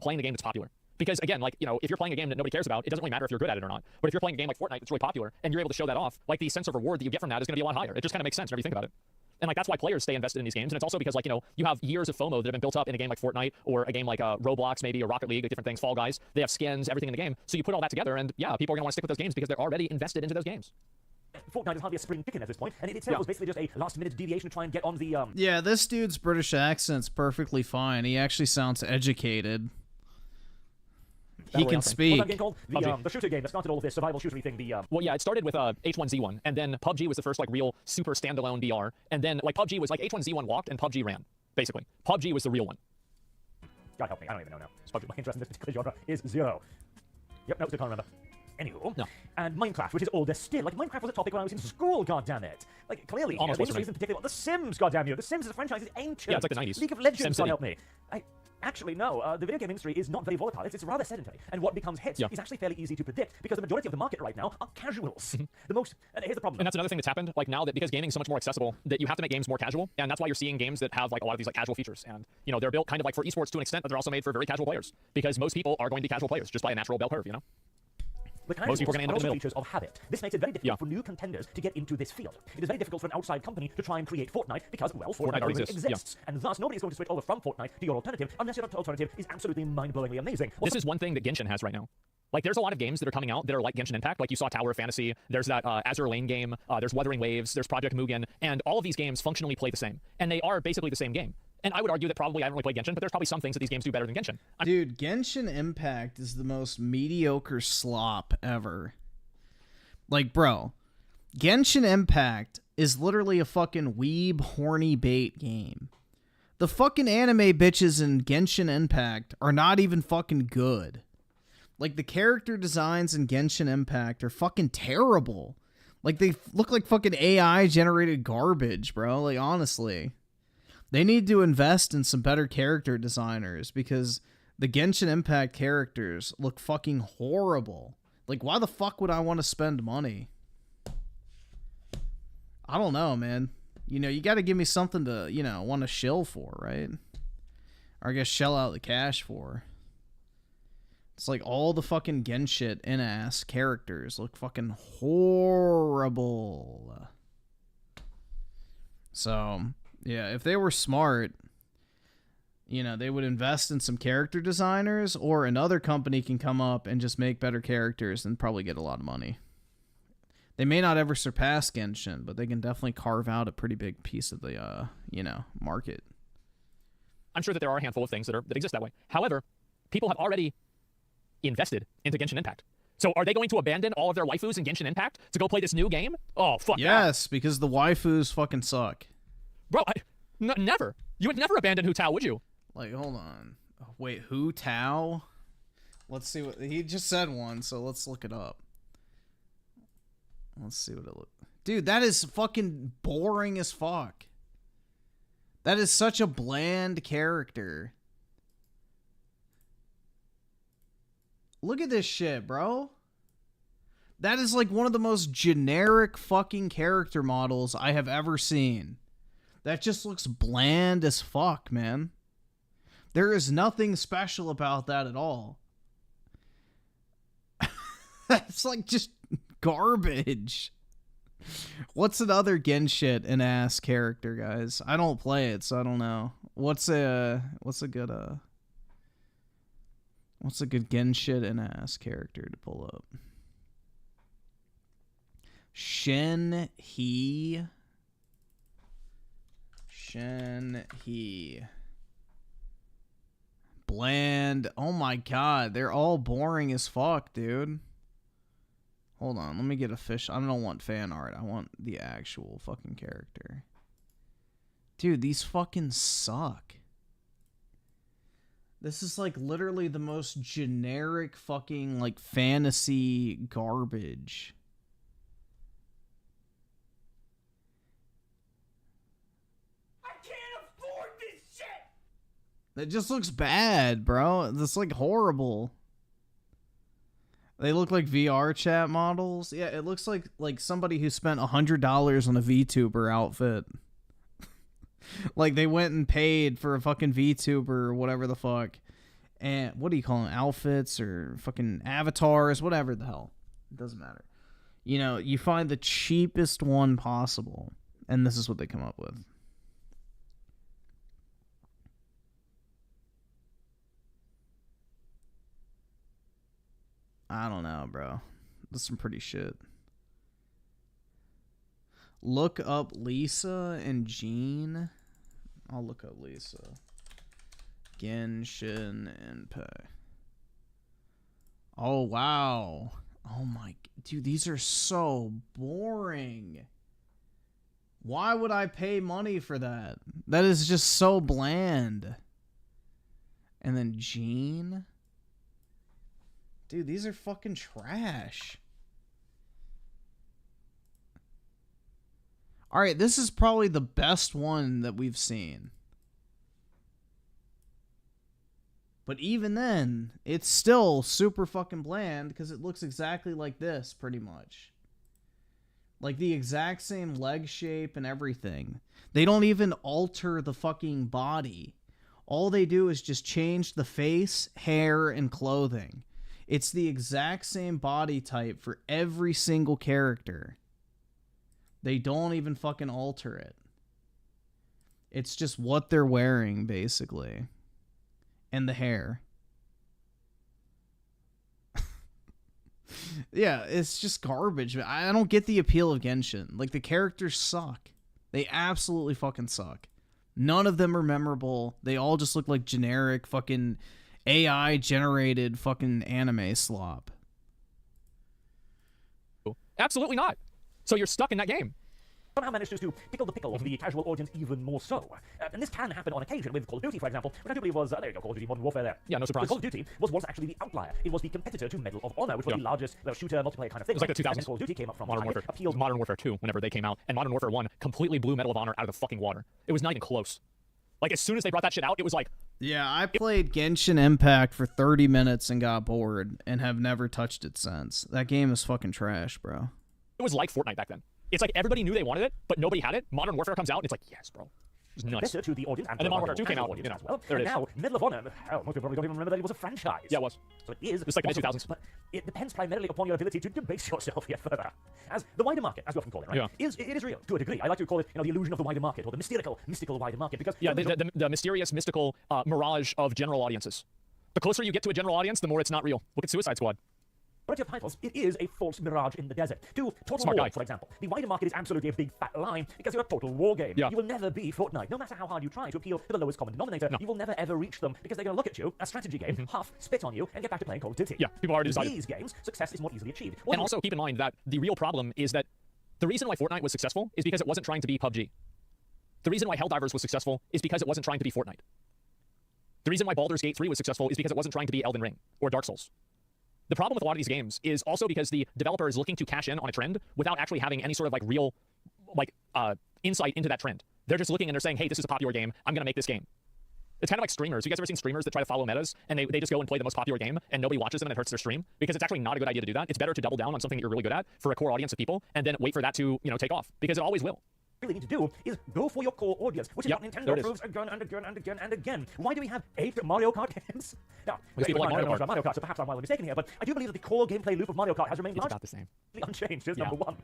playing the game that's popular. Because again, like, you know, if you're playing a game that nobody cares about, it doesn't really matter if you're good at it or not. But if you're playing a game like Fortnite that's really popular and you're able to show that off, like the sense of reward that you get from that is going to be a lot higher. It just kind of makes sense whenever you think about it. And like that's why players stay invested in these games. And it's also because, like, you know, you have years of FOMO that have been built up in a game like Fortnite or a game like Roblox maybe, or Rocket League, like different things, Fall Guys. They have skins, everything in the game. So you put all that together and yeah, people are going to want to stick with those games because they're already invested into those games. Fortnite is hardly a spring chicken at this point, and it itself was basically just a last-minute deviation to try and get on the Yeah, this dude's British accent's perfectly fine. He actually sounds educated. He can speak. What's that game called? The shooter game that started all of this survival shootery thing. Well, yeah, it started with H1Z1, and then PUBG was the first like real super standalone BR, and then like PUBG was like H1Z1 walked and PUBG ran. Basically, PUBG was the real one. God help me, I don't even know now. My interest in this particular genre is zero. Yep, no, still can't remember. Anywho, no. And Minecraft, which is older still. Like, Minecraft was a topic when I was in school, goddammit. Like, clearly, Almost the industry isn't particularly... The Sims, goddamn you. The Sims as a franchise is ancient. Yeah, it's like the 90s. League of Legends, God SimCity. help me. Actually, no. The video game industry is not very volatile. It's rather sedentary. And what becomes hits is actually fairly easy to predict because the majority of the market right now are casuals. The most... here's the problem. And that's another thing that's happened, like now that because gaming is so much more accessible, that you have to make games more casual, and that's why you're seeing games that have like a lot of these like casual features. And, you know, they're built kind of like for esports to an extent, but they're also made for very casual players. Because most people are going to be casual players just by a natural bell curve, you know? The Most people are going to end up in the middle. features of habit. This makes it very difficult for new contenders to get into this field. It is very difficult for an outside company to try and create Fortnite because, well, Fortnite already exists. And thus, nobody is going to switch over from Fortnite to your alternative unless your alternative is absolutely mind-blowingly amazing. This is one thing that Genshin has right now. Like, there's a lot of games that are coming out that are like Genshin Impact. Like, you saw Tower of Fantasy. There's that Azure Lane game. There's Wuthering Waves. There's Project Mugen. And all of these games functionally play the same. And they are basically the same game. And I would argue that probably I haven't really played Genshin, but there's probably some things that these games do better than Genshin. Dude, Genshin Impact is the most mediocre slop ever. Like, bro, Genshin Impact is literally a fucking weeb horny bait game. The fucking anime bitches in Genshin Impact are not even fucking good. Like, the character designs in Genshin Impact are fucking terrible. Like, they look like fucking AI-generated garbage, bro. Like, honestly. They need to invest in some better character designers because the Genshin Impact characters look fucking horrible. Like, why the fuck would I want to spend money? I don't know, man. You know, you got to give me something to, you know, want to shill for, right? Or I guess shell out the cash for. It's like all the fucking Genshin in-ass characters look fucking horrible. So, yeah, if they were smart, you know, they would invest in some character designers, or another company can come up and just make better characters and probably get a lot of money. They may not ever surpass Genshin, but they can definitely carve out a pretty big piece of the, you know, market. I'm sure that there are a handful of things that exist that way. However, people have already invested into Genshin Impact. So are they going to abandon all of their waifus in Genshin Impact to go play this new game? Oh, fuck yes, because the waifus fucking suck. Bro, never. You would never abandon Hu Tao, would you? Like, hold on. Wait, Hu Tao? Let's see what... He just said one, so let's look it up. Let's see what it looks... Dude, that is fucking boring as fuck. That is such a bland character. Look at this shit, bro. That is like one of the most generic fucking character models I have ever seen. That just looks bland as fuck, man. There is nothing special about that at all. It's like just garbage. What's another Genshin and ass character, guys? I don't play it, so I don't know. What's a good Genshin and ass character to pull up? Shen-He. Bland. Oh my god, they're all boring as fuck, dude. Hold on, let me get a fish. I don't want fan art. I want the actual fucking character. Dude, these fucking suck. This is like literally the most generic fucking like fantasy garbage. It just looks bad, bro. It's like horrible. They look like VR chat models. Yeah, it looks like somebody who spent $100 on a VTuber outfit. Like they went and paid for a fucking VTuber or whatever the fuck. And what do you call them? Outfits or fucking avatars, whatever the hell. It doesn't matter. You know, you find the cheapest one possible, and this is what they come up with. I don't know, bro. That's some pretty shit. Look up Lisa and Jean. I'll look up Lisa. Genshin Impact. Oh, wow. Oh, my... Dude, these are so boring. Why would I pay money for that? That is just so bland. And then Jean... Dude, these are fucking trash. Alright, this is probably the best one that we've seen. But even then, it's still super fucking bland because it looks exactly like this, pretty much. Like the exact same leg shape and everything. They don't even alter the fucking body. All they do is just change the face, hair, and clothing. It's the exact same body type for every single character. They don't even fucking alter it. It's just what they're wearing, basically. And the hair. Yeah, it's just garbage. I don't get the appeal of Genshin. Like, the characters suck. They absolutely fucking suck. None of them are memorable. They all just look like generic fucking... AI-generated fucking anime slop. Absolutely not. So you're stuck in that game. Somehow manages to pickle the pickle of the casual audience even more so. And this can happen on occasion with Call of Duty, for example, which I do believe was, there you go, Call of Duty Modern Warfare there. Yeah, no surprise. Call of Duty was actually the outlier. It was the competitor to Medal of Honor, which was the largest shooter multiplayer kind of thing. It was like the 2000s. And Call of Duty came up from Modern Warfare. Appealed. Modern Warfare 2, whenever they came out, and Modern Warfare 1 completely blew Medal of Honor out of the fucking water. It was not even close. Like, as soon as they brought that shit out, it was like... Yeah, I played Genshin Impact for 30 minutes and got bored and have never touched it since. That game is fucking trash, bro. It was like Fortnite back then. It's like everybody knew they wanted it, but nobody had it. Modern Warfare comes out, and it's like, yes, bro. It was nuts. To the audience, and then Modern Warfare 2 came out. As well. There it is. Now, Medal of Honor, hell, most people probably don't even remember that it was a franchise. Yeah, it was. So it is. It's like the mid-2000s. But it depends primarily upon your ability to debase yourself yet further. As the wider market, as we often call it, right? Yeah. It is real, to a degree. I like to call it, the illusion of the wider market, or the mystical wider market, because... Yeah, the mysterious, mystical mirage of general audiences. The closer you get to a general audience, the more it's not real. Look at Suicide Squad. Majority of titles, it is a false mirage in the desert. To Total War, for example, the wider market is absolutely a big fat lie because you're a Total War game. Yeah. You will never be Fortnite. No matter how hard you try to appeal to the lowest common denominator, you will never ever reach them because they're going to look at you, a strategy game, half spit on you, and get back to playing Call of Duty. Yeah, people already decided. These games, success is more easily achieved. And also keep in mind that the real problem is that the reason why Fortnite was successful is because it wasn't trying to be PUBG. The reason why Helldivers was successful is because it wasn't trying to be Fortnite. The reason why Baldur's Gate 3 was successful is because it wasn't trying to be Elden Ring or Dark Souls. The problem with a lot of these games is also because the developer is looking to cash in on a trend without actually having any sort of like real insight into that trend. They're just looking and they're saying, hey, this is a popular game. I'm going to make this game. It's kind of like streamers. You guys ever seen streamers that try to follow metas and they just go and play the most popular game and nobody watches them and it hurts their stream? Because it's actually not a good idea to do that. It's better to double down on something that you're really good at for a core audience of people and then wait for that to, take off because it always will. Really need to do is go for your core audience, which is what Nintendo proves again and again and again and again. Why do we have 8 Mario Kart games? Now, people like Mario Kart, so perhaps I'm wildly mistaken here, but I do believe that the core gameplay loop of Mario Kart has remained about the same. Unchanged, is number one.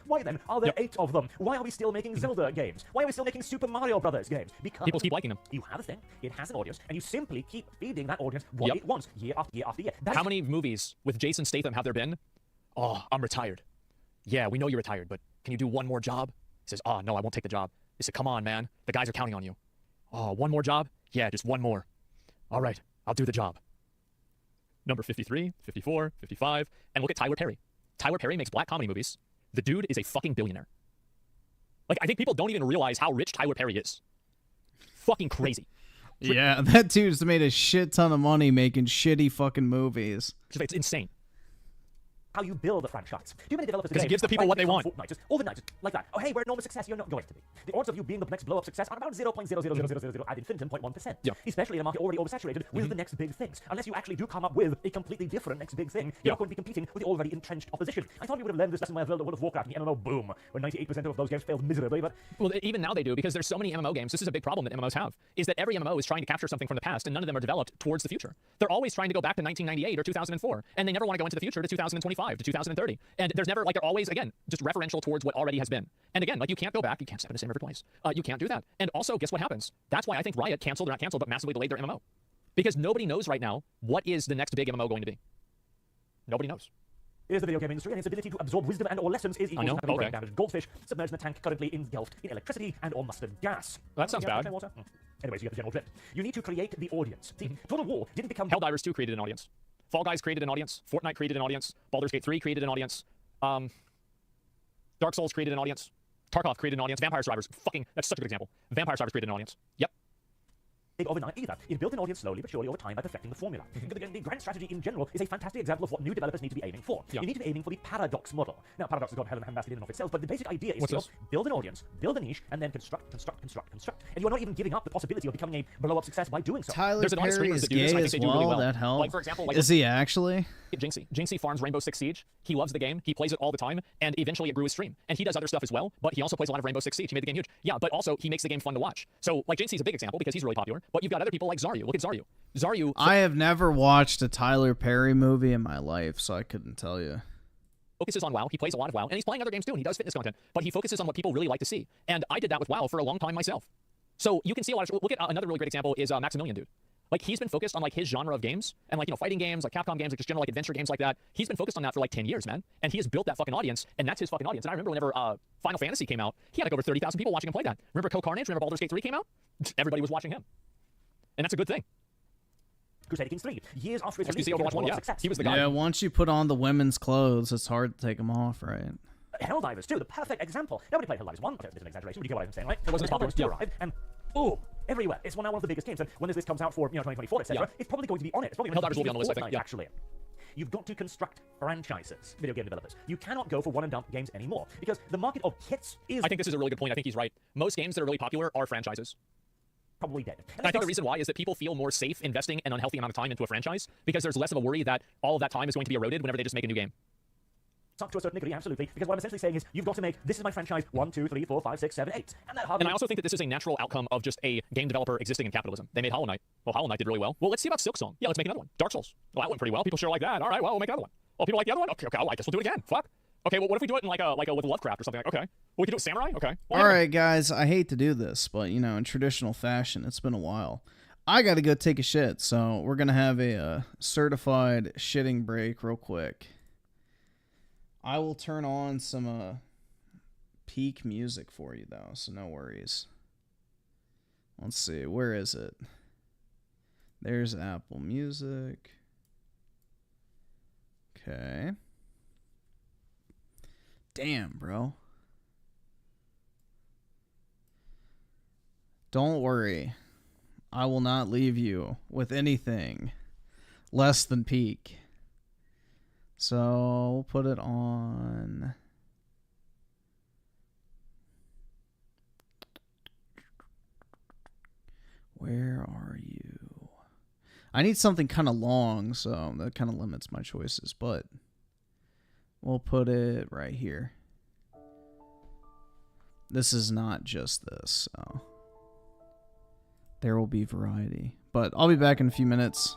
Why then are there 8 of them? Why are we still making Zelda games? Why are we still making Super Mario Brothers games? Because people keep liking them. You have a thing, it has an audience, and you simply keep feeding that audience what it wants, year after year after year. How many movies with Jason Statham have there been? Oh, I'm retired. yeah, we know you're retired, but can you do one more job? He says, oh, no, I won't take the job. He said, come on, man. The guys are counting on you. Oh, one more job? Yeah, just one more. All right, I'll do the job. Number 53, 54, 55, and look at Tyler Perry. Tyler Perry makes black comedy movies. The dude is a fucking billionaire. Like, I think people don't even realize how rich Tyler Perry is. Fucking crazy. Yeah, that dude's made a shit ton of money making shitty fucking movies. It's insane. How you build a franchise. Too many developers Because it today gives the are people trying what to they become want. Fortniters, overnight, like that. Oh, hey, we're enormous success. You're not going to be. The odds of you being the next blow-up success are about 0.00000 ad infinitum 0.1%. Yeah. Especially in a market already oversaturated with the next big things. Unless you actually do come up with a completely different next big thing, you're not going to be competing with the already entrenched opposition. I thought we would have learned this lesson when I World of Warcraft and the MMO boom, when 98% of those games failed miserably, but... Well, even now they do, because there's so many MMO games. This is a big problem that MMOs have, is that every MMO is trying to capture something from the past, and none of them are developed towards the future. They're always trying to go back to 1998 or 2004, and they never want to go into the future to 2025, to 2030. And there's never, like, they're always, again, just referential towards what already has been. And again, like, you can't go back, you can't step in the same river twice. You can't do that. And also, guess what happens? That's why I think Riot canceled, or not canceled, but massively delayed their MMO. Because nobody knows right now what is the next big MMO going to be. Nobody knows. Is the video game industry and its ability to absorb wisdom and or lessons is equal to having brain damaged goldfish submerged in a tank currently engulfed in electricity and or mustard gas. Well, that sounds bad. Water? Anyways, you get the general drift. You need to create the audience. See, Total War didn't become... Helldivers 2 created an audience. Fall Guys created an audience. Fortnite created an audience. Baldur's Gate 3 created an audience. Dark Souls created an audience. Tarkov created an audience. Vampire Survivors, that's such a good example. Vampire Survivors created an audience. Yep. Overnight either. It built an audience slowly but surely over time by perfecting the formula. The grand strategy in general is a fantastic example of what new developers need to be aiming for. Yeah. You need to be aiming for the paradox model. Now, paradox has got hell and handbasket in and of itself, but the basic idea is to build an audience, build a niche, and then construct. And you're not even giving up the possibility of becoming a blow-up success by doing so. Tyler Perry is gay as well. That helps. Like, for example, is he actually? Jinxie farms Rainbow Six Siege. He loves the game. He plays it all the time, and eventually it grew his stream. And he does other stuff as well, but he also plays a lot of Rainbow Six Siege. He made the game huge. Yeah, but also he makes the game fun to watch. So, like, Jinxie's a big example because he's really popular, but you've got other people like Zaryu. Look at Zaryu. Zaryu. I have never watched a Tyler Perry movie in my life, so I couldn't tell you. Focuses on WoW. He plays a lot of WoW, and he's playing other games too, and he does fitness content, but he focuses on what people really like to see. And I did that with WoW for a long time myself. So you can see a lot of... Look at another really great example is Maximilian Dude. Like, he's been focused on, like, his genre of games, and, like, you know, fighting games, like Capcom games, like, just general, like, adventure games like that. He's been focused on that for, like, 10 years, man. And he has built that fucking audience, and that's his fucking audience. And I remember whenever Final Fantasy came out, he had, like, over 30,000 people watching him play that. Remember Co-Carnage? Remember Baldur's Gate 3 came out? Everybody was watching him. And that's a good thing. Crusader Kings 3, years after its release, release, Overwatch 1, yeah. success. He was the guy. Yeah, once you put on the women's clothes, it's hard to take them off, right? Helldivers 2, the perfect example. Nobody played Helldivers 1. Okay, this is an exaggeration, but you get what I'm saying, right? It wasn't Helldivers 2 popular. arrived, and boom, everywhere. It's now one of the biggest games, and when this list comes out for 2024, etc., it's probably going to be on it. It's probably Helldivers will be on the list, I think. Yeah. Actually. You've got to construct franchises, video game developers. You cannot go for one-and-done games anymore, because the market of hits is... I think this is a really good point. I think he's right. Most games that are really popular are franchises. Probably dead. And I think the reason why is that people feel more safe investing an unhealthy amount of time into a franchise because there's less of a worry that all of that time is going to be eroded whenever they just make a new game. Up to a certain degree, absolutely. Because what I'm essentially saying is you've got to make, this is my franchise, 1, 2, 3, 4, 5, 6, 7, 8. And I also think that this is a natural outcome of just a game developer existing in capitalism. They made Hollow Knight. Well, Hollow Knight did really well. Well, let's see about Silksong. Yeah, let's make another one. Dark Souls. Well, that went pretty well. People sure like that. All right, well, we'll make another one. Oh, people like the other one? Okay, I guess we'll do it again. Fuck. Okay, well, what if we do it in like a with Lovecraft or something? Okay. Well, we can do it Samurai? Okay. Well, all right, guys, I hate to do this, but, you know, in traditional fashion, it's been a while. I got to go take a shit, so we're going to have a certified shitting break real quick. I will turn on some peak music for you, though, so no worries. Let's see, where is it? There's Apple Music. Okay. Damn, bro. Don't worry. I will not leave you with anything less than peak. So we'll put it on. Where are you? I need something kind of long, so that kind of limits my choices, but we'll put it right here. This is not just this, so there will be variety. But I'll be back in a few minutes.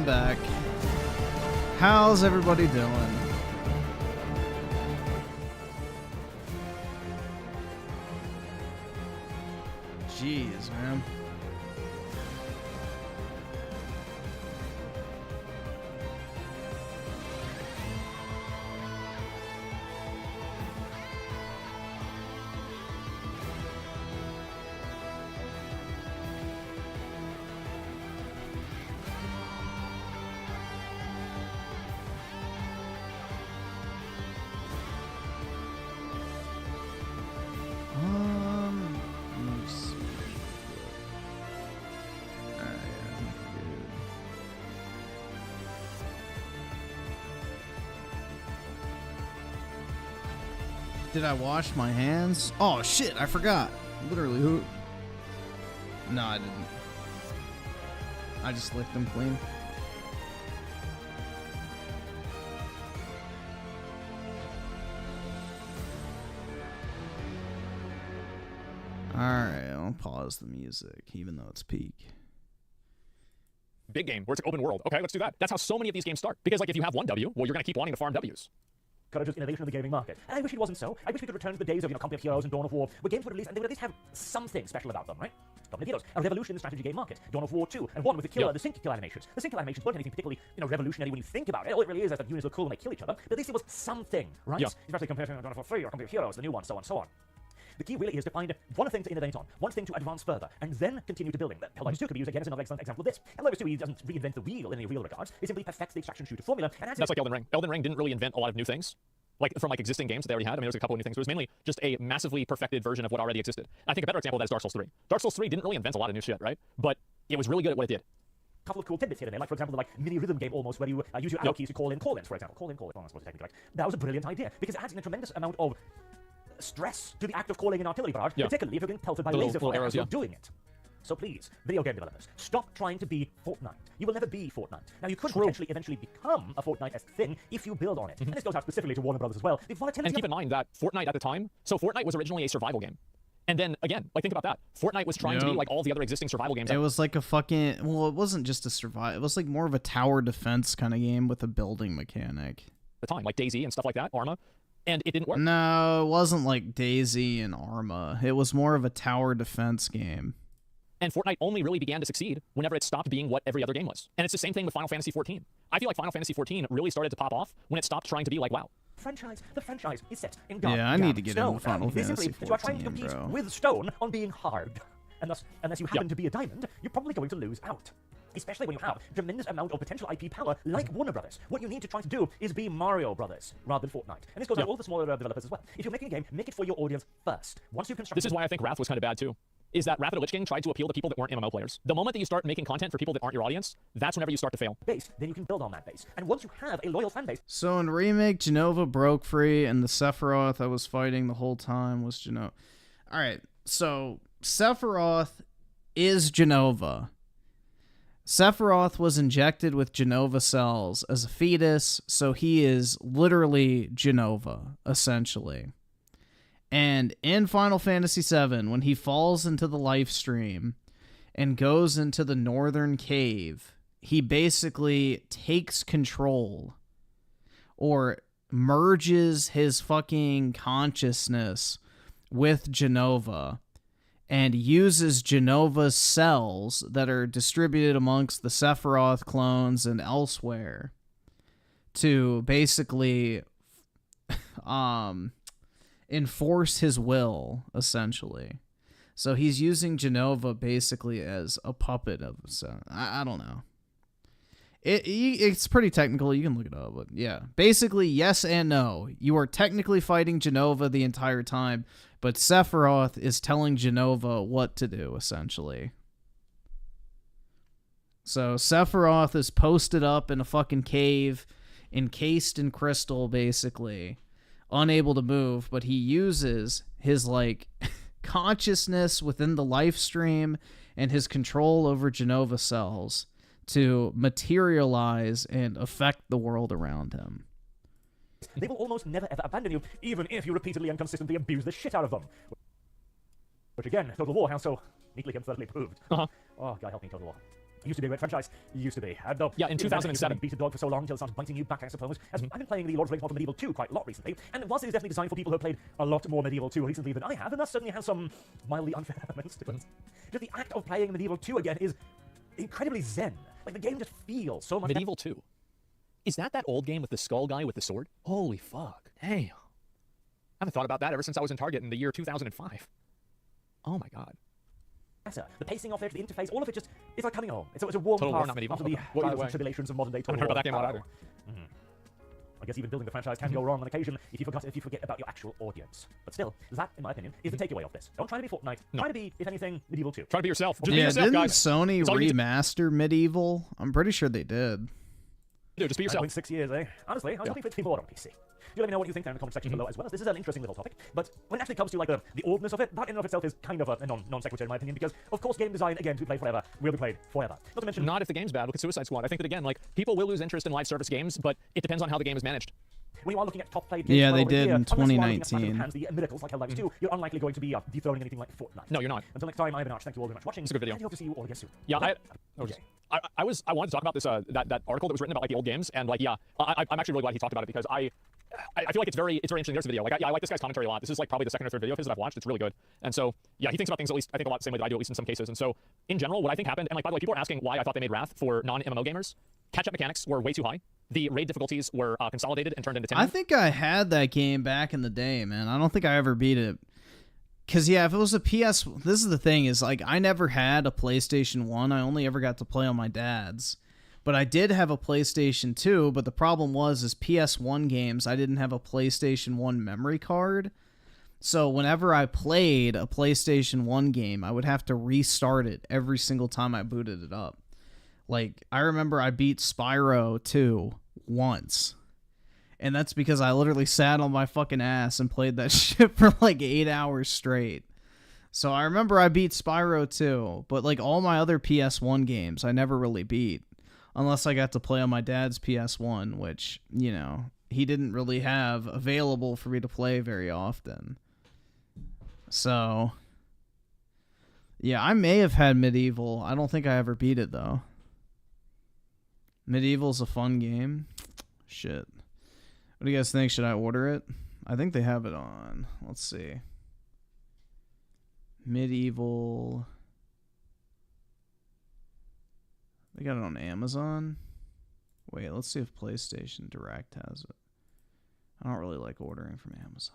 back. How's everybody doing? Jeez, man. Let me see. Alright, good. Did I wash my hands? Oh shit, I forgot. Literally, who? No, I didn't. I just licked them clean. Alright, I'll pause the music, even though it's peak. Big game, where it's open world. Okay, let's do that. That's how so many of these games start. Because, like, if you have one W, well, you're going to keep wanting to farm Ws. Courageous innovation of the gaming market. And I wish it wasn't so. I wish we could return to the days of, Company of Heroes and Dawn of War, where games would at least have something special about them, right? Company of Heroes, a revolution in the strategy game market. Dawn of War 2, and one with the killer, the sync kill animations. The sync kill animations weren't anything particularly, revolutionary when you think about it. All it really is that units look cool and they kill each other, but at least it was something, right? Yeah. Especially compared to Dawn of War 3 or Company of Heroes, the new one, so on and so on. The key really is to find one thing to innovate on, one thing to advance further, and then continue to building. Helldivers 2 could be used again as another excellent example of this. Helldivers 2 doesn't reinvent the wheel in any real regards. It simply perfects the extraction shooter formula. And That's like Elden Ring. Elden Ring didn't really invent a lot of new things. From existing games that they already had. I mean, there was a couple of new things. It was mainly just a massively perfected version of what already existed. And I think a better example of that is Dark Souls 3. Dark Souls 3 didn't really invent a lot of new shit, right? But it was really good at what it did. Couple of cool tidbits here and there, like for example the mini rhythm game almost where you use your arrow keys to call in call-ins, for example. Call in, oh, I'm supposed to technically correct. That was a brilliant idea because it adds in a tremendous amount of stress to the act of calling an artillery barrage, particularly if you're getting pelted by laser fire as you're doing it. So please, video game developers, stop trying to be Fortnite. You will never be Fortnite. Now, you could potentially eventually become a Fortnite-esque thing if you build on it. And this goes out specifically to Warner Brothers as well. The volatility and keep in mind that Fortnite at the time, so Fortnite was originally a survival game. And then, again, think about that. Fortnite was trying to be like all the other existing survival games. It was like a fucking... Well, it wasn't just a survival. It was like more of a tower defense kind of game with a building mechanic. At the time, like DayZ and stuff like that, Arma. And it didn't work. No, it wasn't like DayZ and Arma. It was more of a tower defense game. And Fortnite only really began to succeed whenever it stopped being what every other game was. And it's the same thing with Final Fantasy XIV. I feel like Final Fantasy XIV really started to pop off when it stopped trying to be like WoW. The franchise is set in God. Yeah, I need to get Stone. into Final Fantasy You are trying to XIV, compete bro. with Stone on being hard. And thus, unless you happen to be a diamond, you're probably going to lose out. Especially when you have tremendous amount of potential IP power like Warner Brothers. What you need to try to do is be Mario Brothers rather than Fortnite. And this goes out to all the smaller developers as well. If you're making a game, make it for your audience first. Once you construct This is why I think Wrath was kind of bad too. Is that Wrath of the Lich King tried to appeal to people that weren't MMO players. The moment that you start making content for people that aren't your audience, that's whenever you start to fail. Base, then you can build on that base. And once you have a loyal fan base... So in Remake, Jenova broke free, and the Sephiroth I was fighting the whole time was Jenova. Alright, so Sephiroth is Jenova. Sephiroth was injected with Jenova cells as a fetus, so he is literally Jenova, essentially. And in Final Fantasy VII, when he falls into the life stream and goes into the northern cave, he basically takes control or merges his fucking consciousness with Jenova and uses Jenova's cells that are distributed amongst the Sephiroth clones and elsewhere to basically enforce his will, essentially. So he's using Jenova basically as a puppet of... So I don't know. It's pretty technical. You can look it up. But yeah, basically yes and no. You are technically fighting Jenova the entire time, but Sephiroth is telling Jenova what to do, essentially. So Sephiroth is posted up in a fucking cave, encased in crystal, basically, unable to move, but he uses his, like, consciousness within the life stream and his control over Jenova cells to materialize and affect the world around him. They will almost never ever abandon you, even if you repeatedly and consistently abuse the shit out of them. Which again, Total War has so neatly and thoroughly proved. Oh, God help me, Total War. Used to be a great franchise. Used to be. And, Yeah, in 2007. Beat a dog for so long until it started biting you back, I suppose. As I've been playing the Lord of the Rings mod for Medieval 2 quite a lot recently, and whilst it is definitely designed for people who have played a lot more Medieval 2 recently than I have, and that certainly has some mildly unfair elements to it. Just the act of playing Medieval 2 again is incredibly zen. Like, the game just feels so much... Medieval 2. Is that old game with the skull guy with the sword? Holy fuck. Damn. I haven't thought about that ever since I was in Target in the year 2005. Oh my god. The pacing of it, the interface, all of it just, it's like coming home. It's a warm Total War, path not Medieval. after the trials and tribulations of modern day. I haven't heard about that game a lot either. I guess even building the franchise can go wrong on occasion if you forget about your actual audience. But still, that, in my opinion, is the takeaway of this. Don't try to be Fortnite. No. Try to be, if anything, Medieval 2. Try to be yourself. Just be Yeah, yourself, didn't guys. Sony That's all you need to- remaster Medieval? I'm pretty sure they did. Dude, just be yourself. 6 years, eh? Honestly, I was hoping for it to be more on PC. You let me know what you think down in the comment section below as well, as this is an interesting little topic. But when it actually comes to like the oldness of it, that in and of itself is kind of a non sequitur in my opinion, because of course game design, again, to be played forever, will be played forever. Not to mention... Not if the game's bad. Look at Suicide Squad. I think that, again, like, people will lose interest in live service games, but it depends on how the game is managed. When you are looking at top played games, Yeah, they over did here, in unless you are looking at 2019. Hands, the miracles like Helldivers 2, you're unlikely going to be dethroning anything like Fortnite. No, you're not. Until next time, I've been Arch. Thank you all very much for watching. It's a good video. And I hope to see you all again soon. Yeah, I wanted to talk about this that article that was written about like the old games, and like I'm actually really glad he talked about it because I feel like it's very interesting. There's a video. Like I like this guy's commentary a lot. This is like probably the second or third video of his that I've watched. It's really good. And so yeah, he thinks about things at least I think a lot the same way that I do, at least in some cases. And so in general, what I think happened, and like by the way, people are asking why I thought they made Wrath for non-MMO gamers. Catch-up mechanics were way too high. The raid difficulties were consolidated and turned into 10. I think I had that game back in the day, man. I don't think I ever beat it. Because, yeah, if it was a PS... This is the thing, is, like, I never had a PlayStation 1. I only ever got to play on my dad's. But I did have a PlayStation 2, but the problem was, is PS1 games, I didn't have a PlayStation 1 memory card. So whenever I played a PlayStation 1 game, I would have to restart it every single time I booted it up. Like, I remember I beat Spyro 2 once. And that's because I literally sat on my fucking ass and played that shit for like 8 hours straight. So I remember I beat Spyro 2, but like all my other PS1 games I never really beat. Unless I got to play on my dad's PS1, which, you know, he didn't really have available for me to play very often. So, yeah, I may have had Medieval. I don't think I ever beat it, though. Medieval's a fun game. Shit. What do you guys think? Should I order it? I think they have it on. Let's see. Medieval. They got it on Amazon. Wait, let's see if PlayStation Direct has it. I don't really like ordering from Amazon.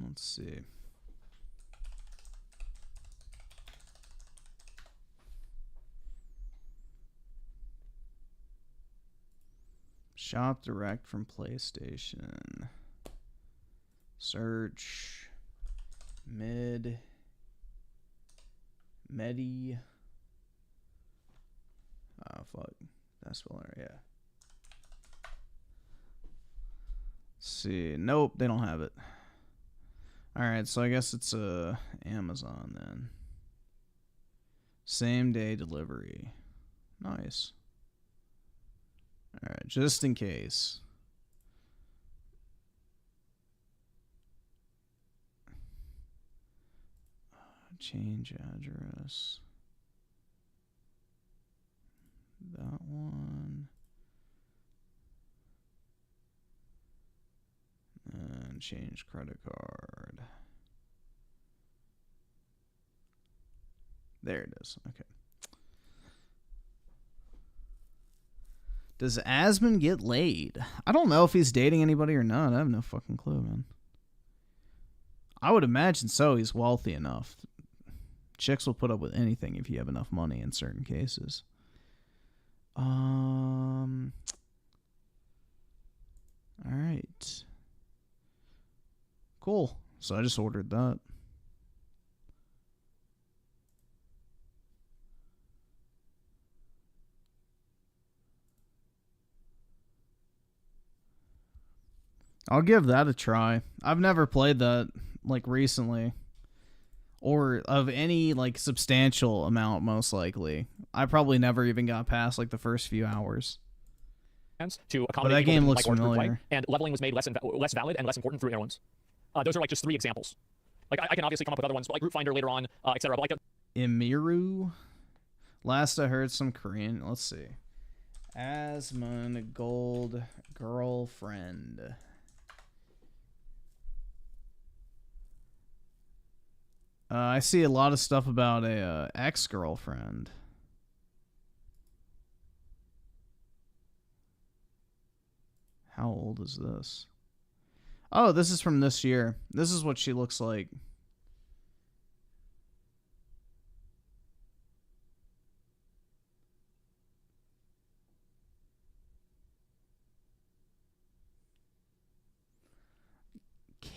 Let's see. Shop direct from PlayStation. Search. Medi. Oh, fuck. That's spelling right, yeah. Let's see. Nope, they don't have it. Alright, so I guess it's Amazon then. Same day delivery. Nice. Alright, just in case. Change address. That one. And change credit card. There it is. Okay. Does Asmon get laid? I don't know if he's dating anybody or not. I have no fucking clue, man. I would imagine so. He's wealthy enough. Chicks will put up with anything if you have enough money in certain cases. Alright. Cool. So I just ordered that. I'll give that a try. I've never played that, like, recently. Or of any, like, substantial amount, most likely. I probably never even got past, like, the first few hours. To accommodate but that game looks like large group familiar. play, and leveling was made less valid and less important through heroines. Those are like just 3 examples. Like I can obviously come up with other ones, but like Group Finder later on, etc. But like Imiru. Last I heard some Korean. Let's see. Asmongold girlfriend. I see a lot of stuff about a ex-girlfriend. How old is this? Oh, this is from this year. This is what she looks like.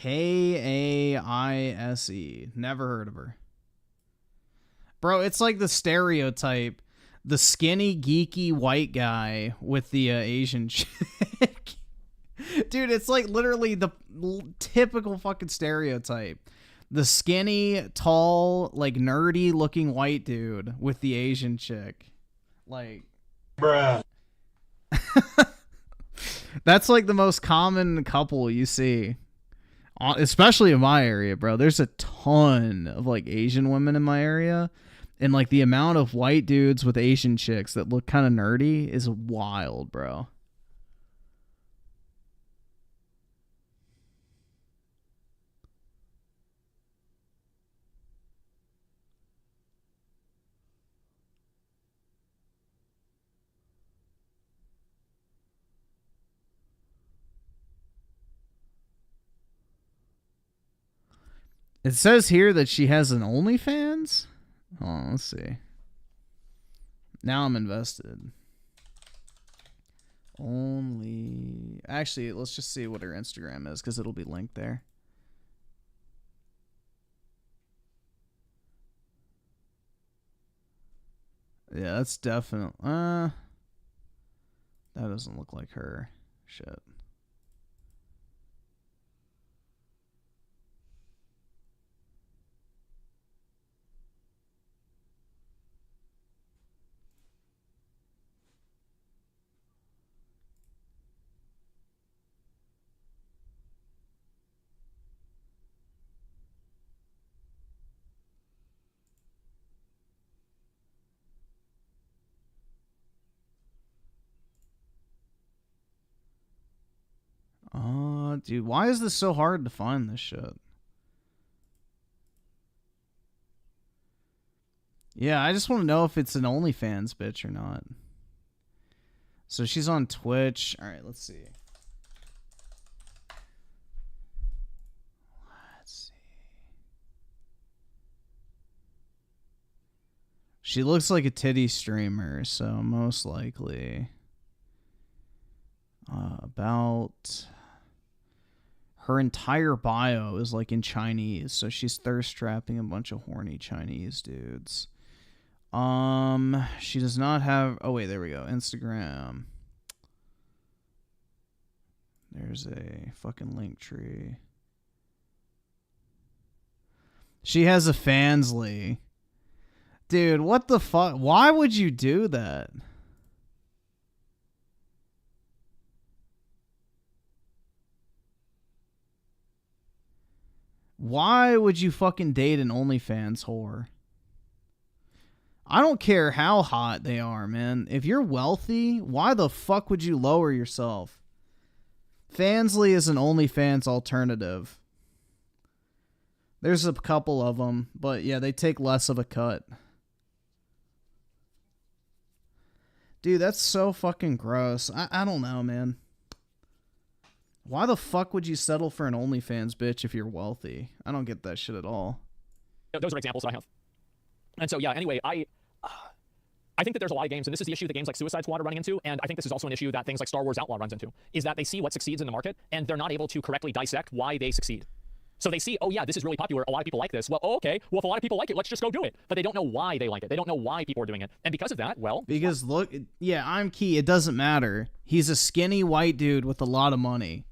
Kaise. Never heard of her. Bro, it's like the stereotype. The skinny, geeky white guy with the Asian chick. Dude, it's like literally the typical fucking stereotype. The skinny, tall, like nerdy looking white dude with the Asian chick. Like, bruh. That's like the most common couple you see. Especially in my area, bro. There's a ton of like Asian women in my area. And like the amount of white dudes with Asian chicks that look kind of nerdy is wild, bro. It says here that she has an OnlyFans? Oh, let's see. Now I'm invested. Actually, let's just see what her Instagram is, because it'll be linked there. Yeah, that's definitely... that doesn't look like her. Shit. Dude, why is this so hard to find this shit? Yeah, I just want to know if it's an OnlyFans bitch or not. So she's on Twitch. All right, let's see. She looks like a titty streamer, so most likely. About... Her entire bio is like in Chinese, so she's thirst trapping a bunch of horny Chinese dudes. She does not have... Oh, wait, there we go. Instagram. There's a fucking link tree. She has a Fansly. Dude, what the fuck? Why would you do that? Why would you fucking date an OnlyFans whore? I don't care how hot they are, man. If you're wealthy, why the fuck would you lower yourself? Fansly is an OnlyFans alternative. There's a couple of them, but yeah, they take less of a cut. Dude, that's so fucking gross. I don't know, man. Why the fuck would you settle for an OnlyFans bitch if you're wealthy? I don't get that shit at all. Those are examples that I have. And so, yeah, anyway, I think that there's a lot of games, and this is the issue that games like Suicide Squad are running into, and I think this is also an issue that things like Star Wars Outlaw runs into, is that they see what succeeds in the market, and they're not able to correctly dissect why they succeed. So they see, oh yeah, this is really popular, a lot of people like this. Well, oh, okay, well if a lot of people like it, let's just go do it. But they don't know why they like it. They don't know why people are doing it. And because of that, well... Because look, yeah, I'm key, it doesn't matter. He's a skinny white dude with a lot of money.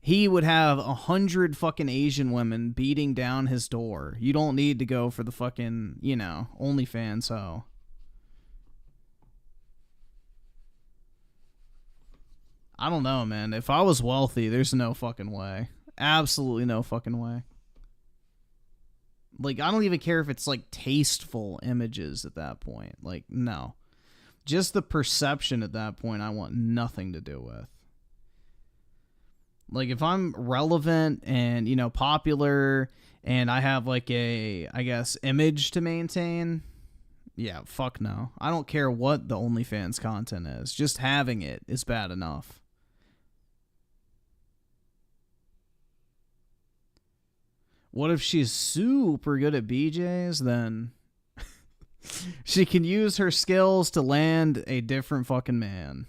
He would have 100 fucking Asian women beating down his door. You don't need to go for the fucking, you know, OnlyFans hoe. I don't know, man. If I was wealthy, there's no fucking way. Absolutely no fucking way. Like, I don't even care if it's, like, tasteful images at that point. Like, no. Just the perception at that point I want nothing to do with. Like, if I'm relevant and, you know, popular and I have, like, a, I guess, image to maintain, yeah, fuck no. I don't care what the OnlyFans content is. Just having it is bad enough. What if she's super good at BJs? Then she can use her skills to land a different fucking man.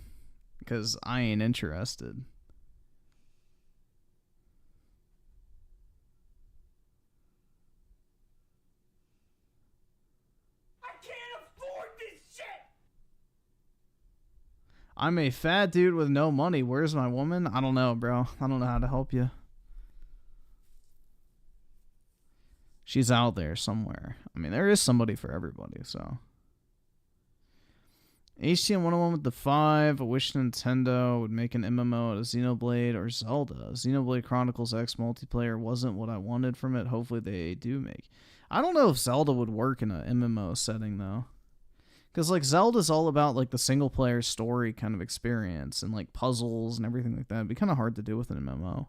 Because I ain't interested. I can't afford this shit! I'm a fat dude with no money. Where's my woman? I don't know, bro. I don't know how to help you. She's out there somewhere. I mean, there is somebody for everybody, so. HTM 101 with the 5. I wish Nintendo would make an MMO out of Xenoblade or Zelda. Xenoblade Chronicles X multiplayer wasn't what I wanted from it. Hopefully they do make. I don't know if Zelda would work in an MMO setting, though. Because, like, Zelda's all about, like, the single-player story kind of experience and, like, puzzles and everything like that. It'd be kind of hard to do with an MMO.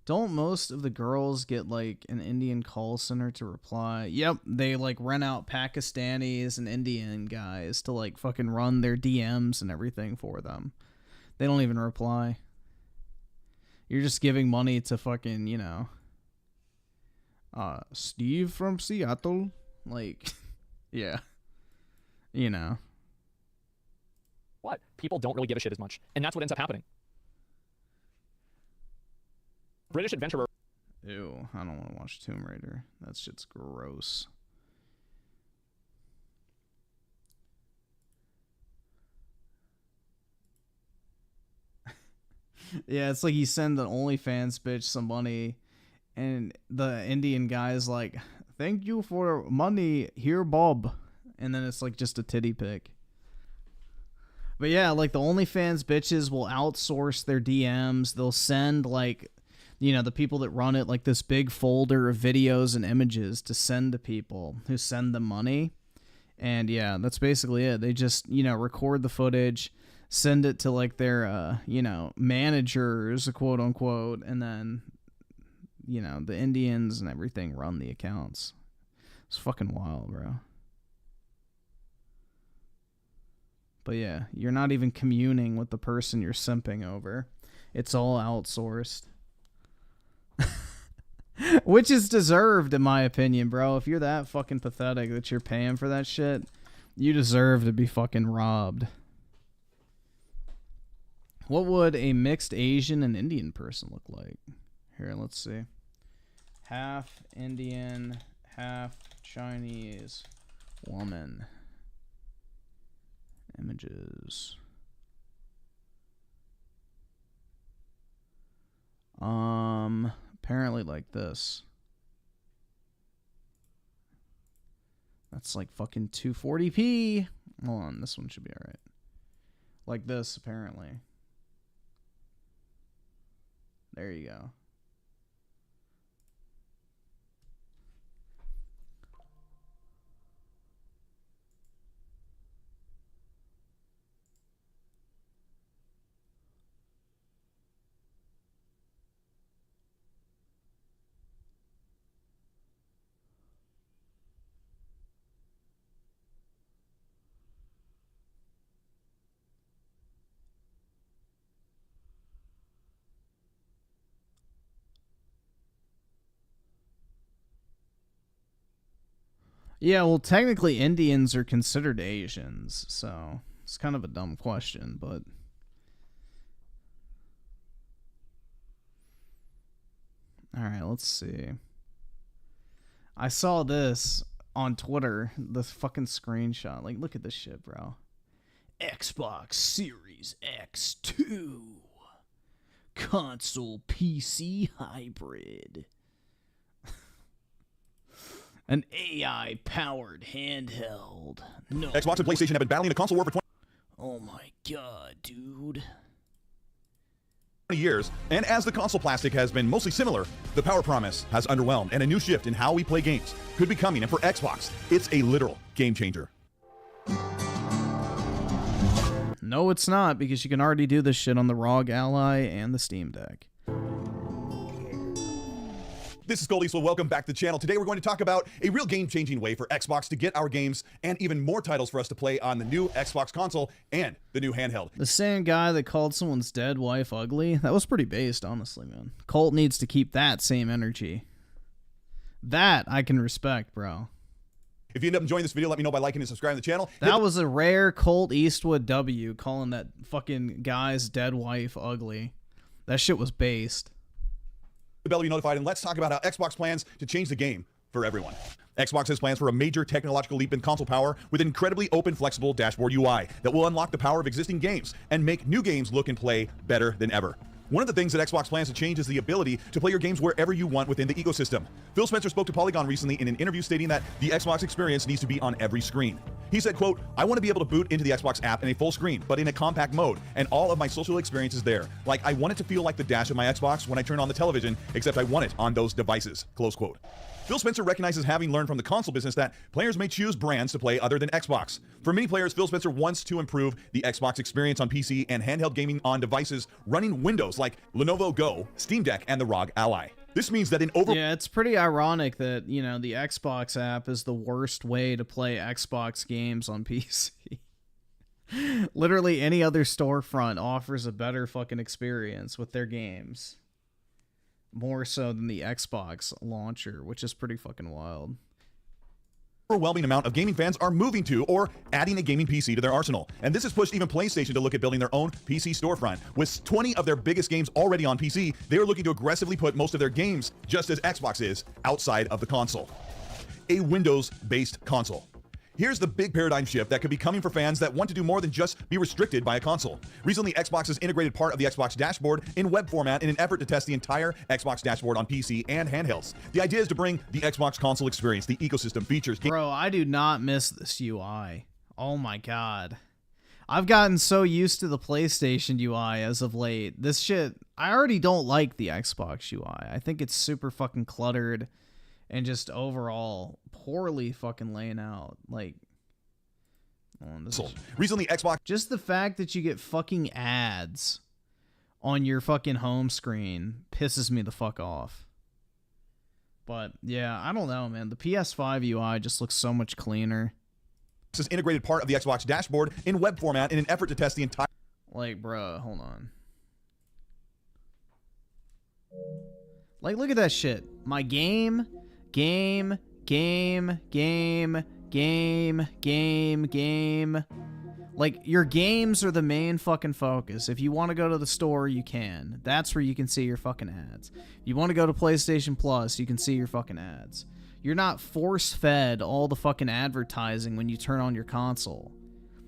Don't most of the girls get, like, an Indian call center to reply? Yep, they, like, rent out Pakistanis and Indian guys to, like, fucking run their DMs and everything for them. They don't even reply. You're just giving money to fucking, you know, Steve from Seattle? Like, yeah. You know. What? People don't really give a shit as much. And that's what ends up happening. British adventurer. Ew, I don't want to watch Tomb Raider. That shit's gross. Yeah, it's like you send the OnlyFans bitch some money, and the Indian guy's like, thank you for money, here, Bob. And then it's like just a titty pic. But yeah, like the OnlyFans bitches will outsource their DMs. They'll send, like, you know, the people that run it, like, this big folder of videos and images to send to people who send them money. And yeah, that's basically it. They just, you know, record the footage, send it to, like, their, you know, managers, quote unquote, and then, you know, the Indians and everything run the accounts. It's fucking wild, bro. But yeah, you're not even communing with the person you're simping over. It's all outsourced. Which is deserved, in my opinion, bro. If you're that fucking pathetic that you're paying for that shit, you deserve to be fucking robbed. What would a mixed Asian and Indian person look like? Here, let's see. Half Indian, half Chinese woman. Images. Apparently like this. That's like fucking 240p. Hold on, this one should be alright. Like this, apparently. There you go. Yeah, well, technically Indians are considered Asians, so it's kind of a dumb question, but... Alright, let's see. I saw this on Twitter, the fucking screenshot. Like, look at this shit, bro. Xbox Series X2. Console PC hybrid. An AI-powered handheld. No. Xbox and PlayStation have been battling a console war for 20. Oh my god, dude. years, and as the console plastic has been mostly similar, the power promise has underwhelmed, and a new shift in how we play games could be coming. And for Xbox, it's a literal game changer. No, it's not, because you can already do this shit on the ROG Ally and the Steam Deck. This is Colt Eastwood. Welcome back to the channel. Today we're going to talk about a real game-changing way for Xbox to get our games and even more titles for us to play on the new Xbox console and the new handheld. The same guy that called someone's dead wife ugly, that was pretty based, honestly, man. Colt needs to keep that same energy. That I can respect, bro. If you end up enjoying this video, let me know by liking and subscribing to the channel. That was a rare Colt Eastwood W, calling that fucking guy's dead wife ugly. That shit was based. The bell to be notified, and let's talk about how Xbox plans to change the game for everyone. Xbox has plans for a major technological leap in console power with an incredibly open, flexible dashboard UI that will unlock the power of existing games and make new games look and play better than ever. One of the things that Xbox plans to change is the ability to play your games wherever you want within the ecosystem. Phil Spencer spoke to Polygon recently in an interview stating that the Xbox experience needs to be on every screen. He said, quote, "I want to be able to boot into the Xbox app in a full screen, but in a compact mode, and all of my social experiences there. Like, I want it to feel like the dash of my Xbox when I turn on the television, except I want it on those devices," close quote. Phil Spencer recognizes, having learned from the console business, that players may choose brands to play other than Xbox. For many players, Phil Spencer wants to improve the Xbox experience on PC and handheld gaming on devices running Windows like Lenovo Go, Steam Deck, and the ROG Ally. This means that Yeah, it's pretty ironic that, you know, the Xbox app is the worst way to play Xbox games on PC. Literally any other storefront offers a better fucking experience with their games. More so than the Xbox launcher, which is pretty fucking wild. Overwhelming amount of gaming fans are moving to or adding a gaming PC to their arsenal. And this has pushed even PlayStation to look at building their own PC storefront. With 20 of their biggest games already on PC, they are looking to aggressively put most of their games, just as Xbox is, outside of the console. A Windows-based console. Here's the big paradigm shift that could be coming for fans that want to do more than just be restricted by a console. Recently, Xbox has integrated part of the Xbox dashboard in web format in an effort to test the entire Xbox dashboard on PC and handhelds. The idea is to bring the Xbox console experience, the ecosystem features. Bro, I do not miss this UI. Oh my god. I've gotten so used to the PlayStation UI as of late. This shit, I already don't like the Xbox UI. I think it's super fucking cluttered and just overall poorly fucking laying out. Like, recently Xbox, just the fact that you get fucking ads on your fucking home screen pisses me the fuck off. But yeah, I don't know, man. The PS5 UI just looks so much cleaner. This is integrated part of the Xbox dashboard in web format in an effort to test the entire. Like, bruh, hold on. Like, look at that shit. My game. Like, your games are the main fucking focus. If you want to go to the store, you can. That's where you can see your fucking ads. If you want to go to PlayStation Plus, you can see your fucking ads. You're not force-fed all the fucking advertising when you turn on your console.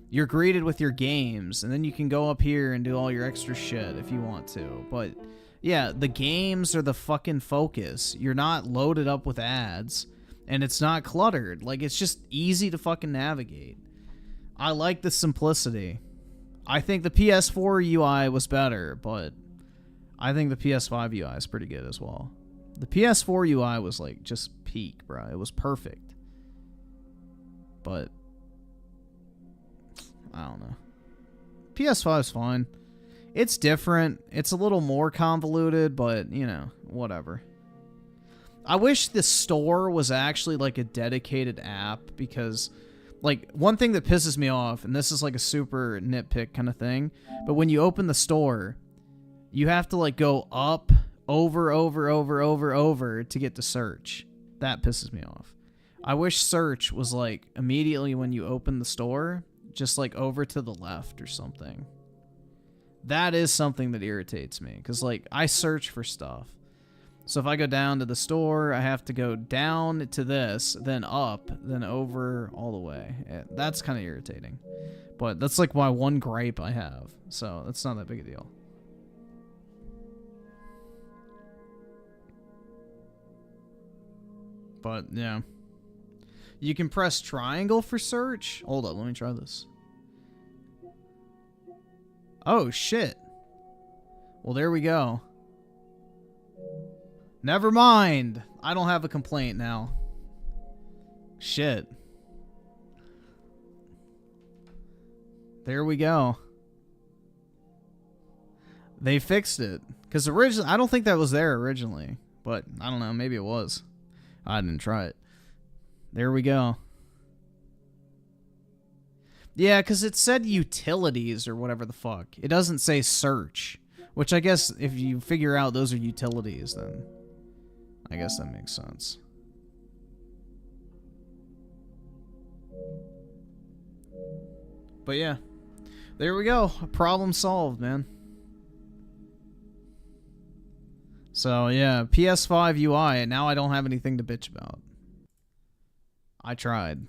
You're greeted with your games, and then you can go up here and do all your extra shit if you want to. But yeah, the games are the fucking focus. You're not loaded up with ads, and it's not cluttered. Like, it's just easy to fucking navigate. I like the simplicity. I think the PS4 UI was better, but I think the PS5 UI is pretty good as well. The PS4 UI was like just peak, bro. It was perfect. But I don't know. PS5 is fine. It's different. It's a little more convoluted, but, you know, whatever. I wish the store was actually like a dedicated app, because, like, one thing that pisses me off, and this is like a super nitpick kind of thing, but when you open the store, you have to like go up, over to get to search. That pisses me off. I wish search was like immediately when you open the store, just like over to the left or something. That is something that irritates me, because like I search for stuff. So if I go down to the store, I have to go down to this, then up, then over all the way. That's kind of irritating. But that's like my one gripe I have. So that's not that big a deal. But yeah. You can press triangle for search. Hold up, let me try this. Oh shit. Well, there we go. Never mind. I don't have a complaint now. Shit. There we go. They fixed it. Because originally, I don't think that was there originally. But, I don't know, maybe it was. I didn't try it. There we go. Yeah, because it said utilities or whatever the fuck. It doesn't say search. Which I guess if you figure out those are utilities, then I guess that makes sense. But yeah, there we go. Problem solved, man. So yeah, PS5 UI, and now I don't have anything to bitch about. I tried.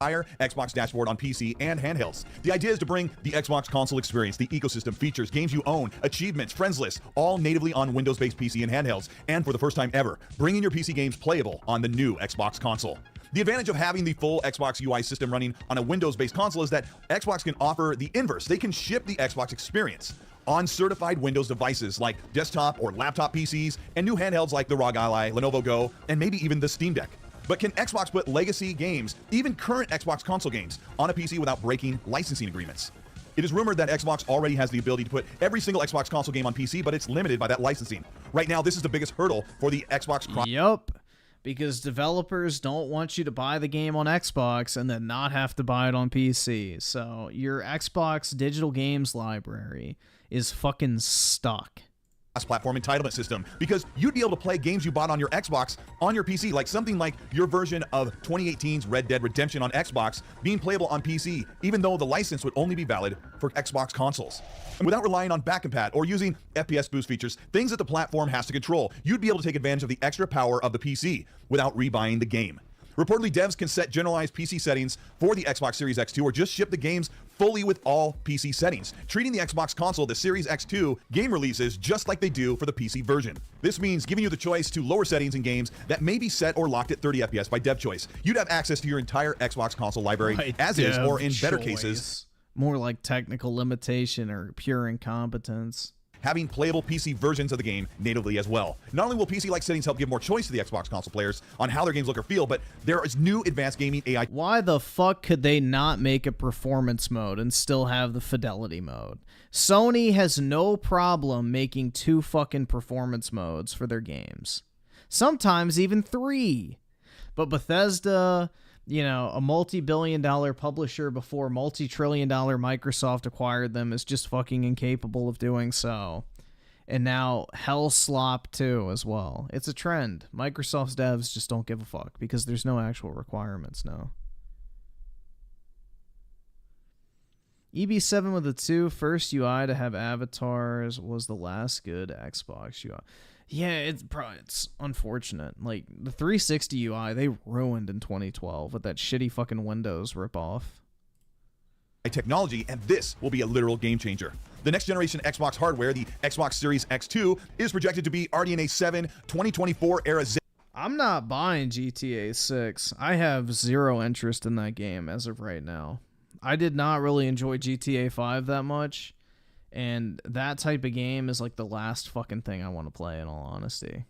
Xbox dashboard on PC and handhelds. The idea is to bring the Xbox console experience, the ecosystem, features, games you own, achievements, friends list, all natively on Windows-based PC and handhelds, and for the first time ever, bringing your PC games playable on the new Xbox console. The advantage of having the full Xbox UI system running on a Windows-based console is that Xbox can offer the inverse. They can ship the Xbox experience on certified Windows devices like desktop or laptop PCs and new handhelds like the ROG Ally, Lenovo Go, and maybe even the Steam Deck. But can Xbox put legacy games, even current Xbox console games, on a PC without breaking licensing agreements? It is rumored that Xbox already has the ability to put every single Xbox console game on PC, but it's limited by that licensing. Right now, this is the biggest hurdle for the Xbox. Yup, because developers don't want you to buy the game on Xbox and then not have to buy it on PC. So your Xbox digital games library is fucking stuck. Platform entitlement system, because you'd be able to play games you bought on your Xbox on your PC, like something like your version of 2018's Red Dead Redemption on Xbox being playable on PC, even though the license would only be valid for Xbox consoles. And without relying on back compat or using FPS boost features, things that the platform has to control, you'd be able to take advantage of the extra power of the PC without rebuying the game. Reportedly, devs can set generalized PC settings for the Xbox Series X2 or just ship the games fully with all PC settings, treating the Xbox console, the Series X2 game releases just like they do for the PC version. This means giving you the choice to lower settings in games that may be set or locked at 30 FPS by dev choice. You'd have access to your entire Xbox console library as is, or in better cases, more like technical limitation or pure incompetence, having playable PC versions of the game natively as well. Not only will PC-like settings help give more choice to the Xbox console players on how their games look or feel, but there is new advanced gaming AI. Why the fuck could they not make a performance mode and still have the fidelity mode? Sony has no problem making 2 fucking performance modes for their games. Sometimes even 3. But Bethesda, you know, a multi-billion-dollar publisher before multi-trillion-dollar Microsoft acquired them, is just fucking incapable of doing so. And now Hellslop 2 as well. It's a trend. Microsoft's devs just don't give a fuck because there's no actual requirements now. EB7 with the 2 first UI to have avatars was the last good Xbox UI. Yeah, it's unfortunate. Like, the 360 UI, they ruined in 2012 with that shitty fucking Windows ripoff. Technology, and this will be a literal game changer. The next generation Xbox hardware, the Xbox Series X2, is projected to be RDNA 7 2024 era. I'm not buying GTA 6. I have zero interest in that game as of right now. I did not really enjoy GTA 5 that much. And that type of game is like the last fucking thing I want to play, in all honesty.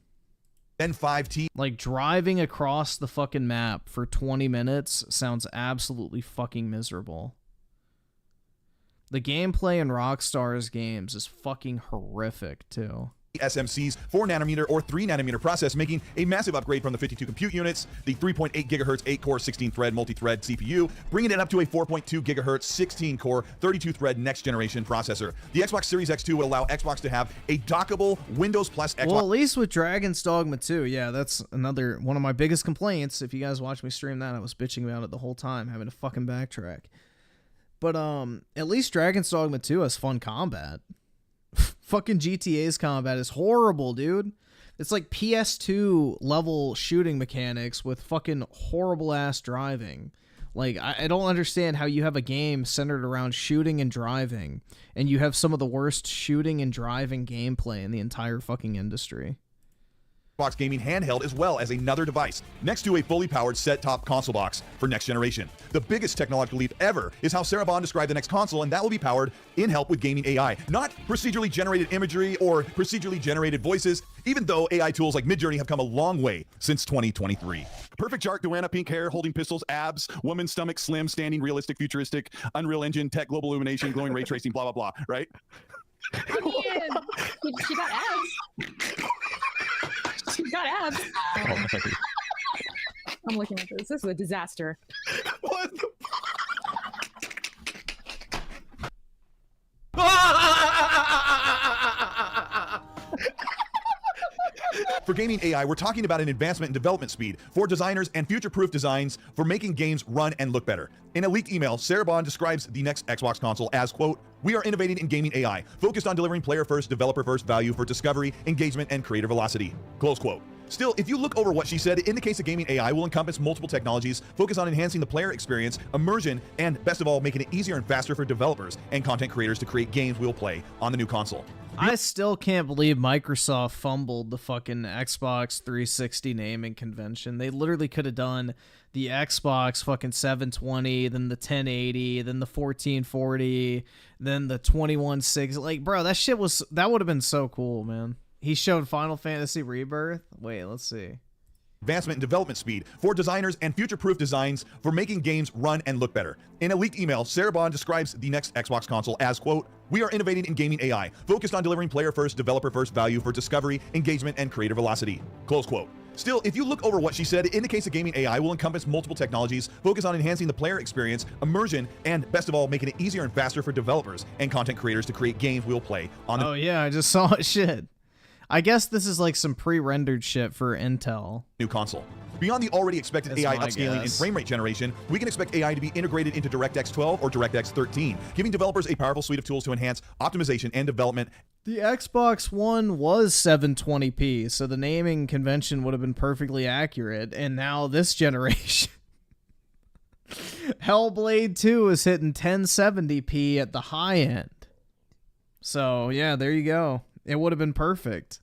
Then 5T. Like, driving across the fucking map for 20 minutes sounds absolutely fucking miserable. The gameplay in Rockstar's games is fucking horrific, too. SMC's 4nm or 3nm process, making a massive upgrade from the 52 compute units, the 3.8 GHz 8-core 16-thread multi-thread CPU, bringing it up to a 4.2 GHz 16-core 32-thread next-generation processor. The Xbox Series X2 would allow Xbox to have a dockable Windows plus Xbox. Well, at least with Dragon's Dogma 2, yeah, that's another one of my biggest complaints. If you guys watch me stream that, I was bitching about it the whole time, having to fucking backtrack. But at least Dragon's Dogma 2 has fun combat. Fucking GTA's combat is horrible, dude. It's like PS2 level shooting mechanics with fucking horrible ass driving. Like, I don't understand how you have a game centered around shooting and driving, and you have some of the worst shooting and driving gameplay in the entire fucking industry. Xbox gaming handheld as well as another device next to a fully powered set-top console box for next generation. The biggest technological leap ever is how Sarah Bond described the next console, and that will be powered in help with gaming AI, not procedurally generated imagery or procedurally generated voices, even though AI tools like Midjourney have come a long way since 2023. Perfect chart, Joanna, pink hair, holding pistols, abs, woman's stomach, slim, standing, realistic, futuristic, Unreal Engine, tech, global illumination, glowing ray tracing, blah, blah, blah, right? I mean, she got abs. She's got abs. I'm looking at this. This is a disaster. What the For gaming AI, we're talking about an advancement in development speed for designers and future-proof designs for making games run and look better. In a leaked email, Sarah Bond describes the next Xbox console as, quote, "We are innovating in gaming AI, focused on delivering player-first, developer-first value for discovery, engagement, and creator velocity," close quote. Still, if you look over what she said, it indicates that gaming AI will encompass multiple technologies, focus on enhancing the player experience, immersion, and best of all, making it easier and faster for developers and content creators to create games we'll play on the new console. I still can't believe Microsoft fumbled the fucking Xbox 360 naming convention. They literally could have done the Xbox fucking 720, then the 1080, then the 1440, then the 2160. Like, bro, that would have been so cool, man. He showed Final Fantasy Rebirth. Wait, let's see. Advancement in development speed for designers and future-proof designs for making games run and look better. In a leaked email, Sarah Bond describes the next Xbox console as, quote, "We are innovating in gaming AI, focused on delivering player-first, developer-first value for discovery, engagement, and creator velocity," close quote. Still, if you look over what she said, it indicates that gaming AI will encompass multiple technologies, focus on enhancing the player experience, immersion, and best of all, making it easier and faster for developers and content creators to create games we'll play on the— Oh yeah, I just saw it. Shit. I guess this is like some pre-rendered shit for Intel. New console. Beyond the already expected That's AI my upscaling and guess. frame rate generation, we can expect AI to be integrated into DirectX 12 or DirectX 13, giving developers a powerful suite of tools to enhance optimization and development. The Xbox One was 720p, so the naming convention would have been perfectly accurate, and now this generation. Hellblade 2 is hitting 1070p at the high end. So, yeah, there you go. It would have been perfect.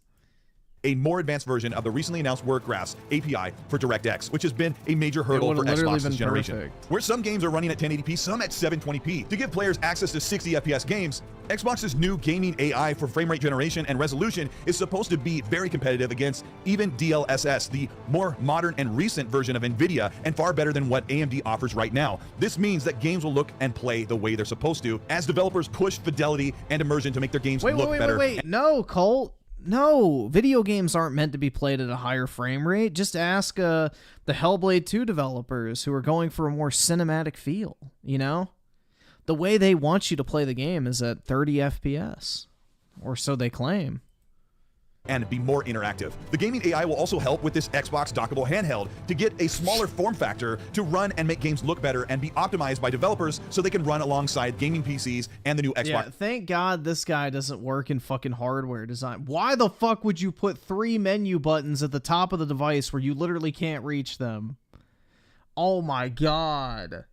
A more advanced version of the recently announced Work Graphs API for DirectX, which has been a major hurdle for Xbox this generation. Perfect. Where some games are running at 1080p, some at 720p. To give players access to 60 FPS games, Xbox's new gaming AI for frame rate generation and resolution is supposed to be very competitive against even DLSS, the more modern and recent version of NVIDIA, and far better than what AMD offers right now. This means that games will look and play the way they're supposed to, as developers push fidelity and immersion to make their games look better. Wait. No, Colt. No, video games aren't meant to be played at a higher frame rate. Just ask the Hellblade 2 developers who are going for a more cinematic feel, you know? The way they want you to play the game is at 30 FPS, or so they claim. And be more interactive. The gaming AI will also help with this Xbox dockable handheld to get a smaller form factor to run and make games look better and be optimized by developers so they can run alongside gaming PCs and the new Xbox. Yeah, thank God this guy doesn't work in fucking hardware design. Why the fuck would you put 3 menu buttons at the top of the device where you literally can't reach them? Oh my God.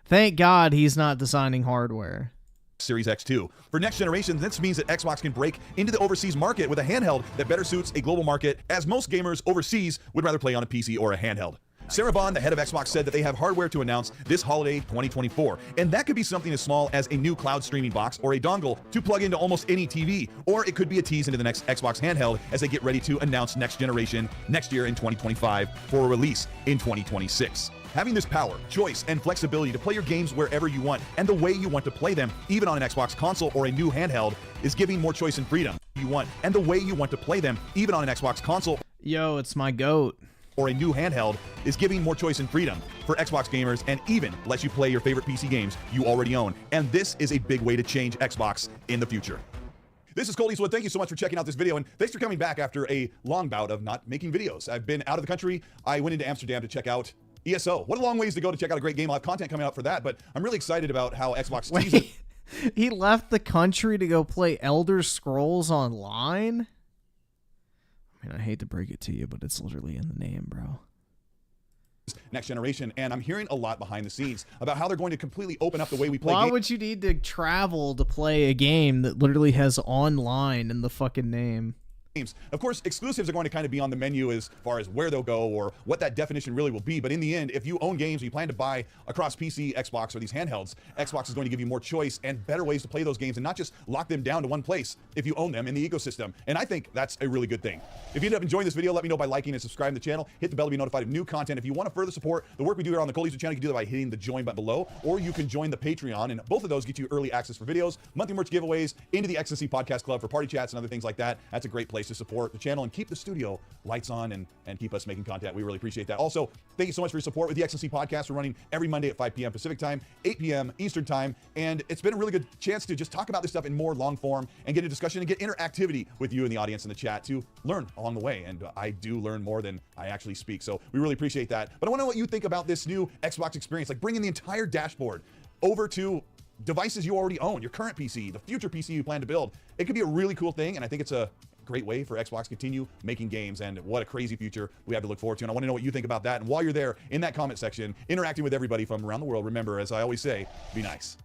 Thank God he's not designing hardware. Series X2. For next generation, this means that Xbox can break into the overseas market with a handheld that better suits a global market, as most gamers overseas would rather play on a PC or a handheld. Sarah Bond, the head of Xbox, said that they have hardware to announce this holiday 2024, and that could be something as small as a new cloud streaming box or a dongle to plug into almost any TV, or it could be a tease into the next Xbox handheld as they get ready to announce next generation next year in 2025 for a release in 2026. Having this power, choice, and flexibility to play your games wherever you want and the way you want to play them, even on an Xbox console or a new handheld, is giving more choice and freedom you want and the way you want to play them, even on an Xbox console. Yo, it's my goat. Or a new handheld is giving more choice and freedom for Xbox gamers and even lets you play your favorite PC games you already own. And this is a big way to change Xbox in the future. This is Colt Eastwood. Thank you so much for checking out this video, and thanks for coming back after a long bout of not making videos. I've been out of the country. I went into Amsterdam to check out ESO. What a long ways to go to check out a great game. I'll have content coming out for that, but I'm really excited about how Xbox Wait, he left the country to go play Elder Scrolls Online? I mean, I hate to break it to you, but it's literally in the name, bro. Next generation, and I'm hearing a lot behind the scenes about how they're going to completely open up the way we play Why games. would you need to travel to play a game that literally has online in the fucking name? games. Of course, exclusives are going to kind of be on the menu as far as where they'll go or what that definition really will be. But in the end, if you own games, you plan to buy across PC, Xbox, or these handhelds, Xbox is going to give you more choice and better ways to play those games and not just lock them down to one place if you own them in the ecosystem. And I think that's a really good thing. If you end up enjoying this video, let me know by liking and subscribing to the channel. Hit the bell to be notified of new content. If you want to further support the work we do here on the Colt Eastwood channel, you can do that by hitting the join button below, or you can join the Patreon. And both of those get you early access for videos, monthly merch giveaways, into the XNC Podcast Club for party chats and other things like that. That's a great place to support the channel and keep the studio lights on and keep us making content. We really appreciate that. Also, thank you so much for your support with the XNC Podcast. We're running every Monday at 5 p.m. Pacific time, 8 p.m. Eastern time, and it's been a really good chance to just talk about this stuff in more long form and get a discussion and get interactivity with you in the audience in the chat to learn along the way. And I do learn more than I actually speak, so we really appreciate that. But I want to know what you think about this new Xbox experience, like bringing the entire dashboard over to devices you already own, your current PC, the future PC you plan to build. It could be a really cool thing, and I think it's a great way for Xbox to continue making games, and what a crazy future we have to look forward to. And I want to know what you think about that. And while you're there in that comment section, interacting with everybody from around the world, remember, as I always say, be nice.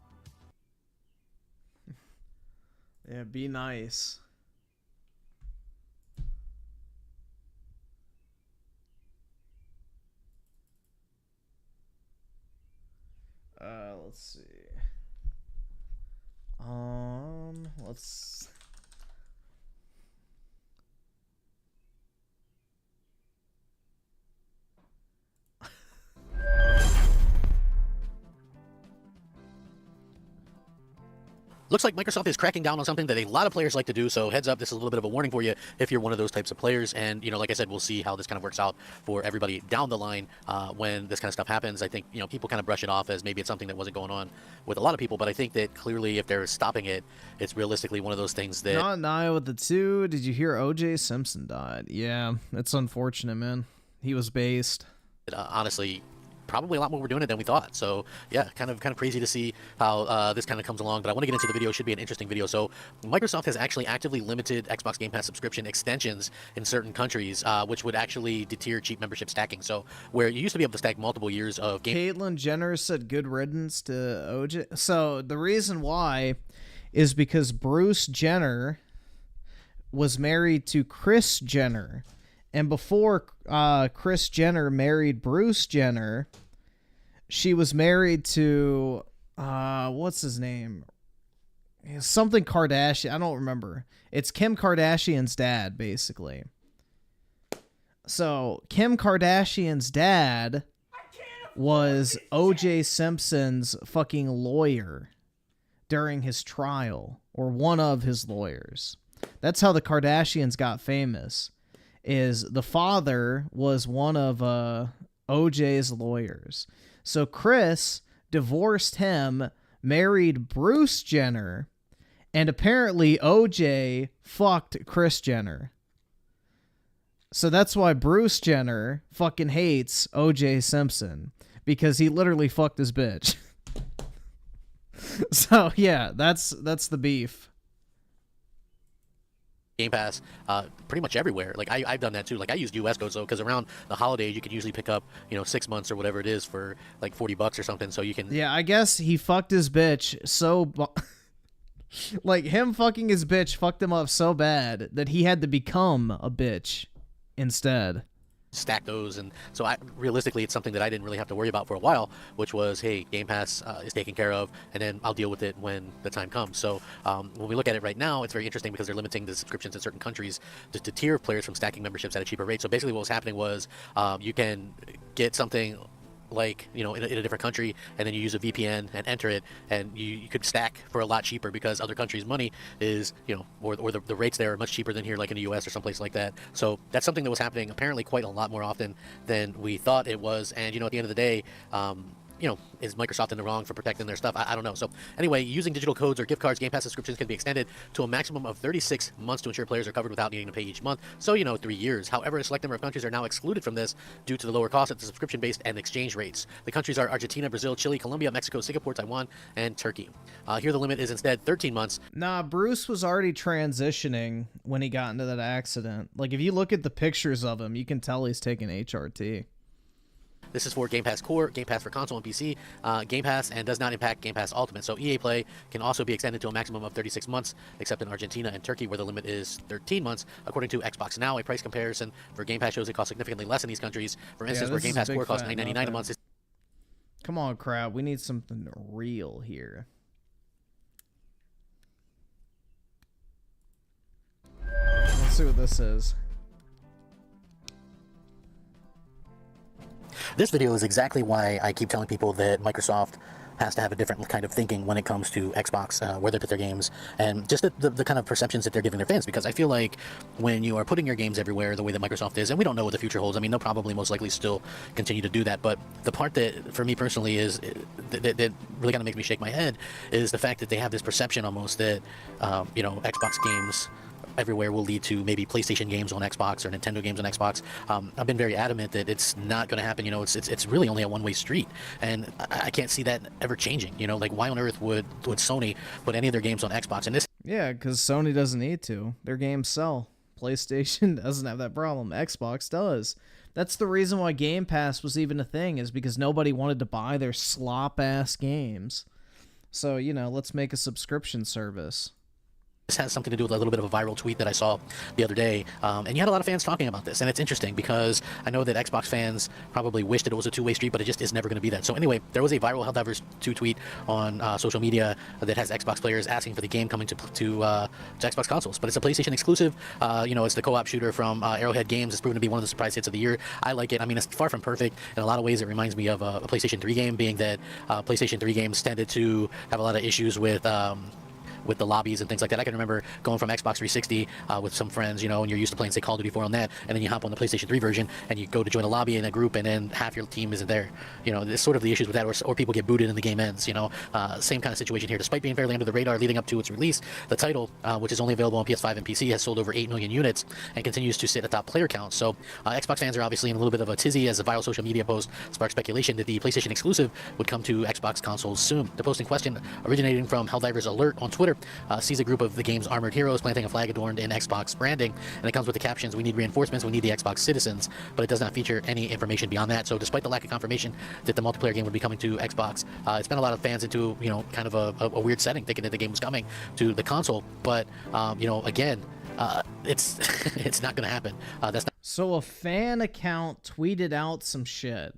Yeah, be nice. Let's see. Let's. Looks like Microsoft is cracking down on something that a lot of players like to do, so heads up, this is a little bit of a warning for you if you're one of those types of players. And, you know, like I said, we'll see how this kind of works out for everybody down the line when this kind of stuff happens. I think, you know, people kind of brush it off as maybe it's something that wasn't going on with a lot of people, but I think that clearly if they're stopping it, it's realistically one of those things that... Not Naya with the 2. Did you hear O.J. Simpson died? Yeah, it's unfortunate, man. He was based. Honestly... probably a lot more we're doing it than we thought. So yeah, kind of crazy to see how this kind of comes along. But I want to get into the video. It should be an interesting video. So Microsoft has actually actively limited Xbox Game Pass subscription extensions in certain countries, which would actually deter cheap membership stacking. So where you used to be able to stack multiple years of game. Caitlyn Jenner said good riddance to OJ. So the reason why is because Bruce Jenner was married to Kris Jenner. And before Kris Jenner married Bruce Jenner, she was married to, what's his name? Something Kardashian. I don't remember. It's Kim Kardashian's dad, basically. So Kim Kardashian's dad was O.J. Simpson's fucking lawyer during his trial, or one of his lawyers. That's how the Kardashians got famous. Is the father was one of OJ's lawyers. So Kris divorced him, married Bruce Jenner, and apparently OJ fucked Kris Jenner. So that's why Bruce Jenner fucking hates OJ Simpson, because he literally fucked his bitch. So yeah, that's the beef. Game Pass pretty much everywhere. Like I've done that too. Like I used US codes though, because around the holidays you could usually pick up, you know, 6 months or whatever it is for like $40 or something. So you can. Yeah, I guess he fucked his bitch so. Like him fucking his bitch fucked him up so bad that he had to become a bitch instead. Stack those, and so realistically it's something that I didn't really have to worry about for a while, which was, hey, Game Pass is taken care of, and then I'll deal with it when the time comes. So when we look at it right now, it's very interesting because they're limiting the subscriptions in certain countries to deter players from stacking memberships at a cheaper rate. So basically what was happening was you can get something like, you know, in a different country, and then you use a VPN and enter it, and you could stack for a lot cheaper because other countries' money is, you know, or the rates there are much cheaper than here, like in the US or someplace like that. So that's something that was happening apparently quite a lot more often than we thought it was. And, you know, at the end of the day, you know, is Microsoft in the wrong for protecting their stuff? I don't know. So anyway, using digital codes or gift cards, Game Pass subscriptions can be extended to a maximum of 36 months to ensure players are covered without needing to pay each month. So, you know, 3 years. However, a select number of countries are now excluded from this due to the lower cost of the subscription-based and exchange rates. The countries are Argentina, Brazil, Chile, Colombia, Mexico, Singapore, Taiwan, and Turkey. Here the limit is instead 13 months. Nah, Bruce was already transitioning when he got into that accident. Like, if you look at the pictures of him, you can tell he's taking HRT. This is for Game Pass Core, Game Pass for console and PC, Game Pass, and does not impact Game Pass Ultimate. So EA Play can also be extended to a maximum of 36 months, except in Argentina and Turkey, where the limit is 13 months, according to Xbox Now. A price comparison for Game Pass shows it costs significantly less in these countries. For instance, where Game Pass Core costs $9.99 a month. Come on, crowd. We need something real here. Let's see what this is. This video is exactly why I keep telling people that Microsoft has to have a different kind of thinking when it comes to Xbox, where they put their games, and just the kind of perceptions that they're giving their fans. Because I feel like when you are putting your games everywhere the way that Microsoft is, and we don't know what the future holds. I mean, they'll probably most likely still continue to do that. But the part that, for me personally, is that really kind of makes me shake my head is the fact that they have this perception almost that, you know, Xbox games everywhere will lead to maybe PlayStation games on Xbox or Nintendo games on Xbox. I've been very adamant that it's not going to happen. You know, it's really only a one-way street, and I can't see that ever changing. You know, like why on earth would Sony put any of their games on Xbox? And this, yeah, because Sony doesn't need to. Their games sell. PlayStation doesn't have that problem. Xbox does. That's the reason why Game Pass was even a thing, is because nobody wanted to buy their slop-ass games. So, you know, let's make a subscription service. This has something to do with a little bit of a viral tweet that I saw the other day, and you had a lot of fans talking about this, and it's interesting because I know that Xbox fans probably wish that it was a two-way street, but it just is never going to be that. So anyway, there was a viral Helldivers 2 tweet on social media that has Xbox players asking for the game coming to Xbox consoles, but it's a PlayStation exclusive. You know, it's the co-op shooter from Arrowhead Games. It's proven to be one of the surprise hits of the year. I like it. I mean, it's far from perfect. In a lot of ways, it reminds me of a PlayStation 3 game, being that PlayStation 3 games tended to have a lot of issues with the lobbies and things like that. I can remember going from Xbox 360 with some friends, you know, and you're used to playing, say, Call of Duty 4 on that, and then you hop on the PlayStation 3 version, and you go to join a lobby in a group, and then half your team isn't there. You know, it's sort of the issues with that, or people get booted and the game ends, you know. Same kind of situation here. Despite being fairly under the radar leading up to its release, the title, which is only available on PS5 and PC, has sold over 8 million units and continues to sit atop player count. So Xbox fans are obviously in a little bit of a tizzy, as a viral social media post sparked speculation that the PlayStation exclusive would come to Xbox consoles soon. The post in question, originating from Helldivers Alert on Twitter, sees a group of the game's armored heroes planting a flag adorned in Xbox branding, and it comes with the captions, "We need reinforcements, we need the Xbox citizens," but it does not feature any information beyond that. So despite the lack of confirmation that the multiplayer game would be coming to Xbox, it's been a lot of fans into, you know, kind of a weird setting, thinking that the game was coming to the console. But you know, again, it's it's not going to happen. That's not. So a fan account tweeted out some shit,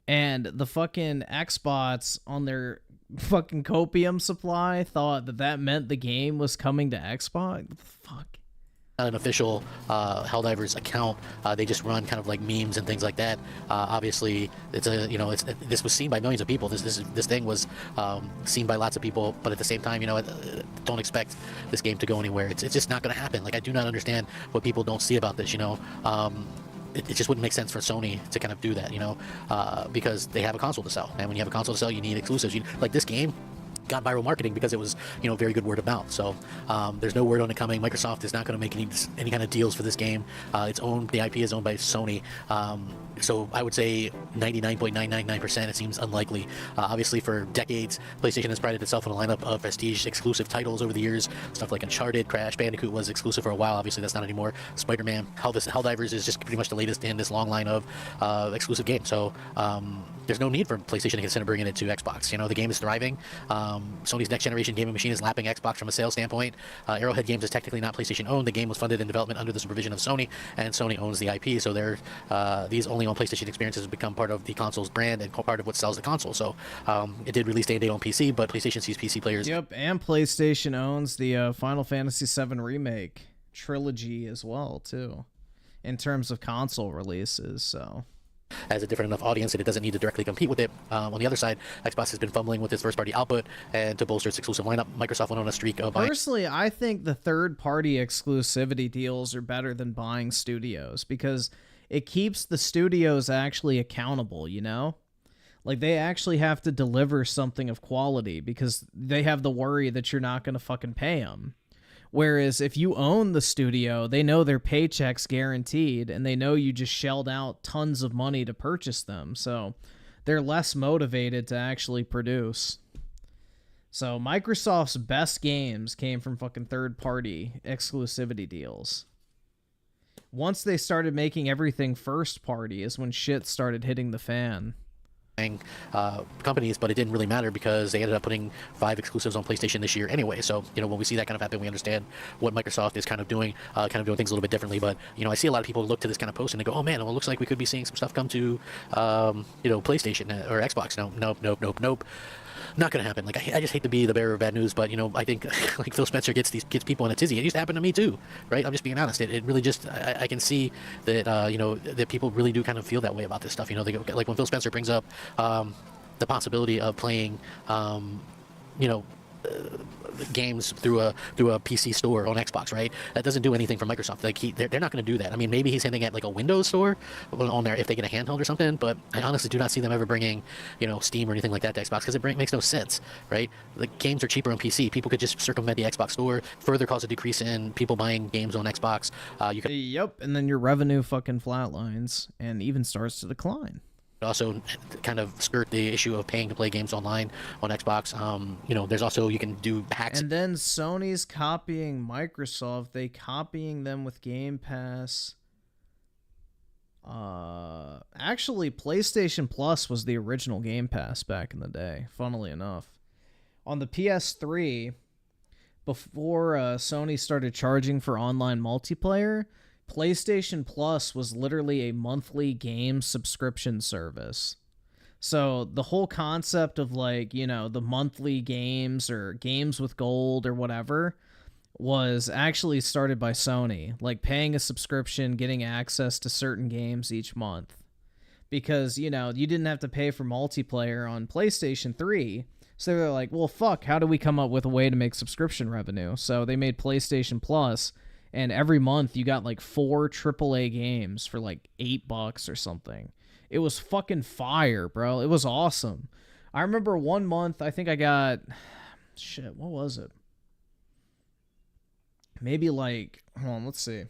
and the fucking Xbox on their fucking copium supply thought that meant the game was coming to Xbox. What the fuck? Not an official Helldivers account. They just run kind of like memes and things like that. Obviously, it's a, you know, this was seen by millions of people. This thing was seen by lots of people, but at the same time, you know, don't expect this game to go anywhere. It's just not going to happen. Like, I do not understand what people don't see about this. You know. It just wouldn't make sense for Sony to kind of do that, you know, because they have a console to sell, and when you have a console to sell, you need exclusives. Like this game got viral marketing because it was, you know, very good word of mouth. So there's no word on it coming. Microsoft is not going to make any kind of deals for this game. The IP is owned by Sony. So I would say 99.999% it seems unlikely. Obviously, for decades, PlayStation has prided itself on a lineup of prestige exclusive titles over the years. Stuff like Uncharted, Crash Bandicoot was exclusive for a while. Obviously, that's not anymore. Spider-Man, Helldivers is just pretty much the latest in this long line of exclusive games. So there's no need for PlayStation to consider bringing it to Xbox. You know, the game is thriving. Sony's next generation gaming machine is lapping Xbox from a sales standpoint. Arrowhead Games is technically not PlayStation owned. The game was funded in development under the supervision of Sony, and Sony owns the IP. So these only on PlayStation experiences have become part of the console's brand and part of what sells the console. So it did release day and date on PC, but PlayStation sees PC players. Yep, and PlayStation owns the Final Fantasy VII Remake trilogy as well, too, in terms of console releases. So has a different enough audience that it doesn't need to directly compete with it. On the other side, Xbox has been fumbling with its first-party output, and to bolster its exclusive lineup, Microsoft went on a streak of... Personally, I think the third-party exclusivity deals are better than buying studios, because it keeps the studios actually accountable, you know? Like, they actually have to deliver something of quality, because they have the worry that you're not going to fucking pay them. Whereas if you own the studio, they know their paycheck's guaranteed, and they know you just shelled out tons of money to purchase them. So they're less motivated to actually produce. So Microsoft's best games came from fucking third-party exclusivity deals. once they started making everything first party is when shit started hitting the fan. Companies, but it didn't really matter because they ended up putting 5 exclusives on PlayStation this year anyway. So, you know, when we see that kind of happen, we understand what Microsoft is kind of doing things a little bit differently. But, you know, I see a lot of people look to this kind of post and they go, oh man, well, it looks like we could be seeing some stuff come to, you know, PlayStation or Xbox. No, nope. Not gonna happen. Like I just hate to be the bearer of bad news, but you know I think like Phil Spencer gets people in a tizzy. It used to happen to me too, right? I'm just being honest. It really just I can see that you know that people really do kind of feel that way about this stuff. You know, they go, like when Phil Spencer brings up the possibility of playing you know games through a PC store on Xbox, right? That doesn't do anything for Microsoft. Like they're not going to do that. I mean, maybe he's hinting at like a Windows store on there if they get a handheld or something. But I honestly do not see them ever bringing, you know, Steam or anything like that to Xbox because it makes no sense, right? The games are cheaper on PC. People could just circumvent the Xbox store, further cause a decrease in people buying games on Xbox. Yep, and then your revenue fucking flatlines and even starts to decline. Also kind of skirt the issue of paying to play games online on Xbox. You know, there's also, you can do hacks. And then Sony's copying Microsoft. They copying them with Game Pass. Actually, PlayStation Plus was the original Game Pass back in the day, funnily enough. On the PS3, before Sony started charging for online multiplayer, PlayStation Plus was literally a monthly game subscription service. So the whole concept of like, you know, the monthly games or games with gold or whatever was actually started by Sony, like paying a subscription, getting access to certain games each month. Because, you know, you didn't have to pay for multiplayer on PlayStation 3. So they're like, well, fuck, how do we come up with a way to make subscription revenue? So they made PlayStation Plus. And every month you got like 4 AAA games for like $8 or something. It was fucking fire, bro. It was awesome. I remember one month I think I got shit, what was it? Maybe like, hold on, let's see.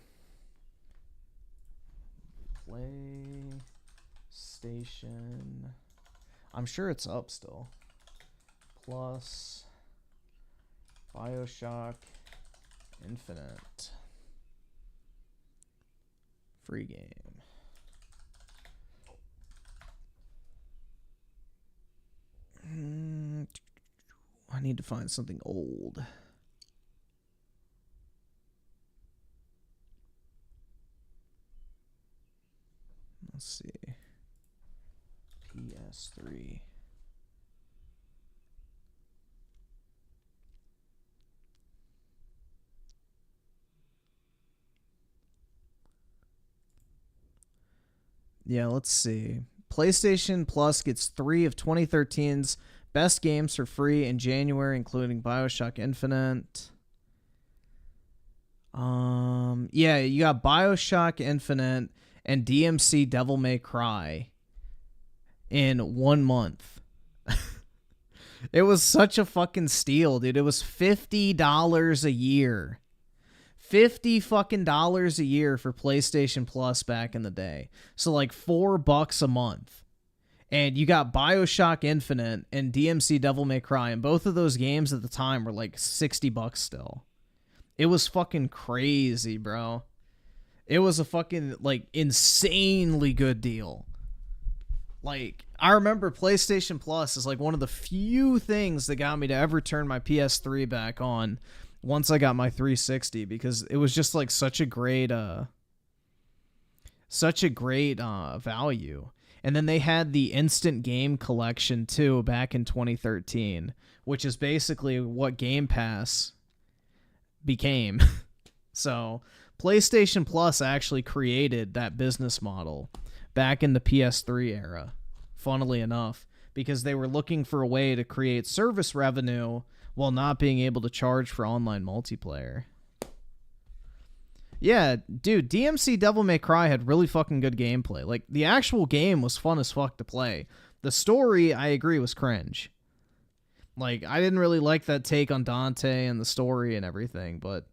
PlayStation. I'm sure it's up still. Plus BioShock Infinite. Free game. I need to find something old. Let's see. PS3. Yeah, let's see. PlayStation Plus gets 3 of 2013's best games for free in January, including BioShock Infinite. Yeah, you got BioShock Infinite and DMC Devil May Cry in 1 month. It was such a fucking steal, dude. It was $50 a year. $50 fucking dollars a year for PlayStation Plus back in the day. So like $4 a month. And you got BioShock Infinite and DMC Devil May Cry, and both of those games at the time were like $60 still. It was fucking crazy, bro. It was a fucking like insanely good deal. Like, I remember PlayStation Plus is like one of the few things that got me to ever turn my PS3 back on once I got my 360, because it was just like such a great value. And then they had the Instant Game Collection too back in 2013, which is basically what Game Pass became. So PlayStation Plus actually created that business model back in the PS3 era, funnily enough, because they were looking for a way to create service revenue while not being able to charge for online multiplayer. Yeah, dude, DMC Devil May Cry had really fucking good gameplay. Like, the actual game was fun as fuck to play. The story, I agree, was cringe. Like, I didn't really like that take on Dante and the story and everything, but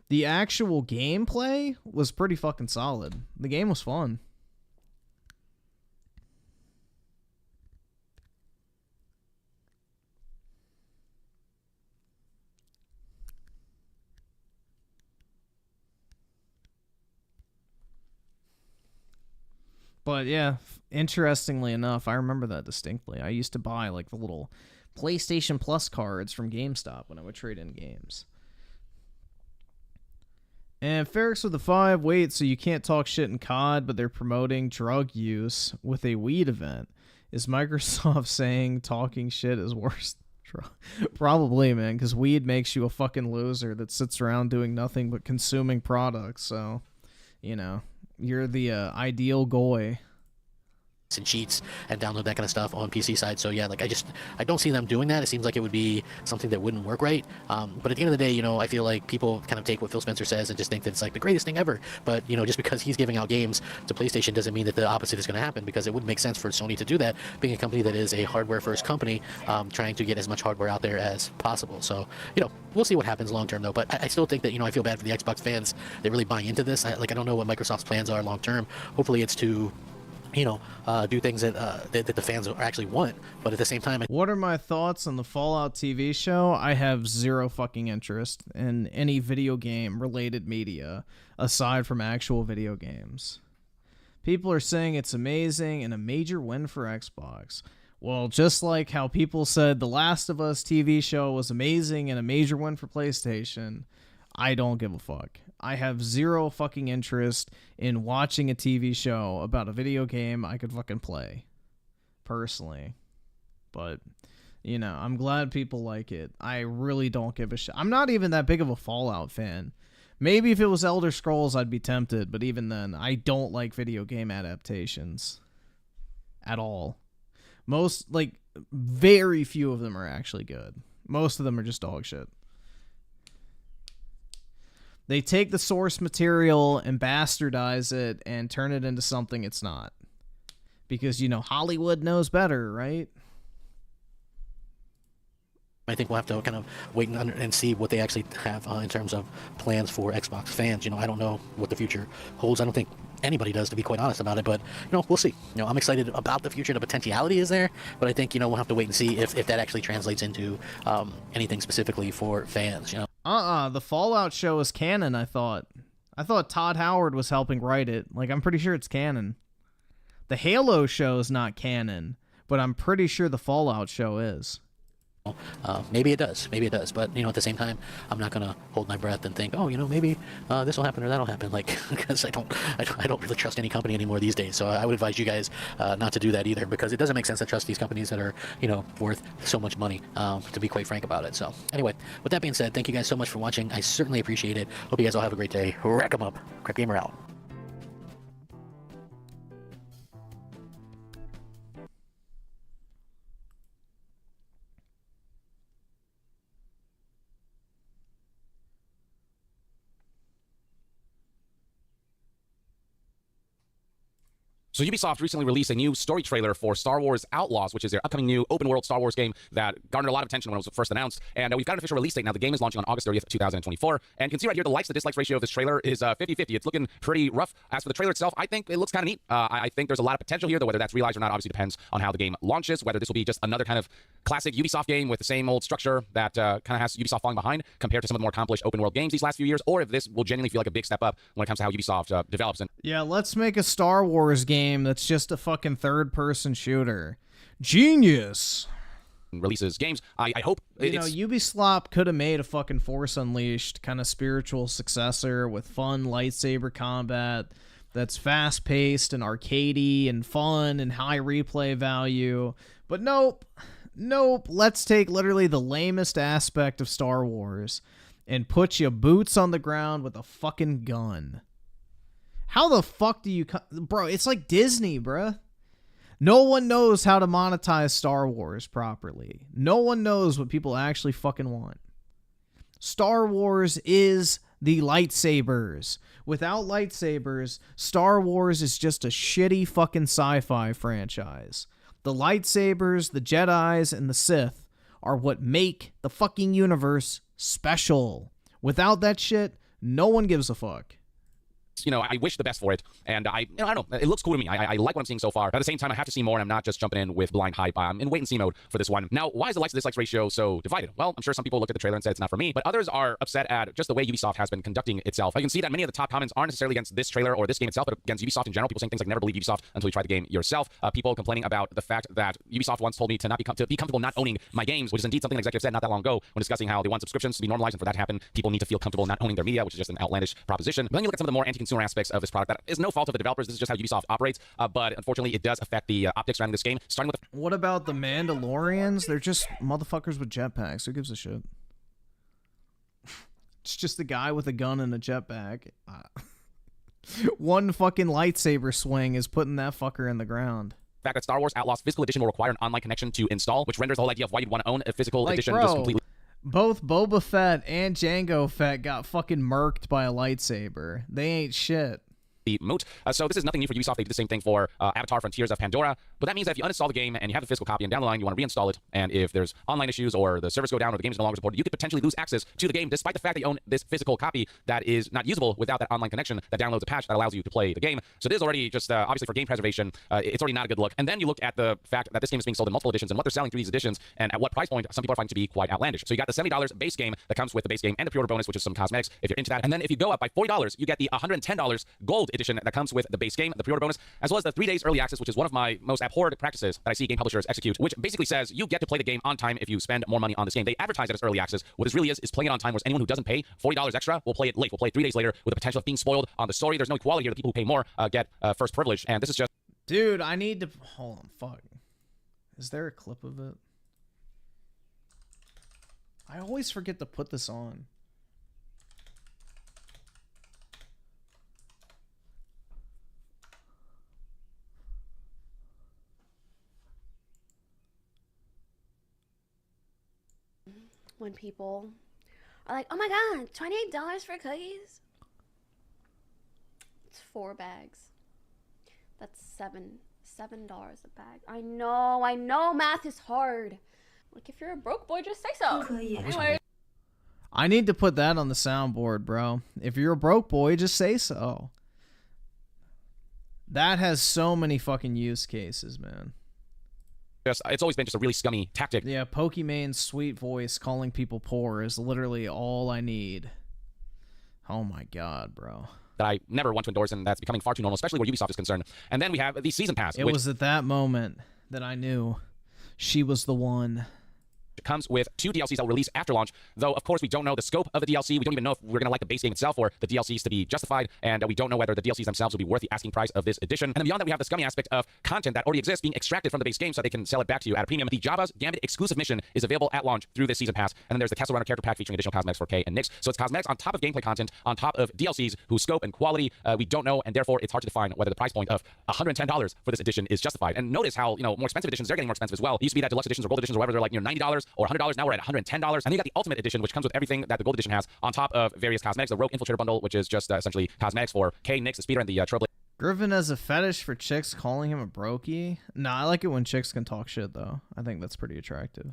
the actual gameplay was pretty fucking solid. The game was fun. But yeah, interestingly enough, I remember that distinctly. I used to buy like the little PlayStation Plus cards from GameStop when I would trade in games. And Ferrex with the 5, wait, so you can't talk shit in COD, but they're promoting drug use with a weed event. Is Microsoft saying talking shit is worse? Probably, man, because weed makes you a fucking loser that sits around doing nothing but consuming products. So, you know, you're the ideal goy. And cheats and download that kind of stuff on PC side. So yeah, like I don't see them doing that. It seems like it would be something that wouldn't work right. But at the end of the day, you know, I feel like people kind of take what Phil Spencer says and just think that it's like the greatest thing ever. But you know, just because he's giving out games to PlayStation doesn't mean that the opposite is going to happen, because it wouldn't make sense for Sony to do that, being a company that is a hardware first company, trying to get as much hardware out there as possible. So you know, we'll see what happens long term though. But I still think that, you know, I feel bad for the Xbox fans. They really buy into this. I don't know what Microsoft's plans are long term. Hopefully it's to, you know, do things that the fans actually want, but at the same time... What are my thoughts on the Fallout TV show? I have zero fucking interest in any video game related media aside from actual video games. People are saying it's amazing and a major win for Xbox. Well, just like how people said The Last of Us TV show was amazing and a major win for PlayStation, I don't give a fuck. I have zero fucking interest in watching a TV show about a video game I could fucking play, personally. But, you know, I'm glad people like it. I really don't give a shit. I'm not even that big of a Fallout fan. Maybe if it was Elder Scrolls, I'd be tempted, but even then, I don't like video game adaptations. At all. Very few of them are actually good. Most of them are just dog shit. They take the source material and bastardize it and turn it into something it's not. Because, you know, Hollywood knows better, right? I think we'll have to kind of wait and see what they actually have in terms of plans for Xbox fans. You know, I don't know what the future holds. I don't think anybody does, to be quite honest about it, but you know, we'll see. You know, I'm excited about the future. The potentiality is there, but I think, you know, we'll have to wait and see if that actually translates into anything specifically for fans, you know. The Fallout show is canon, I thought. I thought Todd Howard was helping write it. Like, I'm pretty sure it's canon. The Halo show is not canon, but I'm pretty sure the Fallout show is. Maybe it does, but you know, at the same time, I'm not gonna hold my breath and think, oh, you know, maybe this will happen or that'll happen, like, because I don't really trust any company anymore these days. So I would advise you guys not to do that either, because it doesn't make sense to trust these companies that are, you know, worth so much money, to be quite frank about it. So anyway, with that being said, thank you guys so much for watching. I certainly appreciate it. Hope you guys all have a great day. Rack 'em up. Crap Gamer out. So Ubisoft recently released a new story trailer for Star Wars Outlaws, which is their upcoming new open-world Star Wars game that garnered a lot of attention when it was first announced. And we've got an official release date now. The game is launching on August 30th, 2024. And you can see right here the likes to dislikes ratio of this trailer is 50-50. It's looking pretty rough. As for the trailer itself, I think it looks kind of neat. I think there's a lot of potential here, though whether that's realized or not obviously depends on how the game launches, whether this will be just another kind of classic Ubisoft game with the same old structure that kind of has Ubisoft falling behind compared to some of the more accomplished open-world games these last few years, or if this will genuinely feel like a big step up when it comes to how Ubisoft develops. And yeah, let's make a Star Wars game that's just a fucking third-person shooter. Genius. Releases games. I hope you know, Ubisoft could have made a fucking Force Unleashed kind of spiritual successor with fun lightsaber combat that's fast-paced and arcadey and fun and high replay value. But nope. Let's take literally the lamest aspect of Star Wars and put you boots on the ground with a fucking gun. How the fuck do you... Bro, it's like Disney, bruh. No one knows how to monetize Star Wars properly. No one knows what people actually fucking want. Star Wars is the lightsabers. Without lightsabers, Star Wars is just a shitty fucking sci-fi franchise. The lightsabers, the Jedis, and the Sith are what make the fucking universe special. Without that shit, no one gives a fuck. it's, you know, I wish the best for it. And I don't know. It looks cool to me. I like what I'm seeing so far. At the same time, I have to see more, and I'm not just jumping in with blind hype. I'm in wait-and-see mode for this one. Now, why is the likes to dislikes ratio so divided? Well, I'm sure some people look at the trailer and say it's not for me, but others are upset at just the way Ubisoft has been conducting itself. I can see that many of the top comments aren't necessarily against this trailer or this game itself, but against Ubisoft in general. People saying things like never believe Ubisoft until you try the game yourself. People complaining about the fact that Ubisoft once told me to be comfortable not owning my games, which is indeed something the executive said not that long ago when discussing how they want subscriptions to be normalized, and for that to happen, people need to feel comfortable not owning their media, which is just an outlandish proposition. But then you look at some of the more anti-consumer aspects of this product that is no fault of the developers. This is just how Ubisoft operates, but unfortunately it does affect the optics surrounding this game, starting with What about the Mandalorians? They're just motherfuckers with jetpacks. Who gives a shit? It's just a guy with a gun and a jetpack. One fucking lightsaber swing is putting that fucker in the ground. The fact that Star Wars Outlaws Physical Edition will require an online connection to install, which renders the whole idea of why you'd want to own a physical edition just completely. Both Boba Fett and Jango Fett got fucking murked by a lightsaber. They ain't shit. Moot. So this is nothing new for Ubisoft. They did the same thing for Avatar Frontiers of Pandora, but that means that if you uninstall the game and you have the physical copy and down the line you want to reinstall it, and if there's online issues or the servers go down or the game is no longer supported, you could potentially lose access to the game despite the fact that you own this physical copy that is not usable without that online connection that downloads a patch that allows you to play the game. So this is already just obviously for game preservation, it's already not a good look. And then you look at the fact that this game is being sold in multiple editions and what they're selling through these editions and at what price point some people are finding to be quite outlandish. So you got the $70 base game that comes with the base game and the pre-order bonus, which is some cosmetics if you're into that. And then if you go up by $40, you get the $110 gold edition that comes with the base game, the pre-order bonus, as well as the 3 days early access, which is one of my most abhorred practices that I see game publishers execute, which basically says you get to play the game on time if you spend more money on this game. They advertise it as early access. What this really is playing it on time, whereas anyone who doesn't pay $40 extra will play it late. Will play it 3 days later with the potential of being spoiled on the story. There's no equality here. The people who pay more get first privilege, and this is just... Dude, I need to... Hold on, fuck. Is there a clip of it? I always forget to put this on. When people are like, oh my god, $28 for cookies? It's 4 bags. That's $7 a bag. I know math is hard. Like, if you're a broke boy, just say so. Anyway. I need to put that on the soundboard, bro. If you're a broke boy, just say so. That has so many fucking use cases, man. It's always been just a really scummy tactic. Yeah, Pokemon's sweet voice calling people poor is literally all I need. Oh my god, bro. That I never want to endorse, and that's becoming far too normal, especially where Ubisoft is concerned. And then we have the Season Pass. It was at that moment that I knew she was the one. It comes with 2 DLCs that will release after launch, though of course we don't know the scope of the DLC. We don't even know if we're going to like the base game itself or the DLCs to be justified, and we don't know whether the DLCs themselves will be worth the asking price of this edition. And then beyond that, we have the scummy aspect of content that already exists being extracted from the base game so they can sell it back to you at a premium. The Jabba's Gambit exclusive mission is available at launch through this Season Pass, and then there's the Castle Runner character pack featuring additional cosmetics for Kay and Nyx. So it's cosmetics on top of gameplay content, on top of DLCs whose scope and quality we don't know, and therefore it's hard to define whether the price point of $110 for this edition is justified. And notice how, you know, more expensive editions, they're getting more expensive as well. It used to be that deluxe editions or gold editions or whatever, they're like, you know, $90 or $100. Now we're at $110. And then you got the Ultimate Edition, which comes with everything that the Gold Edition has on top of various cosmetics. The Rogue Infiltrator Bundle, which is just essentially cosmetics for Kay, Nyx, the Speeder, and the Trailblazer. Griffin has a fetish for chicks calling him a brokey. Nah, I like it when chicks can talk shit, though. I think that's pretty attractive.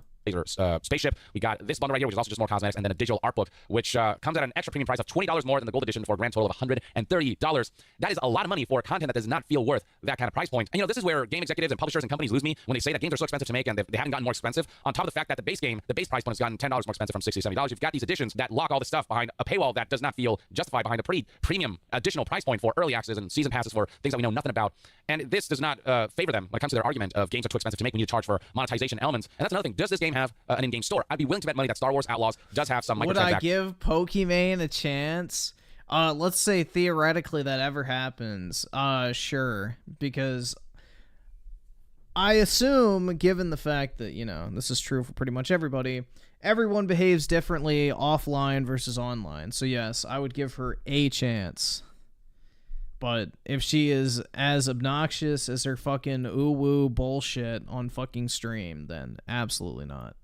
Spaceship. We got this bundle right here, which is also just more cosmetics, and then a digital art book, which comes at an extra premium price of $20 more than the Gold Edition for a grand total of $130. That is a lot of money for content that does not feel worth that kind of price point. And, you know, this is where game executives and publishers and companies lose me when they say that games are so expensive to make and they haven't gotten more expensive. On top of the fact that the base game, the base price point has gotten $10 more expensive from $60 to $70. You've got these editions that lock all this stuff behind a paywall that does not feel justified behind a pretty premium additional price point for early access and season passes for things that we know nothing about. And this does not favor them when it comes to their argument of games are too expensive to make. We need to charge for monetization elements. And that's another thing. Does this game have an in-game store? I'd be willing to bet money that Star Wars Outlaws does have some microtransactions. Would I give Pokemon a chance? Let's say theoretically that ever happens. Sure. Because I assume, given the fact that, you know, this is true for pretty much everybody, everyone behaves differently offline versus online. So yes, I would give her a chance. But if she is as obnoxious as her fucking ooh-woo bullshit on fucking stream, then absolutely not.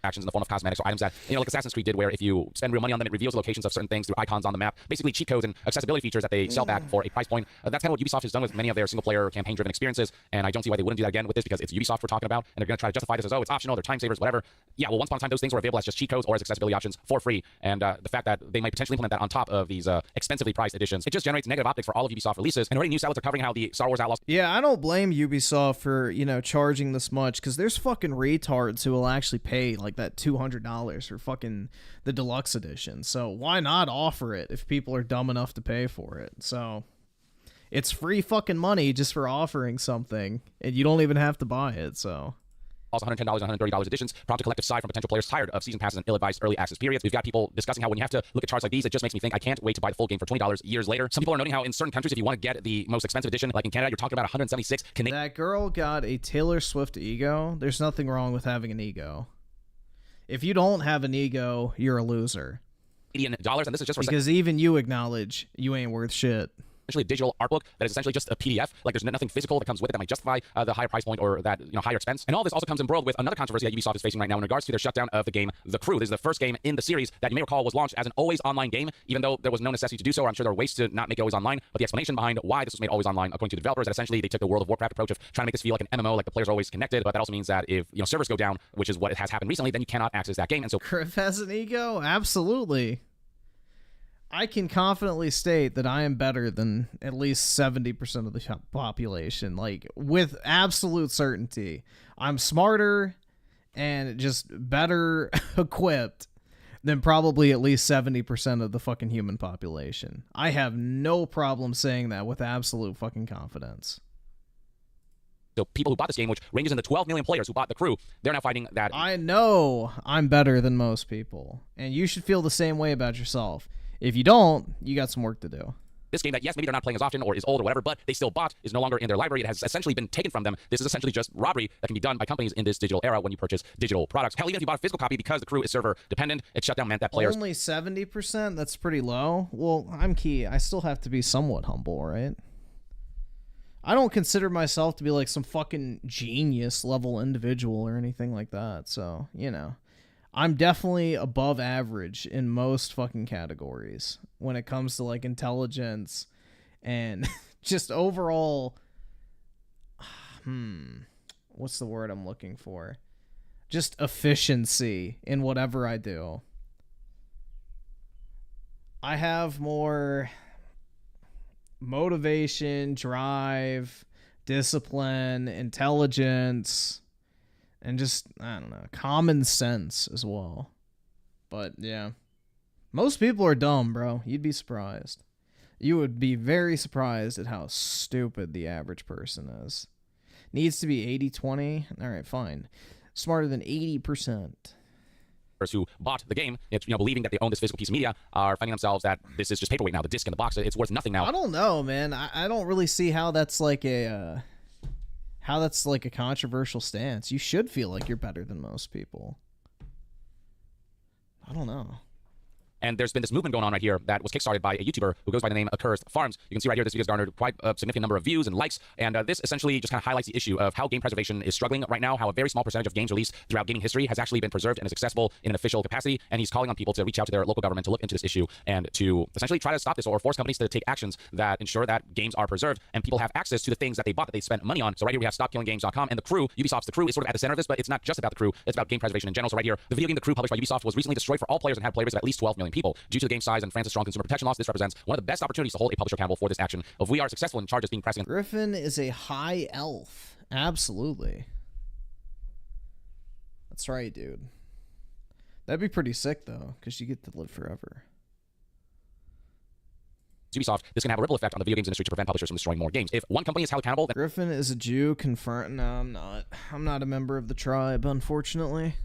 actions in the form of cosmetics or items that, like Assassin's Creed did, where if you spend real money on them, it reveals the locations of certain things through icons on the map. Basically, cheat codes and accessibility features that they sell back for a price point. That's kind of what Ubisoft has done with many of their single-player campaign-driven experiences, and I don't see why they wouldn't do that again with this, because it's Ubisoft we're talking about, and they're going to try to justify this as, oh, it's optional, they're time savers, whatever. Yeah, well, once upon a time, those things were available as just cheat codes or as accessibility options for free, and the fact that they might potentially implement that on top of these expensively priced editions, it just generates negative optics for all of Ubisoft releases. And already news outlets are covering how the Star Wars Outlaws... Yeah, I don't blame Ubisoft for, charging this much, because there's fucking retards who will actually pay, like, that $200 for fucking the deluxe edition. So why not offer it if people are dumb enough to pay for it? So it's free fucking money just for offering something, and you don't even have to buy it, so... Also, $110 and $130 editions prompt a collective sigh from potential players tired of season passes and ill-advised early access periods. We've got people discussing how when you have to look at charts like these, it just makes me think I can't wait to buy the full game for $20 years later. Some people are noting how in certain countries, if you want to get the most expensive edition, like in Canada, you're talking about 176 Canadian. That girl got a Taylor Swift ego. There's nothing wrong with having an ego. If you don't have an ego, you're a loser. $80, and this is just because even you acknowledge you ain't worth shit. Essentially a digital art book that is essentially just a PDF. Like, there's nothing physical that comes with it that might justify the higher price point or that higher expense. And all this also comes embroiled with another controversy that Ubisoft is facing right now in regards to their shutdown of the game The Crew. This is the first game in the series that you may recall was launched as an always online game, even though there was no necessity to do so. Or I'm sure there are ways to not make it always online. But the explanation behind why this was made always online, according to the developers, that essentially they took the World of Warcraft approach of trying to make this feel like an MMO, like the players are always connected. But that also means that if servers go down, which is what has happened recently, then you cannot access that game. And so Griff has an ego? Absolutely. I can confidently state that I am better than at least 70% of the population, like, with absolute certainty. I'm smarter and just better equipped than probably at least 70% of the fucking human population. I have no problem saying that with absolute fucking confidence. So people who bought this game, which ranges in the 12 million players who bought The Crew, they're now fighting that... I know I'm better than most people, and you should feel the same way about yourself. If you don't, you got some work to do. This game that, yes, maybe they're not playing as often or is old or whatever, but they still bought, is no longer in their library. It has essentially been taken from them. This is essentially just robbery that can be done by companies in this digital era when you purchase digital products. Hell, even if you bought a physical copy, because The Crew is server dependent, its shutdown meant that players... Only 70%? That's pretty low. Well, I'm key. I still have to be somewhat humble, right? I don't consider myself to be like some fucking genius level individual or anything like that, so, I'm definitely above average in most fucking categories when it comes to, like, intelligence and just overall, what's the word I'm looking for? Just efficiency in whatever I do. I have more motivation, drive, discipline, intelligence, and just, I don't know, common sense as well. But, yeah. Most people are dumb, bro. You'd be surprised. You would be very surprised at how stupid the average person is. Needs to be 80-20? Alright, fine. Smarter than 80%. Who bought the game, believing that they own this physical piece of media, are finding themselves that this is just paperweight now. The disc in the box, it's worth nothing now. I don't know, man. I don't really see how that's like a... how that's like a controversial stance. You should feel like you're better than most people. I don't know. And there's been this movement going on right here that was kickstarted by a YouTuber who goes by the name Accursed Farms. You can see right here, this video's garnered quite a significant number of views and likes. And this essentially just kind of highlights the issue of how game preservation is struggling right now, how a very small percentage of games released throughout gaming history has actually been preserved and is accessible in an official capacity. And he's calling on people to reach out to their local government to look into this issue and to essentially try to stop this or force companies to take actions that ensure that games are preserved and people have access to the things that they bought, that they spent money on. So right here we have StopKillingGames.com, and The Crew, Ubisoft's The Crew, is sort of at the center of this, but it's not just about The Crew, it's about game preservation in general. So right here, the video game The Crew, published by Ubisoft, was recently destroyed for all players and had a player base of at least 12 million people. Due to the game's size and France's strong consumer protection laws, this represents one of the best opportunities to hold a publisher accountable for this action. If we are successful in charges being pressed against... Griffin is a high elf. Absolutely. That's right, dude. That'd be pretty sick, though, because you get to live forever. Ubisoft, this can have a ripple effect on the video games industry to prevent publishers from destroying more games. If one company is held accountable... Griffin is a Jew, confirmed... No, I'm not. I'm not a member of the tribe, unfortunately.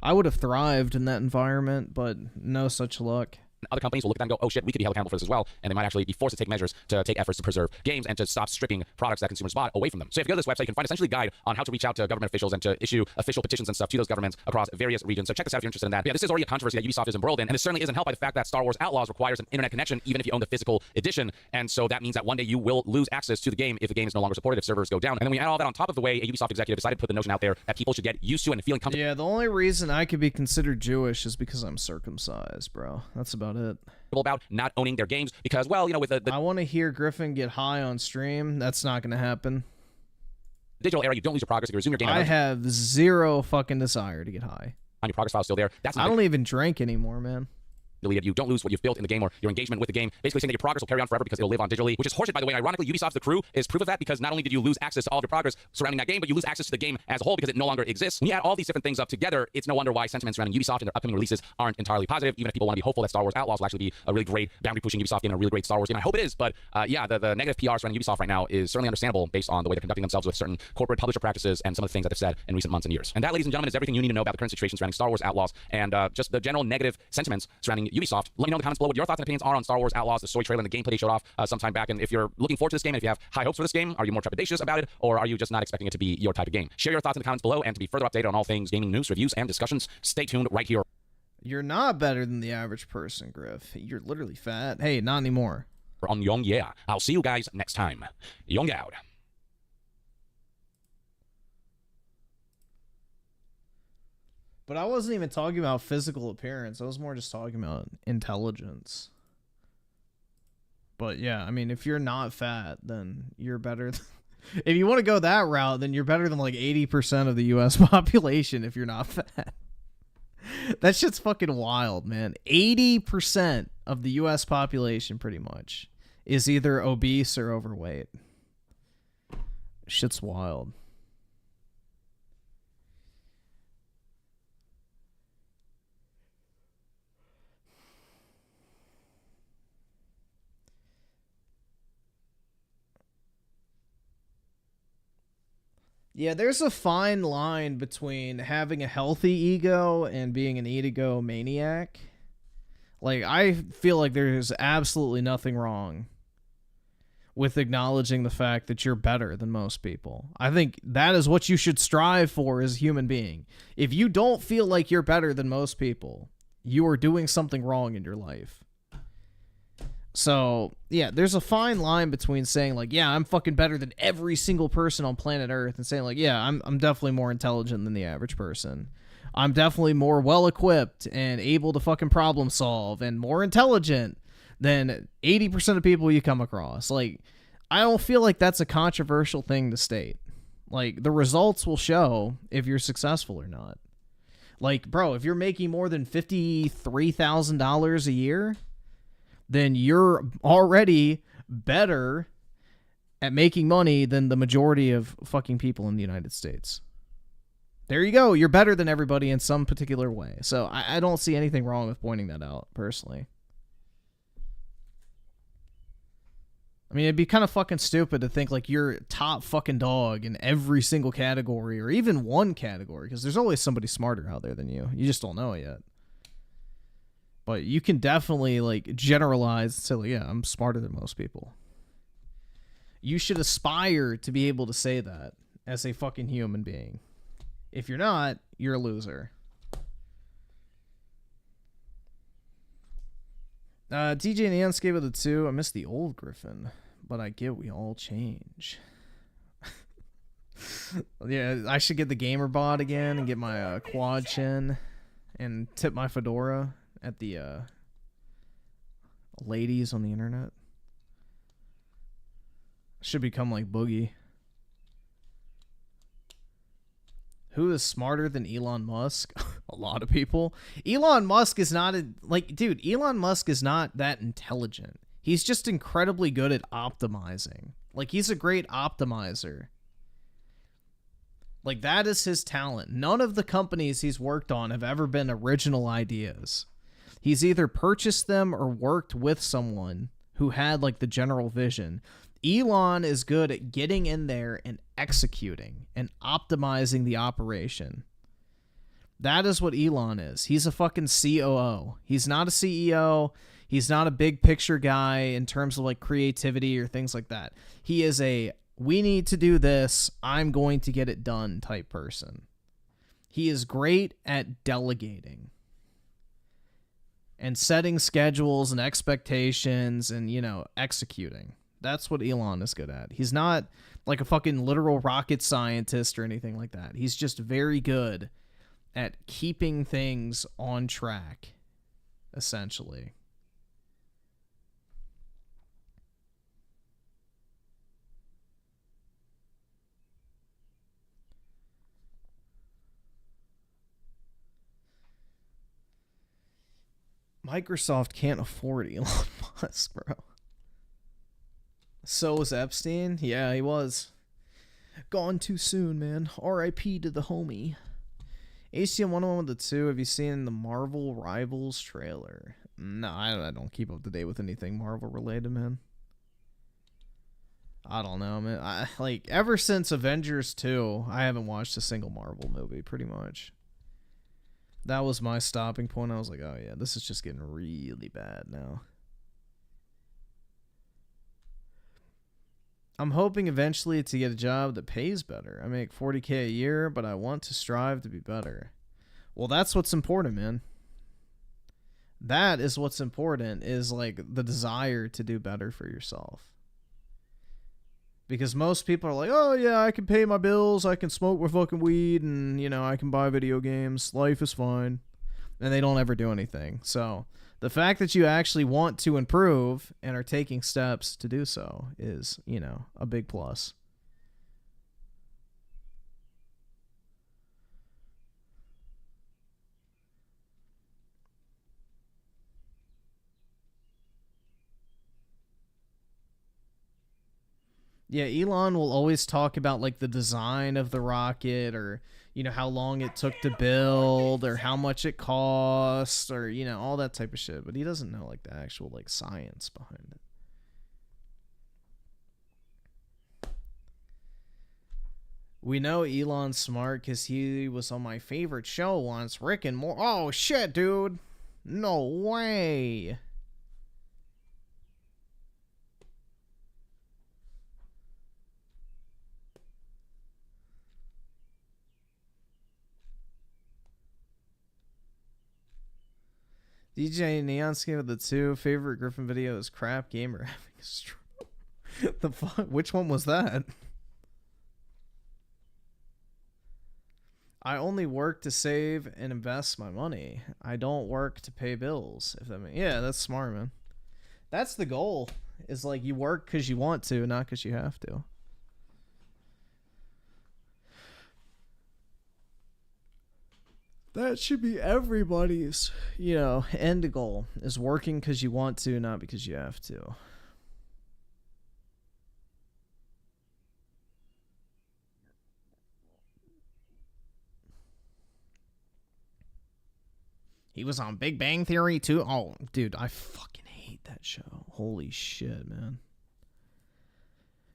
I would have thrived in that environment, but no such luck. other companies will look at that and go, oh shit, we could be held accountable for this as well, and they might actually be forced to take measures to take efforts to preserve games and to stop stripping products that consumers bought away from them. So if you go to this website, you can find essentially a guide on how to reach out to government officials and to issue official petitions and stuff to those governments across various regions. So check this out if you're interested in that. But yeah, this is already a controversy that Ubisoft is embroiled in, and this certainly isn't helped by the fact that Star Wars Outlaws requires an internet connection even if you own the physical edition, and so that means that one day you will lose access to the game if the game is no longer supported, if servers go down. And then we add all that on top of the way a Ubisoft executive decided to put the notion out there that people should get used to and feeling comfortable. Yeah, the only reason I could be considered Jewish is because I'm circumcised, bro. That's about it. About not owning their games because, well, you know, with the I want to hear Griffin get high on stream. That's not going to happen. Digital era, you don't lose your progress if you resume your game. I have zero fucking desire to get high. On your progress file still there. That's I don't even drink anymore, man. Deleted. You don't lose what you've built in the game or your engagement with the game. Basically saying that your progress will carry on forever because it'll live on digitally, which is horseshit, by the way. Ironically, Ubisoft's The Crew is proof of that because not only did you lose access to all of your progress surrounding that game, but you lose access to the game as a whole because it no longer exists. When you add all these different things up together, it's no wonder why sentiments surrounding Ubisoft and their upcoming releases aren't entirely positive, even if people want to be hopeful that Star Wars Outlaws will actually be a really great boundary-pushing Ubisoft game and a really great Star Wars game. I hope it is, but yeah, the negative PR surrounding Ubisoft right now is certainly understandable based on the way they're conducting themselves with certain corporate publisher practices and some of the things that they've said in recent months and years. And that, ladies and gentlemen, is everything you need to know about the current situation surrounding Star Wars Outlaws and just the general negative sentiments surrounding Ubisoft. Let me know in the comments below what your thoughts and opinions are on Star Wars Outlaws, the story trailer, and the gameplay they showed off sometime back. And if you're looking forward to this game, and if you have high hopes for this game, are you more trepidatious about it, or are you just not expecting it to be your type of game? Share your thoughts in the comments below, and to be further updated on all things gaming news, reviews, and discussions, stay tuned right here. You're not better than the average person, Griff. You're literally fat. Hey, not anymore. On YongYea. I'll see you guys next time. YongYea out. But I wasn't even talking about physical appearance. I was more just talking about intelligence. But yeah, I mean, if you're not fat, then you're better. If you want to go that route, then you're better than like 80% of the U.S. population if you're not fat. That shit's fucking wild, man. 80% of the U.S. population, pretty much, is either obese or overweight. Shit's wild. Yeah, there's a fine line between having a healthy ego and being an egomaniac. Like, I feel like there's absolutely nothing wrong with acknowledging the fact that you're better than most people. I think that is what you should strive for as a human being. If you don't feel like you're better than most people, you are doing something wrong in your life. So, yeah, there's a fine line between saying, like, yeah, I'm fucking better than every single person on planet Earth, and saying, like, yeah, I'm definitely more intelligent than the average person. I'm definitely more well-equipped and able to fucking problem solve and more intelligent than 80% of people you come across. Like, I don't feel like that's a controversial thing to state. Like, the results will show if you're successful or not. Like, bro, if you're making more than $53,000 a year, then you're already better at making money than the majority of fucking people in the United States. There you go. You're better than everybody in some particular way. So I don't see anything wrong with pointing that out, personally. I mean, it'd be kind of fucking stupid to think like you're top fucking dog in every single category or even one category, because there's always somebody smarter out there than you. You just don't know it yet. But you can definitely, like, generalize and say, like, yeah, I'm smarter than most people. You should aspire to be able to say that as a fucking human being. If you're not, you're a loser. DJ Neons gave it a 2. I miss the old Griffin, but I get we all change. Yeah, I should get the gamer bod again and get my quad chin and tip my fedora at the ladies on the internet. Should become like Boogie. Who is smarter than Elon Musk? A lot of people. Elon Musk is not dude, Elon Musk is not that intelligent. He's just incredibly good at optimizing. Like, he's a great optimizer. Like, that is his talent. None of the companies he's worked on have ever been original ideas. He's either purchased them or worked with someone who had, like, the general vision. Elon is good at getting in there and executing and optimizing the operation. That is what Elon is. He's a fucking COO. He's not a CEO. He's not a big picture guy in terms of like creativity or things like that. He is a, we need to do this, I'm going to get it done type person. He is great at delegating and setting schedules and expectations and, you know, executing. That's what Elon is good at. He's not like a fucking literal rocket scientist or anything like that. He's just very good at keeping things on track, essentially. Microsoft can't afford Elon Musk, bro. So was Epstein? Yeah, he was. Gone too soon, man. R.I.P. to the homie. HTM 101 with the 2. Have you seen the Marvel Rivals trailer? No, I don't keep up to date with anything Marvel related, man. I don't know, man. Like, ever since Avengers 2, I haven't watched a single Marvel movie, pretty much. That was my stopping point. I was like, oh yeah, this is just getting really bad now. I'm hoping eventually to get a job that pays better. I make $40K a year, but I want to strive to be better. Well, that's what's important, man. That is what's important, is like the desire to do better for yourself. Because most people are like, oh yeah, I can pay my bills, I can smoke my fucking weed, and, you know, I can buy video games, life is fine. And they don't ever do anything. So the fact that you actually want to improve and are taking steps to do so is, you know, a big plus. Yeah, Elon will always talk about like the design of the rocket, or, you know, how long it took to build, or how much it cost, or, you know, all that type of shit. But he doesn't know like the actual like science behind it. We know Elon's smart because he was on my favorite show once, Rick and Morty. Oh shit, dude! No way! DJ Neon Skin with the 2. Favorite Griffin video is crap gamer having a stroke. The fuck? Which one was that? I only work to save and invest my money. I don't work to pay bills. If that means, yeah, that's smart, man. That's the goal. Is like you work because you want to, not because you have to. That should be everybody's, you know, end goal, is working because you want to, not because you have to. He was on Big Bang Theory too. Oh, dude, I fucking hate that show. Holy shit, man.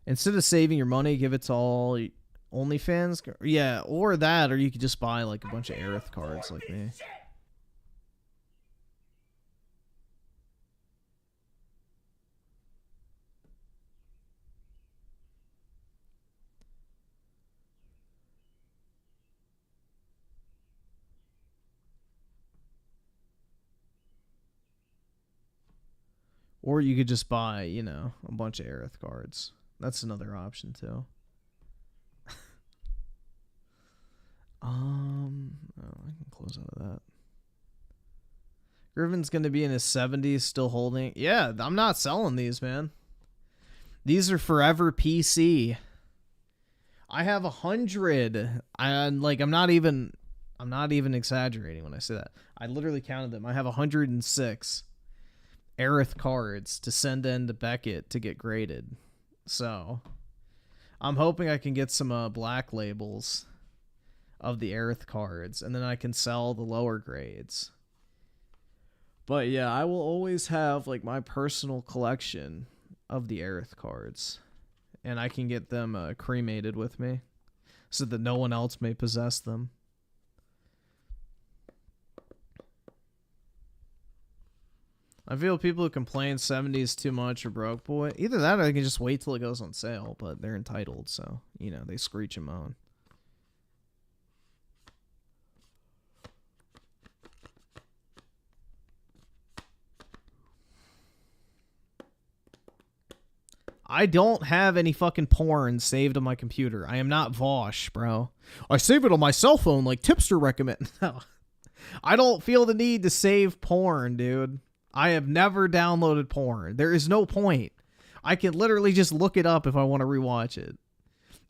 Instead of saving your money, give it to all OnlyFans, yeah, or that, or you could just buy like a bunch of Aerith cards like me. Or you could just buy, you know, a bunch of Aerith cards. That's another option too. I can close out of that. Griffin's gonna be in his 70s, still holding. Yeah, I'm not selling these, man. These are forever PC. I have 100. I'm not even exaggerating when I say that. I literally counted them. I have 106 Aerith cards to send in to Beckett to get graded. So I'm hoping I can get some black labels of the Aerith cards, and then I can sell the lower grades. But yeah, I will always have like my personal collection of the Aerith cards, and I can get them cremated with me so that no one else may possess them. I feel people who complain 70s too much or broke boy. Either that or they can just wait till it goes on sale, but they're entitled, so, you know, they screech and moan. I don't have any fucking porn saved on my computer. I am not Vosh, bro. I save it on my cell phone like Tipster recommend. No. I don't feel the need to save porn, dude. I have never downloaded porn. There is no point. I can literally just look it up if I want to rewatch it.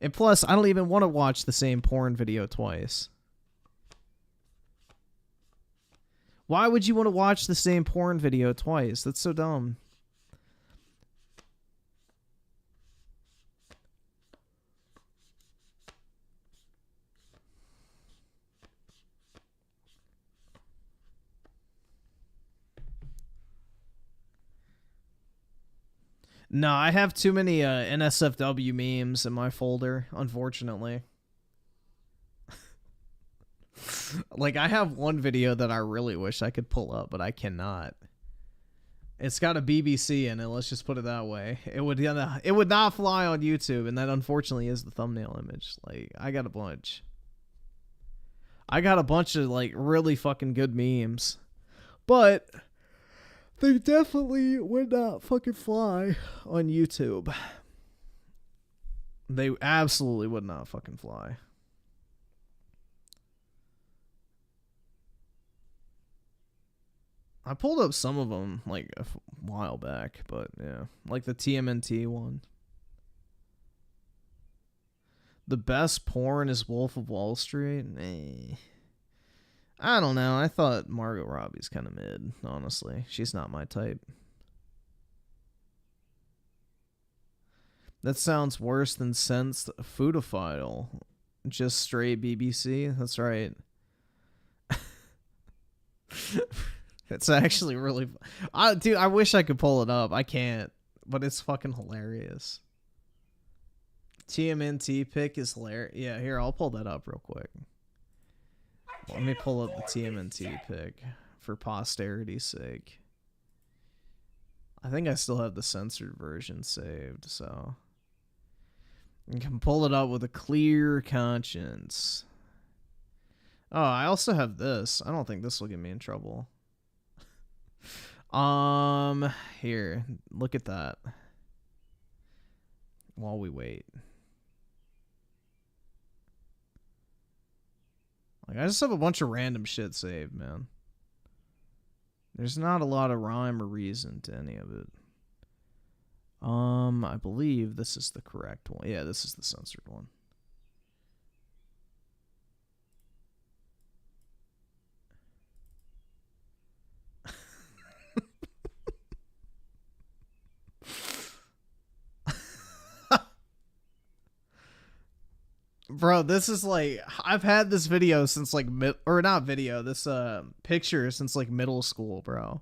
And plus, I don't even want to watch the same porn video twice. Why would you want to watch the same porn video twice? That's so dumb. No, I have too many NSFW memes in my folder, unfortunately. Like, I have one video that I really wish I could pull up, but I cannot. It's got a BBC in it, let's just put it that way. It would not fly on YouTube, and that unfortunately is the thumbnail image. Like, I got a bunch. I got a bunch of, like, really fucking good memes. But they definitely would not fucking fly on YouTube. They absolutely would not fucking fly. I pulled up some of them like a while back, but yeah, like the TMNT one. The best porn is Wolf of Wall Street. I don't know. I thought Margot Robbie's kind of mid, honestly. She's not my type. That sounds worse than Sensed Foodophile. Just straight BBC. That's right. It's actually really... dude, I wish I could pull it up. I can't. But it's fucking hilarious. TMNT pick is hilarious. Yeah, here, I'll pull that up real quick. Let me pull up the TMNT pick for posterity's sake. I think I still have the censored version saved, so you can pull it up with a clear conscience. Oh, I also have this. I don't think this will get me in trouble. Here, look at that. While we wait. Like, I just have a bunch of random shit saved, man. There's not a lot of rhyme or reason to any of it. I believe this is the correct one. Yeah, this is the censored one. Bro, this is like, I've had this video since like this picture since like middle school, bro.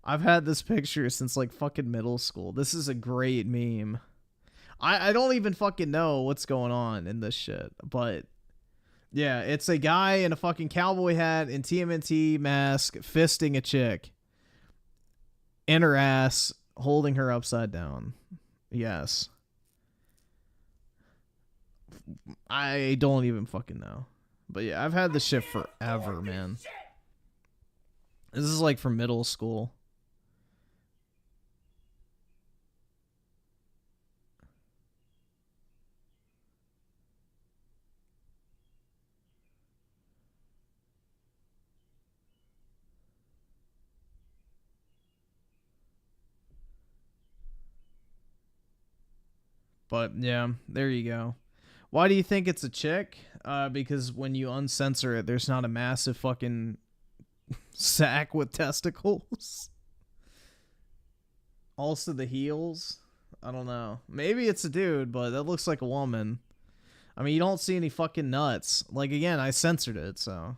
I've had this picture since like fucking middle school. This is a great meme. I don't even fucking know what's going on in this shit, but yeah, it's a guy in a fucking cowboy hat and TMNT mask fisting a chick in her ass, holding her upside down. Yes. I don't even fucking know. But yeah, I've had this shit forever, man. This is like from middle school. But yeah, there you go. Why do you think it's a chick? Because when you uncensor it, there's not a massive fucking sack with testicles. Also the heels. I don't know. Maybe it's a dude, but that looks like a woman. I mean, you don't see any fucking nuts. Like, again, I censored it, so...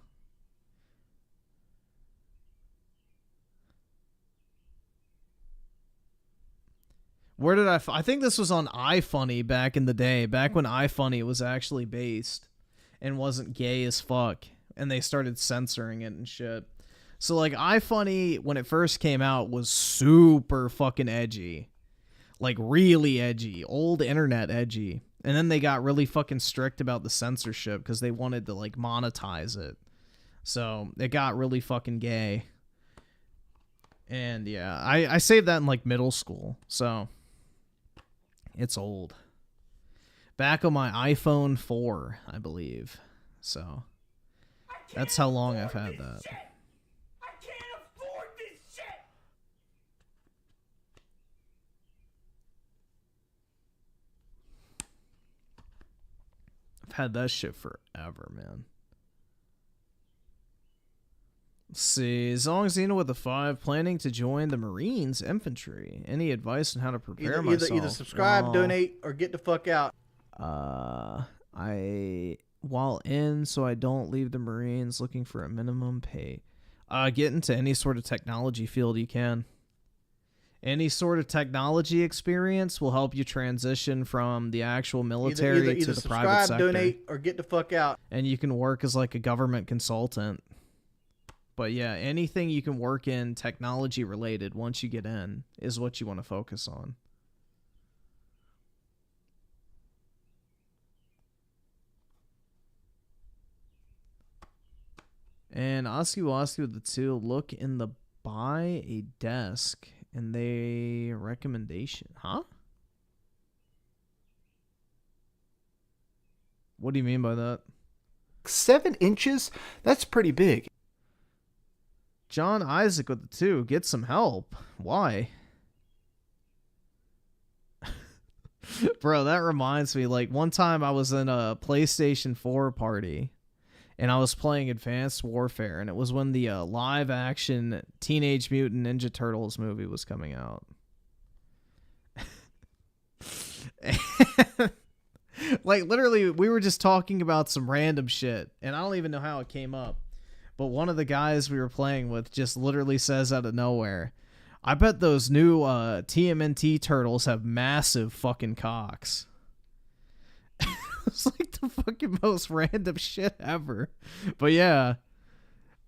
Where did I think this was on iFunny back in the day, back when iFunny was actually based and wasn't gay as fuck, and they started censoring it and shit. So, like, iFunny, when it first came out, was super fucking edgy. Like, really edgy. Old internet edgy. And then they got really fucking strict about the censorship because they wanted to, like, monetize it. So, it got really fucking gay. And, yeah, I saved that in, like, middle school. So, it's old. Back on my iPhone 4, I believe. So, that's how long I've had that. I've had that shit forever, man. Let's see. Zongzina with the 5, planning to join the Marines infantry. Any advice on how to prepare myself? Either subscribe, donate, or get the fuck out. While in, so I don't leave the Marines, looking for a minimum pay. Get into any sort of technology field you can. Any sort of technology experience will help you transition from the actual military to the private sector. Donate, or get the fuck out. And you can work as like a government consultant. But yeah, anything you can work in technology related once you get in is what you want to focus on. And Oski with the 2, look in the buy a desk and they recommendation. Huh? What do you mean by that? 7 inches? That's pretty big. John Isaac with the 2, get some help. Why? Bro, that reminds me, like, one time I was in a PlayStation 4 party and I was playing Advanced Warfare, and it was when the live-action Teenage Mutant Ninja Turtles movie was coming out. Like, literally, we were just talking about some random shit, and I don't even know how it came up. But one of the guys we were playing with just literally says out of nowhere, I bet those new TMNT turtles have massive fucking cocks. It's like the fucking most random shit ever. But yeah,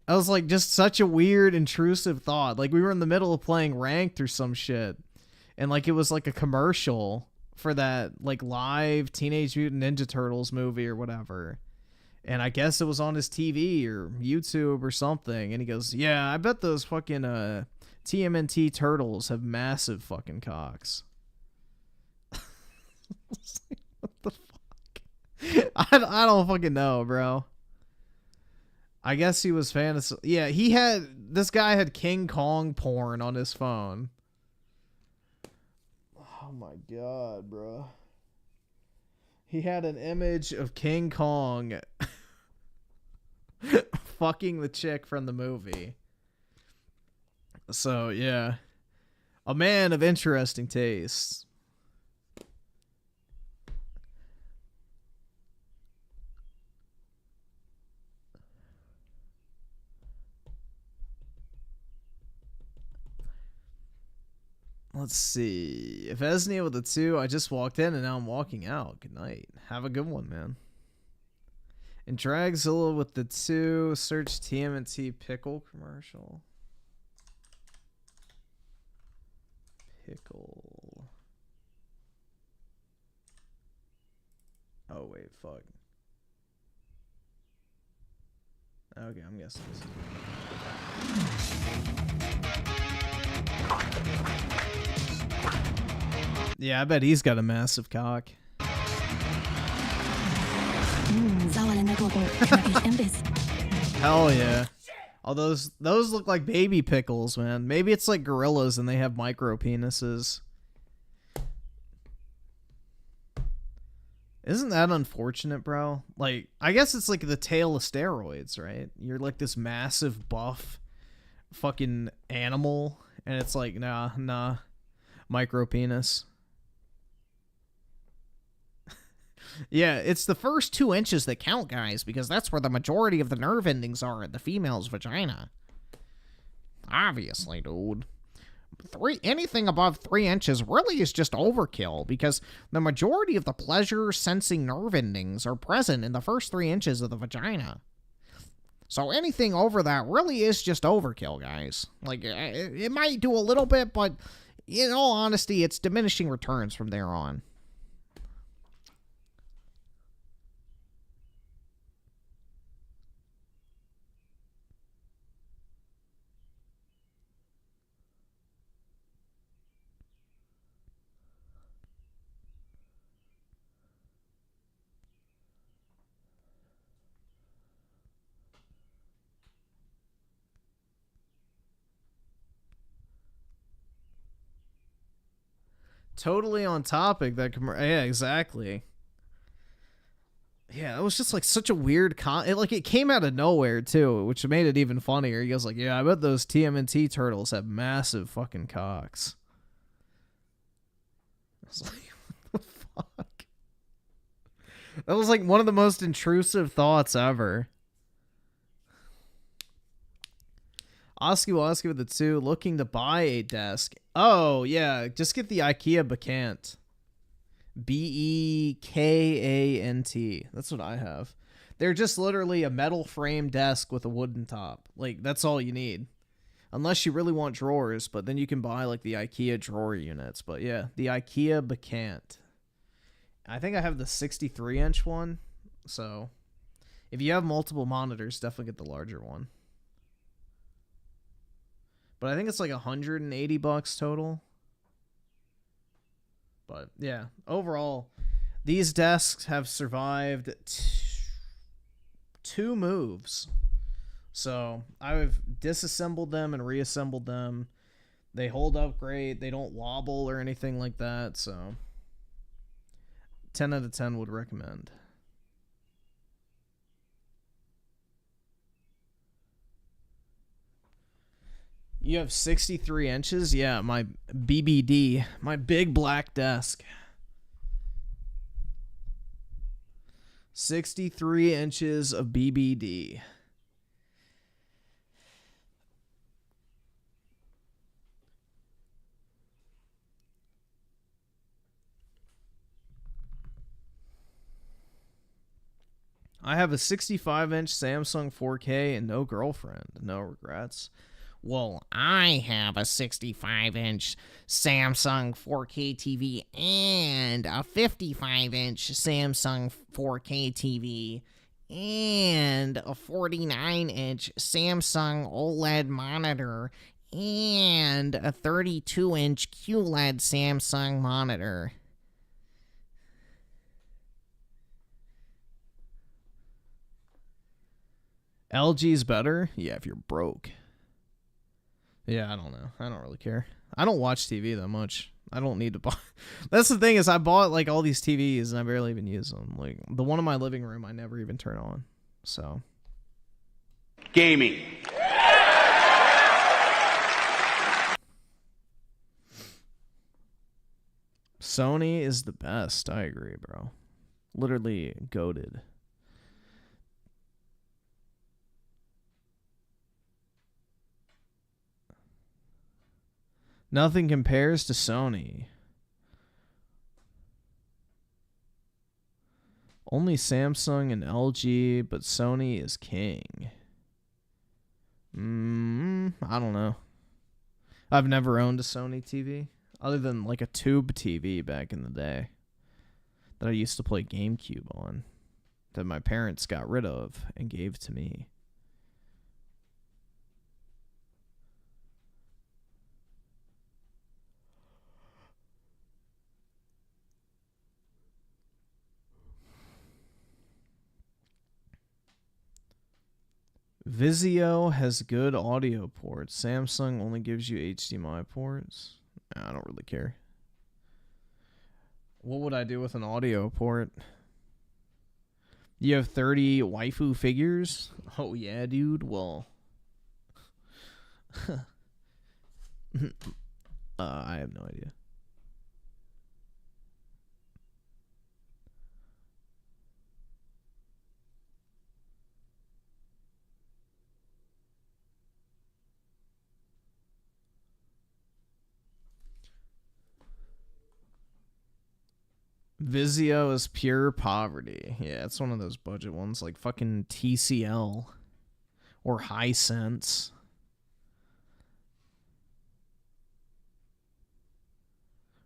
I was like, just such a weird, intrusive thought. Like, we were in the middle of playing ranked or some shit, and like it was like a commercial for that like live Teenage Mutant Ninja Turtles movie or whatever. And I guess it was on his TV or YouTube or something. And he goes, yeah, I bet those fucking TMNT turtles have massive fucking cocks. What the fuck? I don't fucking know, bro. I guess he was fantasy. Yeah, this guy had King Kong porn on his phone. Oh my god, bro. He had an image of King Kong fucking the chick from the movie. So, yeah. A man of interesting tastes. Let's see. If Esnia with a 2, I just walked in and now I'm walking out. Good night. Have a good one, man. And Dragzilla with the 2, search TMNT pickle commercial. Pickle. Oh, wait, fuck. Okay, I'm guessing this is... Yeah, I bet he's got a massive cock. Hell yeah. Oh, those look like baby pickles, man. Maybe it's like gorillas and they have micro penises. Isn't that unfortunate, bro? Like, I guess it's like the tail of steroids, right? You're like this massive buff fucking animal and it's like, nah, micro penis. Yeah, it's the first 2 inches that count, guys, because that's where the majority of the nerve endings are in the female's vagina. Obviously, dude. Anything above 3 inches really is just overkill, because the majority of the pleasure-sensing nerve endings are present in the first 3 inches of the vagina. So anything over that really is just overkill, guys. Like, it might do a little bit, but in all honesty, it's diminishing returns from there on. Totally on topic. Yeah, exactly. Yeah, it was just like such a weird it came out of nowhere too, which made it even funnier. He goes like, "Yeah, I bet those TMNT turtles have massive fucking cocks." I was like, what the fuck? That was like one of the most intrusive thoughts ever. Oski with the 2, looking to buy a desk. Oh, yeah, just get the IKEA Bekant. Bekant. That's what I have. They're just literally a metal frame desk with a wooden top. Like, that's all you need. Unless you really want drawers, but then you can buy, like, the IKEA drawer units. But, yeah, the IKEA Bekant. I think I have the 63-inch one. So, if you have multiple monitors, definitely get the larger one. But I think it's like $180 total. But yeah, overall, these desks have survived 2 moves. So I've disassembled them and reassembled them. They hold up great. They don't wobble or anything like that. So 10 out of 10 would recommend. You have 63 inches? Yeah, my BBD, my big black desk. 63 inches of BBD. I have a 65-inch Samsung 4K and no girlfriend. No regrets. Well, I have a 65-inch Samsung 4K TV and a 55-inch Samsung 4K TV and a 49-inch Samsung OLED monitor and a 32-inch QLED Samsung monitor. LG's better? Yeah, if you're broke. Yeah, I don't know. I don't really care. I don't watch TV that much. I don't need to buy. That's the thing is I bought like all these TVs and I barely even use them. Like the one in my living room I never even turn on. So. Gaming. Sony is the best. I agree, bro. Literally goated. Nothing compares to Sony. Only Samsung and LG, but Sony is king. I don't know. I've never owned a Sony TV, other than like a tube TV back in the day that I used to play GameCube on, that my parents got rid of and gave to me. Vizio has good audio ports. Samsung only gives you HDMI ports. I don't really care. What would I do with an audio port? You have 30 waifu figures? Oh yeah, dude. Well, I have no idea. Vizio is pure poverty. Yeah, it's one of those budget ones like fucking TCL. Or Hisense.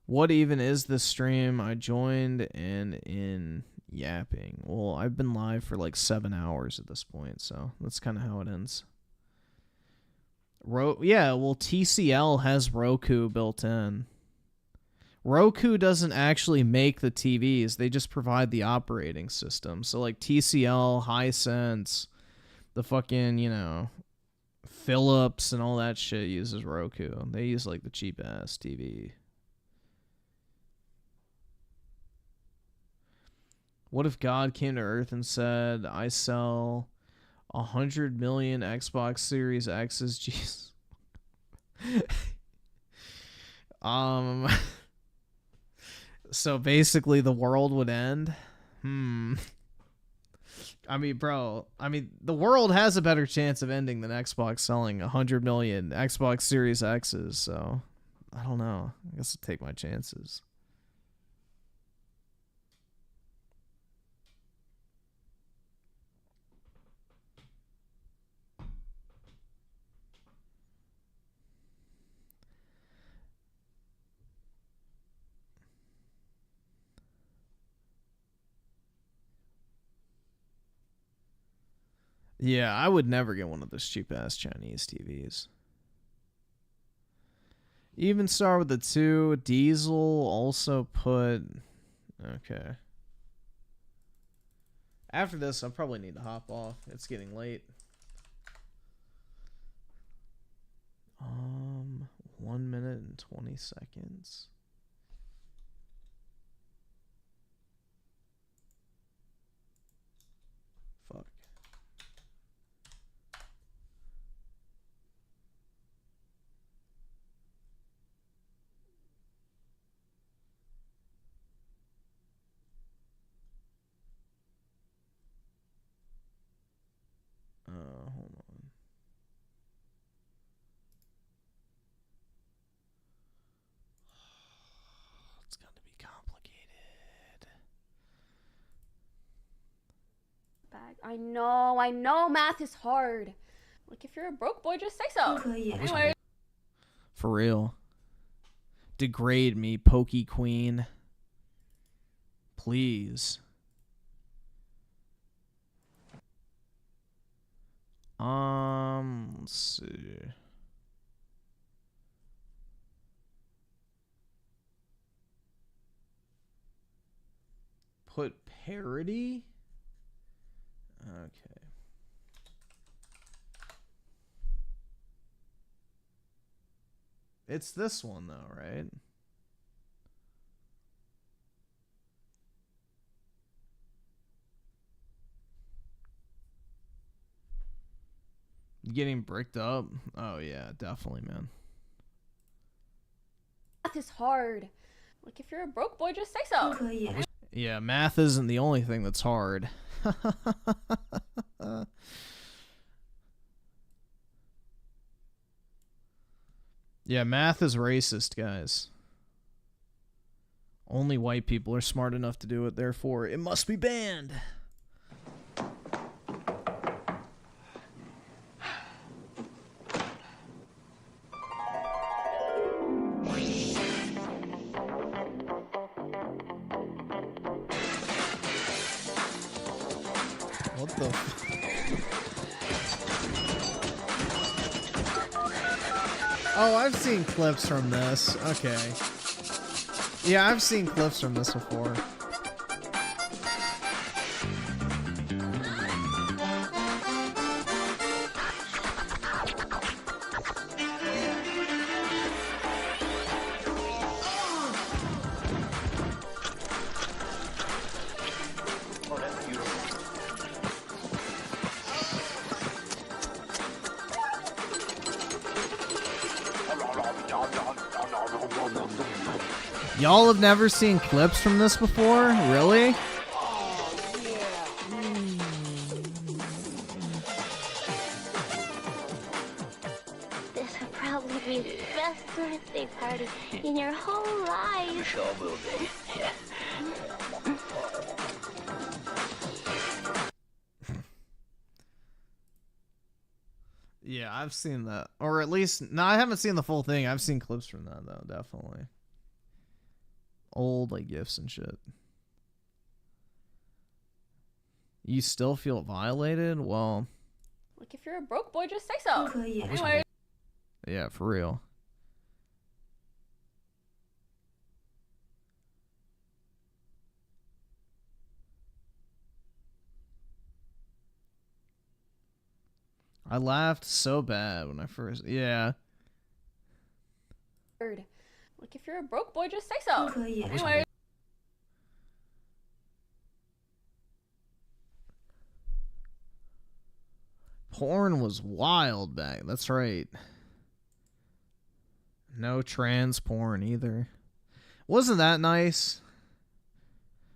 What even is this stream? I joined and in yapping. Well, I've been live for like 7 hours at this point, so that's kind of how it ends. Yeah, well, TCL has Roku built in. Roku doesn't actually make the TVs. They just provide the operating system. So, like, TCL, Hisense, the fucking, you know, Philips and all that shit uses Roku. They use, like, the cheap-ass TV. What if God came to Earth and said, I sell 100 million Xbox Series X's? Jeez. So basically the world would end? I mean, bro, the world has a better chance of ending than Xbox selling 100 million Xbox Series X's, so I don't know. I guess I'll take my chances. Yeah, I would never get one of those cheap-ass Chinese TVs. Even Star with the 2, Diesel also put... Okay. After this, I'll probably need to hop off. It's getting late. 1 minute and 20 seconds. Fuck. Hold on. It's going to be complicated. Bag. I know math is hard. Like, if you're a broke boy, just say so. Anyway. For real. Degrade me, Pokey Queen. Please. Let's see. Put parody? Okay. It's this one though, right? Getting bricked up? Oh yeah, definitely, man. Math is hard. Like, if you're a broke boy, just say so. Yeah, math isn't the only thing that's hard. Yeah, math is racist, guys. Only white people are smart enough to do it, therefore it must be banned. What the Oh, I've seen clips from this. Okay. Yeah, I've seen clips from this before. Y'all have never seen clips from this before? Really? This will probably be the best birthday party in your whole life. Sure will be. Yeah. Yeah, I've seen that. Or at least, no, I haven't seen the full thing. I've seen clips from that, though, definitely. Old, like, GIFs and shit. You still feel violated? Well... Like, if you're a broke boy, just say so. Anyway. Yeah, for real. I laughed so bad when I first... Yeah. Like, if you're a broke boy, just say so. Anyway. Porn was wild back. That's right. No trans porn either. Wasn't that nice?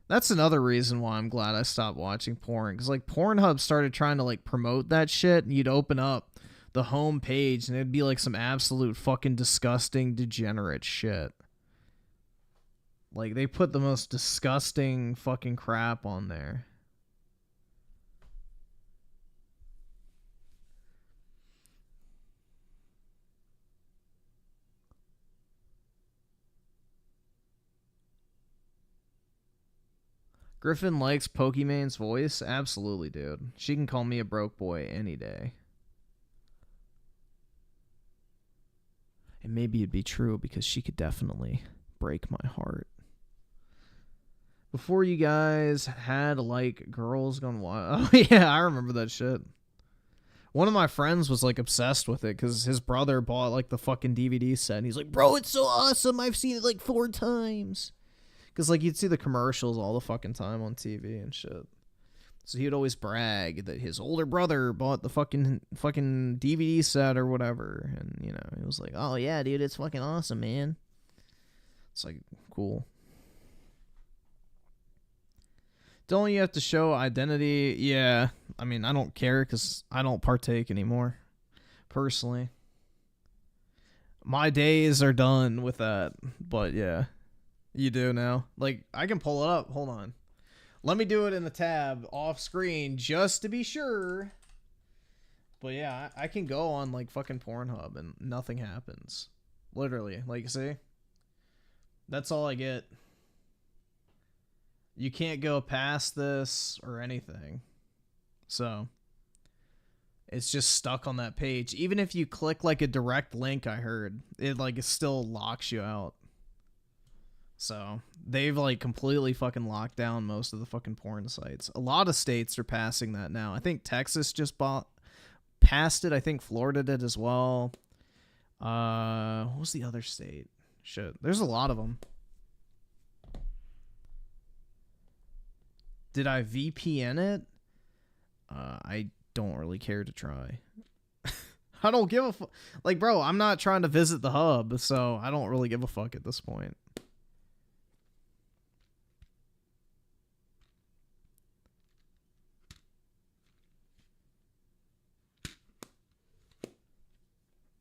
That's another reason why I'm glad I stopped watching porn. Because, like, Pornhub started trying to, like, promote that shit. And you'd open up the home page and it'd be, like, some absolute fucking disgusting, degenerate shit. Like, they put the most disgusting fucking crap on there. Griffin likes Pokemon's voice? Absolutely, dude. She can call me a broke boy any day. And maybe it'd be true because she could definitely break my heart. Before you guys had, like, Girls Gone Wild. Oh, yeah, I remember that shit. One of my friends was, like, obsessed with it because his brother bought, like, the fucking DVD set. And he's like, bro, it's so awesome. I've seen it, like, 4 times. Because, like, you'd see the commercials all the fucking time on TV and shit. So he'd always brag that his older brother bought the fucking DVD set or whatever. And, you know, he was like, oh, yeah, dude, it's fucking awesome, man. It's, like, cool. Don't you have to show identity? Yeah. I mean, I don't care because I don't partake anymore. Personally. My days are done with that. But, yeah. You do now. Like, I can pull it up. Hold on. Let me do it in the tab off screen just to be sure. But yeah, I can go on like fucking Pornhub and nothing happens. Literally. Like, see? That's all I get. You can't go past this or anything. So, it's just stuck on that page. Even if you click like a direct link, I heard, it like it still locks you out. So, they've, like, completely fucking locked down most of the fucking porn sites. A lot of states are passing that now. I think Texas just passed it. I think Florida did as well. What was the other state? Shit. There's a lot of them. Did I VPN it? I don't really care to try. I don't give a fuck. Like, bro, I'm not trying to visit the hub, so I don't really give a fuck at this point.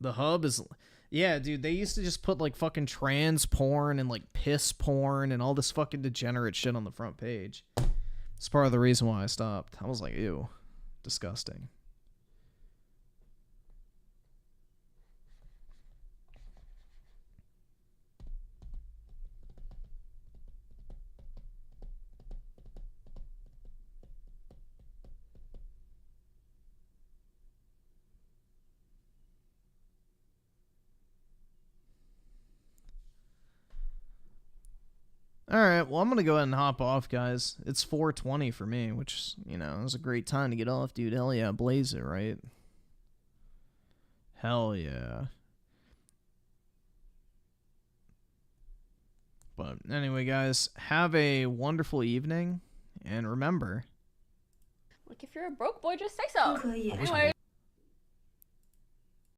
The hub is... Yeah, dude, they used to just put, like, fucking trans porn and, like, piss porn and all this fucking degenerate shit on the front page. It's part of the reason why I stopped. I was like, ew. Disgusting. Alright, well, I'm gonna go ahead and hop off, guys. It's 4:20 for me, which, you know, is a great time to get off, dude. Hell yeah, blaze it, right? Hell yeah. But anyway, guys, have a wonderful evening, and remember... Like, if you're a broke boy, just say so. Anyway.